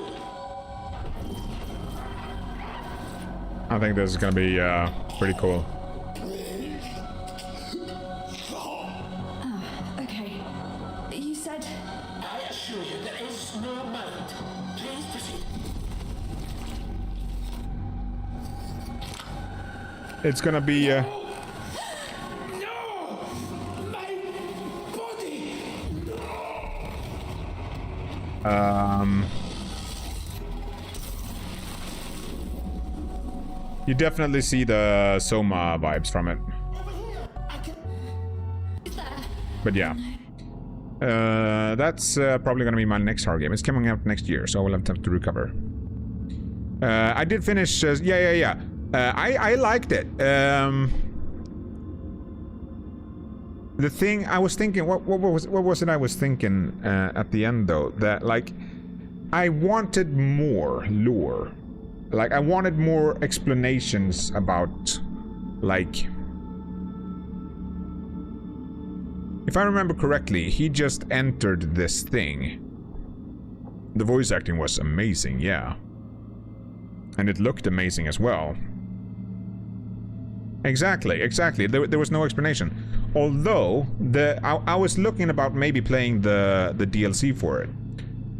I think this is gonna be pretty cool. Oh, okay. You said... I assure you there is no mind. Please proceed. It's gonna be No! My body! You definitely see the Soma vibes from it. But yeah. That's probably gonna be my next horror game. It's coming out next year, so I will have time to recover. I did finish... yeah. I liked it. The thing I was thinking... What was it I was thinking at the end, though? That, like... I wanted more lore. Like, I wanted more explanations about, like... If I remember correctly, he just entered this thing. The voice acting was amazing, yeah. And it looked amazing as well. Exactly. There was no explanation. Although, I was looking about maybe playing the DLC for it.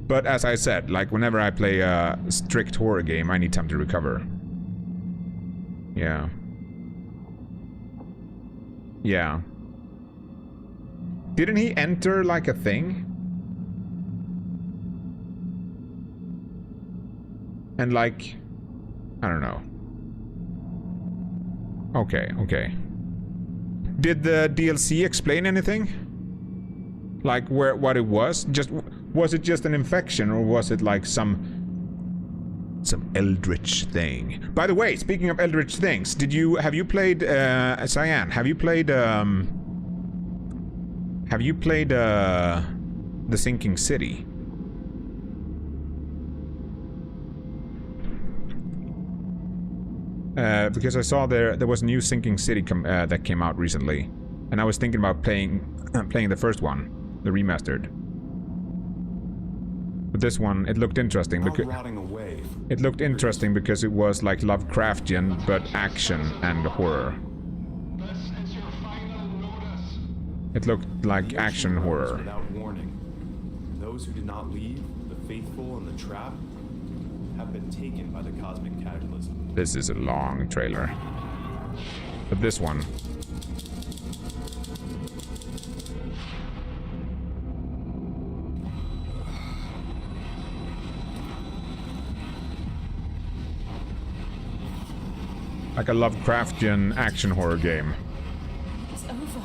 But as I said, like, whenever I play a strict horror game, I need time to recover. Yeah. Yeah. Didn't he enter, like, a thing? And, like... I don't know. Okay. Did the DLC explain anything? Like, what it was? Was it just an infection, or was it like some eldritch thing? By the way, speaking of eldritch things, have you played Cyan? Have you played The Sinking City? Because I saw there was a new Sinking City that came out recently, and I was thinking about playing the first one, the remastered. But this one, it looked interesting because it was like Lovecraftian, but action and horror. It looked like action horror. Without warning, those who did not leave, the faithful and the trapped, have been taken by the cosmic cataclysm. This is a long trailer. But this one. Like a Lovecraftian action horror game. It's over.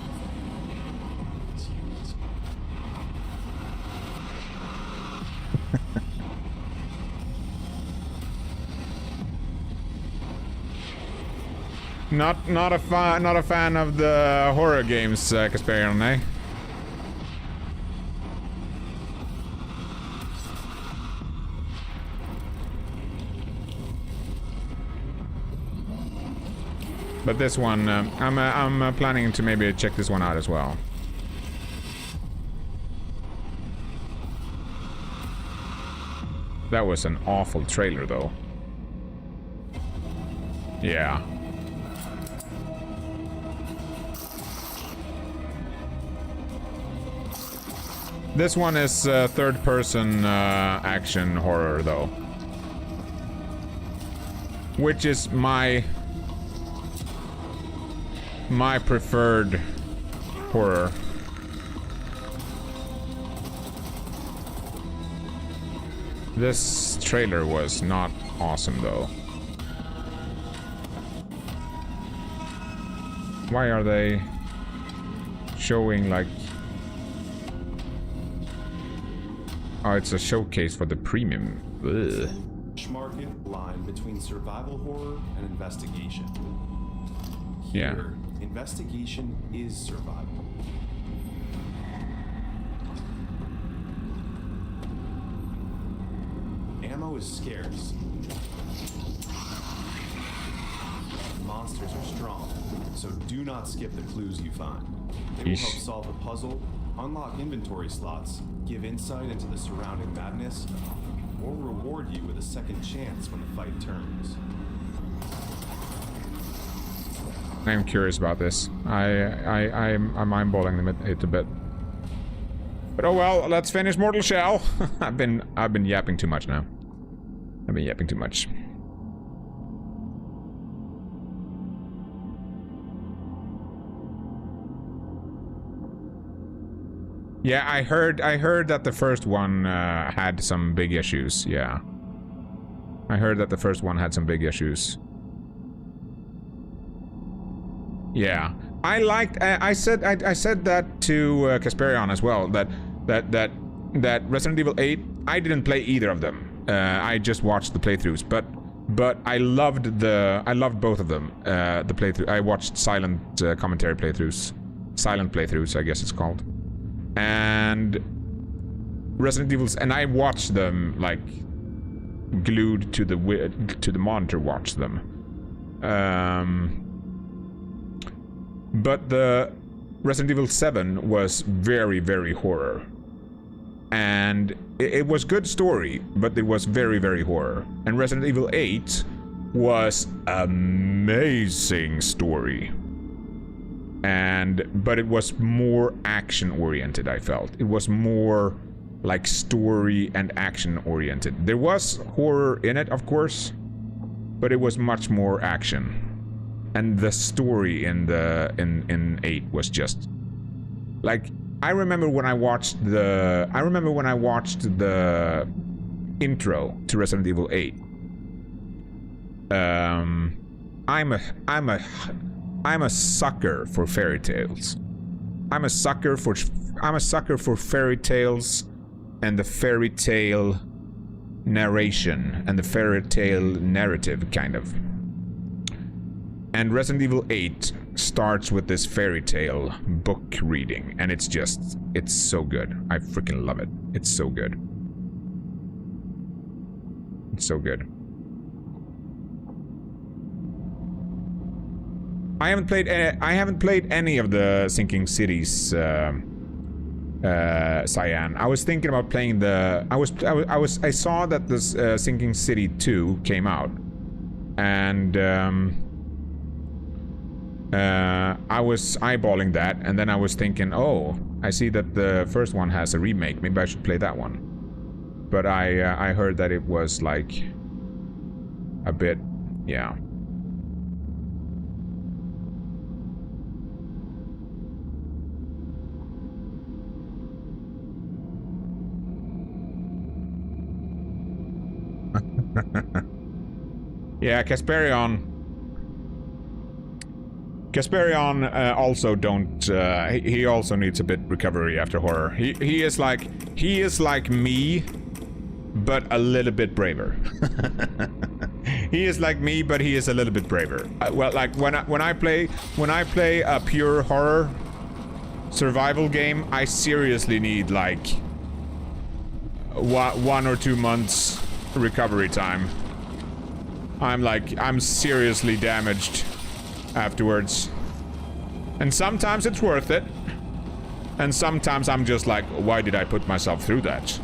Not a fan of the horror games, Kasperion, eh? But this one, I'm planning to maybe check this one out as well. That was an awful trailer, though. Yeah. This one is third-person action horror, though. Which is my preferred horror. This trailer was not awesome, though. Why are they showing, like... Oh, it's a showcase for the premium. Ugh. Market line between survival horror and investigation. Yeah. Here, investigation is survival. Ammo is scarce. Monsters are strong, so do not skip the clues you find. They will help solve a puzzle, unlock inventory slots, give insight into the surrounding madness, or reward you with a second chance when the fight turns. I'm curious about this. I'm eyeballing it a bit. But oh well, let's finish Mortal Shell. I've been yapping too much now. I've been yapping too much. Yeah, I heard that the first one had some big issues. Yeah, I heard that the first one had some big issues. Yeah, I liked. I said that to Kasperion as well. That Resident Evil 8. I didn't play either of them. I just watched the playthroughs. But I loved both of them. The playthrough. I watched silent commentary playthroughs. Silent playthroughs, I guess it's called. And Resident Evils, and I watched them like glued to the monitor. Watched them. But the Resident Evil 7 was very, very horror, and it was good story, but it was very, very horror. And Resident Evil 8 was amazing story. But it was more action-oriented, I felt. It was more like story and action-oriented. There was horror in it, of course, but it was much more action. And the story in 8 was just... Like, I remember when I watched the intro to Resident Evil 8. I'm a sucker for fairy tales. I'm a sucker for fairy tales and the fairy tale narration and the fairy tale narrative, kind of. And Resident Evil 8 starts with this fairy tale book reading, and it's so good. I freaking love it. It's so good. It's so good. I haven't played any of the Sinking Cities, Cyan. I was thinking about playing the. I saw that this Sinking City 2 came out, and I was eyeballing that, and then I was thinking, oh, I see that the first one has a remake. Maybe I should play that one. But I heard that it was like a bit, yeah. Yeah, Kasperion also don't. He also needs a bit recovery after horror. He is like me, but a little bit braver. He is like me, but he is a little bit braver. Well, like when I play a pure horror survival game, I seriously need like 1 or 2 months recovery time. I'm seriously damaged afterwards. And sometimes it's worth it. And sometimes I'm just like, why did I put myself through that?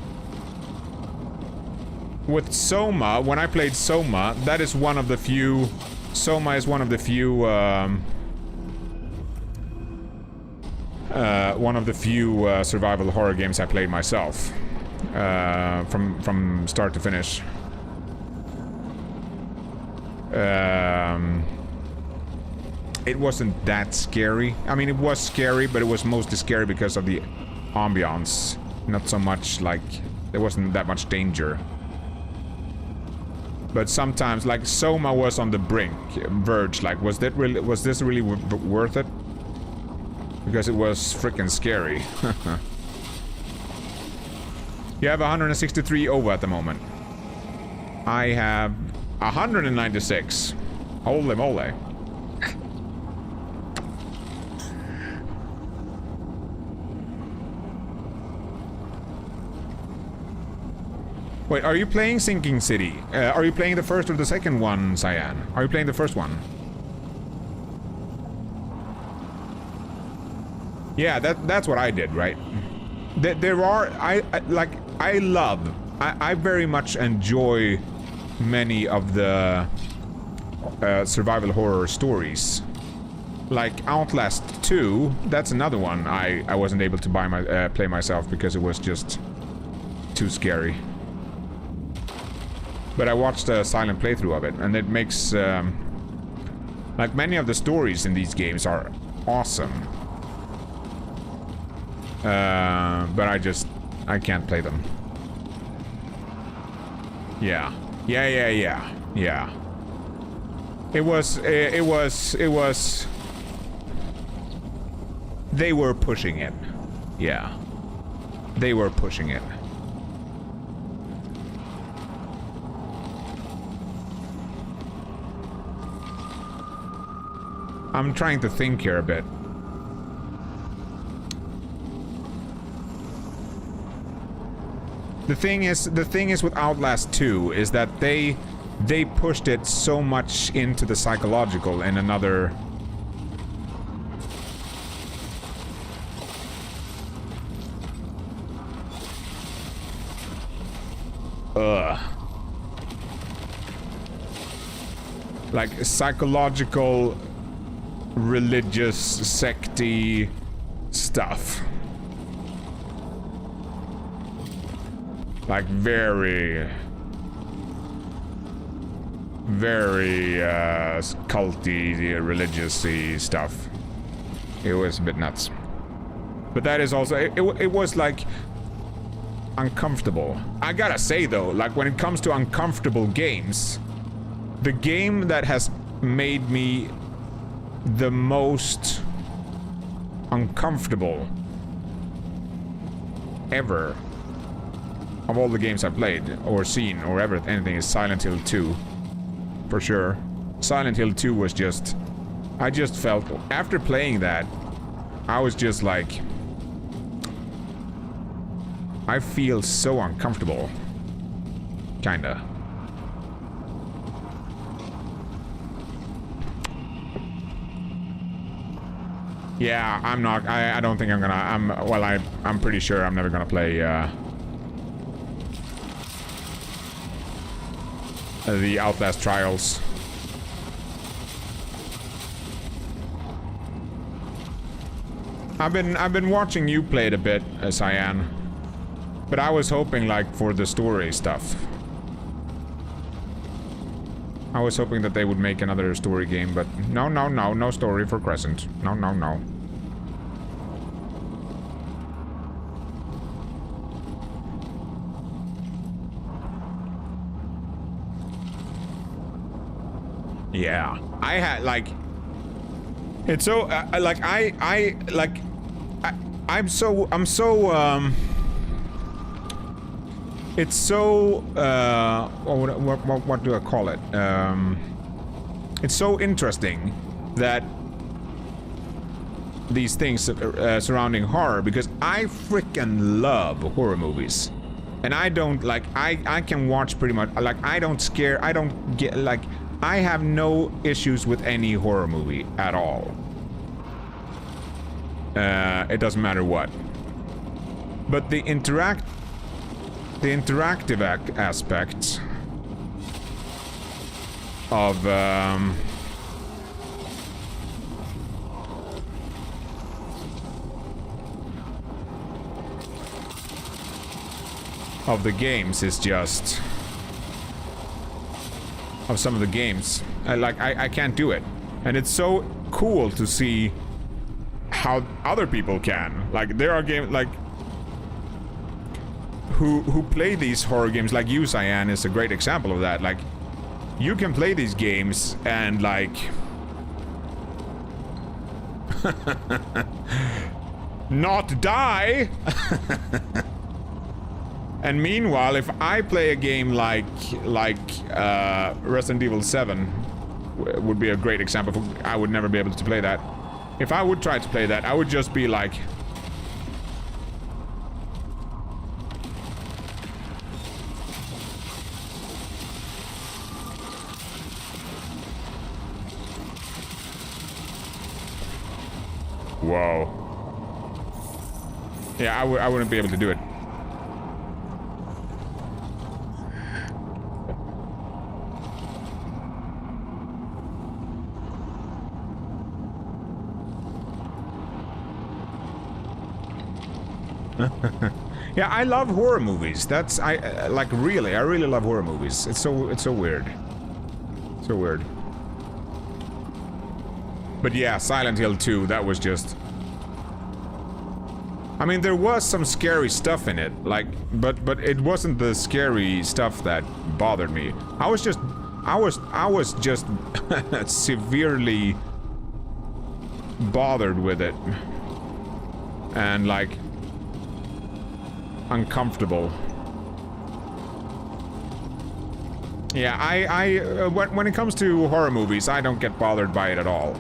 With Soma, when I played Soma, that is one of the few... Soma is one of the few, survival horror games I played myself. From start to finish. It wasn't that scary. I mean, it was scary, but it was mostly scary because of the ambiance. Not so much like... There wasn't that much danger. But sometimes, like, Soma was on the verge. Like, was this really worth it? Because it was freaking scary. You have 163 OVA at the moment. I have 196. Holy moly. Wait, are you playing Sinking City? Are you playing the first or the second one, Cyan? Are you playing the first one? Yeah, that's what I did, right? There are... I very much enjoy many of the survival horror stories. Like Outlast 2, that's another one I wasn't able to play myself because it was just too scary. But I watched a silent playthrough of it, and it makes... like, many of the stories in these games are awesome. But I can't play them. Yeah. Yeah. It was... They were pushing it. Yeah. They were pushing it. I'm trying to think here a bit. The thing is with Outlast 2 is that they pushed it so much into the psychological in another... Like psychological, religious, secty stuff. Like very culty, religious-y stuff. It was a bit nuts. But that is also... It was like... uncomfortable. I gotta say though, like when it comes to uncomfortable games, the game that has made me the most uncomfortable ever of all the games I've played or seen or ever anything is Silent Hill 2. For sure. Silent Hill 2 was just... I just felt... After playing that, I was just like... I feel so uncomfortable. Kinda. Yeah, I'm not... I don't think I'm gonna... Well, I'm pretty sure I'm never gonna play, the Outlast Trials. I've been watching you play it a bit, Cyan. But I was hoping, like, for the story stuff. I was hoping that they would make another story game, but no story for Crezcent. No. Yeah, I had like... It's so like I'm so It's so what do I call it? It's so interesting that these things surrounding horror, because I freaking love horror movies, and I don't like I can watch pretty much like I don't get like I have no issues with any horror movie at all. It doesn't matter what. But the interactive aspect of the games is just of some of the games. I can't do it, and it's so cool to see how other people can. Like there are games like who play these horror games, like you, Cyan, is a great example of that. Like you can play these games and like not die. And meanwhile, if I play a game like Resident Evil 7 would be a great example for, I would never be able to play that. If I would try to play that, I would just be like whoa. Yeah, I wouldn't be able to do it. Yeah, I love horror movies. That's like really, I really love horror movies. It's so weird. So weird. But yeah, Silent Hill 2, that was just, I mean, there was some scary stuff in it, like, but it wasn't the scary stuff that bothered me. I was just severely bothered with it. And like uncomfortable. Yeah, when it comes to horror movies, I don't get bothered by it at all.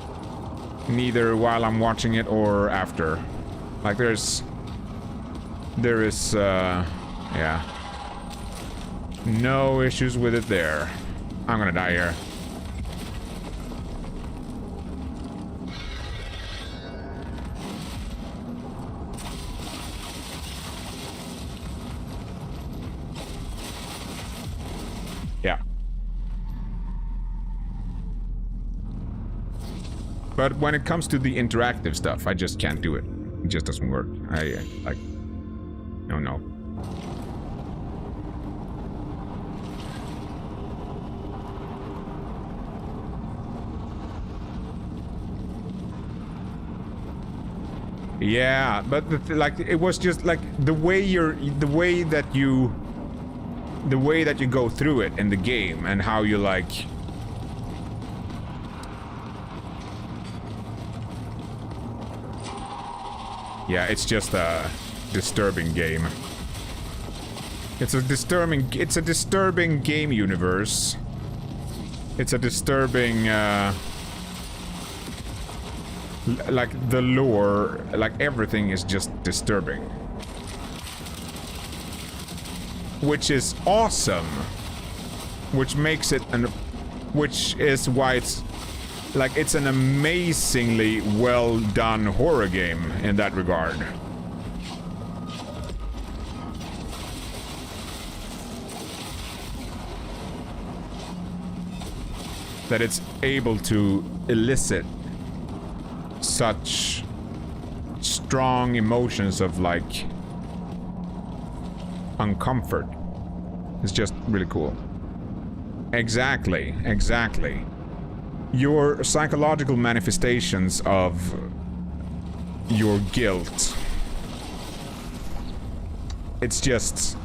Neither while I'm watching it or after. Like there is yeah, no issues with it there. I'm gonna die here. Yeah. But when it comes to the interactive stuff, I just can't do it. It just doesn't work. I like, no. Yeah, but like it was just like the way that you go through it in the game and how you like. Yeah, it's just a disturbing game. It's a disturbing game universe. It's a disturbing like the lore, like everything is just disturbing. Which is awesome. Which makes it which is why it's like it's an amazingly well done horror game in that regard. That it's able to elicit such strong emotions of like uncomfort. It's just really cool. Exactly. Your psychological manifestations of your guilt. It's just...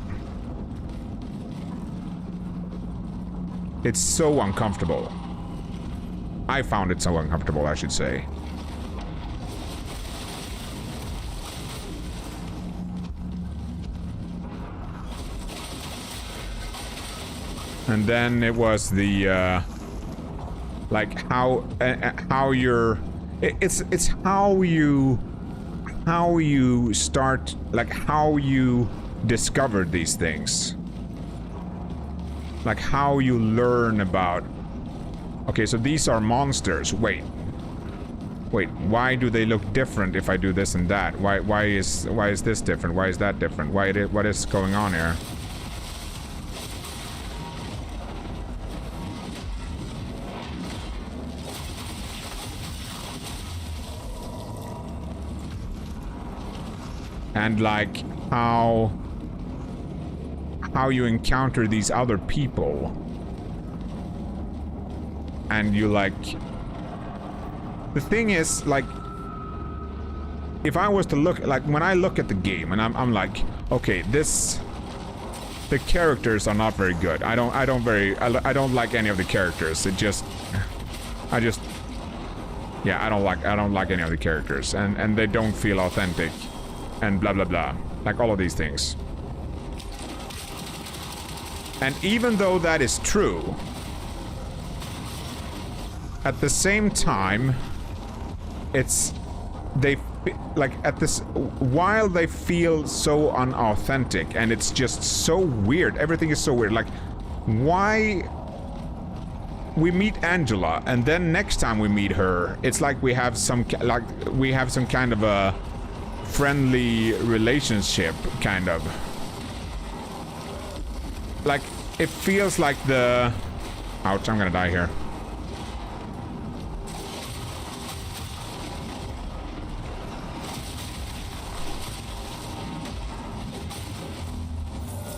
it's so uncomfortable. I found it so uncomfortable, I should say. And then it was the like how you're it's how you start, like how you discover these things, like how you learn about, okay, so these are monsters. Wait, why do they look different if I do this and that? Why is this different? Why is that different? What is going on here? And like how you encounter these other people, and you like, the thing is, like, if I was to look, like when I look at the game and I'm like, okay, the characters are not very good. I don't like any of the characters. I don't like any of the characters, and they don't feel authentic. And blah blah blah, like all of these things. And even though that is true, at the same time, while they feel so unauthentic, and it's just so weird, everything is so weird. Like, why we meet Angela, and then next time we meet her, it's like we have some kind of a friendly relationship, kind of. Like, it feels like the... Ouch, I'm gonna die here.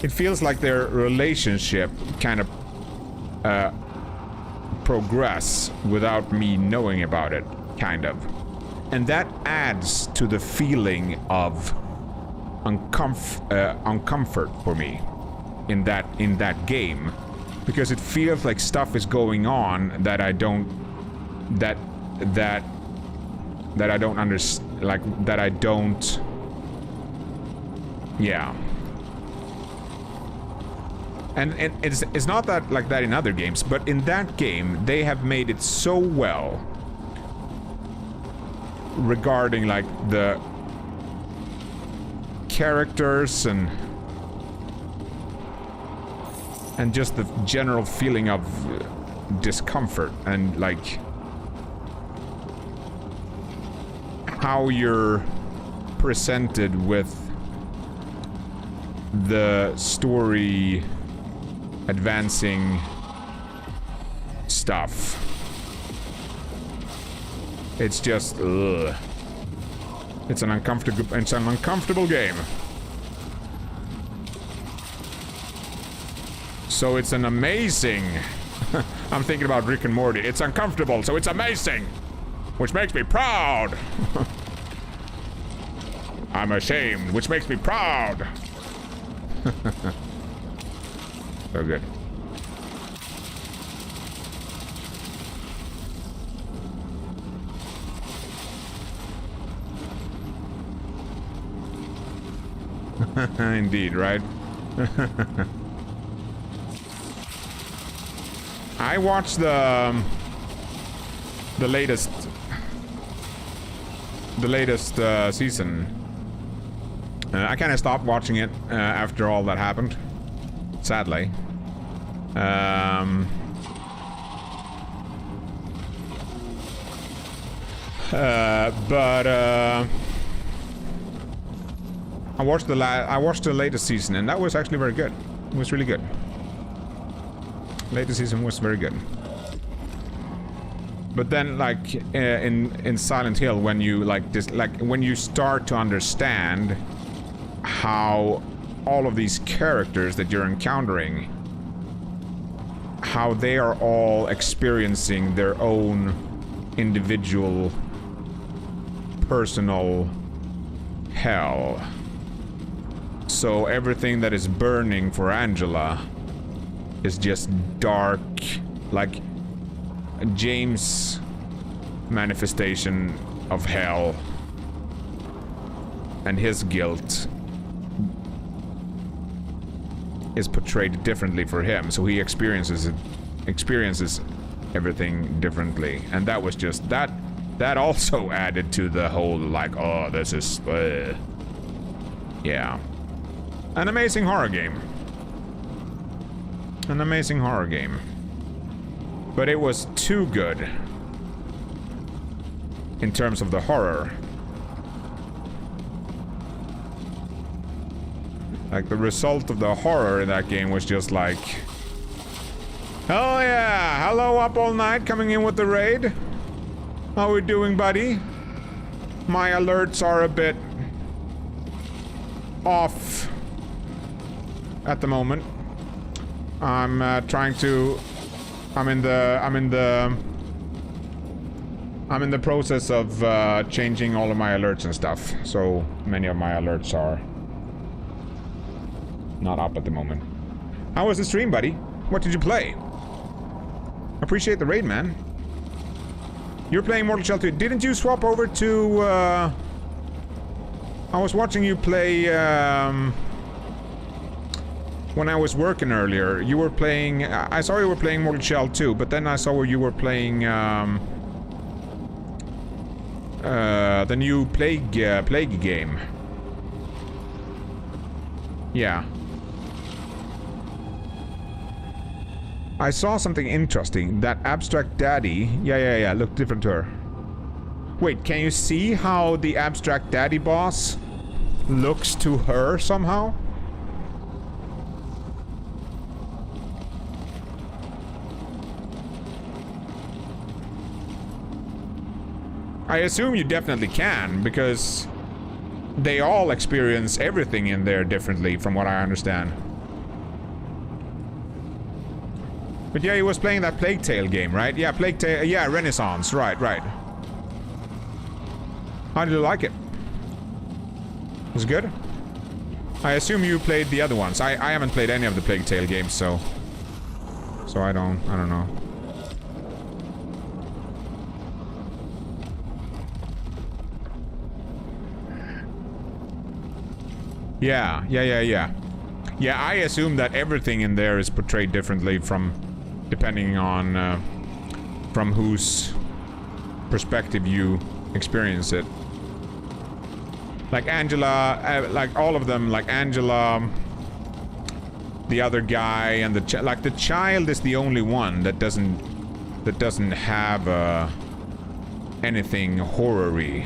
It feels like their relationship kind of progress without me knowing about it, kind of. And that adds to the feeling of uncomfort for me in that game, because it feels like stuff is going on that I don't understand, like that I don't. Yeah. And it's not that like that in other games, but in that game they have made it so well regarding like the characters and just the general feeling of discomfort, and like how you're presented with the story advancing stuff. It's just, ugh. It's an uncomfortable game. So it's an amazing... I'm thinking about Rick and Morty. It's uncomfortable, so it's amazing! Which makes me proud! I'm ashamed, which makes me proud! So good. Indeed, right? I watched the latest season. I kind of stopped watching it after all that happened, sadly. I watched the latest season, and that was actually very good. It was really good. Latest season was very good. But then, like in Silent Hill, when you when you start to understand how all of these characters that you're encountering, how they are all experiencing their own individual personal hell. So everything that is burning for Angela is just dark, like James' manifestation of hell and his guilt. is portrayed differently for him, so he experiences everything differently, and that was just that also added to the whole like, oh, this is yeah, an amazing horror game. An amazing horror game. But it was too good in terms of the horror. Like, the result of the horror in that game was just like, oh yeah, hello Up All Night coming in with the raid. How we doing, buddy? My alerts are a bit off at the moment. I'm trying to. I'm in the process of changing all of my alerts and stuff. So many of my alerts are not up at the moment. How was the stream, buddy? What did you play? Appreciate the raid, man. You're playing Mortal Shell 2. Didn't you swap over to? I was watching you play. When I was working earlier, you were playing... I saw you were playing Mortal Shell 2, but then I saw where you were playing... the new Plague game. Yeah. I saw something interesting. That Abstract Daddy... Yeah, looked different to her. Wait, can you see how the Abstract Daddy boss looks to her somehow? I assume you definitely can, because they all experience everything in there differently, from what I understand. But yeah, he was playing that Plague Tale game, right? Yeah, Plague Tale, yeah, Renaissance, right. How did you like it? Was it good? I assume you played the other ones. I haven't played any of the Plague Tale games, so I don't know. Yeah. Yeah, I assume that everything in there is portrayed differently depending on from whose perspective you experience it. Like Angela, like all of them, like Angela, the other guy, and the child is the only one that doesn't have anything horror-y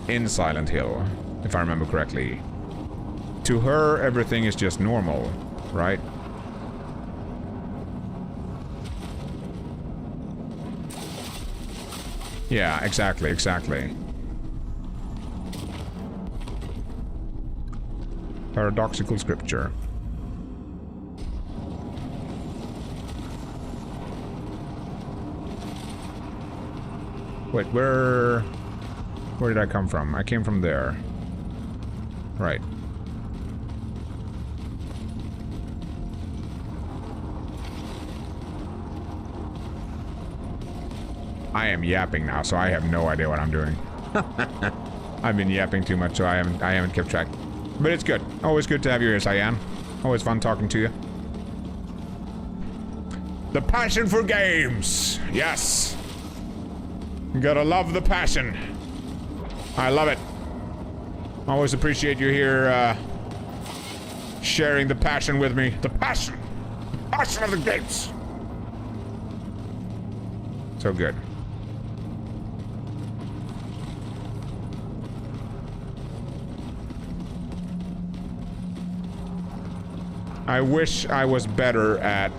in Silent Hill, if I remember correctly. To her, everything is just normal, right? Yeah, exactly. Paradoxical scripture. Wait, where did I come from? I came from there. Right. I am yapping now, so I have no idea what I'm doing. I've been yapping too much, so I haven't kept track. But it's good. Always good to have you here, Cyan. Always fun talking to you. The passion for games! Yes! You gotta love the passion. I love it. Always appreciate you here, sharing the passion with me. The passion! The passion of the games! So good. I wish I was better at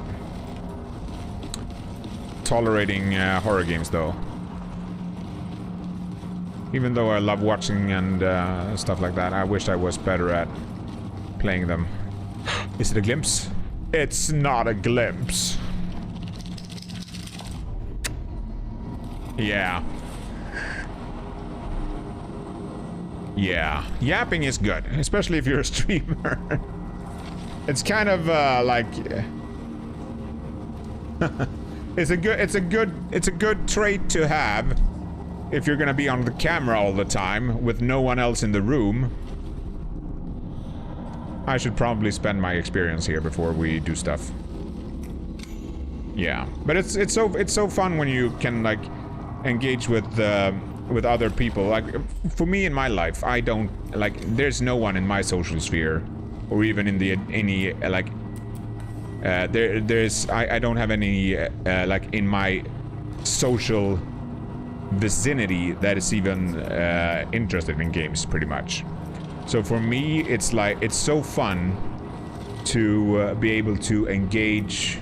tolerating horror games, though. Even though I love watching and stuff like that, I wish I was better at playing them. Is it a glimpse? It's not a glimpse. Yeah. Yeah. Yapping is good, especially if you're a streamer. It's kind of like it's a good trait to have if you're gonna be on the camera all the time with no one else in the room. I should probably spend my experience here before we do stuff. Yeah, but it's so fun when you can like engage with other people. Like for me in my life, I don't like. There's no one in my social sphere, or even in any like. I don't have any like in my social vicinity that is even interested in games, pretty much. So for me, it's like it's so fun to be able to engage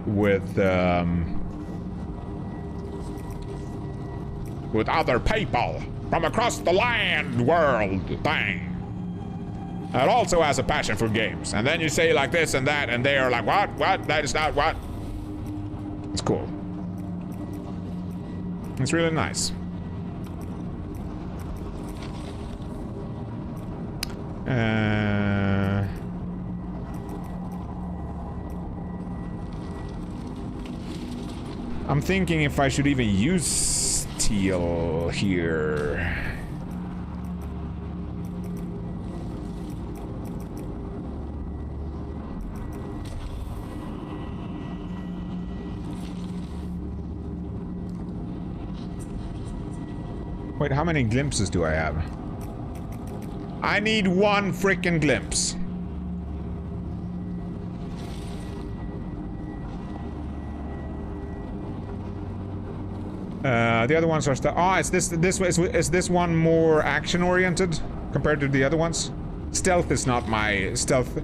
with other people from across the world thing. That also has a passion for games. And then you say like this and that, and they are like, what? What? That is not what? It's cool. It's really nice. I'm thinking if I should even use teal here. Wait, how many glimpses do I have? I need one freaking glimpse. The other ones are still. Oh, is this one more action oriented compared to the other ones? Stealth is not my stealth.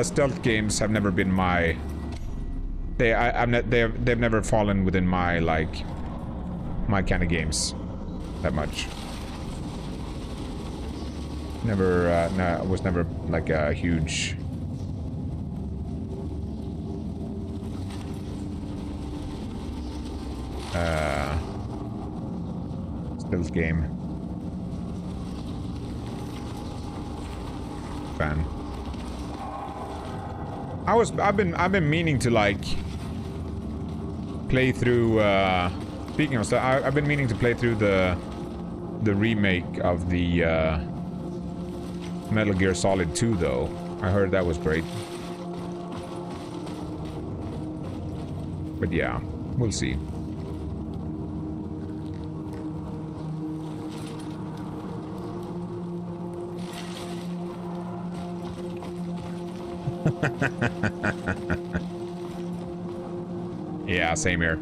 Stealth games have never been my. They've never fallen within my like. My kind of games, that much. Never, no, I was never like a huge. Stealth game fan. I've been meaning to like play through. Speaking of stuff, I've been meaning to play through the remake of the Metal Gear Solid 2, though. I heard that was great. But yeah, we'll see. Yeah, same here.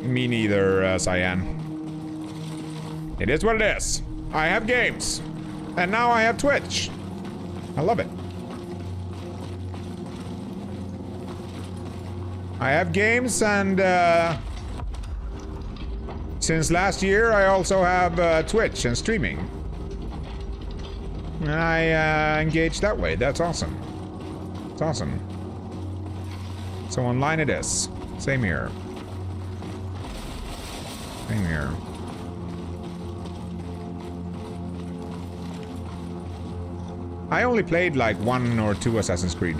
Me neither, Cyan. It is what it is. I have games. And now I have Twitch. I love it. I have games and since last year I also have Twitch and streaming. And I engage that way. That's awesome. It's awesome. So online it is. Same here. Same here. I only played like 1 or 2 Assassin's Creed.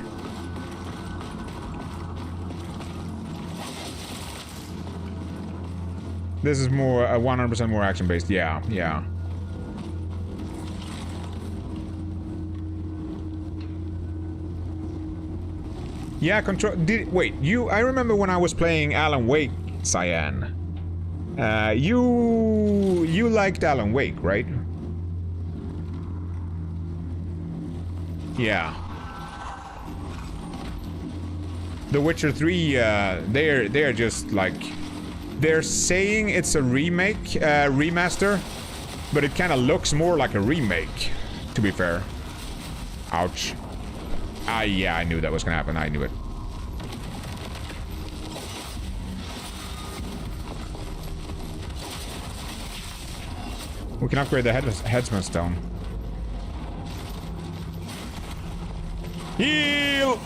This is more 100% more action based. Yeah, yeah. Yeah, control. Wait, you? I remember when I was playing Alan Wake, Cyan. You liked Alan Wake, right? Yeah. The Witcher 3, they're just like, they're saying it's a remake, remaster, but it kind of looks more like a remake, to be fair. Ouch. Yeah, I knew that was gonna happen. I knew it. We can upgrade the headsman stone. Heal!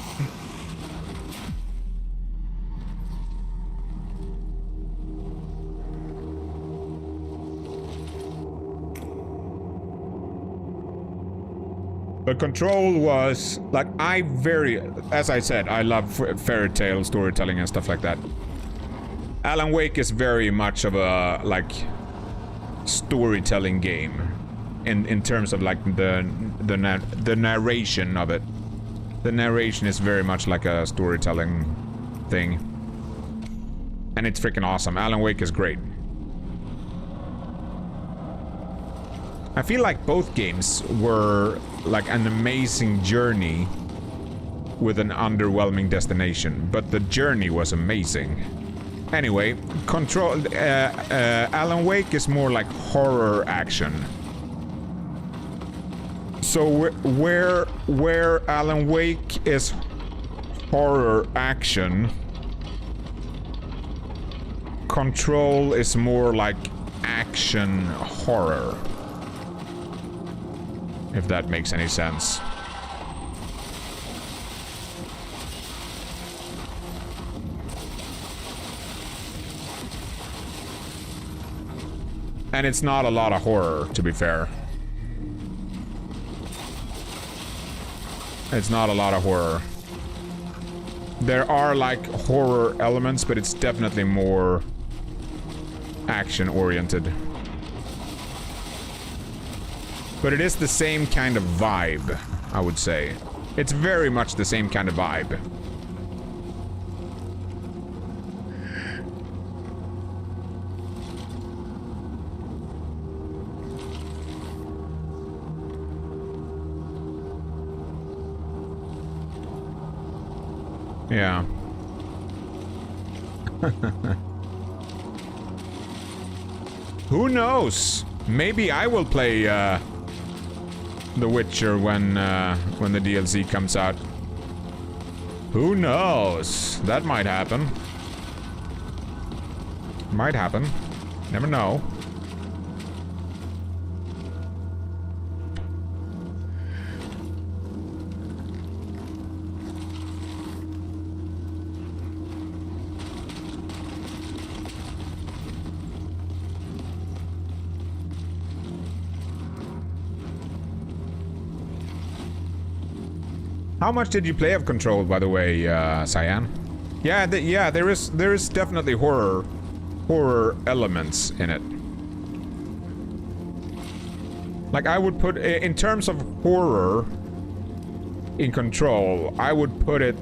The control was like as I said, I love fairy tale storytelling and stuff like that. Alan Wake is very much of a like storytelling game. in terms of like the narration of it. The narration is very much like a storytelling thing. And it's freaking awesome. Alan Wake is great. I feel like both games were like an amazing journey with an underwhelming destination, but the journey was amazing. Anyway, Alan Wake is more like horror action. So where Alan Wake is horror action, Control is more like action horror. If that makes any sense. And it's not a lot of horror, to be fair. It's not a lot of horror. There are like horror elements, but it's definitely more action oriented. But it is the same kind of vibe, I would say. It's very much the same kind of vibe. Yeah. Who knows? Maybe I will play The Witcher when the DLC comes out. Who knows? That might happen. Might happen. Never know. How much did you play of Control, by the way, Cyan? Yeah, there is definitely horror elements in it. Like I would put, in terms of horror in Control, I would put it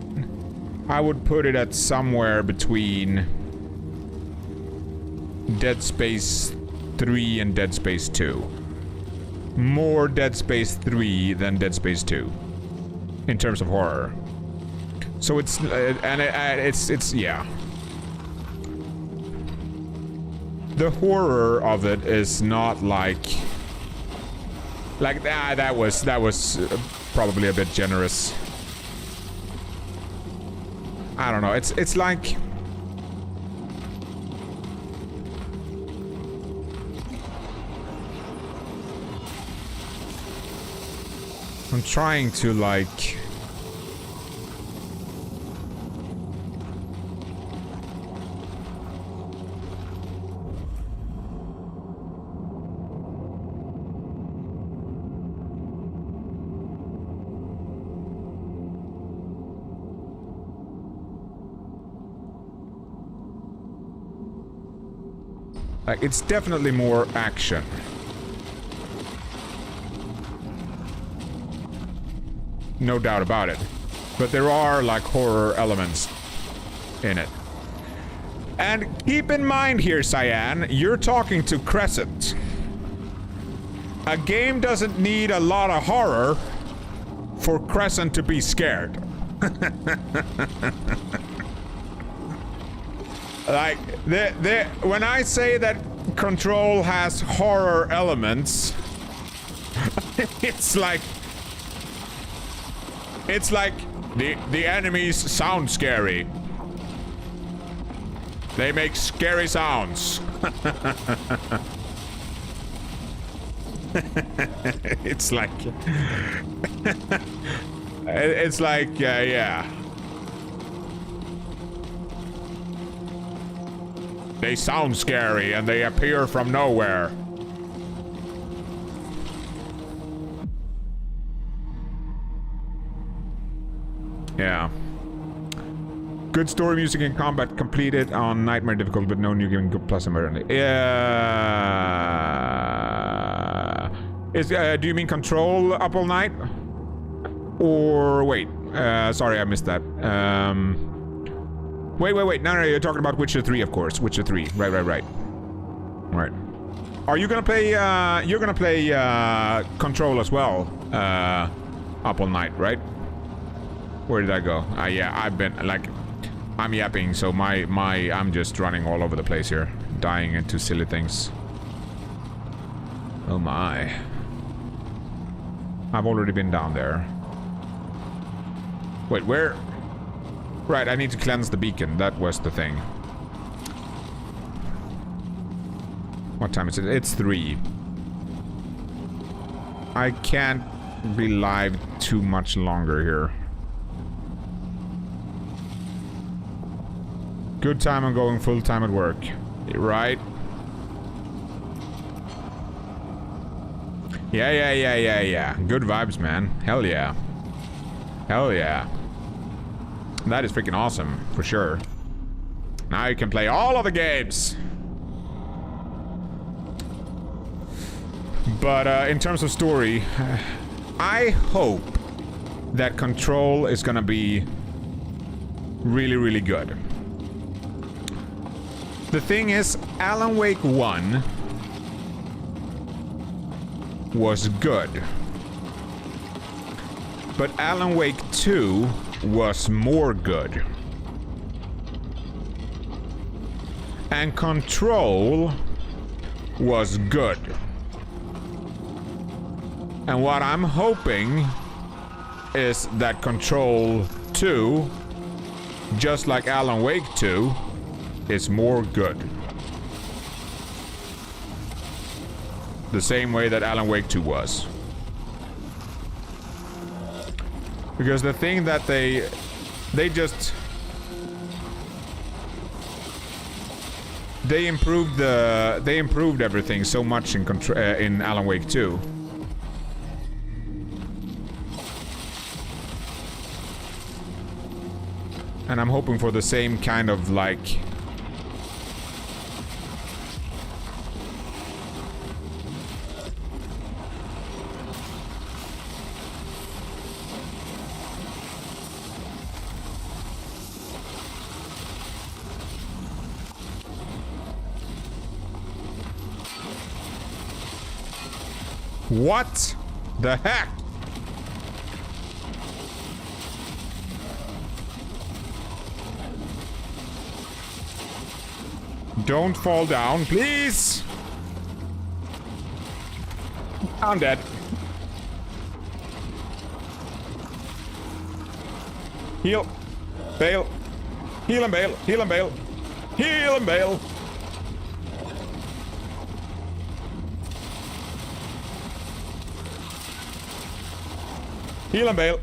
at somewhere between Dead Space 3 and Dead Space 2. More Dead Space 3 than Dead Space 2. In terms of horror. So it's, it's yeah. The horror of it is not like that was probably a bit generous. I don't know, it's like I'm trying to like it's definitely more action. No doubt about it. But there are like horror elements in it. And keep in mind here, Cyan, you're talking to Crezcent. A game doesn't need a lot of horror for Crezcent to be scared. Like, when I say that Control has horror elements, it's like the enemies sound scary. They make scary sounds. It's like it's like yeah. They sound scary and they appear from nowhere. Yeah. Good story, music, and combat completed on Nightmare difficult, but no new game plus emergency. Yeah. Do you mean Control up all night? Or wait, sorry, I missed that. Wait. No, you're talking about Witcher 3, of course. Witcher 3. Right. Are you gonna play, you're gonna play, Control as well, up all night, right? Where did I go? Yeah, I've been, like, I'm yapping, so I'm just running all over the place here. Dying into silly things. Oh my. I've already been down there. Wait, where? Right, I need to cleanse the beacon. That was the thing. What time is it? It's 3. I can't be live too much longer here. Good time on going full time at work. Right? Yeah. Good vibes, man. Hell yeah. Hell yeah. That is freaking awesome, for sure. Now you can play all of the games. But in terms of story, I hope that Control is gonna be really, really good. The thing is, Alan Wake 1 was good. But Alan Wake 2 was more good. And Control was good. And what I'm hoping is that Control 2, just like Alan Wake 2, is more good. The same way that Alan Wake 2 was. Because the thing that they improved everything so much in Alan Wake 2. And I'm hoping for the same kind of, like, what the heck? Don't fall down, please. I'm dead. Heal. Bail. Heal and bail. Heal and bail. Heal and bail. Heal and bail.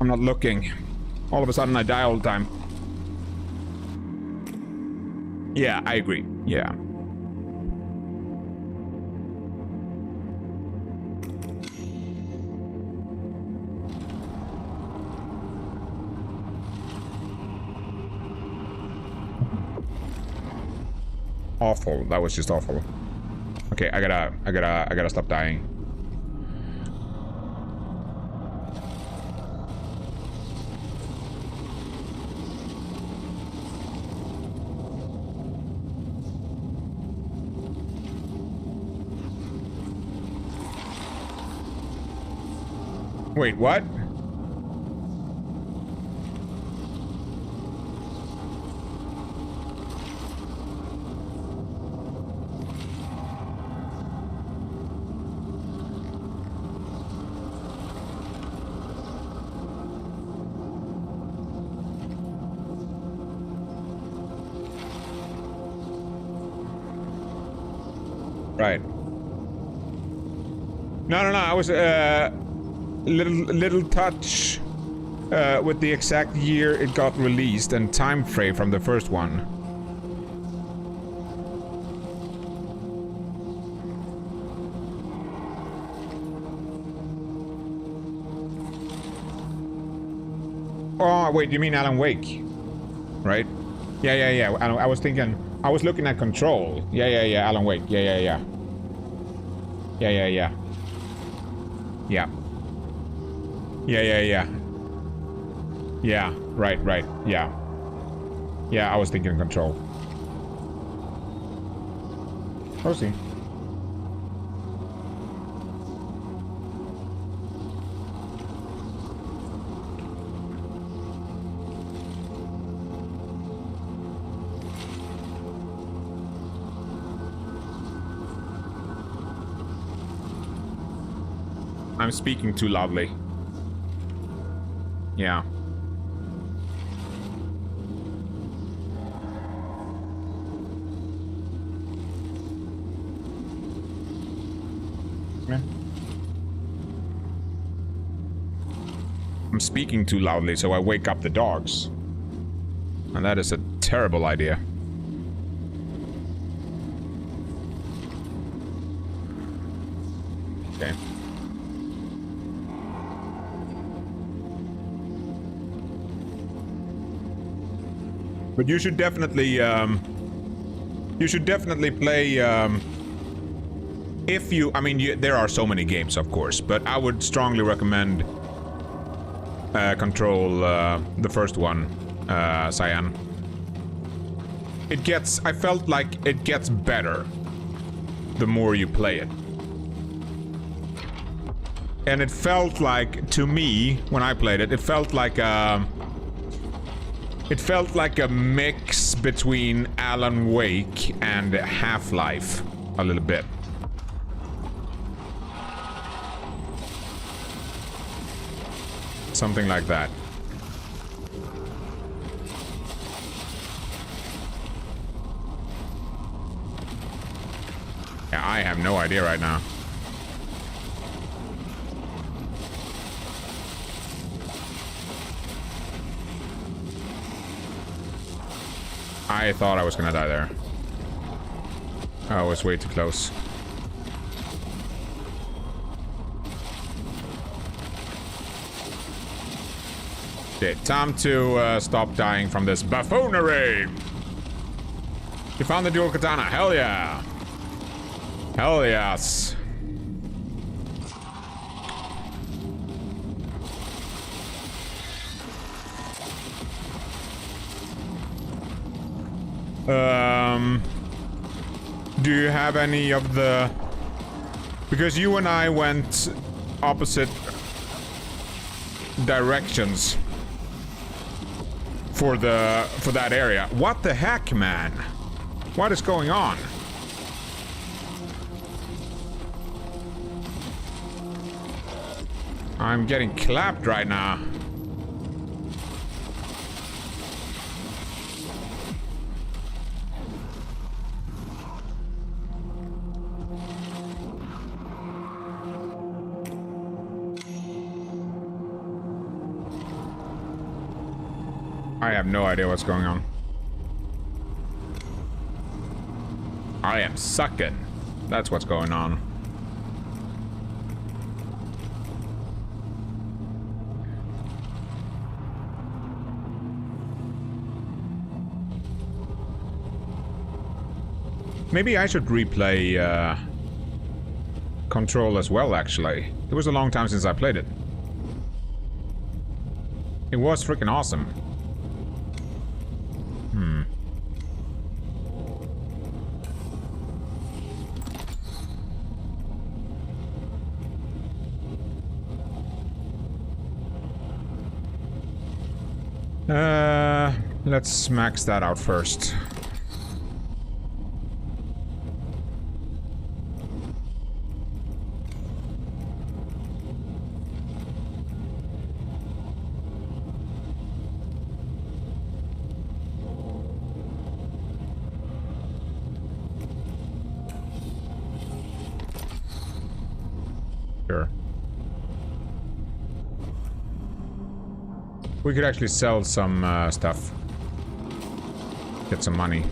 I'm not looking. All of a sudden I die all the time. Yeah, I agree. Yeah. Awful. That was just awful. Okay, I gotta stop dying. Wait, what? Right. No, I was, little touch with the exact year it got released and time frame from the first one. Oh, wait, you mean Alan Wake? Right? Yeah. I was thinking, I was looking at Control. Yeah, Alan Wake. Yeah. Yeah, yeah, yeah. Yeah. Yeah, yeah, yeah. Yeah, right, right, yeah. Yeah, I was thinking control. Proceed. I'm speaking too loudly. Yeah. I'm speaking too loudly, so I wake up the dogs. And that is a terrible idea. Okay. But you should definitely play, if you, I mean, there are so many games, of course, but I would strongly recommend Control, the first one, Cyan. It gets, I felt like it gets better the more you play it. And it felt like, to me, when I played it, it felt like a mix between Alan Wake and Half-Life, a little bit. Something like that. Yeah, I have no idea right now. I thought I was gonna die there. Oh, I was way too close. Okay, time to stop dying from this buffoonery. You found the dual katana. Hell yeah. Hell yes. Do you have any of the... Because you and I went opposite directions for that area. What the heck, man? What is going on? I'm getting clapped right now. I have no idea what's going on. I am sucking. That's what's going on. Maybe I should replay Control as well, actually. It was a long time since I played it. It was freaking awesome. Let's max that out first. Sure. We could actually sell some stuff. Get some money.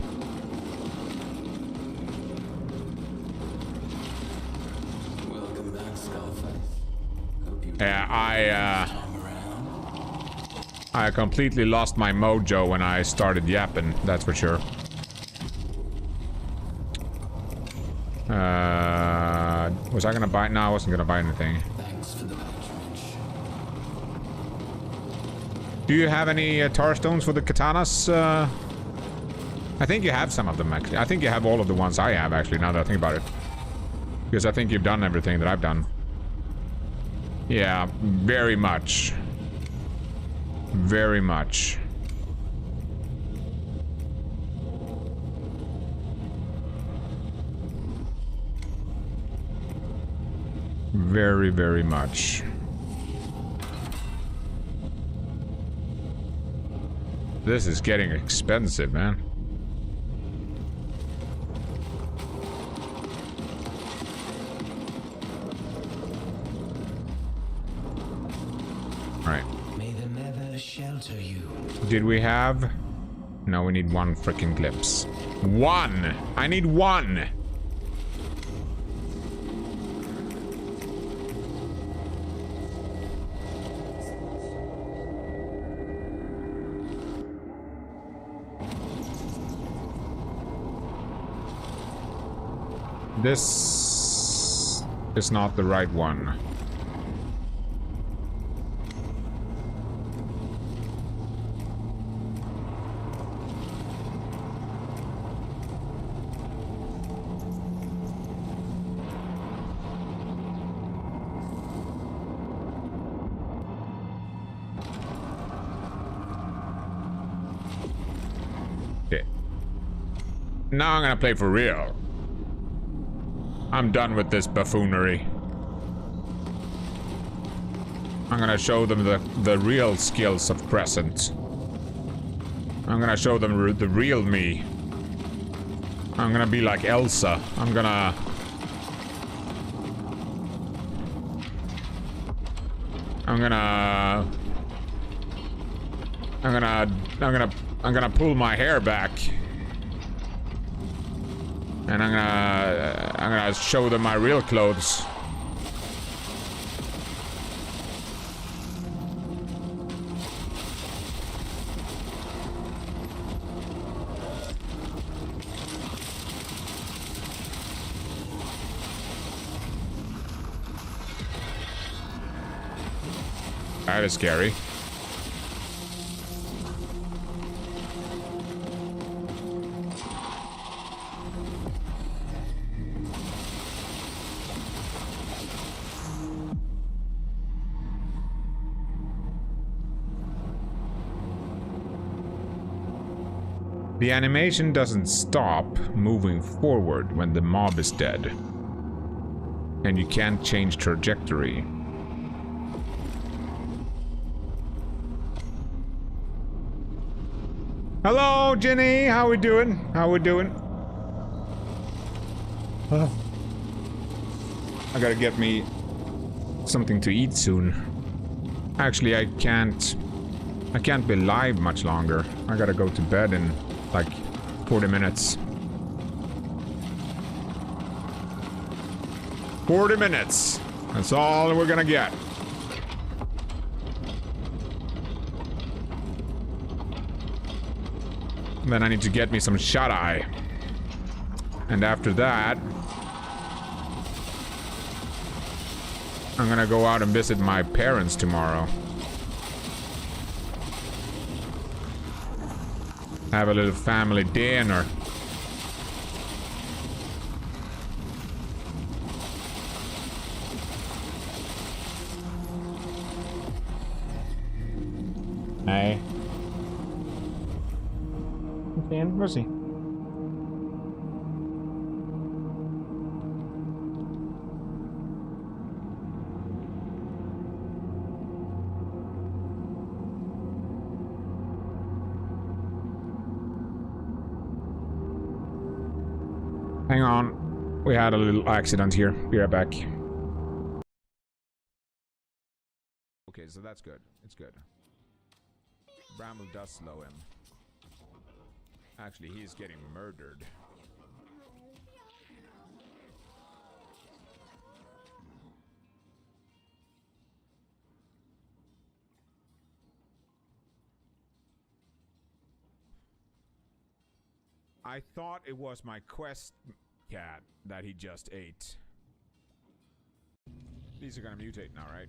Welcome back, Skullface. Yeah, I completely lost my mojo when I started yapping, that's for sure. Was I gonna buy? No, I wasn't gonna buy anything. Thanks for the patronage. Do you have any tar stones for the katanas? I think you have some of them, actually. I think you have all of the ones I have, actually, now that I think about it. Because I think you've done everything that I've done. Yeah, very much. Very much. Very, very much. This is getting expensive, man. Alright. May the Nether shelter you. Did we have... No, we need one freaking glimpse. One! I need one! This is not the right one. Okay. Now I'm gonna play for real. I'm done with this buffoonery. I'm gonna show them the real skills of Crezcent. I'm gonna show them the real me. I'm gonna be like Elsa. I'm gonna pull my hair back. And I'm gonna show them my real clothes. That is scary. The animation doesn't stop moving forward when the mob is dead. And you can't change trajectory. Hello, Jenny. How we doing? How we doing? I gotta get me something to eat soon. Actually, I can't be live much longer. I gotta go to bed in like 40 minutes. 40 minutes. That's all we're gonna get. Then I need to get me some shut-eye. And after that, I'm gonna go out and visit my parents tomorrow. Have a little family dinner. Hey. Okay, we'll see. Hang on. We had a little accident here. Be right back. Okay, so that's good. It's good. Bramble does slow him. Actually, he's getting murdered. I thought it was my quest cat that he just ate. These are gonna mutate now, right?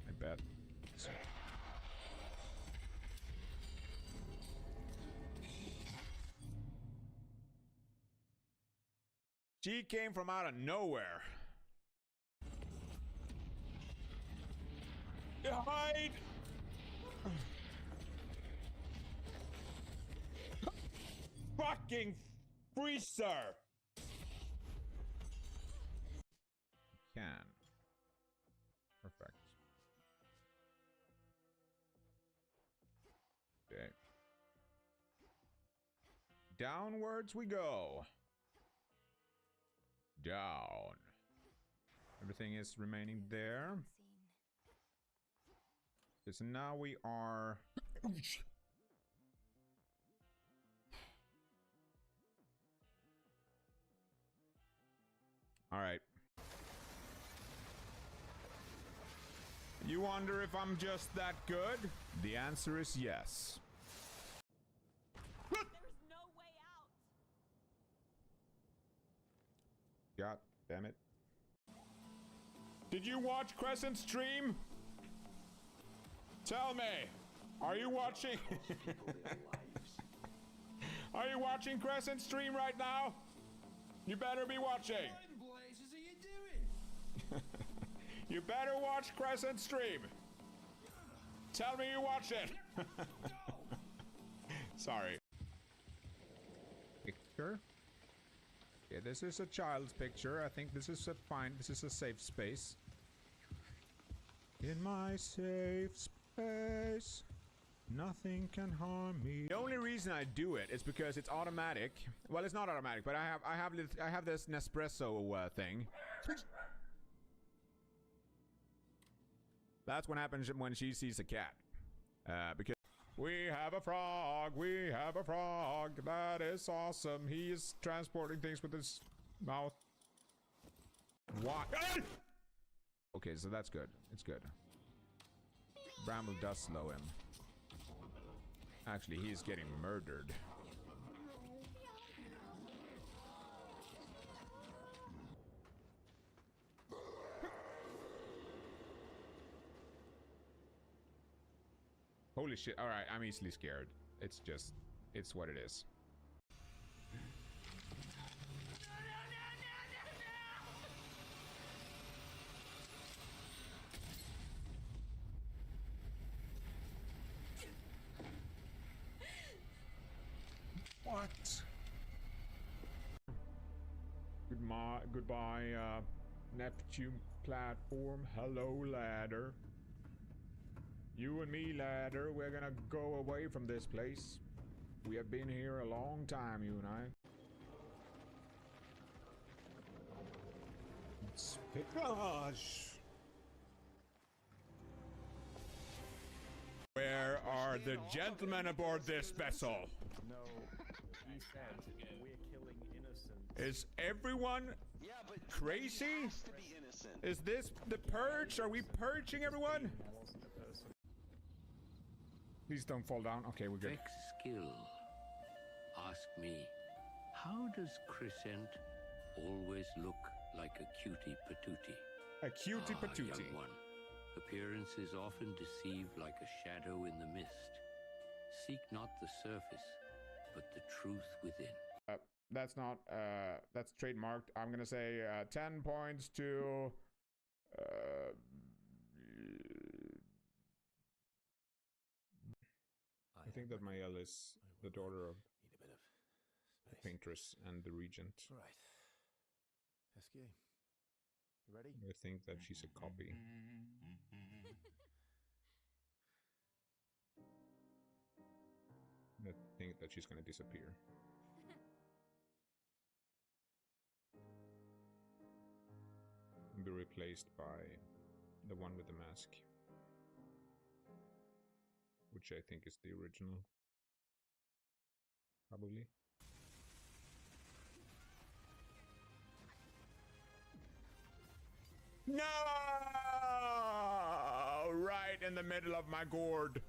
I bet. She came from out of nowhere. Hide! Fucking freezer! Can. Perfect. Okay. Downwards we go. Down. Everything is remaining there. Okay, so now we are... Alright. You wonder if I'm just that good? The answer is yes. There's no way out. God damn it. Did you watch Crezcent stream? Tell me. Are you watching? Are you watching Crezcent stream right now? You better be watching. What in blazes are you doing? You better watch Crezcent stream. Tell me you watch it. Sorry. Picture. Yeah, this is a child's picture. I think this is a fine. This is a safe space. In my safe space, nothing can harm me. The only reason I do it is because it's automatic. Well, it's not automatic, but I have this Nespresso thing. That's what happens when she sees a cat. Because we have a frog, we have a frog. That is awesome. He is transporting things with his mouth. What? Okay, so that's good. It's good. Bramble does slow him. Actually, he's getting murdered. Holy shit. Alright, I'm easily scared. It's just... it's what it is. What? Goodbye, Neptune platform. Hello, ladder. You and me, ladder, we're gonna go away from this place. We have been here a long time, you and I. Gosh. Where are the gentlemen aboard this vessel? No, he said we're killing innocents. Is everyone crazy? Is this the purge? Are we purging everyone? Please don't fall down. Okay, we're good. Vex skill. Ask me, how does Crezcent always look like a cutie patootie? A cutie patootie. Young one. Appearances often deceive like a shadow in the mist. Seek not the surface, but the truth within. That's not, that's trademarked. I'm gonna say 10 points to... I think that Mael is the daughter of the paintress and the regent. Right. SK. You ready? I think that she's a copy. I think that she's gonna disappear. And be replaced by the one with the mask. Which I think is the original. Probably. No! Right in the middle of my gourd.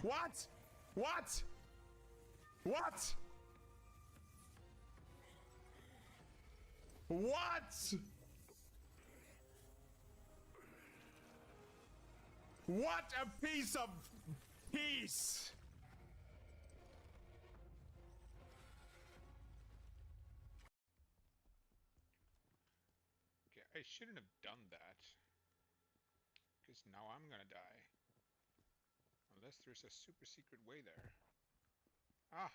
What? What? What? What? What a piece of peace! Okay, I shouldn't have done that. Because now I'm gonna die. Unless there's a super secret way there. Ah!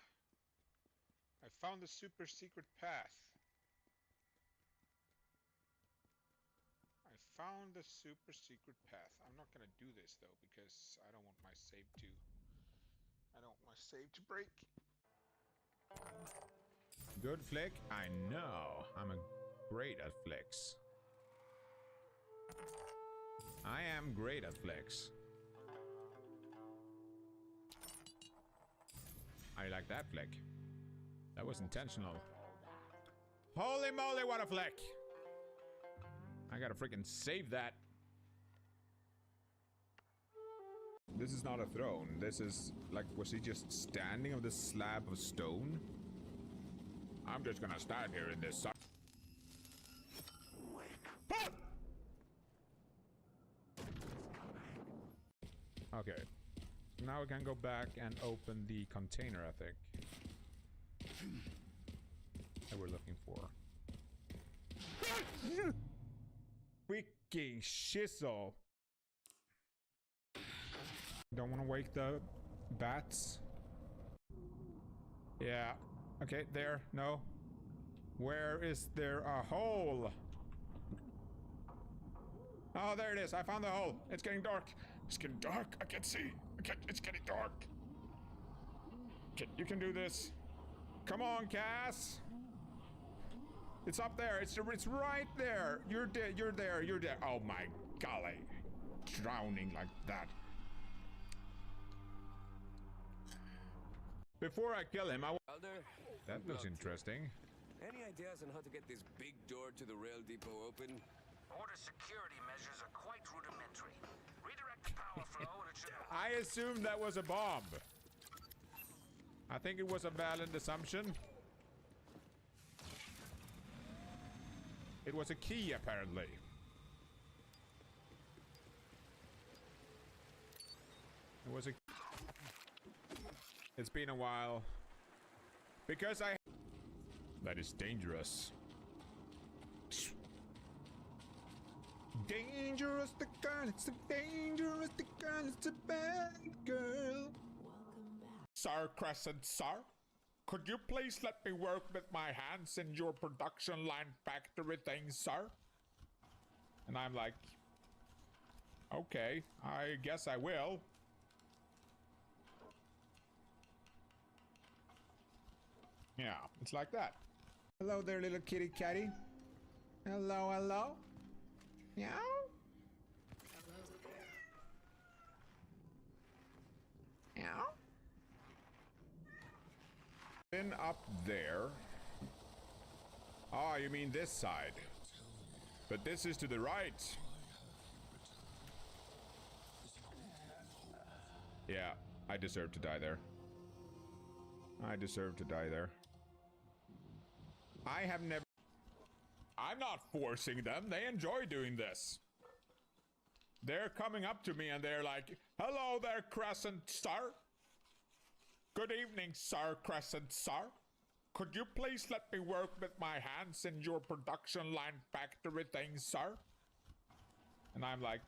I found the super secret path. I found the super secret path. I'm not gonna do this though, because I don't want my save to... I don't want my save to break. Good flick? I know. I'm great at flicks. I am great at flicks. I like that flick. That was intentional. Holy moly, what a flick! I gotta freaking save that. This is not a throne. This is like, was he just standing on this slab of stone? I'm just gonna stand here in this. Okay. Now we can go back and open the container, I think. That we're looking for. Freaking shizzle. Don't want to wake the bats. Yeah. Okay, there. No. Where is there a hole? Oh, there it is. I found the hole. It's getting dark. It's getting dark. I can't see. It's getting dark. Okay, you can do this. Come on, Cass. It's up there. It's right there. You're dead. You're there. You're there. Oh my golly. Drowning like that. Before I kill him, that looks interesting. Any ideas on how to get this big door to the rail depot open? Order security measures are quite rudimentary. Redirect the power flow and it should... I assumed that was a bomb. I think it was a valid assumption. It was a key, apparently. It was a... It's been a while. Because I... That is dangerous. Dangerous the girl, it's a dangerous the girl, it's a bad girl. Sir Crezcent, sir? Could you please let me work with my hands in your production line factory thing, sir? And I'm like, okay, I guess I will. Yeah, it's like that. Hello there, little kitty catty. Hello, hello. Meow. Meow. Then up there. Ah, you mean this side. But this is to the right. Yeah, I deserve to die there. I deserve to die there. I have never... I'm not forcing them. They enjoy doing this. They're coming up to me and they're like, hello there, Crezcent sir. Good evening, sir Crezcent sir. Could you please let me work with my hands in your production line factory thing, sir? And I'm like,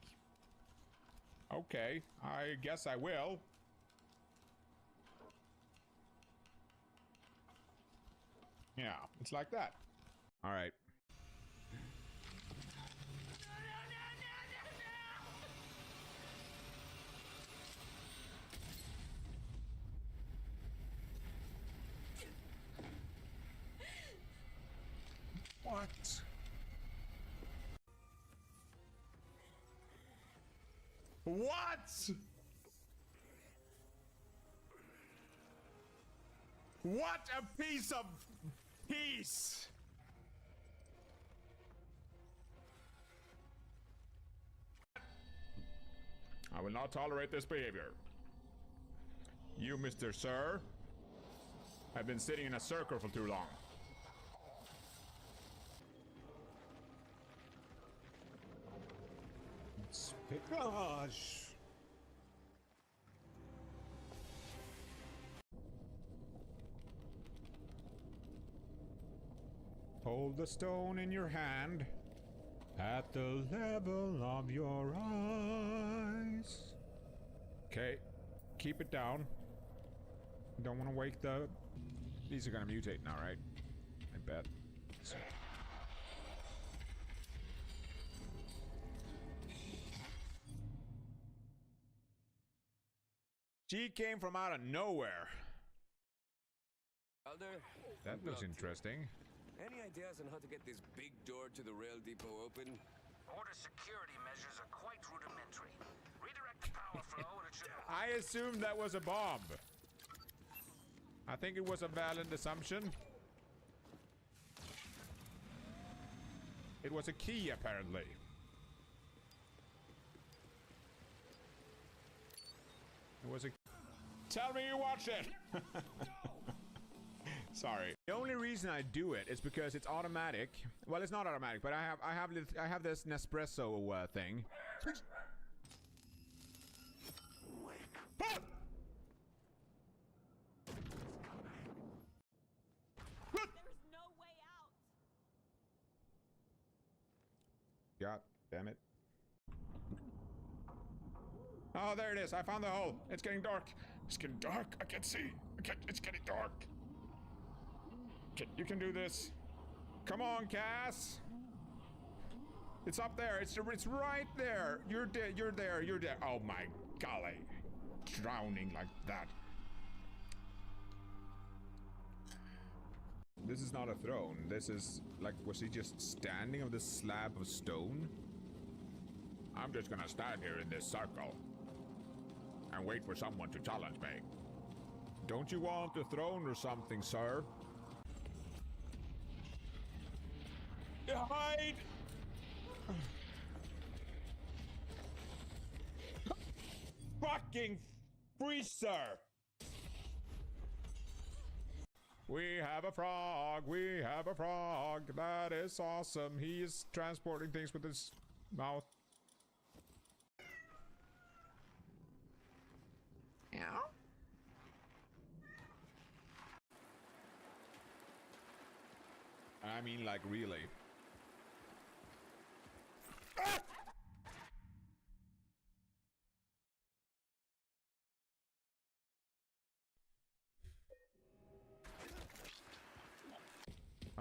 okay, I guess I will. Yeah, it's like that. All right. What? What? What a piece of peace! I will not tolerate this behavior. You, Mr. Sir, have been sitting in a circle for too long. Gosh. Hold the stone in your hand at the level of your eyes. Okay, keep it down. Don't want to wake the... These are gonna mutate now, right? I bet. So. She came from out of nowhere. Elder, That looks interesting. any ideas on how to get this big door to the rail depot open? Order security measures are quite rudimentary. Redirect the power flow and it should... I assumed that was a bomb. I think it was a valid assumption. It was a key, apparently. It was a... Tell me you watch it! Sorry. The only reason I do it is because it's automatic. Well, it's not automatic, but I have this Nespresso thing. There's no way out. God damn it. Oh, there it is. I found the hole. It's getting dark. It's getting dark. I can't see. It's getting dark. Okay, you can do this. Come on, Cass. It's up there. It's right there. You're there. You're there. You're there. Oh my golly. Drowning like that. This is not a throne. This is like, was he just standing on this slab of stone? I'm just gonna stand here in this circle and wait for someone to challenge me. Don't you want a throne or something, sir? Hide! Fucking freezer! We have a frog, we have a frog. That is awesome. He is transporting things with his mouth. I mean, like, really. Ah!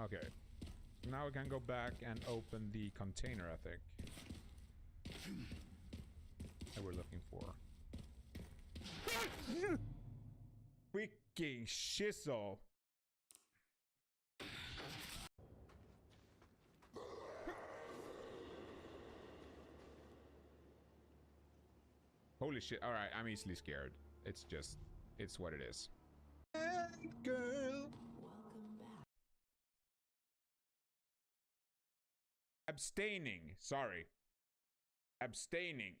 Okay. Now we can go back and open the container, I think. That we're looking for. Freaking shizzle. Holy shit. Alright, I'm easily scared. It's just, it's what it is. Hey, girl. Abstaining. Sorry. Abstaining.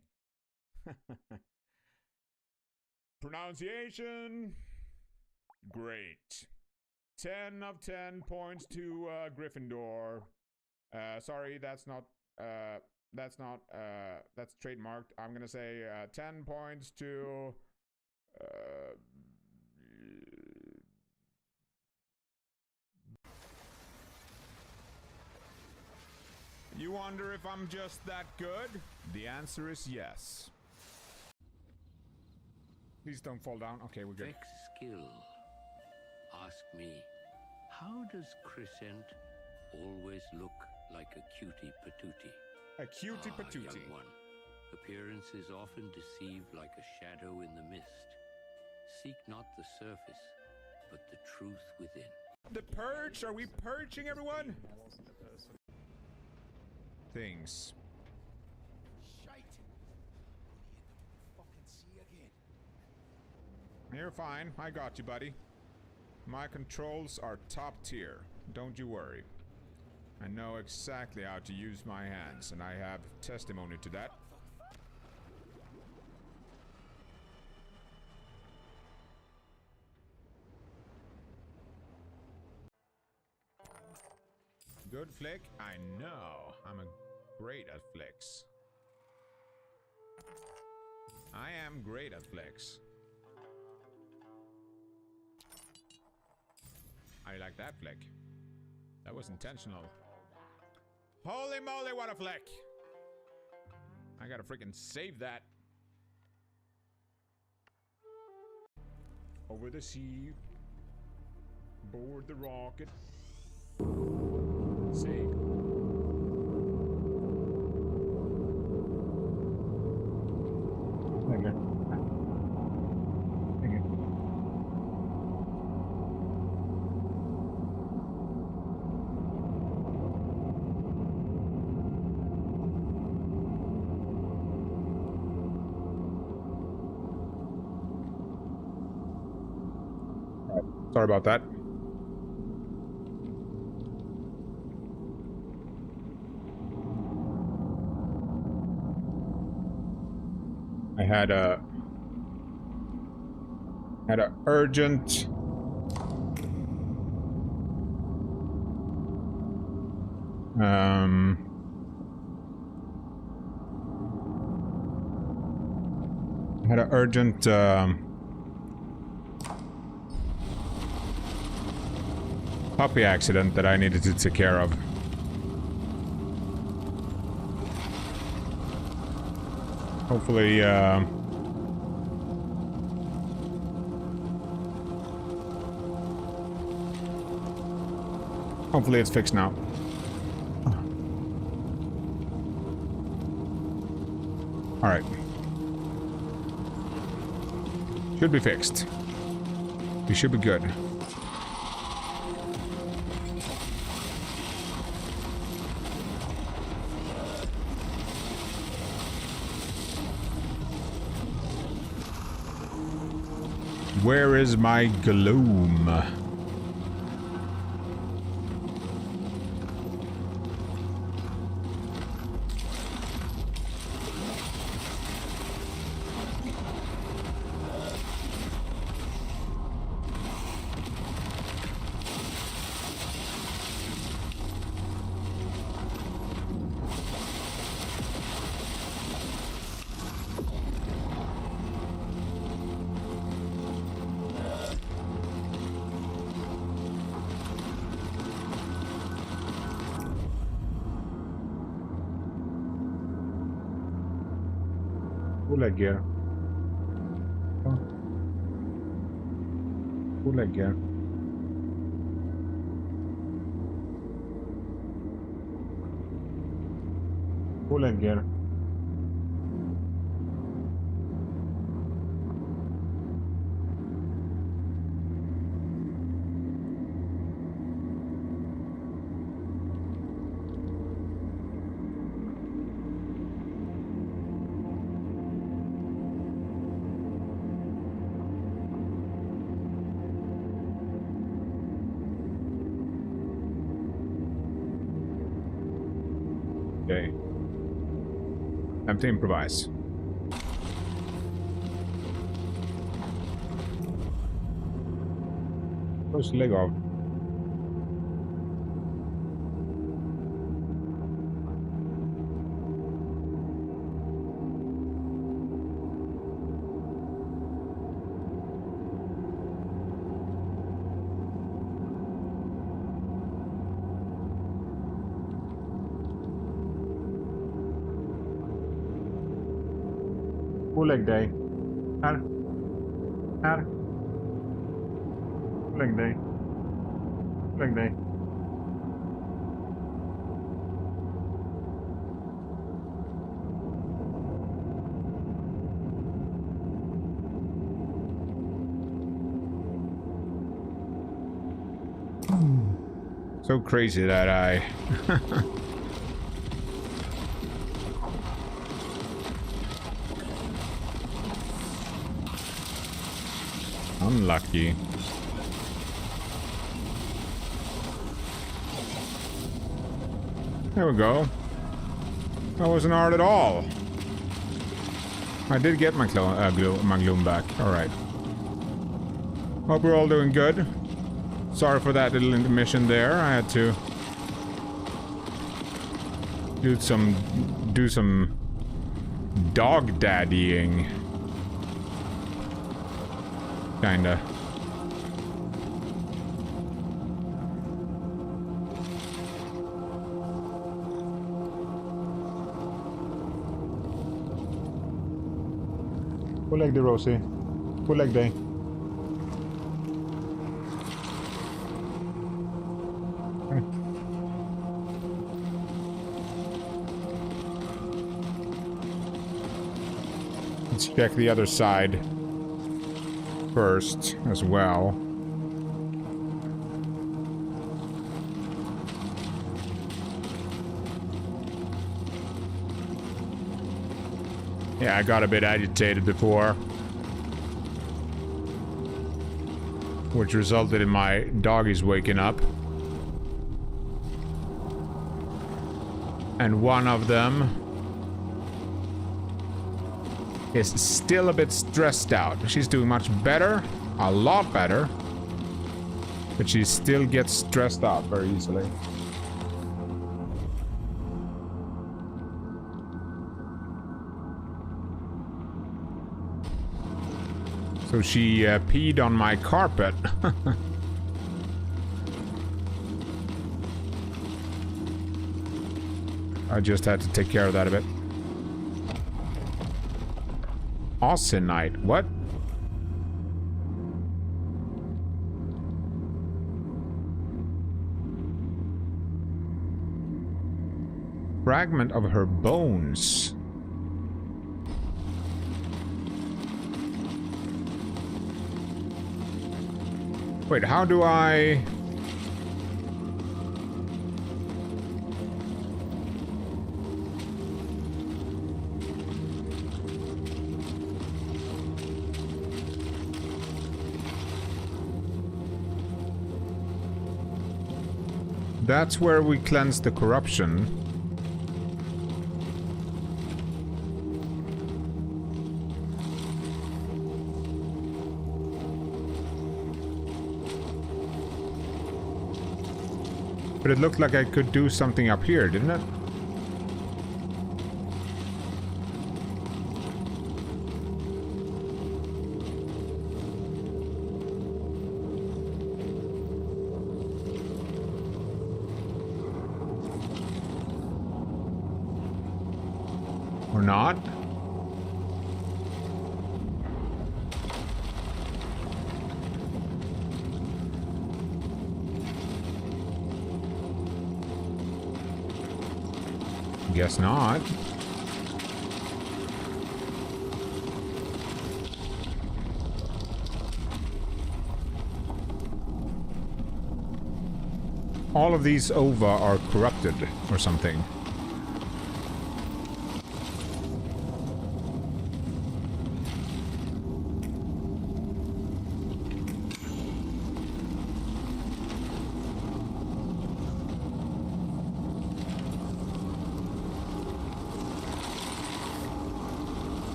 Pronunciation. Great. 10 of 10 points to Gryffindor. Sorry, that's trademarked. I'm gonna say 10 points to You wonder if I'm just that good? The answer is yes. Please don't fall down. Okay, we're good. Vex skill. Ask me, how does Crezcent always look like a cutie patootie? A cutie patootie. Young one. Appearances often deceive like a shadow in the mist. Seek not the surface, but the truth within. The purge? Are we purging everyone? Things. Shite. Fucking see again. You're fine. I got you, buddy. My controls are top tier. Don't you worry. I know exactly how to use my hands, and I have testimony to that. Good flick? I know. I'm great at flicks. I am great at flicks. I like that flick. That was intentional. Holy moly, what a flick! I gotta freaking save that. Over the sea. Board the rocket. Save. Okay. Okay. Sorry about that. I had a urgent puppy accident that I needed to take care of. Hopefully, hopefully it's fixed now. All right. Should be fixed. We should be good. Where is my gloom? Lägger. Hvor lägger. Hvor lägger. Okay. Time to improvise. Close the leg off. Lägg dig. Här. Här. Lägg dig. Lägg dig. So crazy that I... Unlucky. There we go. That wasn't hard at all. I did get my gloom back. Alright. Hope we're all doing good. Sorry for that little intermission there. I had to do some dog daddying. Kinda. Full leg day, Rosie. Full leg day. Okay. Let's check the other side first as well. Yeah, I got a bit agitated before, which resulted in my doggies waking up. And one of them is still a bit stressed out. She's doing much better, a lot better, but she still gets stressed out very easily. So she peed on my carpet. I just had to take care of that a bit. 𝐒𝐜𝐡𝐞𝐝. What? Fragment of her bones. Wait, how do I... That's where we cleanse the corruption. But it looked like I could do something up here, didn't it? Or not? Guess not. All of these ova are corrupted or something.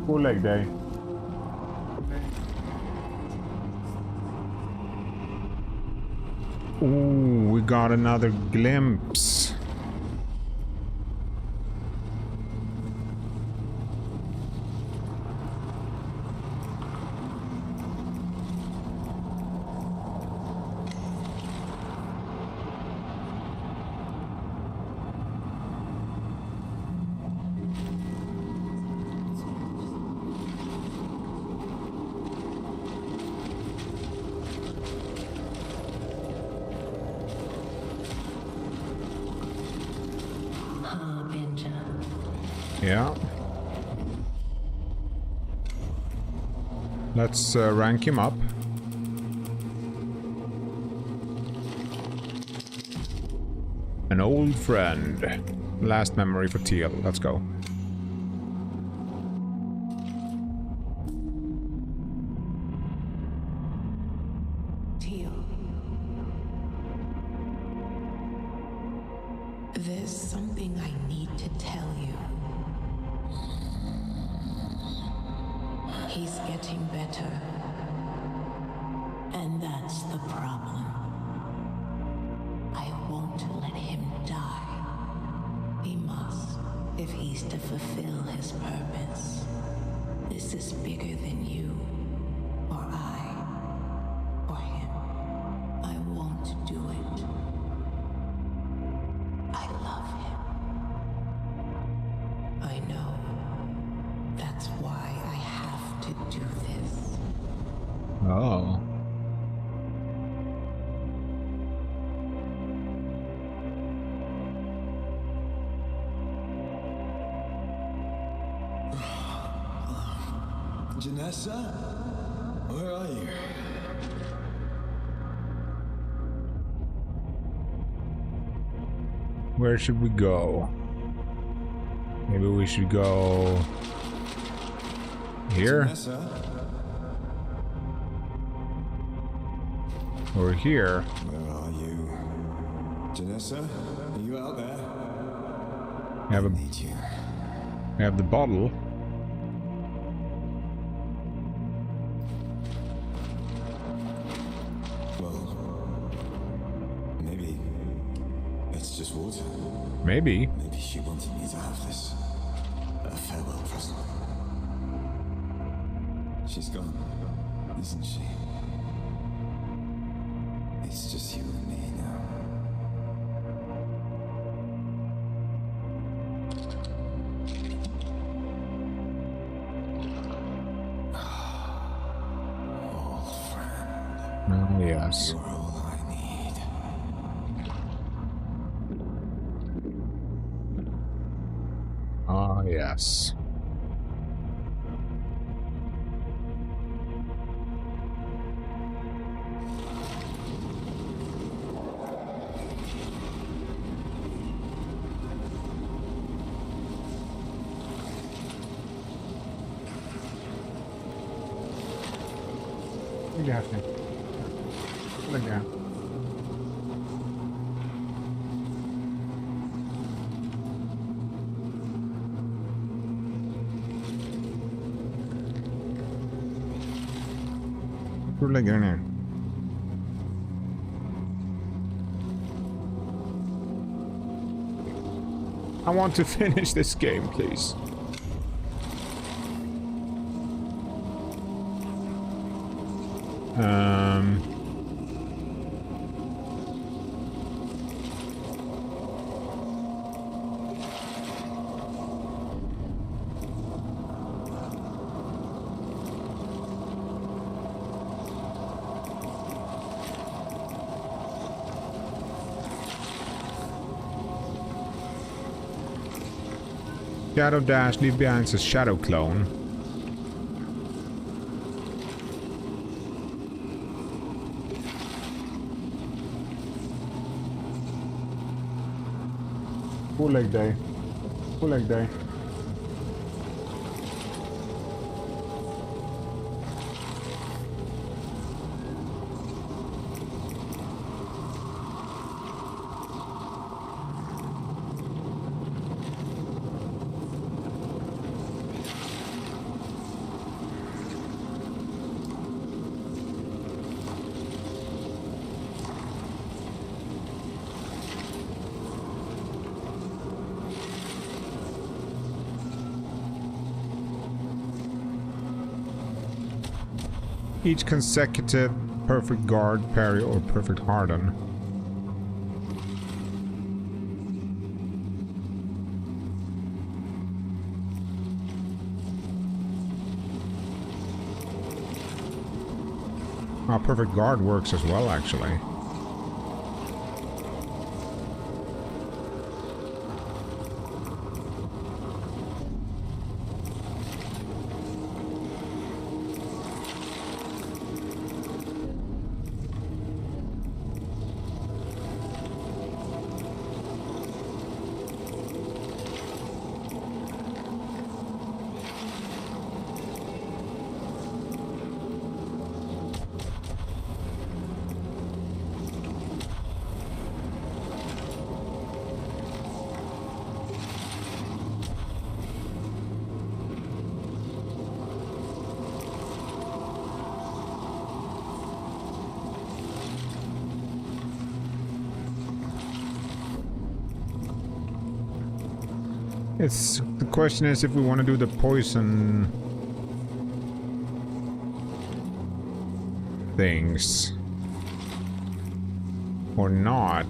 Full leg day. Ooh, we got another glimpse. Yeah. Let's rank him up. An old friend. Last memory for Teal. Let's go. Teal. There's something I need to tell you. He's getting better. And that's the problem. I won't let him die. He must, if he's to fulfill his purpose. This is bigger than you or I. Janessa? Where are you? Where should we go? Maybe we should go here? Janessa? Or here? Where are you? Janessa? Are you out there? I have need you. I have the bottle. Well, maybe it's just water. Maybe. Maybe she wanted me to have this. A farewell present. She's gone, isn't she? It's just you and me now. Old friend. Oh, yes. You're all I need. Ah, yes. Gracias. Venga. Hur lägger jag ner? I want to finish this game, please. Shadow dash, leave behind a shadow clone. Full leg day. Full leg day. Each consecutive perfect guard, parry, or perfect harden. Perfect guard works as well, actually. The question is if we want to do the poison things or not.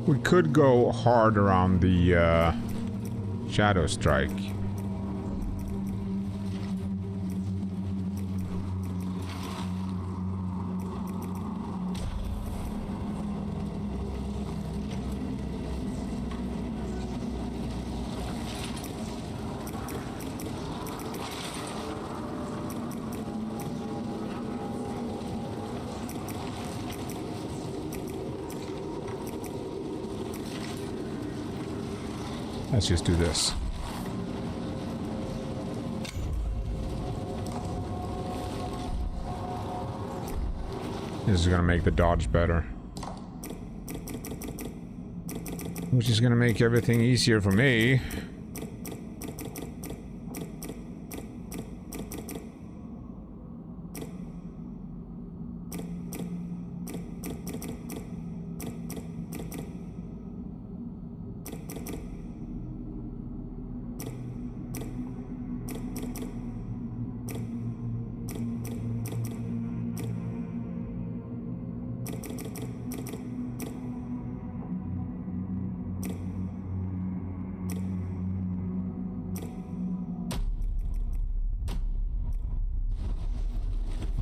We could go hard around the Shadow Strike. Let's just do this. This is gonna make the dodge better. Which is gonna make everything easier for me.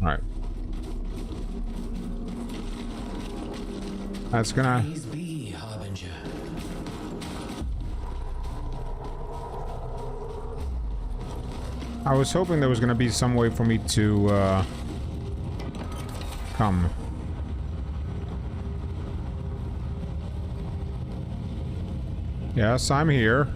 Alright. That's gonna... Please be, Harbinger. I was hoping there was gonna be some way for me to, come. Yes, I'm here.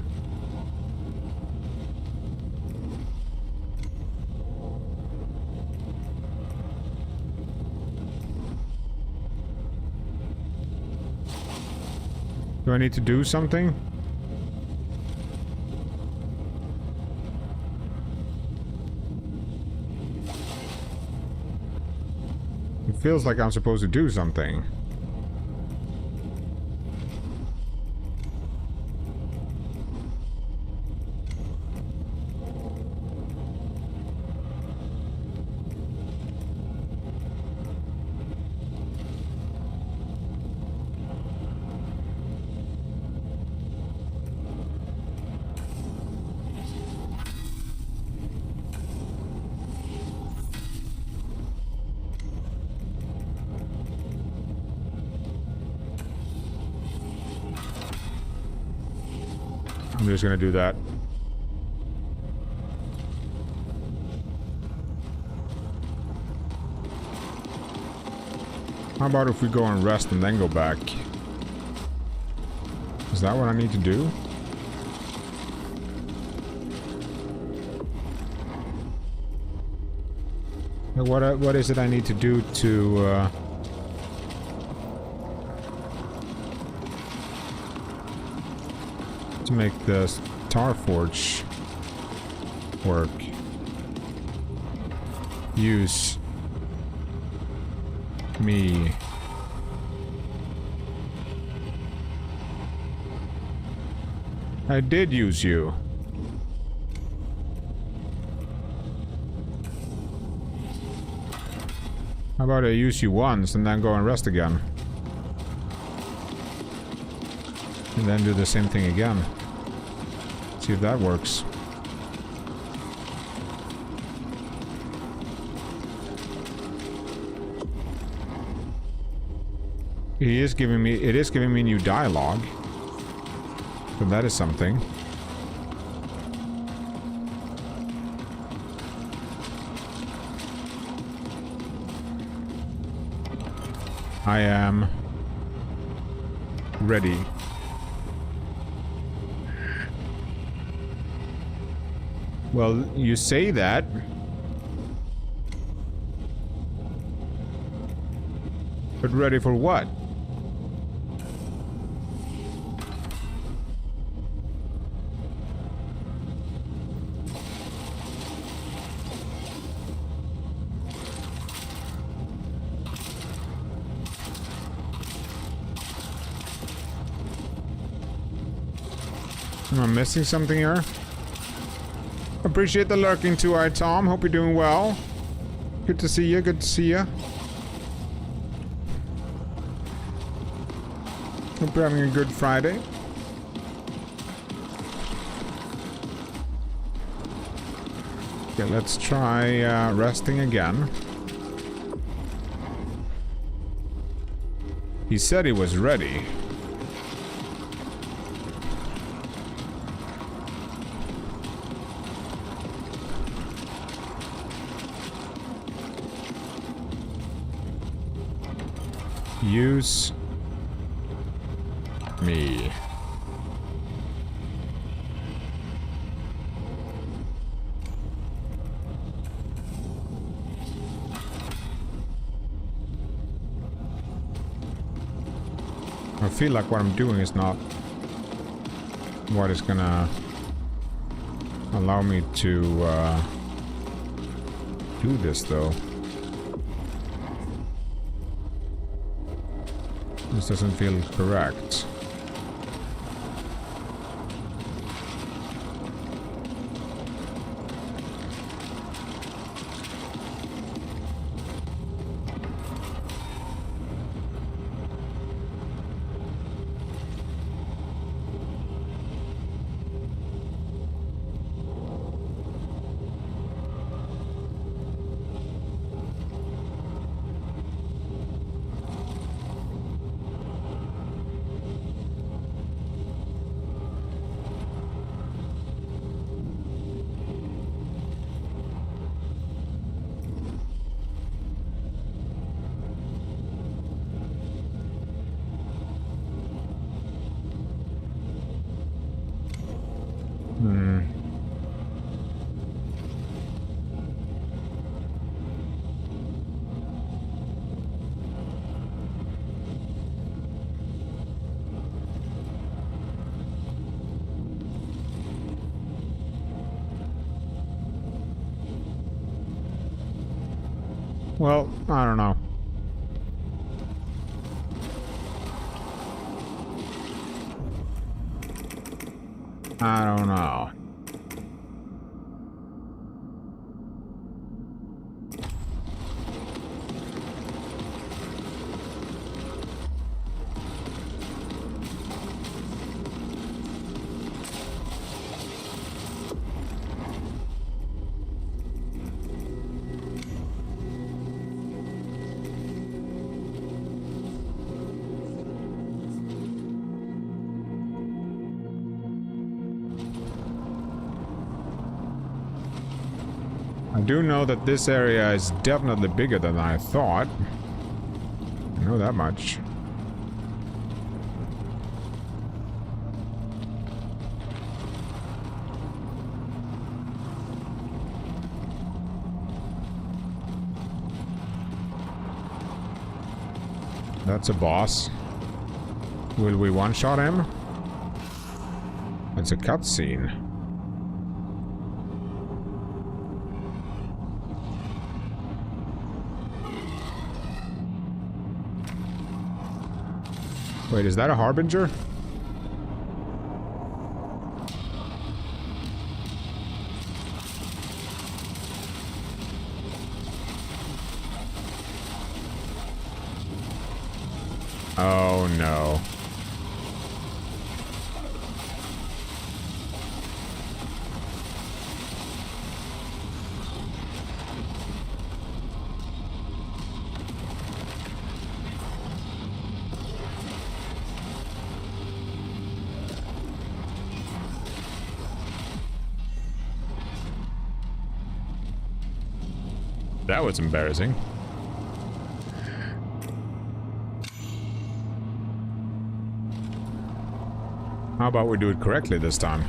Do I need to do something? It feels like I'm supposed to do something. I'm just gonna do that. How about if we go and rest and then go back? Is that what I need to do? What is it I need to do to make the Tar Forge work? Use me. I did use you. How about I use you once and then go and rest again? And then do the same thing again. See if that works. It is giving me new dialogue. So that is something. I am ready. Well, you say that. But ready for what? Am I missing something here? Appreciate the lurking too, Tom. Hope you're doing well. Good to see you. Good to see you. Hope you're having a good Friday. Okay, let's try resting again. He said he was ready. Use me. I feel like what I'm doing is not what is gonna allow me to do this, though. This doesn't feel correct. Well, I don't know. I don't know. I do know that this area is definitely bigger than I thought. I know that much. That's a boss. Will we one-shot him? It's a cutscene. Wait, is that a harbinger? Oh no. That was embarrassing. How about we do it correctly this time?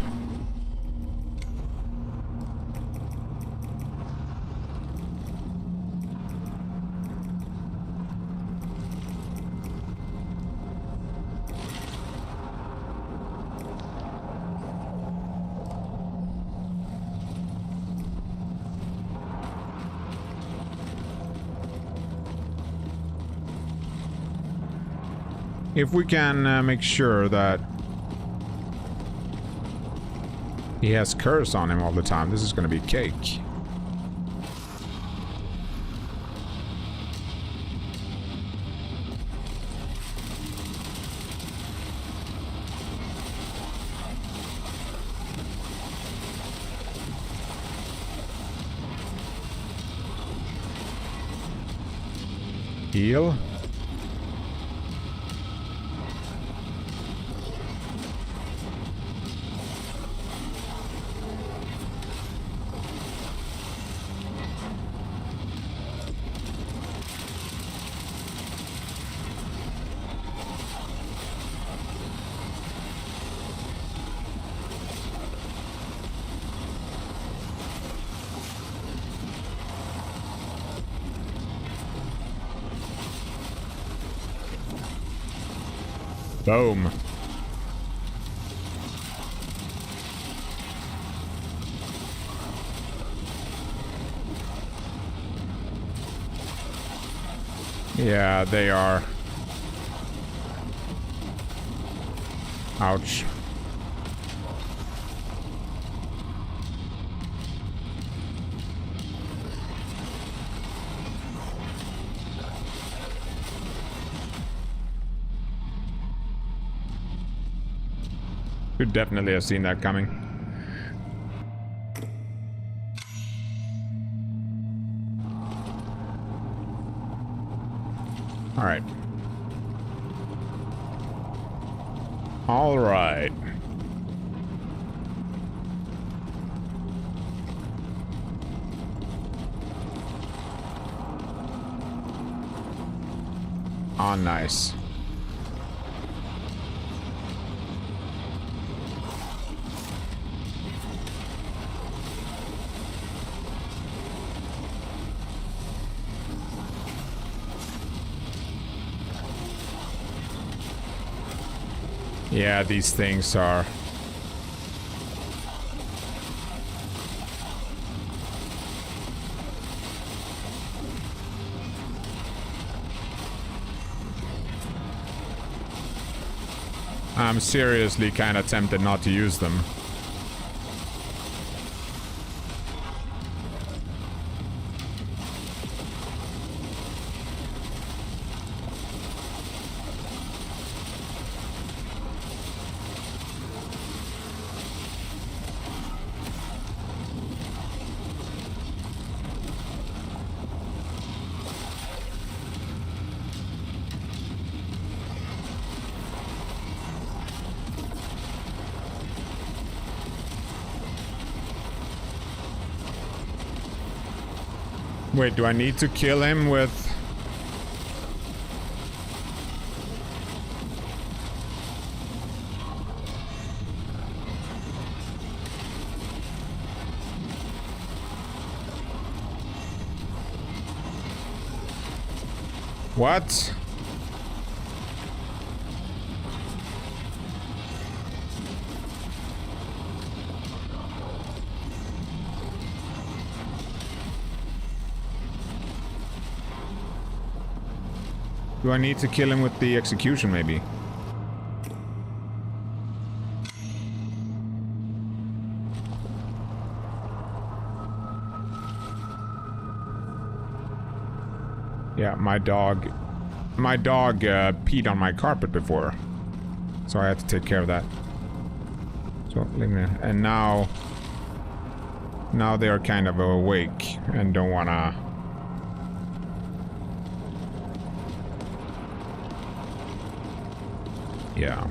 If we can make sure that he has curse on him all the time, this is going to be cake. Heal. Boom. Yeah, they are. Ouch. Could definitely have seen that coming. All right. All right. Oh, nice. Yeah, these things are... I'm seriously kind of tempted not to use them. Wait, do I need to kill him with... What? Do I need to kill him with the execution, maybe? Yeah, my dog peed on my carpet before, so I had to take care of that. So, and now they are kind of awake and don't wanna... Yeah.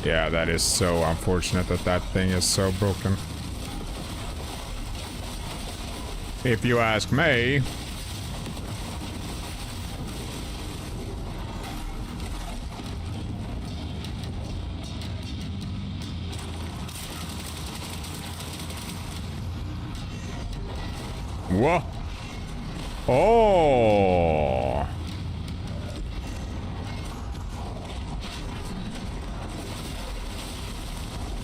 Yeah, that is so unfortunate that that thing is so broken. If you ask me. Whoa. Oh.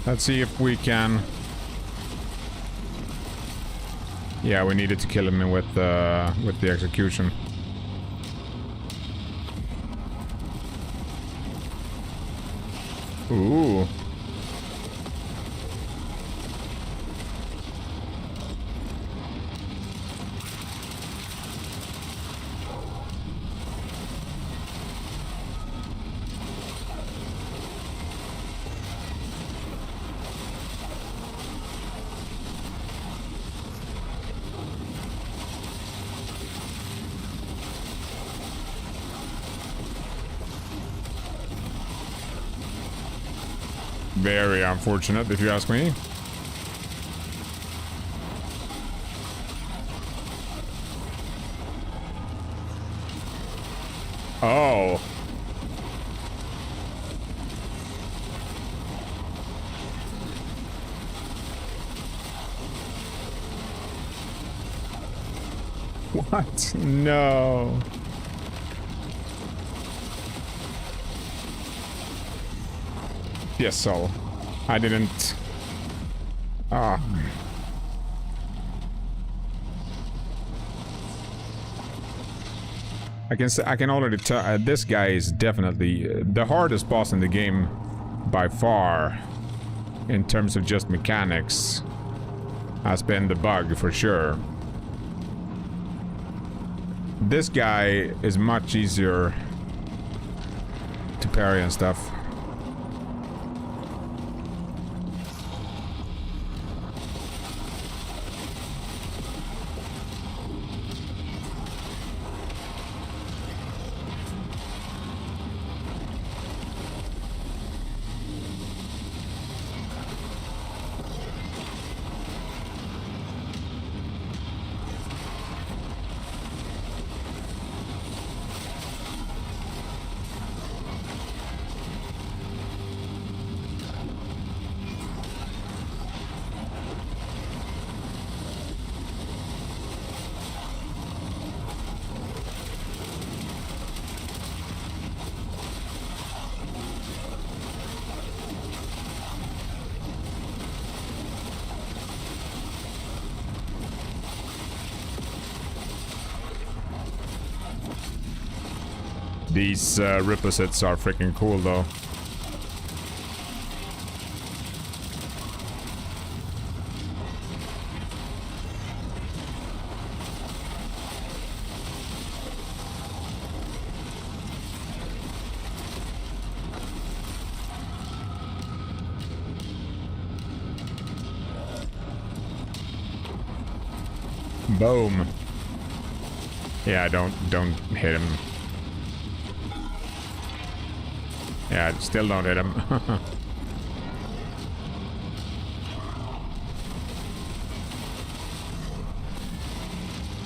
Let's see if we can. Yeah, we needed to kill him with the execution. Ooh. Very unfortunate, if you ask me. Oh. What? No. Yes, so I didn't. Ah. I can already tell this guy is definitely the hardest boss in the game by far. In terms of just mechanics, has been the bug for sure. This guy is much easier to parry and stuff. These riposets are freaking cool though. Boom. Yeah, don't hit him. Yeah, still don't hit him.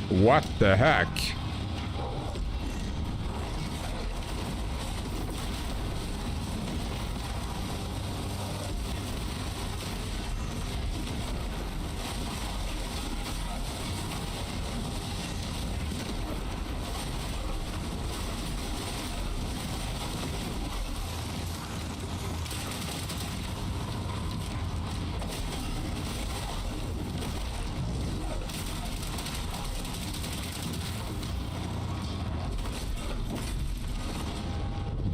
What the heck?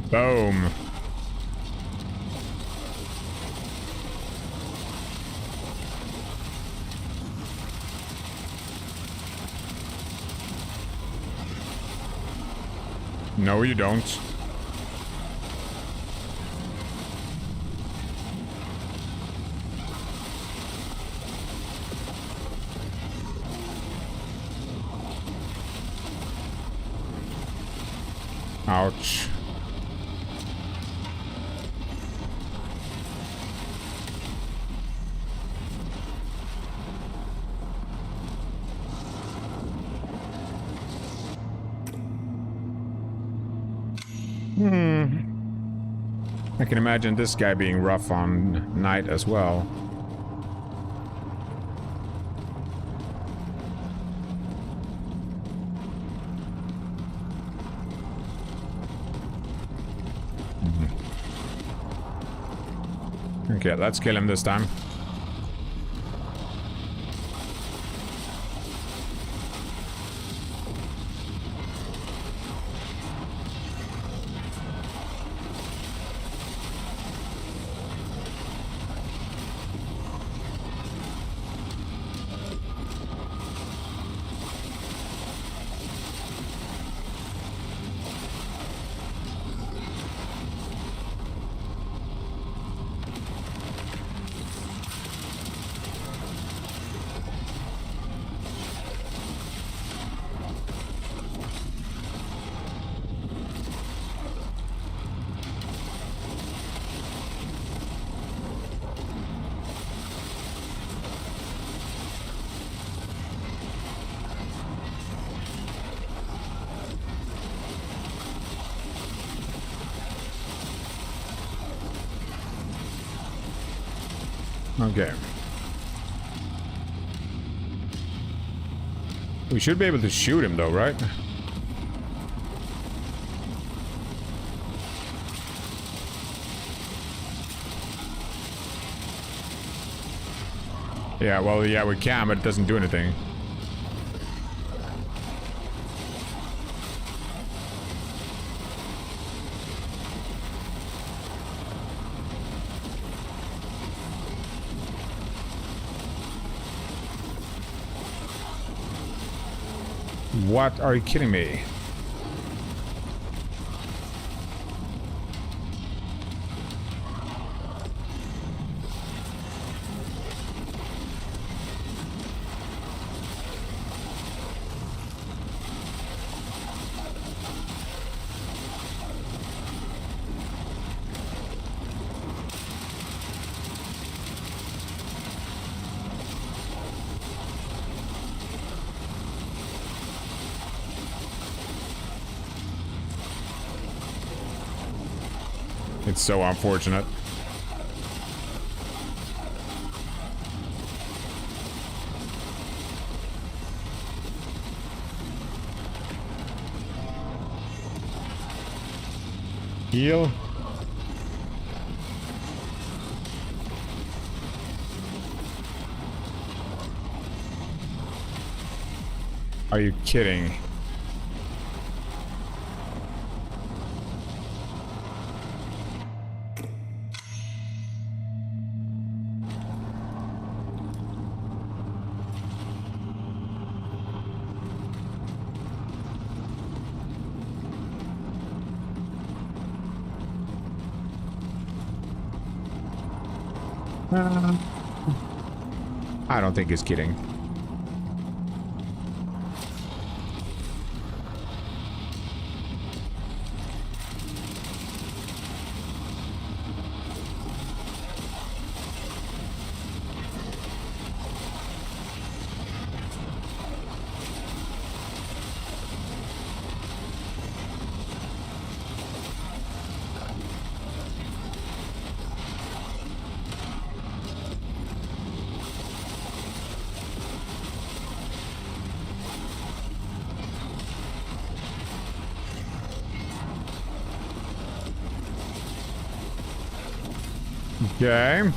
Boom. No, you don't. Ouch. I can imagine this guy being rough on night as well. Okay, let's kill him this time. Okay. We should be able to shoot him though, right? Yeah, well, yeah, we can, but it doesn't do anything. What? Are you kidding me? It's so unfortunate. Heal. Are you kidding? I don't think he's kidding. Okay.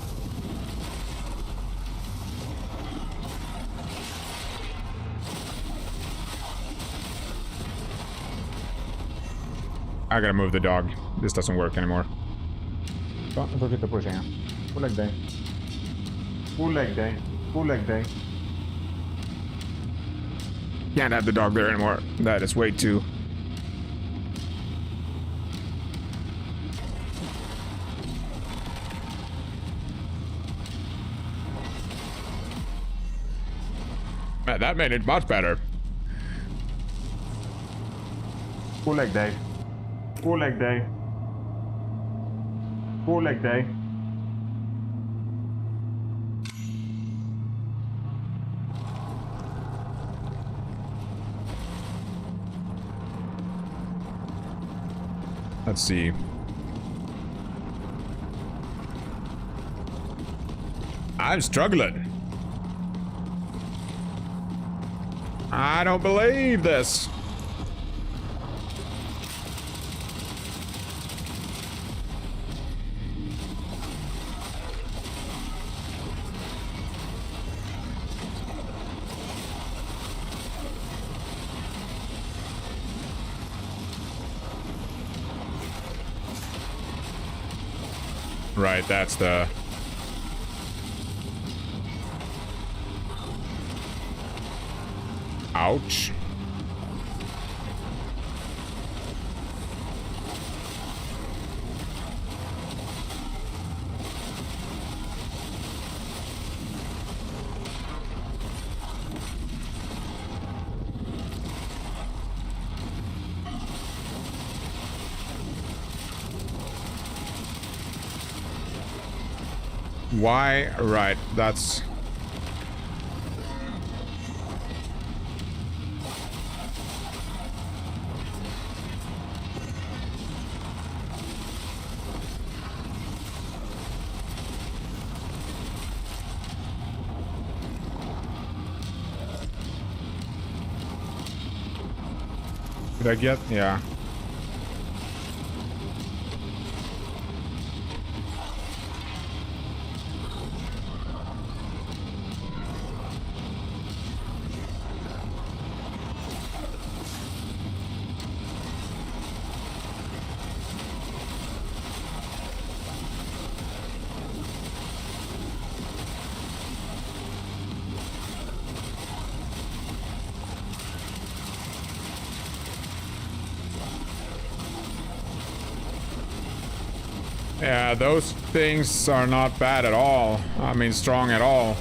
I gotta move the dog. This doesn't work anymore. Oh, un poquito pushing. Full leg day. Full leg day. Full leg day. Can't have the dog there anymore. That is way too. That made it much better. Full leg day. Full leg day. Full leg day. Let's see. I'm struggling. I don't believe this. Right, that's the... Ouch. Why? Right, that's... Did I get? Yeah. Yeah, those things are not bad at all. I mean, strong at all.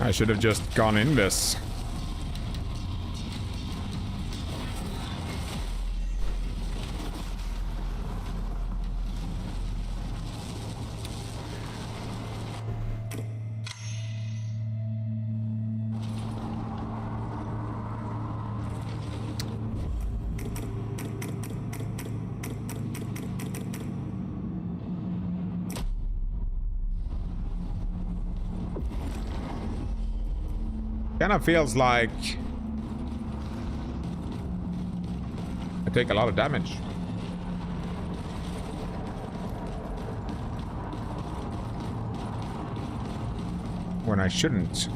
I should have just gone in this. Kind of feels like I take a lot of damage. When I shouldn't.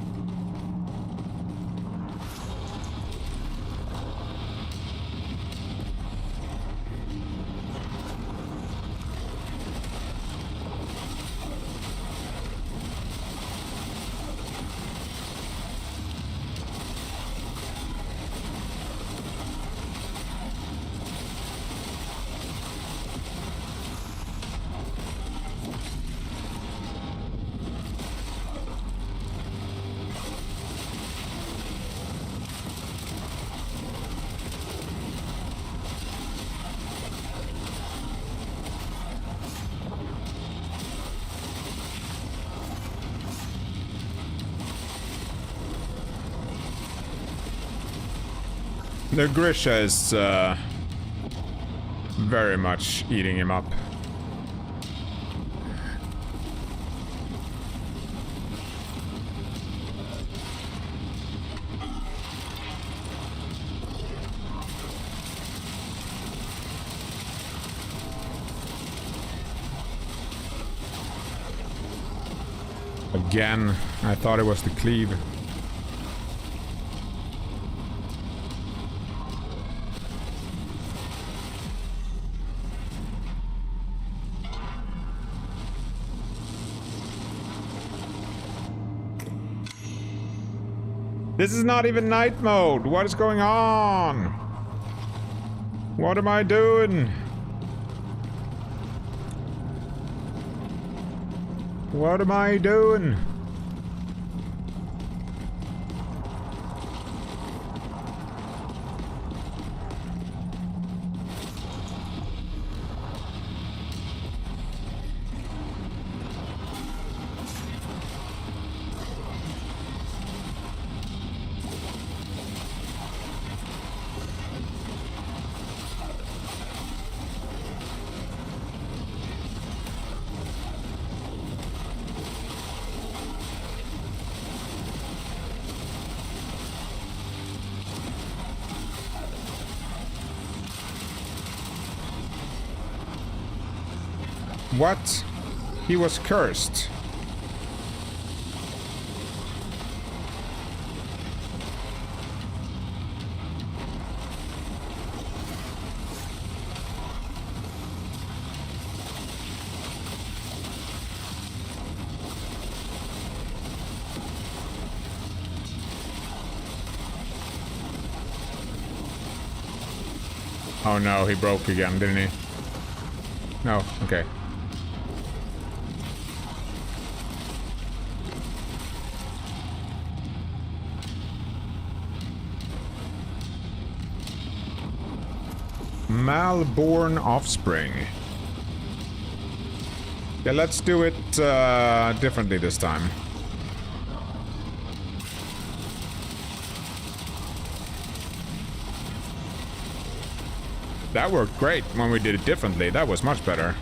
The Grisha is very much eating him up. Again, I thought it was the cleave. This is not even night mode. What is going on? What am I doing? What am I doing? What? He was cursed. Oh no, he broke again, didn't he? No, okay. Malborn offspring. Yeah, let's do it differently this time. That worked great when we did it differently. That was much better.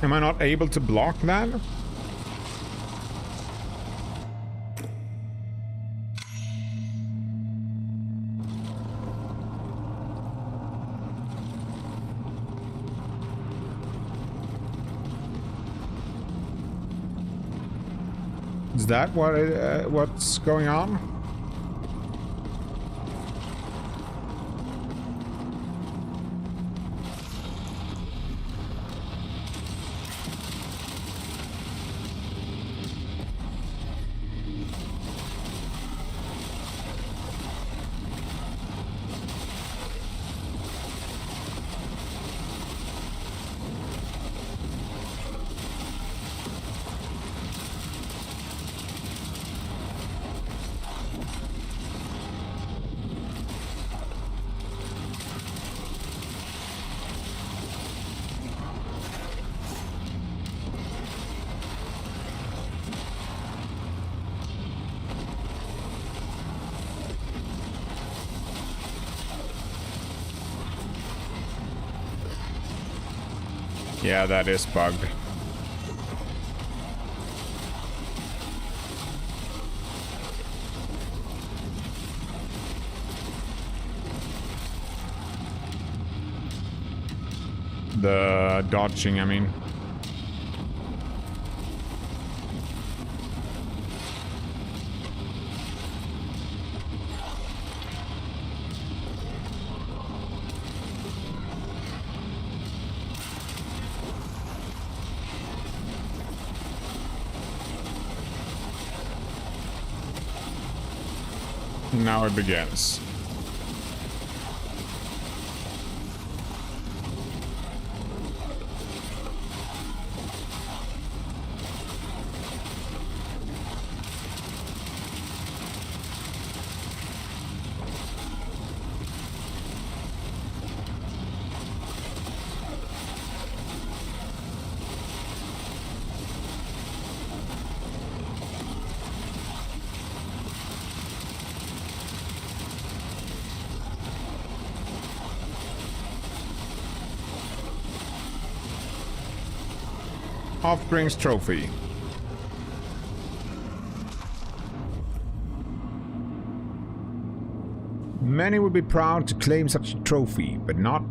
Am I not able to block that? Is that what's going on? Yeah, that is bugged. The dodging, I mean. Now it begins. Offspring's trophy. Many would be proud to claim such a trophy, but not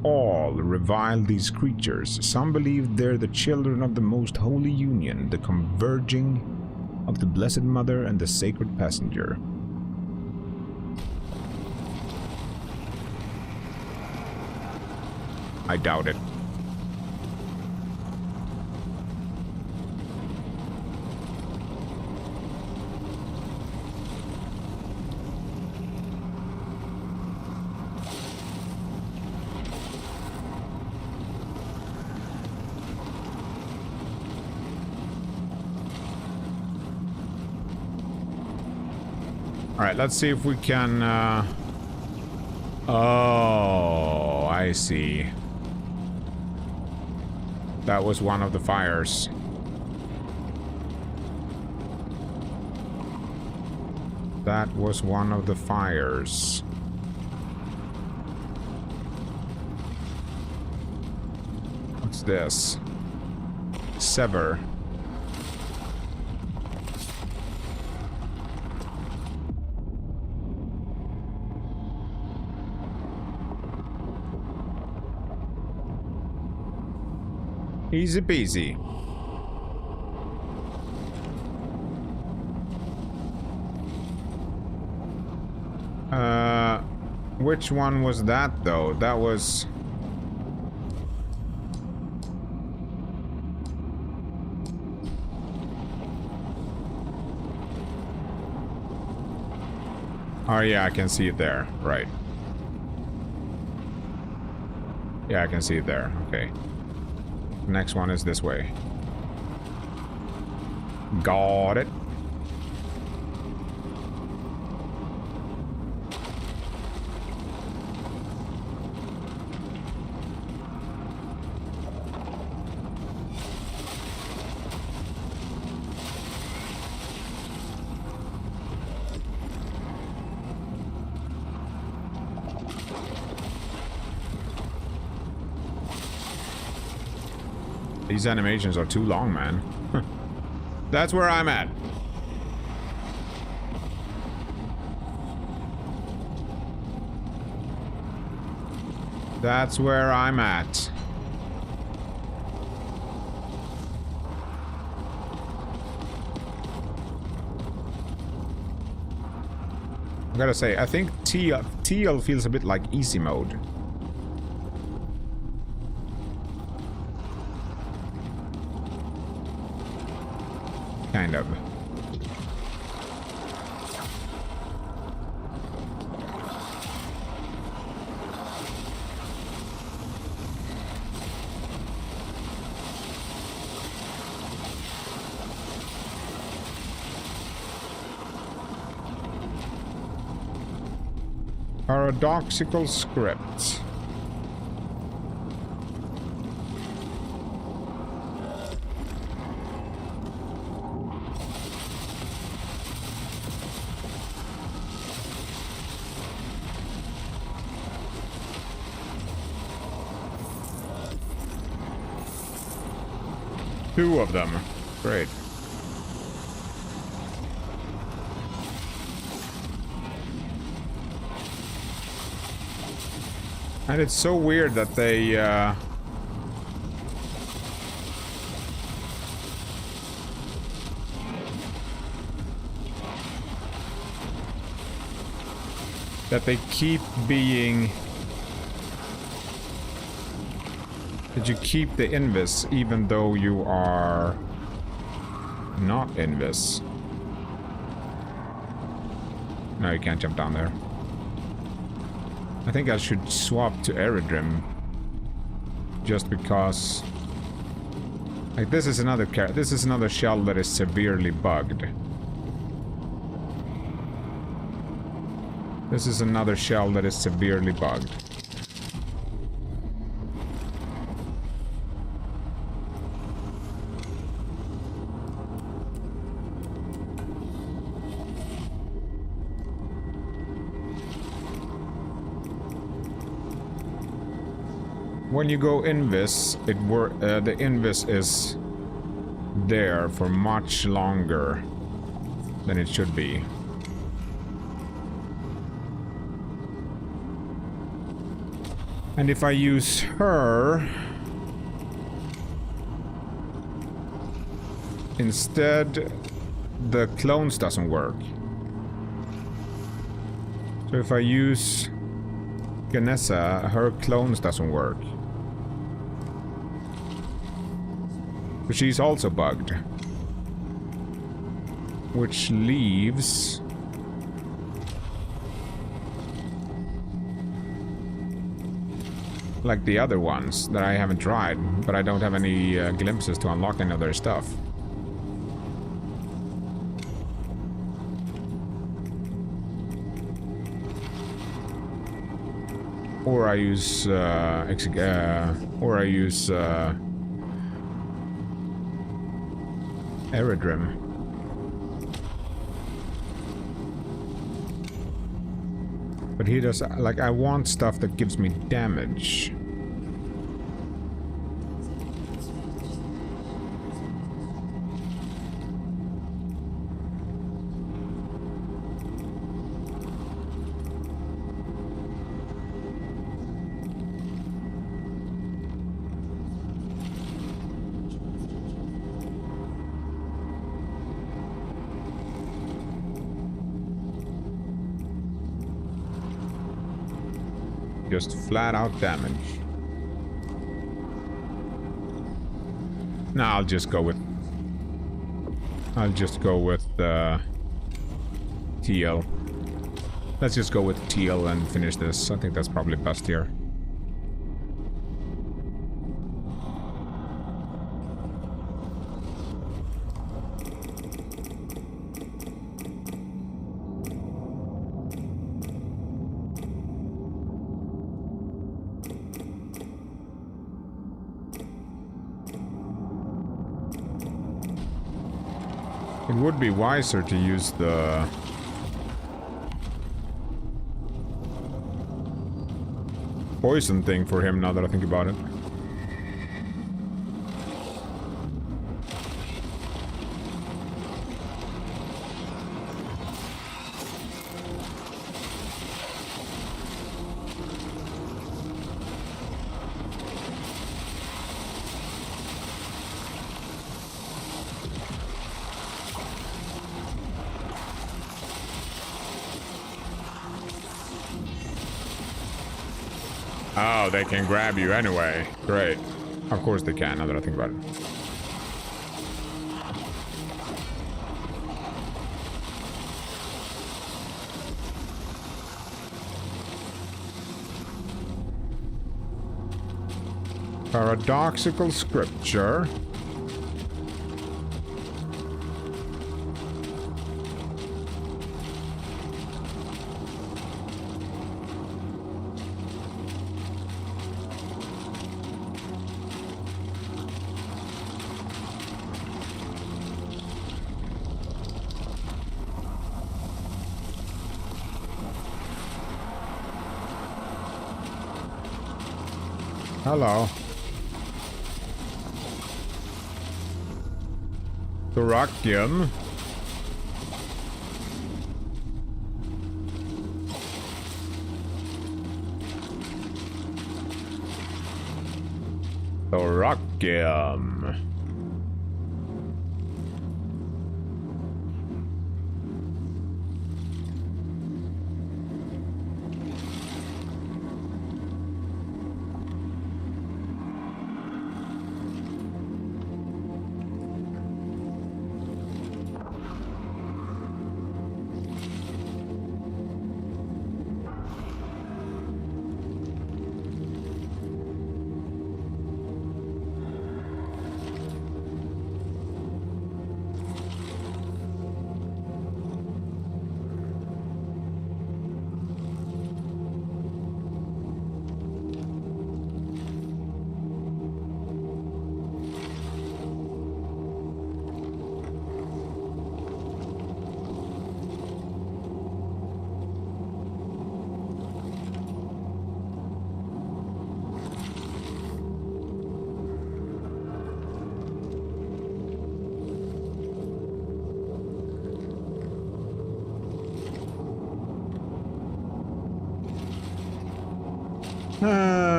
all revile these creatures. Some believe they're the children of the most holy union, the converging of the Blessed Mother and the Sacred Passenger. I doubt it. Alright, let's see if we can... Oh, I see. That was one of the fires. That was one of the fires. What's this? Sever. Easy peasy. Which one was that though? That was... Oh yeah, I can see it there. Right. Yeah, I can see it there. Okay. Next one is this way. Got it. These animations are too long, man. That's where I'm at. That's where I'm at. I gotta say, I think TL feels a bit like easy mode. Kind of. Paradoxical script. Two of them. Great. And it's so weird that they keep being... That you keep the invis even though you are not invis. No, you can't jump down there. I think I should swap to aerodrome just because, like, this is another shell that is severely bugged. This is another shell that is severely bugged. When you go invis, the invis is there for much longer than it should be. And if I use her instead, the clones doesn't work. So if I use Ganessa, her clones doesn't work. But she's also bugged. Which leaves... like the other ones that I haven't tried, but I don't have any glimpses to unlock any of their stuff. Or I use aerodrome. But he does, like, I want stuff that gives me damage. Just flat out damage. No, I'll just go with TL. Let's just go with teal and finish this. I think that's probably best here. It would be wiser to use the poison thing for him now that I think about it. Oh, they can grab you anyway. Great. Of course they can, now that I think about it. Paradoxical scripture. Hello. 𝐒𝐜𝐡𝐞𝐝. 𝐒𝐜𝐡𝐞𝐝.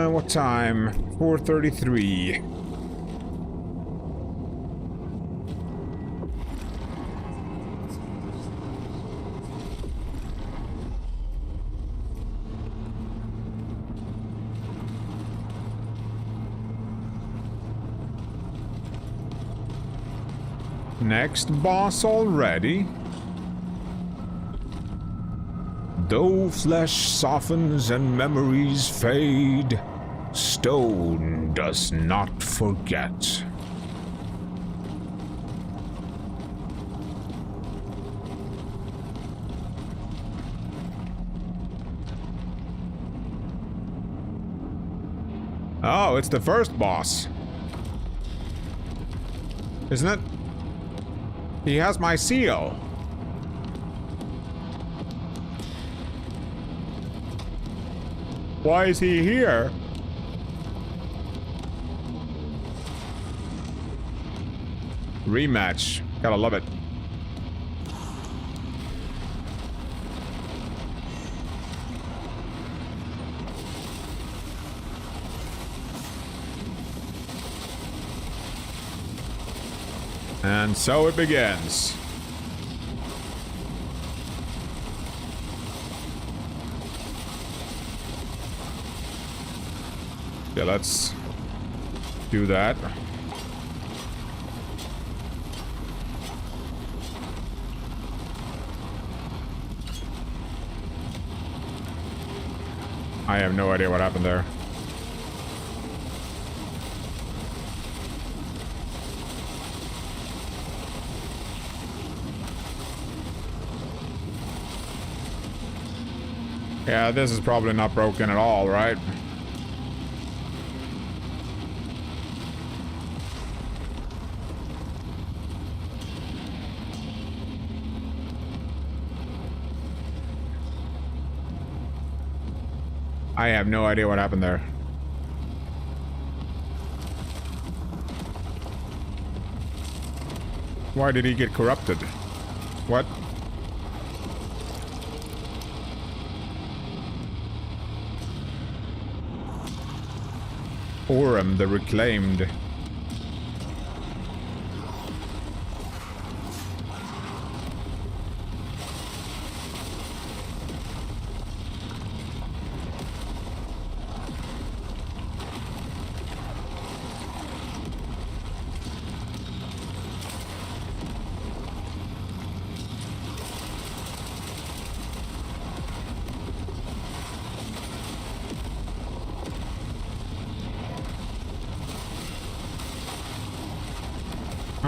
What time? 4:33. Next boss already? Though flesh softens and memories fade, stone does not forget. Oh, it's the first boss. Isn't it? He has my seal. Why is he here? Rematch. Gotta love it. And so it begins. Yeah, let's do that. I have no idea what happened there. Yeah, this is probably not broken at all, right? I have no idea what happened there. Why did he get corrupted? What? Orem the Reclaimed.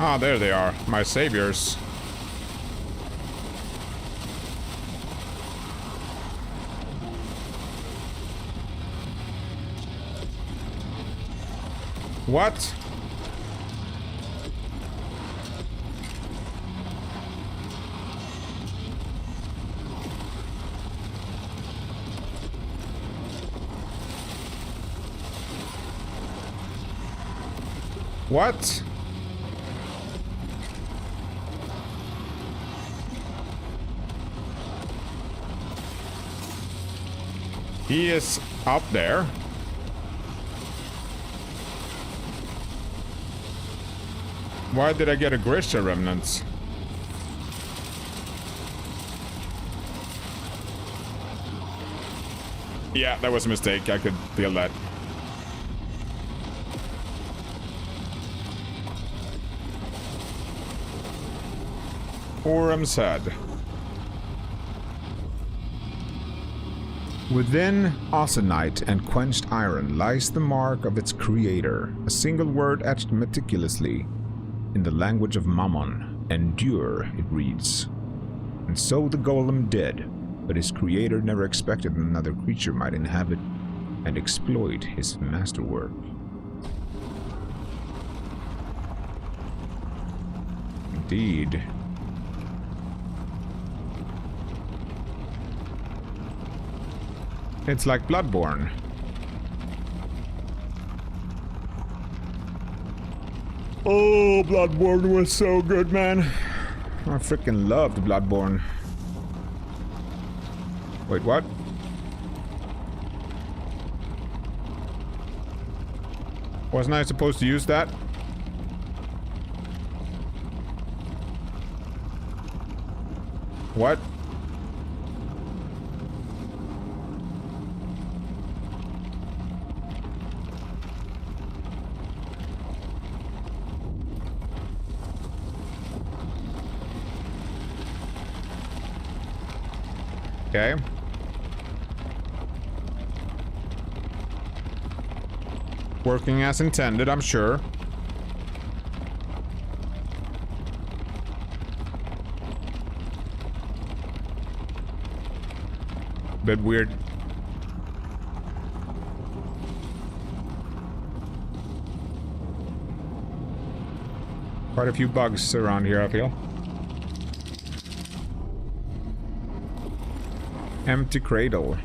Ah, there they are, my saviors. What? What? He is up there. Why did I get a Grisha remnants? Yeah, that was a mistake. I could feel that. Orem's head. Within 𝐒𝐡𝐞𝐡 and quenched iron lies the mark of its creator, a single word etched meticulously in the language of Mammon. Endure, it reads. And so the golem did, but his creator never expected another creature might inhabit and exploit his masterwork. Indeed. It's like Bloodborne. Oh, Bloodborne was so good, man. I freaking loved Bloodborne. Wait, what? Wasn't I supposed to use that? What? Okay. Working as intended, I'm sure. Bit weird. Quite a few bugs around here, I feel. Empty cradle.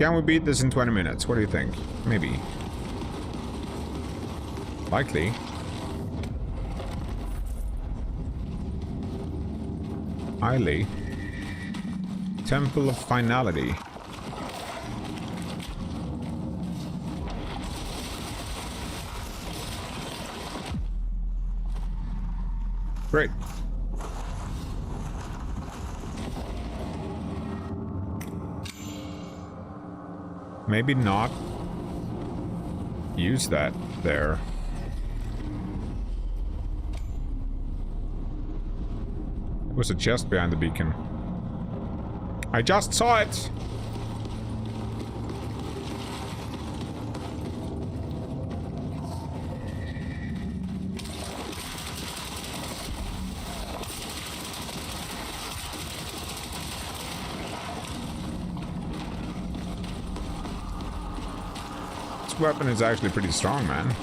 Can we beat this in 20 minutes? What do you think? Maybe. Likely. Highly. Temple of Finality. Great. Maybe not use that there. There was a chest behind the beacon. I just saw it! This weapon is actually pretty strong, man.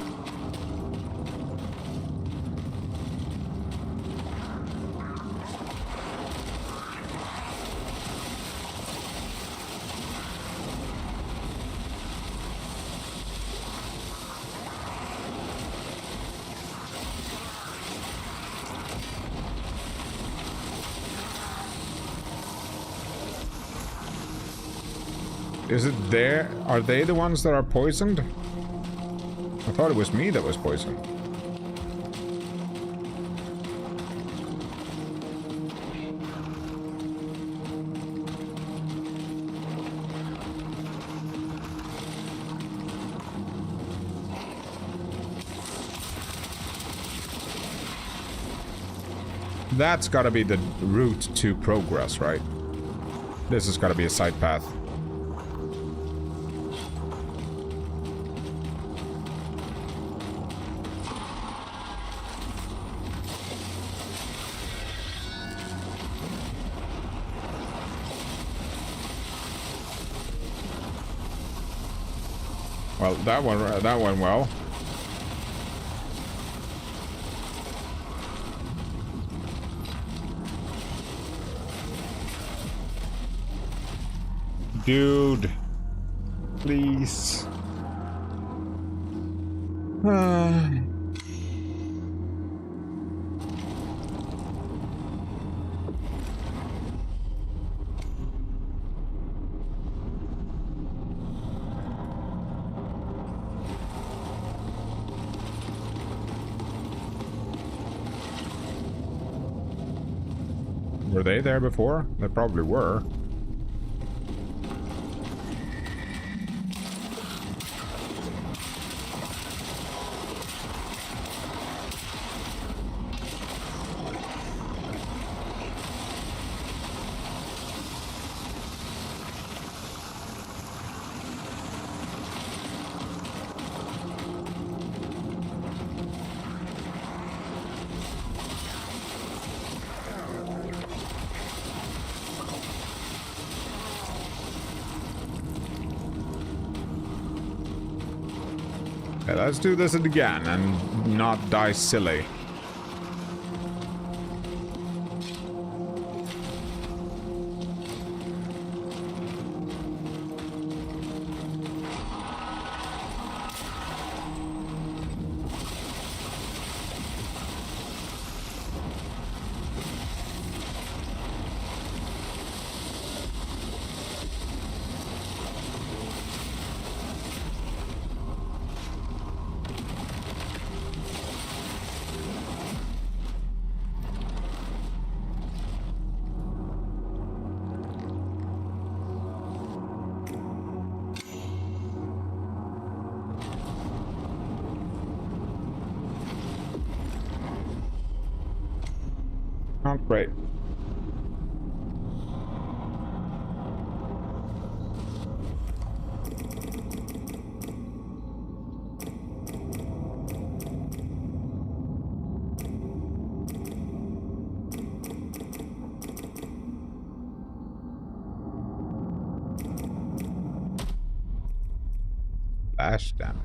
Is it there? Are they the ones that are poisoned? I thought it was me that was poisoned. That's gotta be the route to progress, right? This has gotta be a side path. Well, that went well. Dude, please. Were they there before? They probably were. Okay, let's do this again and not die silly. Not great. Flash damage.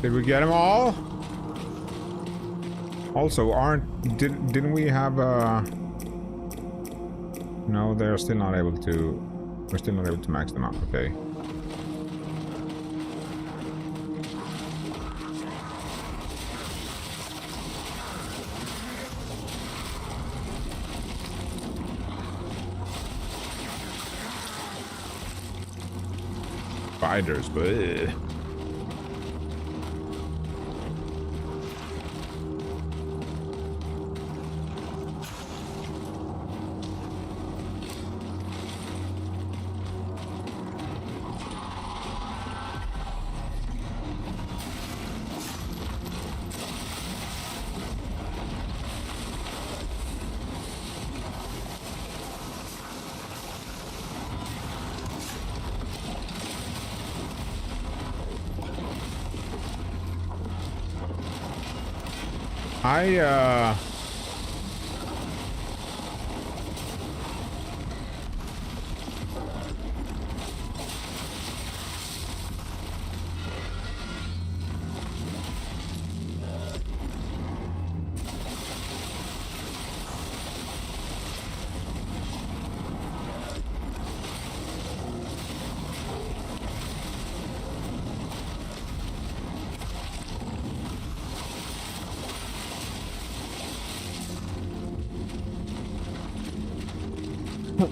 Did we get them all? Also, didn't we have no, they're still not able to. We're still not able to max them up. Okay. Spiders, but.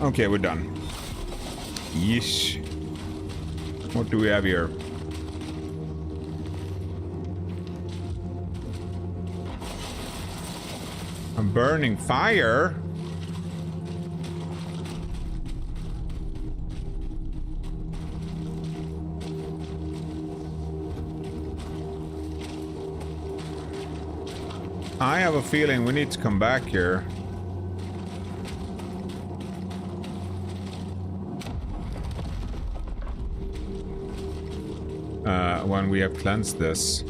Okay, we're done. Yeesh. What do we have here? A burning fire? I have a feeling we need to come back here. When we have cleansed this.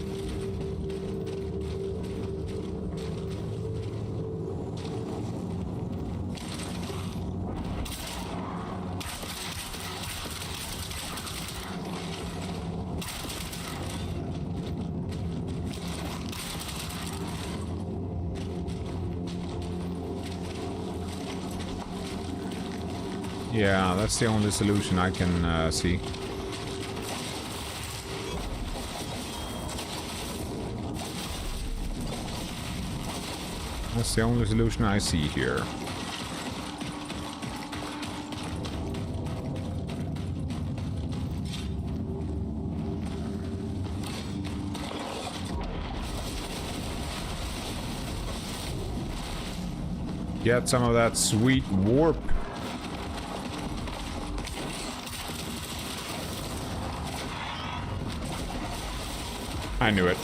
Yeah, that's the only solution I can see. That's the only solution I see here. Get some of that sweet warp. I knew it.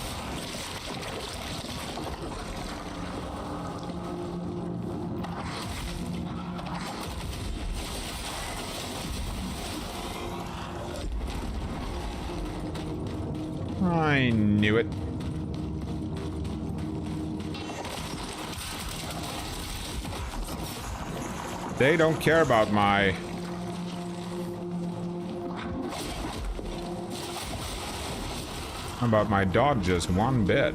I knew it. They don't care about my... dodges one bit.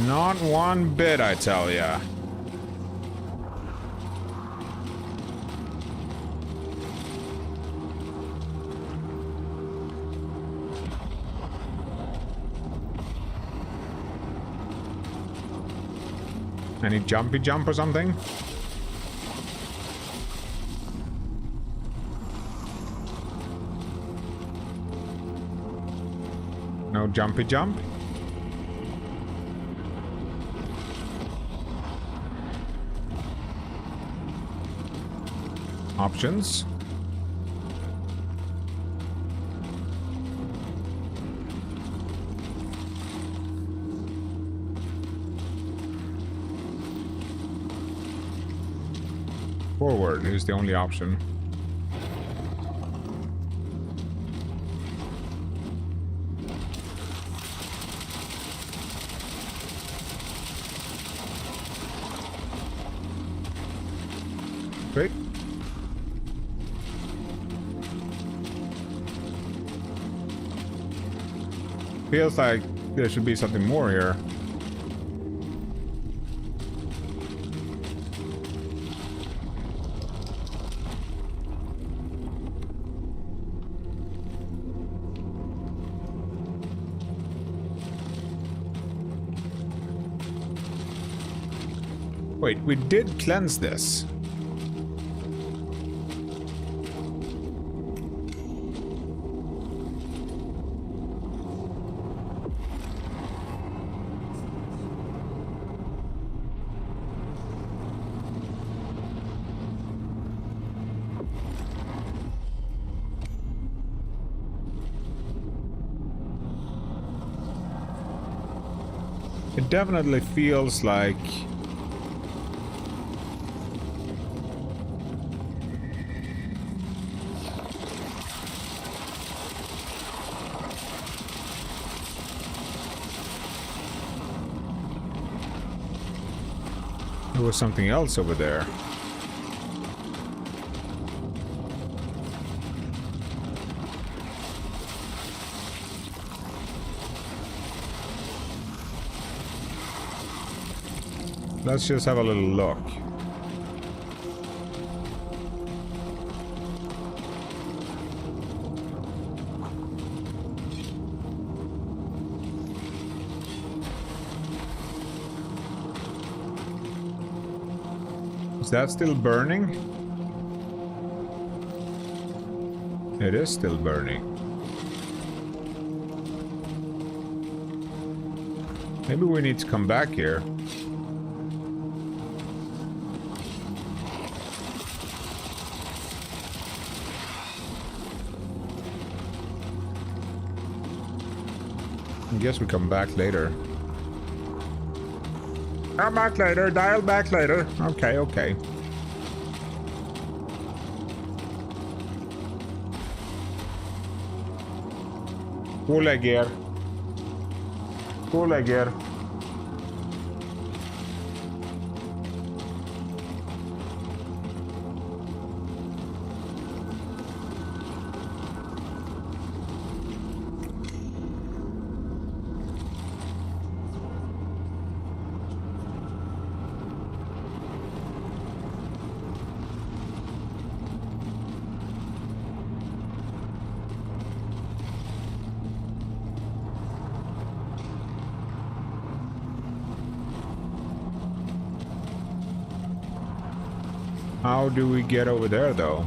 Not one bit, I tell ya. Any jumpy jump or something? No jumpy jump? Options? Forward is the only option. Great. Feels like there should be something more here. Wait, we did cleanse this. It definitely feels like there was something else over there. Let's just have a little look. Is that still burning? It is still burning. Maybe we need to come back here. I guess we come back later. Come back later, dial back later. Okay, okay. Kollegger. How do we get over there, though?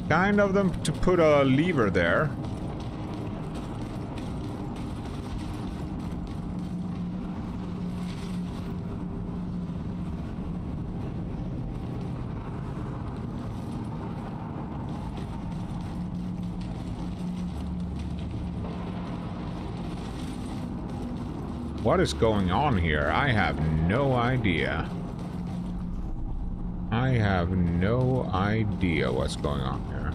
Kind of them to put a lever there. What is going on here? I have no idea. I have no idea what's going on here.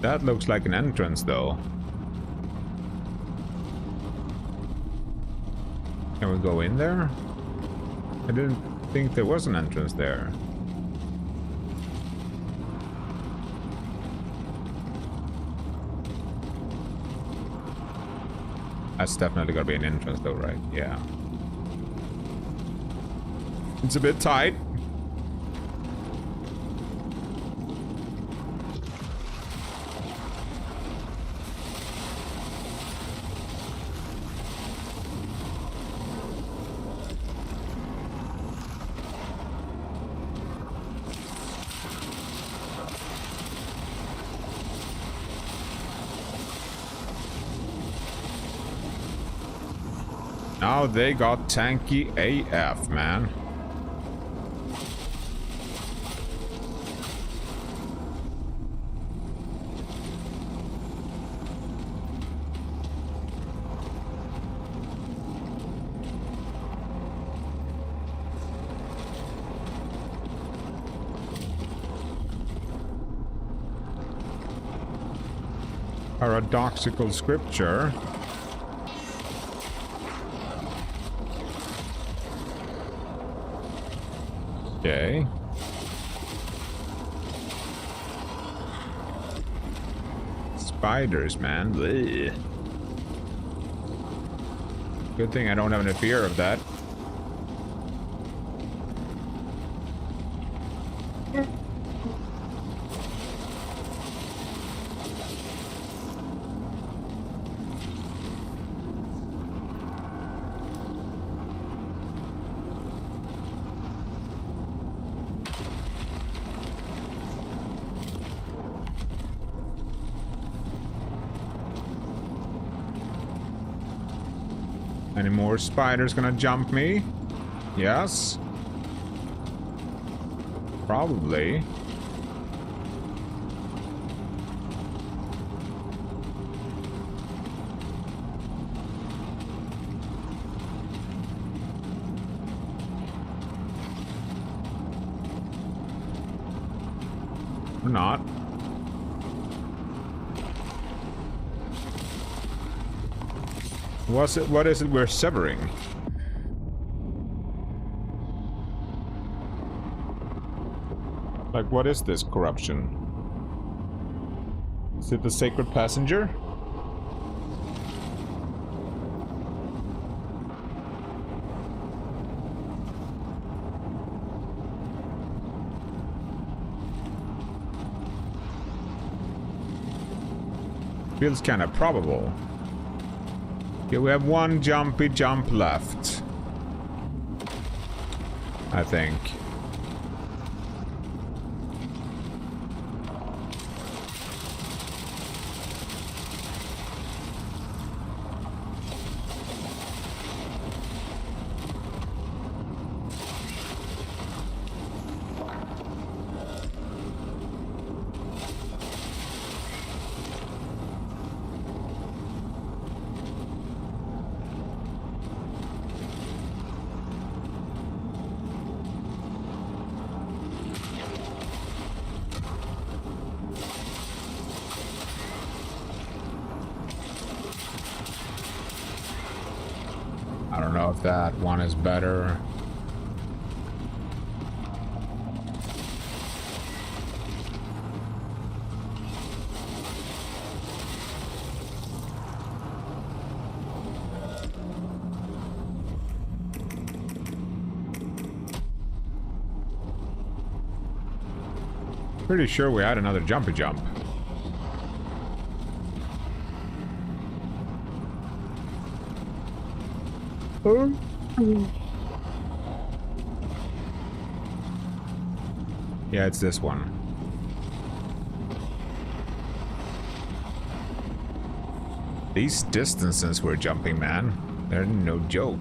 That looks like an entrance, though. Can we go in there? I didn't think there was an entrance there. That's definitely gotta be an entrance though, right? Yeah. It's a bit tight. Now they got tanky AF, man. paradoxical scripture. Okay. Spiders, man. Blech. Good thing I don't have any fear of that. Any more spiders gonna jump me? Yes. Probably. Or not. What's it? What is it we're severing? Like, what is this corruption? Is it the sacred passenger? Feels kind of probable. Okay, we have one jumpy jump left, I think. I don't know if that one is better. Pretty sure we had another jumpy jump. Yeah, it's this one. These distances we're jumping, man, they're no joke.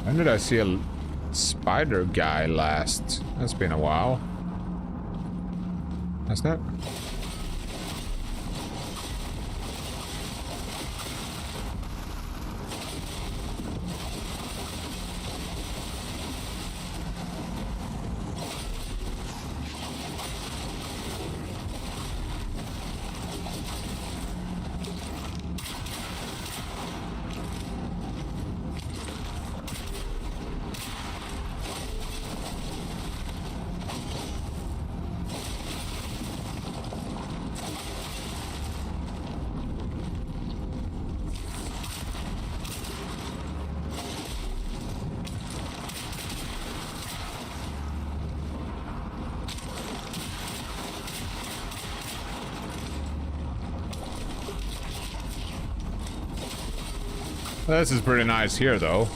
When did I see a spider guy last? That's been a while. Hasn't it? This is pretty nice here, though.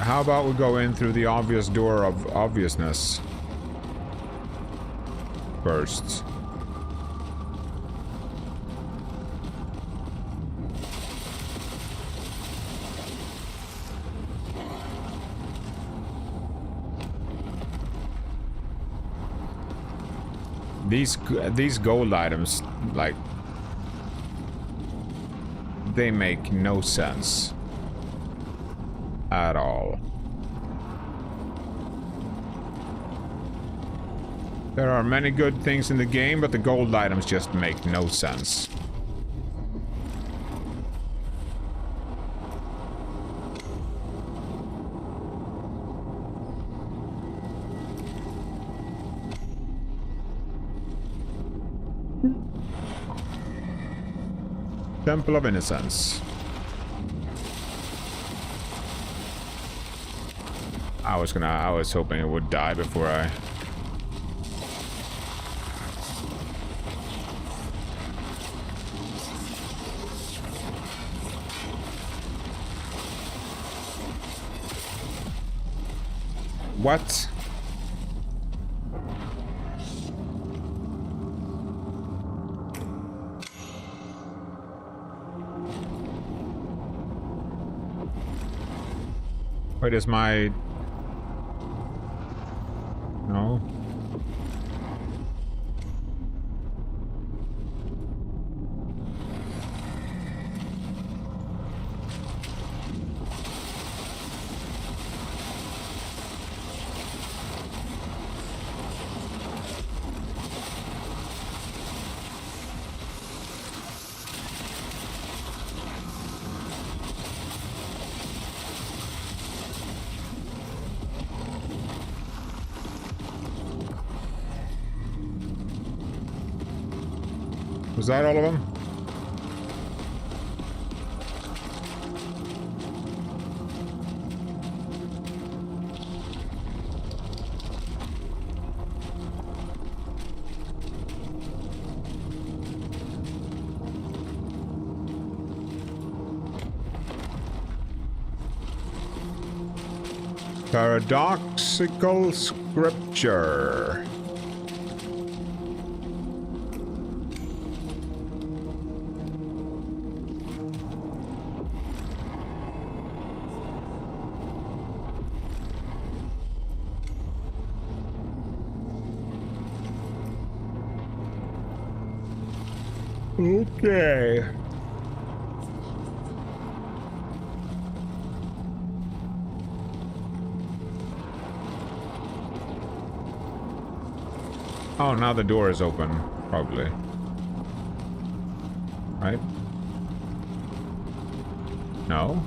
how about we go in through the obvious door of obviousness first? These gold items, like, they make no sense at all. There are many good things in the game, but the gold items just make no sense. Temple of Innocence. I was hoping it would die before I... What? Wait, is my... No. Was that all of them? Paradoxical scripture. Okay. Oh, now the door is open, probably. Right? No?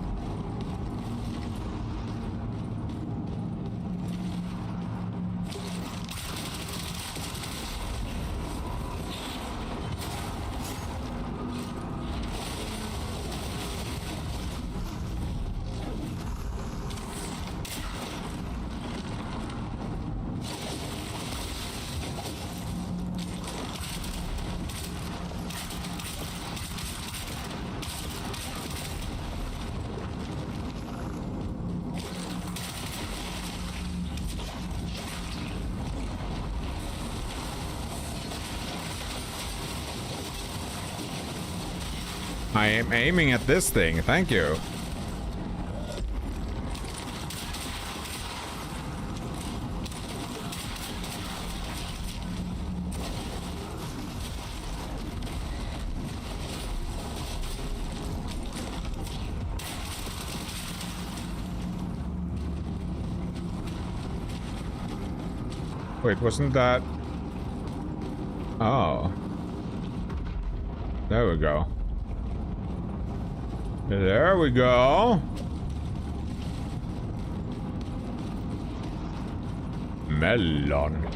I am aiming at this thing, thank you. Wait, wasn't that... Oh. There we go. There we go. Melon.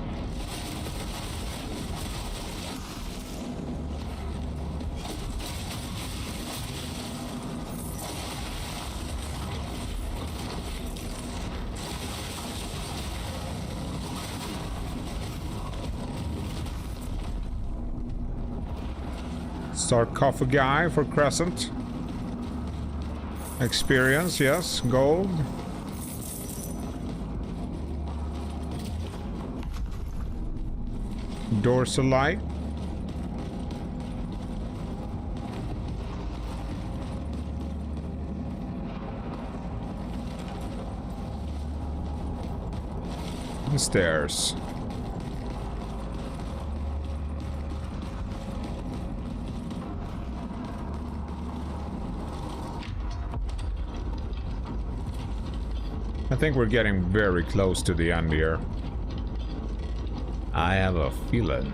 Sarcophagi for Crezcent. Experience, yes. Gold. Dorsalite. And stairs. I think we're getting very close to the end here. I have a feeling.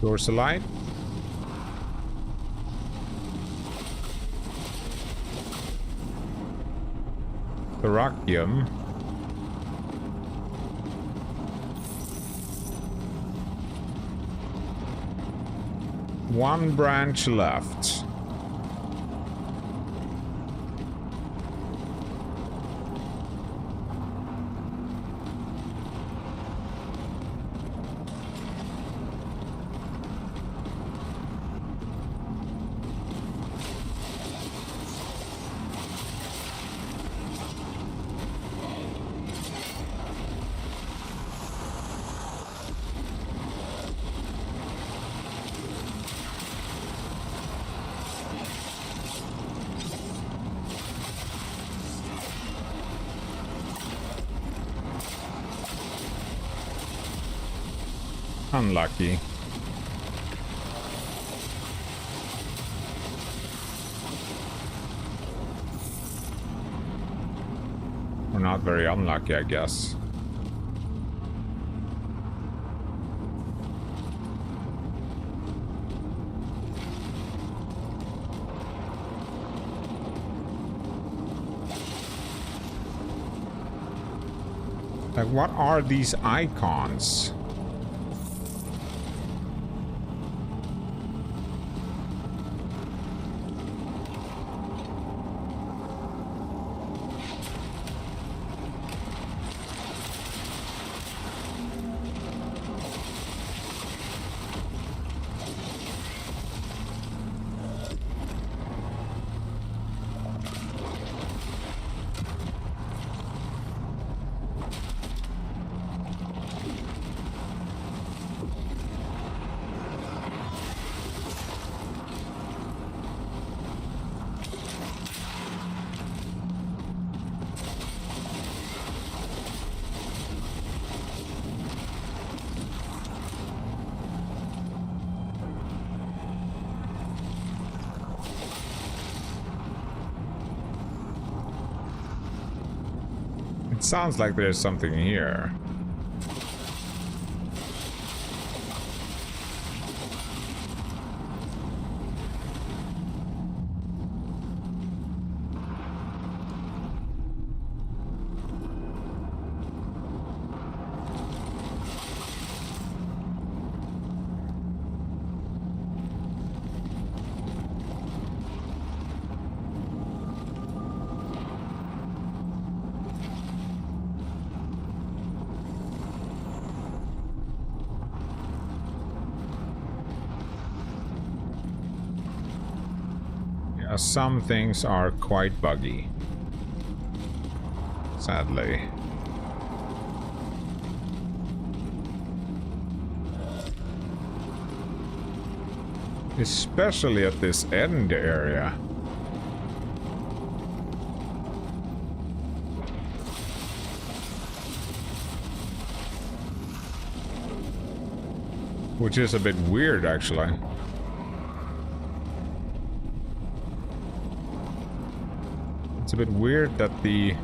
Dorsalite. Theracium. One branch left. Unlucky. Or not very unlucky, I guess. Like, what are these icons? It sounds like there's something here. Some things are quite buggy, sadly. Especially at this end area. Which is a bit weird, actually. It's a bit weird that the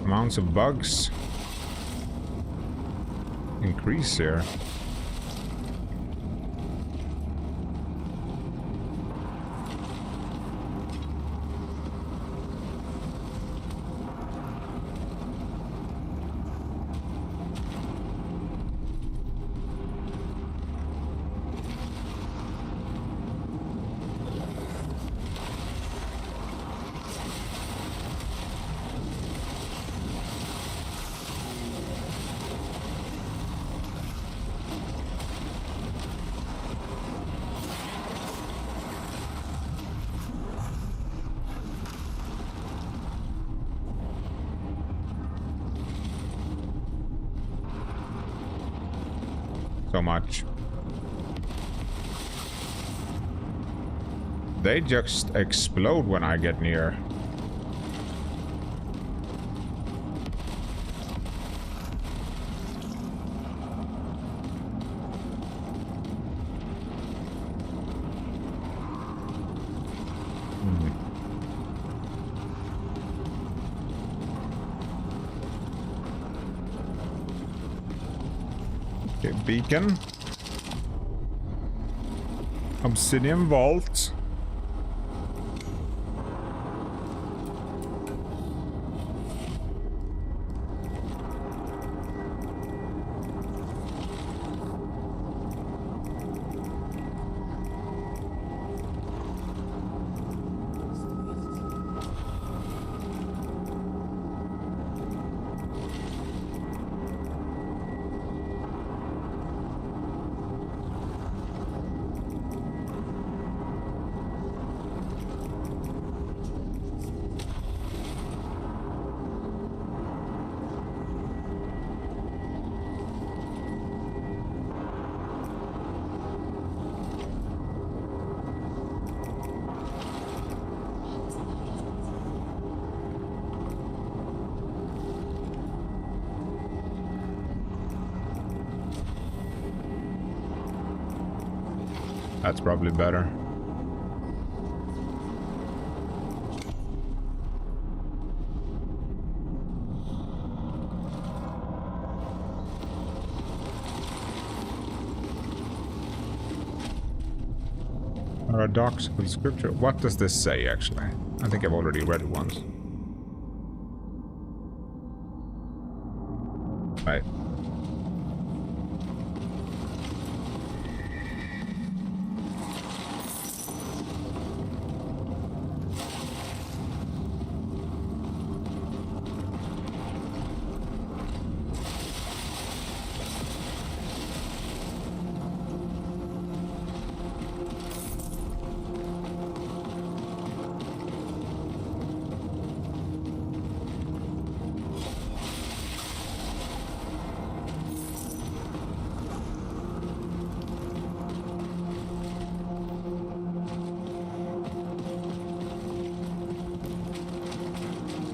amounts of bugs increase here. so much. They just explode when I get near. Okay, beacon. Obsidian vault. That's probably better. Paradoxical scripture. What does this say, actually? I think I've already read it once. Right.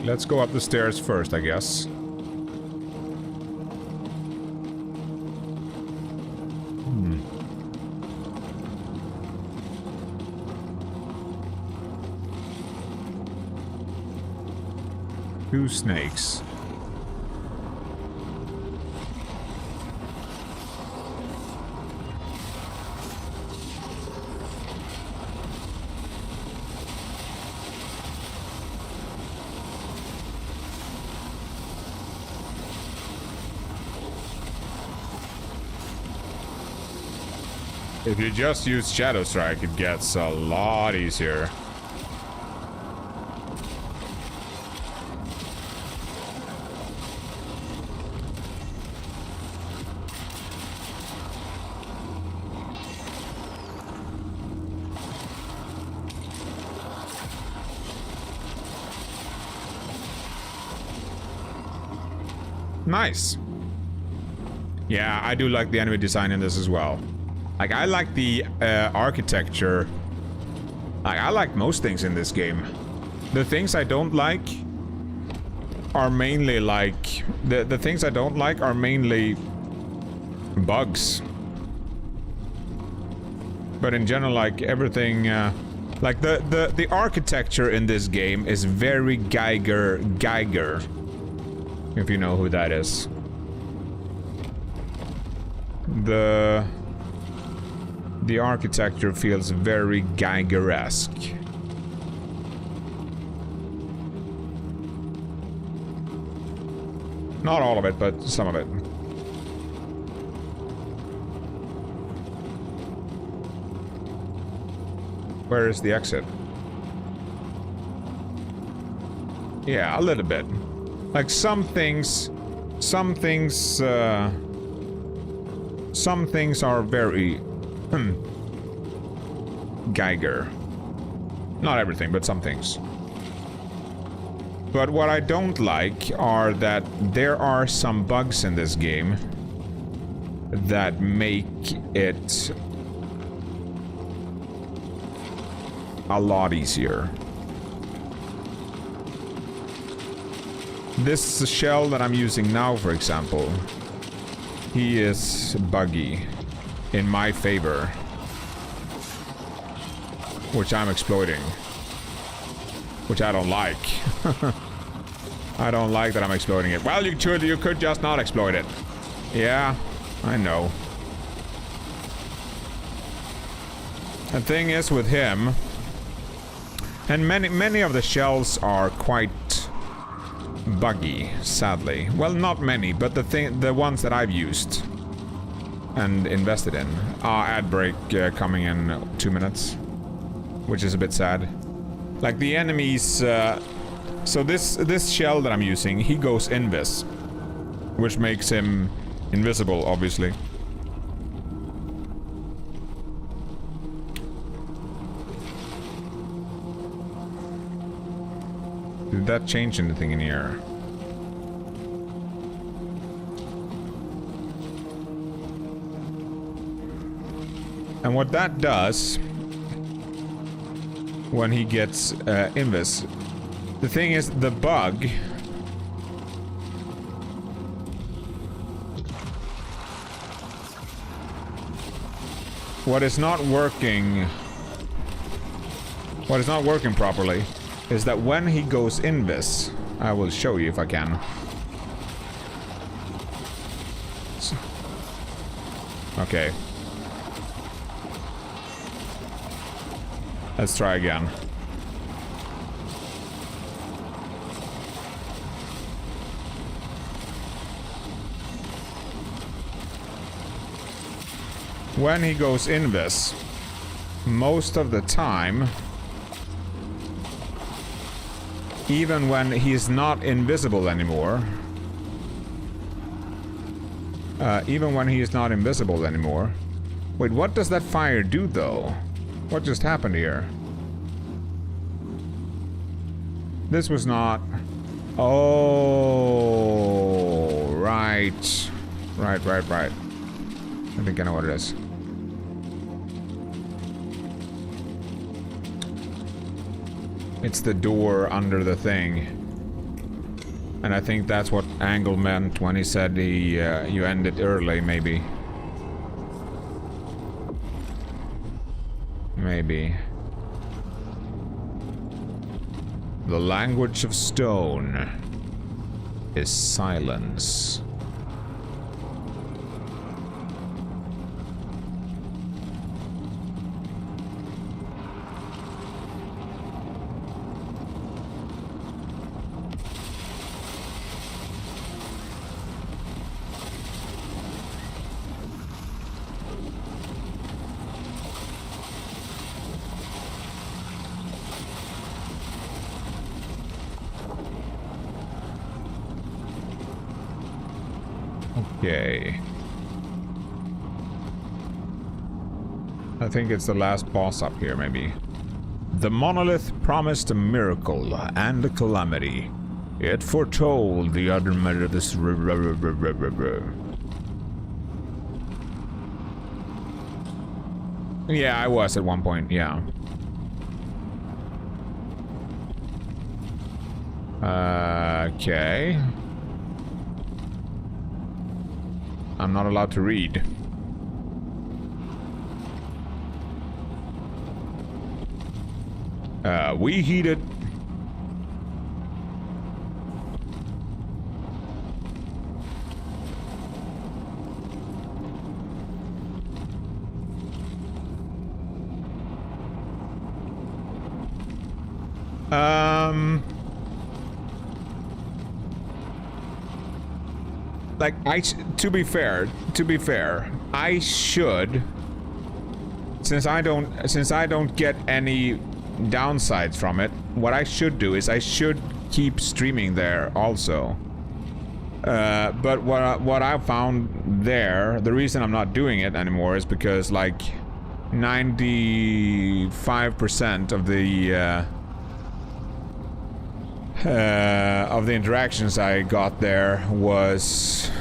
Let's go up the stairs first, I guess. Two snakes. If you just use Shadow Strike, it gets a lot easier. Nice. Yeah, I do like the enemy design in this as well. Like, I like the architecture. Like, I like most things in this game. The things I don't like are mainly like... The things I don't like are mainly bugs. But in general, like, everything... like, the architecture in this game is very Geiger. If you know who that is. The architecture feels very Geiger-esque. Not all of it, but some of it. Where is the exit? Yeah, a little bit. Like some things are very Geiger. Not everything, but some things. But what I don't like are that there are some bugs in this game that make it a lot easier. This shell that I'm using now, for example, he is buggy in my favor, which I'm exploiting, which I don't like. I don't like that I'm exploiting it. Well, you could just not exploit it. Yeah, I know. The thing is with him, and many of the shells are quite buggy, sadly. Well, not many, but the ones that I've used and invested in. Ad break coming in 2 minutes, which is a bit sad. Like the enemies, so this shell that I'm using, he goes invis, which makes him invisible, obviously. Did that change anything in here? And what that does when he gets invis, the thing is, the bug what is not working properly is that when he goes invis, I will show you if I can. Okay. Let's try again. When he goes invis, most of the time, even when he's not invisible anymore, wait, what does that fire do though? What just happened here? This was not... Oh, right. Right. I think I know what it is. It's the door under the thing. And I think that's what Angle meant when he said you end it early, maybe. Maybe. The language of stone is silence. Okay. I think it's the last boss up here, maybe. The monolith promised a miracle and a calamity. It foretold the utterment of this. Yeah, I was at one point, yeah. Okay. I'm not allowed to read. We heated. Like, to be fair, I should, since I don't get any downsides from it, what I should do is I should keep streaming there also. But what I found there, the reason I'm not doing it anymore is because like 95% of the interactions I got there was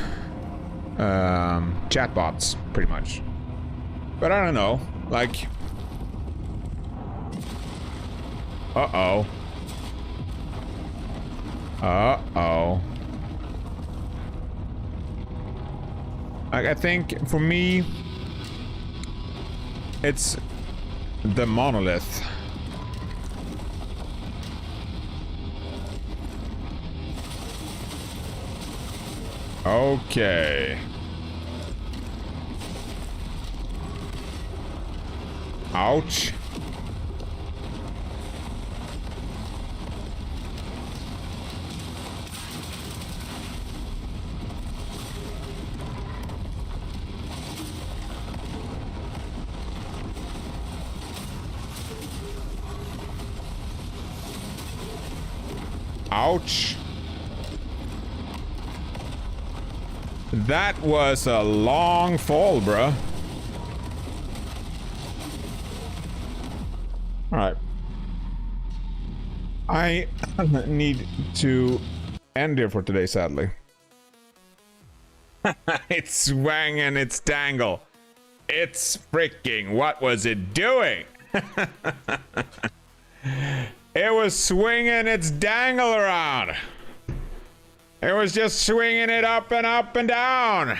chatbots, pretty much. But I don't know, like... Uh-oh. Uh-oh. Like, I think, for me, it's the monolith. Okay. Ouch. Ouch. That was a long fall, bruh. Alright. I need to end here for today, sadly. It's swanging its dangle. It's freaking, what was it doing? It was swinging its dangle around. It was just swinging it up and down.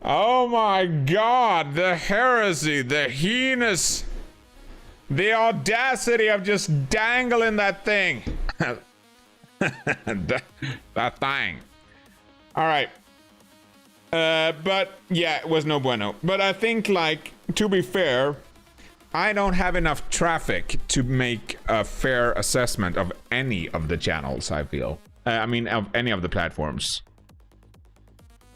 Oh my god, the heresy, the heinous, the audacity of just dangling that thing. that thing. Alright. But yeah, it was no bueno. But I think, like, to be fair, I don't have enough traffic to make a fair assessment of any of the channels, I feel. I mean, of any of the platforms.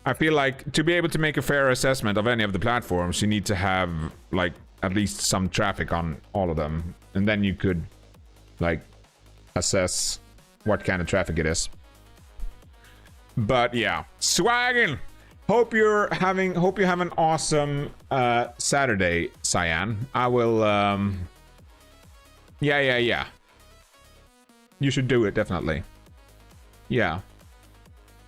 I feel like to be able to make a fair assessment of any of the platforms, you need to have, like, at least some traffic on all of them. And then you could, like, assess what kind of traffic it is. But yeah, swaggin'! Hope you have an awesome Saturday, Cyan. I will yeah. You should do it, definitely. Yeah.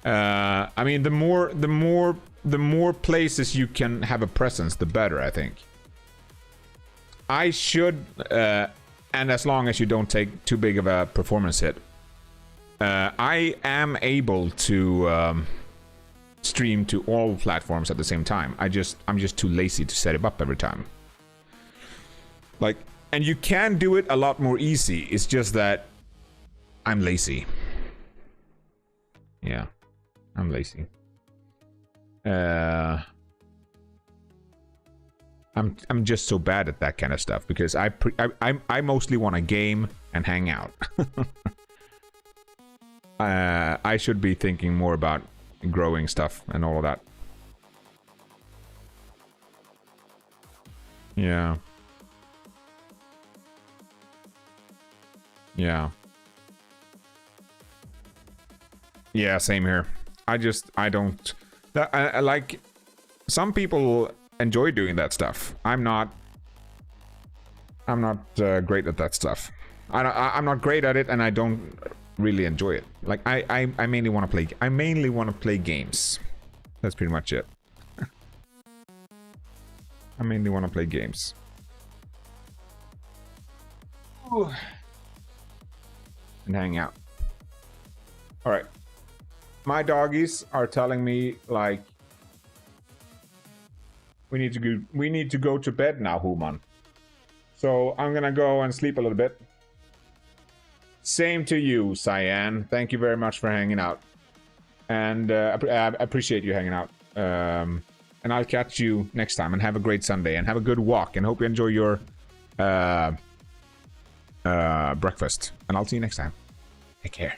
I mean, the more places you can have a presence, the better, I think. I should and as long as you don't take too big of a performance hit, I am able to stream to all platforms at the same time. I'm just too lazy to set it up every time. Like, and you can do it a lot more easy. It's just that I'm lazy. Yeah, I'm lazy. I'm just so bad at that kind of stuff because I mostly want to game and hang out. I should be thinking more about growing stuff and all of that. Yeah. Yeah. Yeah, same here. I don't... I like... Some people enjoy doing that stuff. I'm not great at that stuff. I'm not great at it, and I don't really enjoy it. Like, I mainly want to play games. That's pretty much it. I mainly want to play games. Ooh. And hang out. All right. My doggies are telling me, like, we need to go to bed now, Human. So I'm gonna go and sleep a little bit. Same to you, Cyan. Thank you very much for hanging out, and I appreciate you hanging out. And I'll catch you next time. And have a great Sunday, and have a good walk, and hope you enjoy your breakfast. And I'll see you next time. Take care.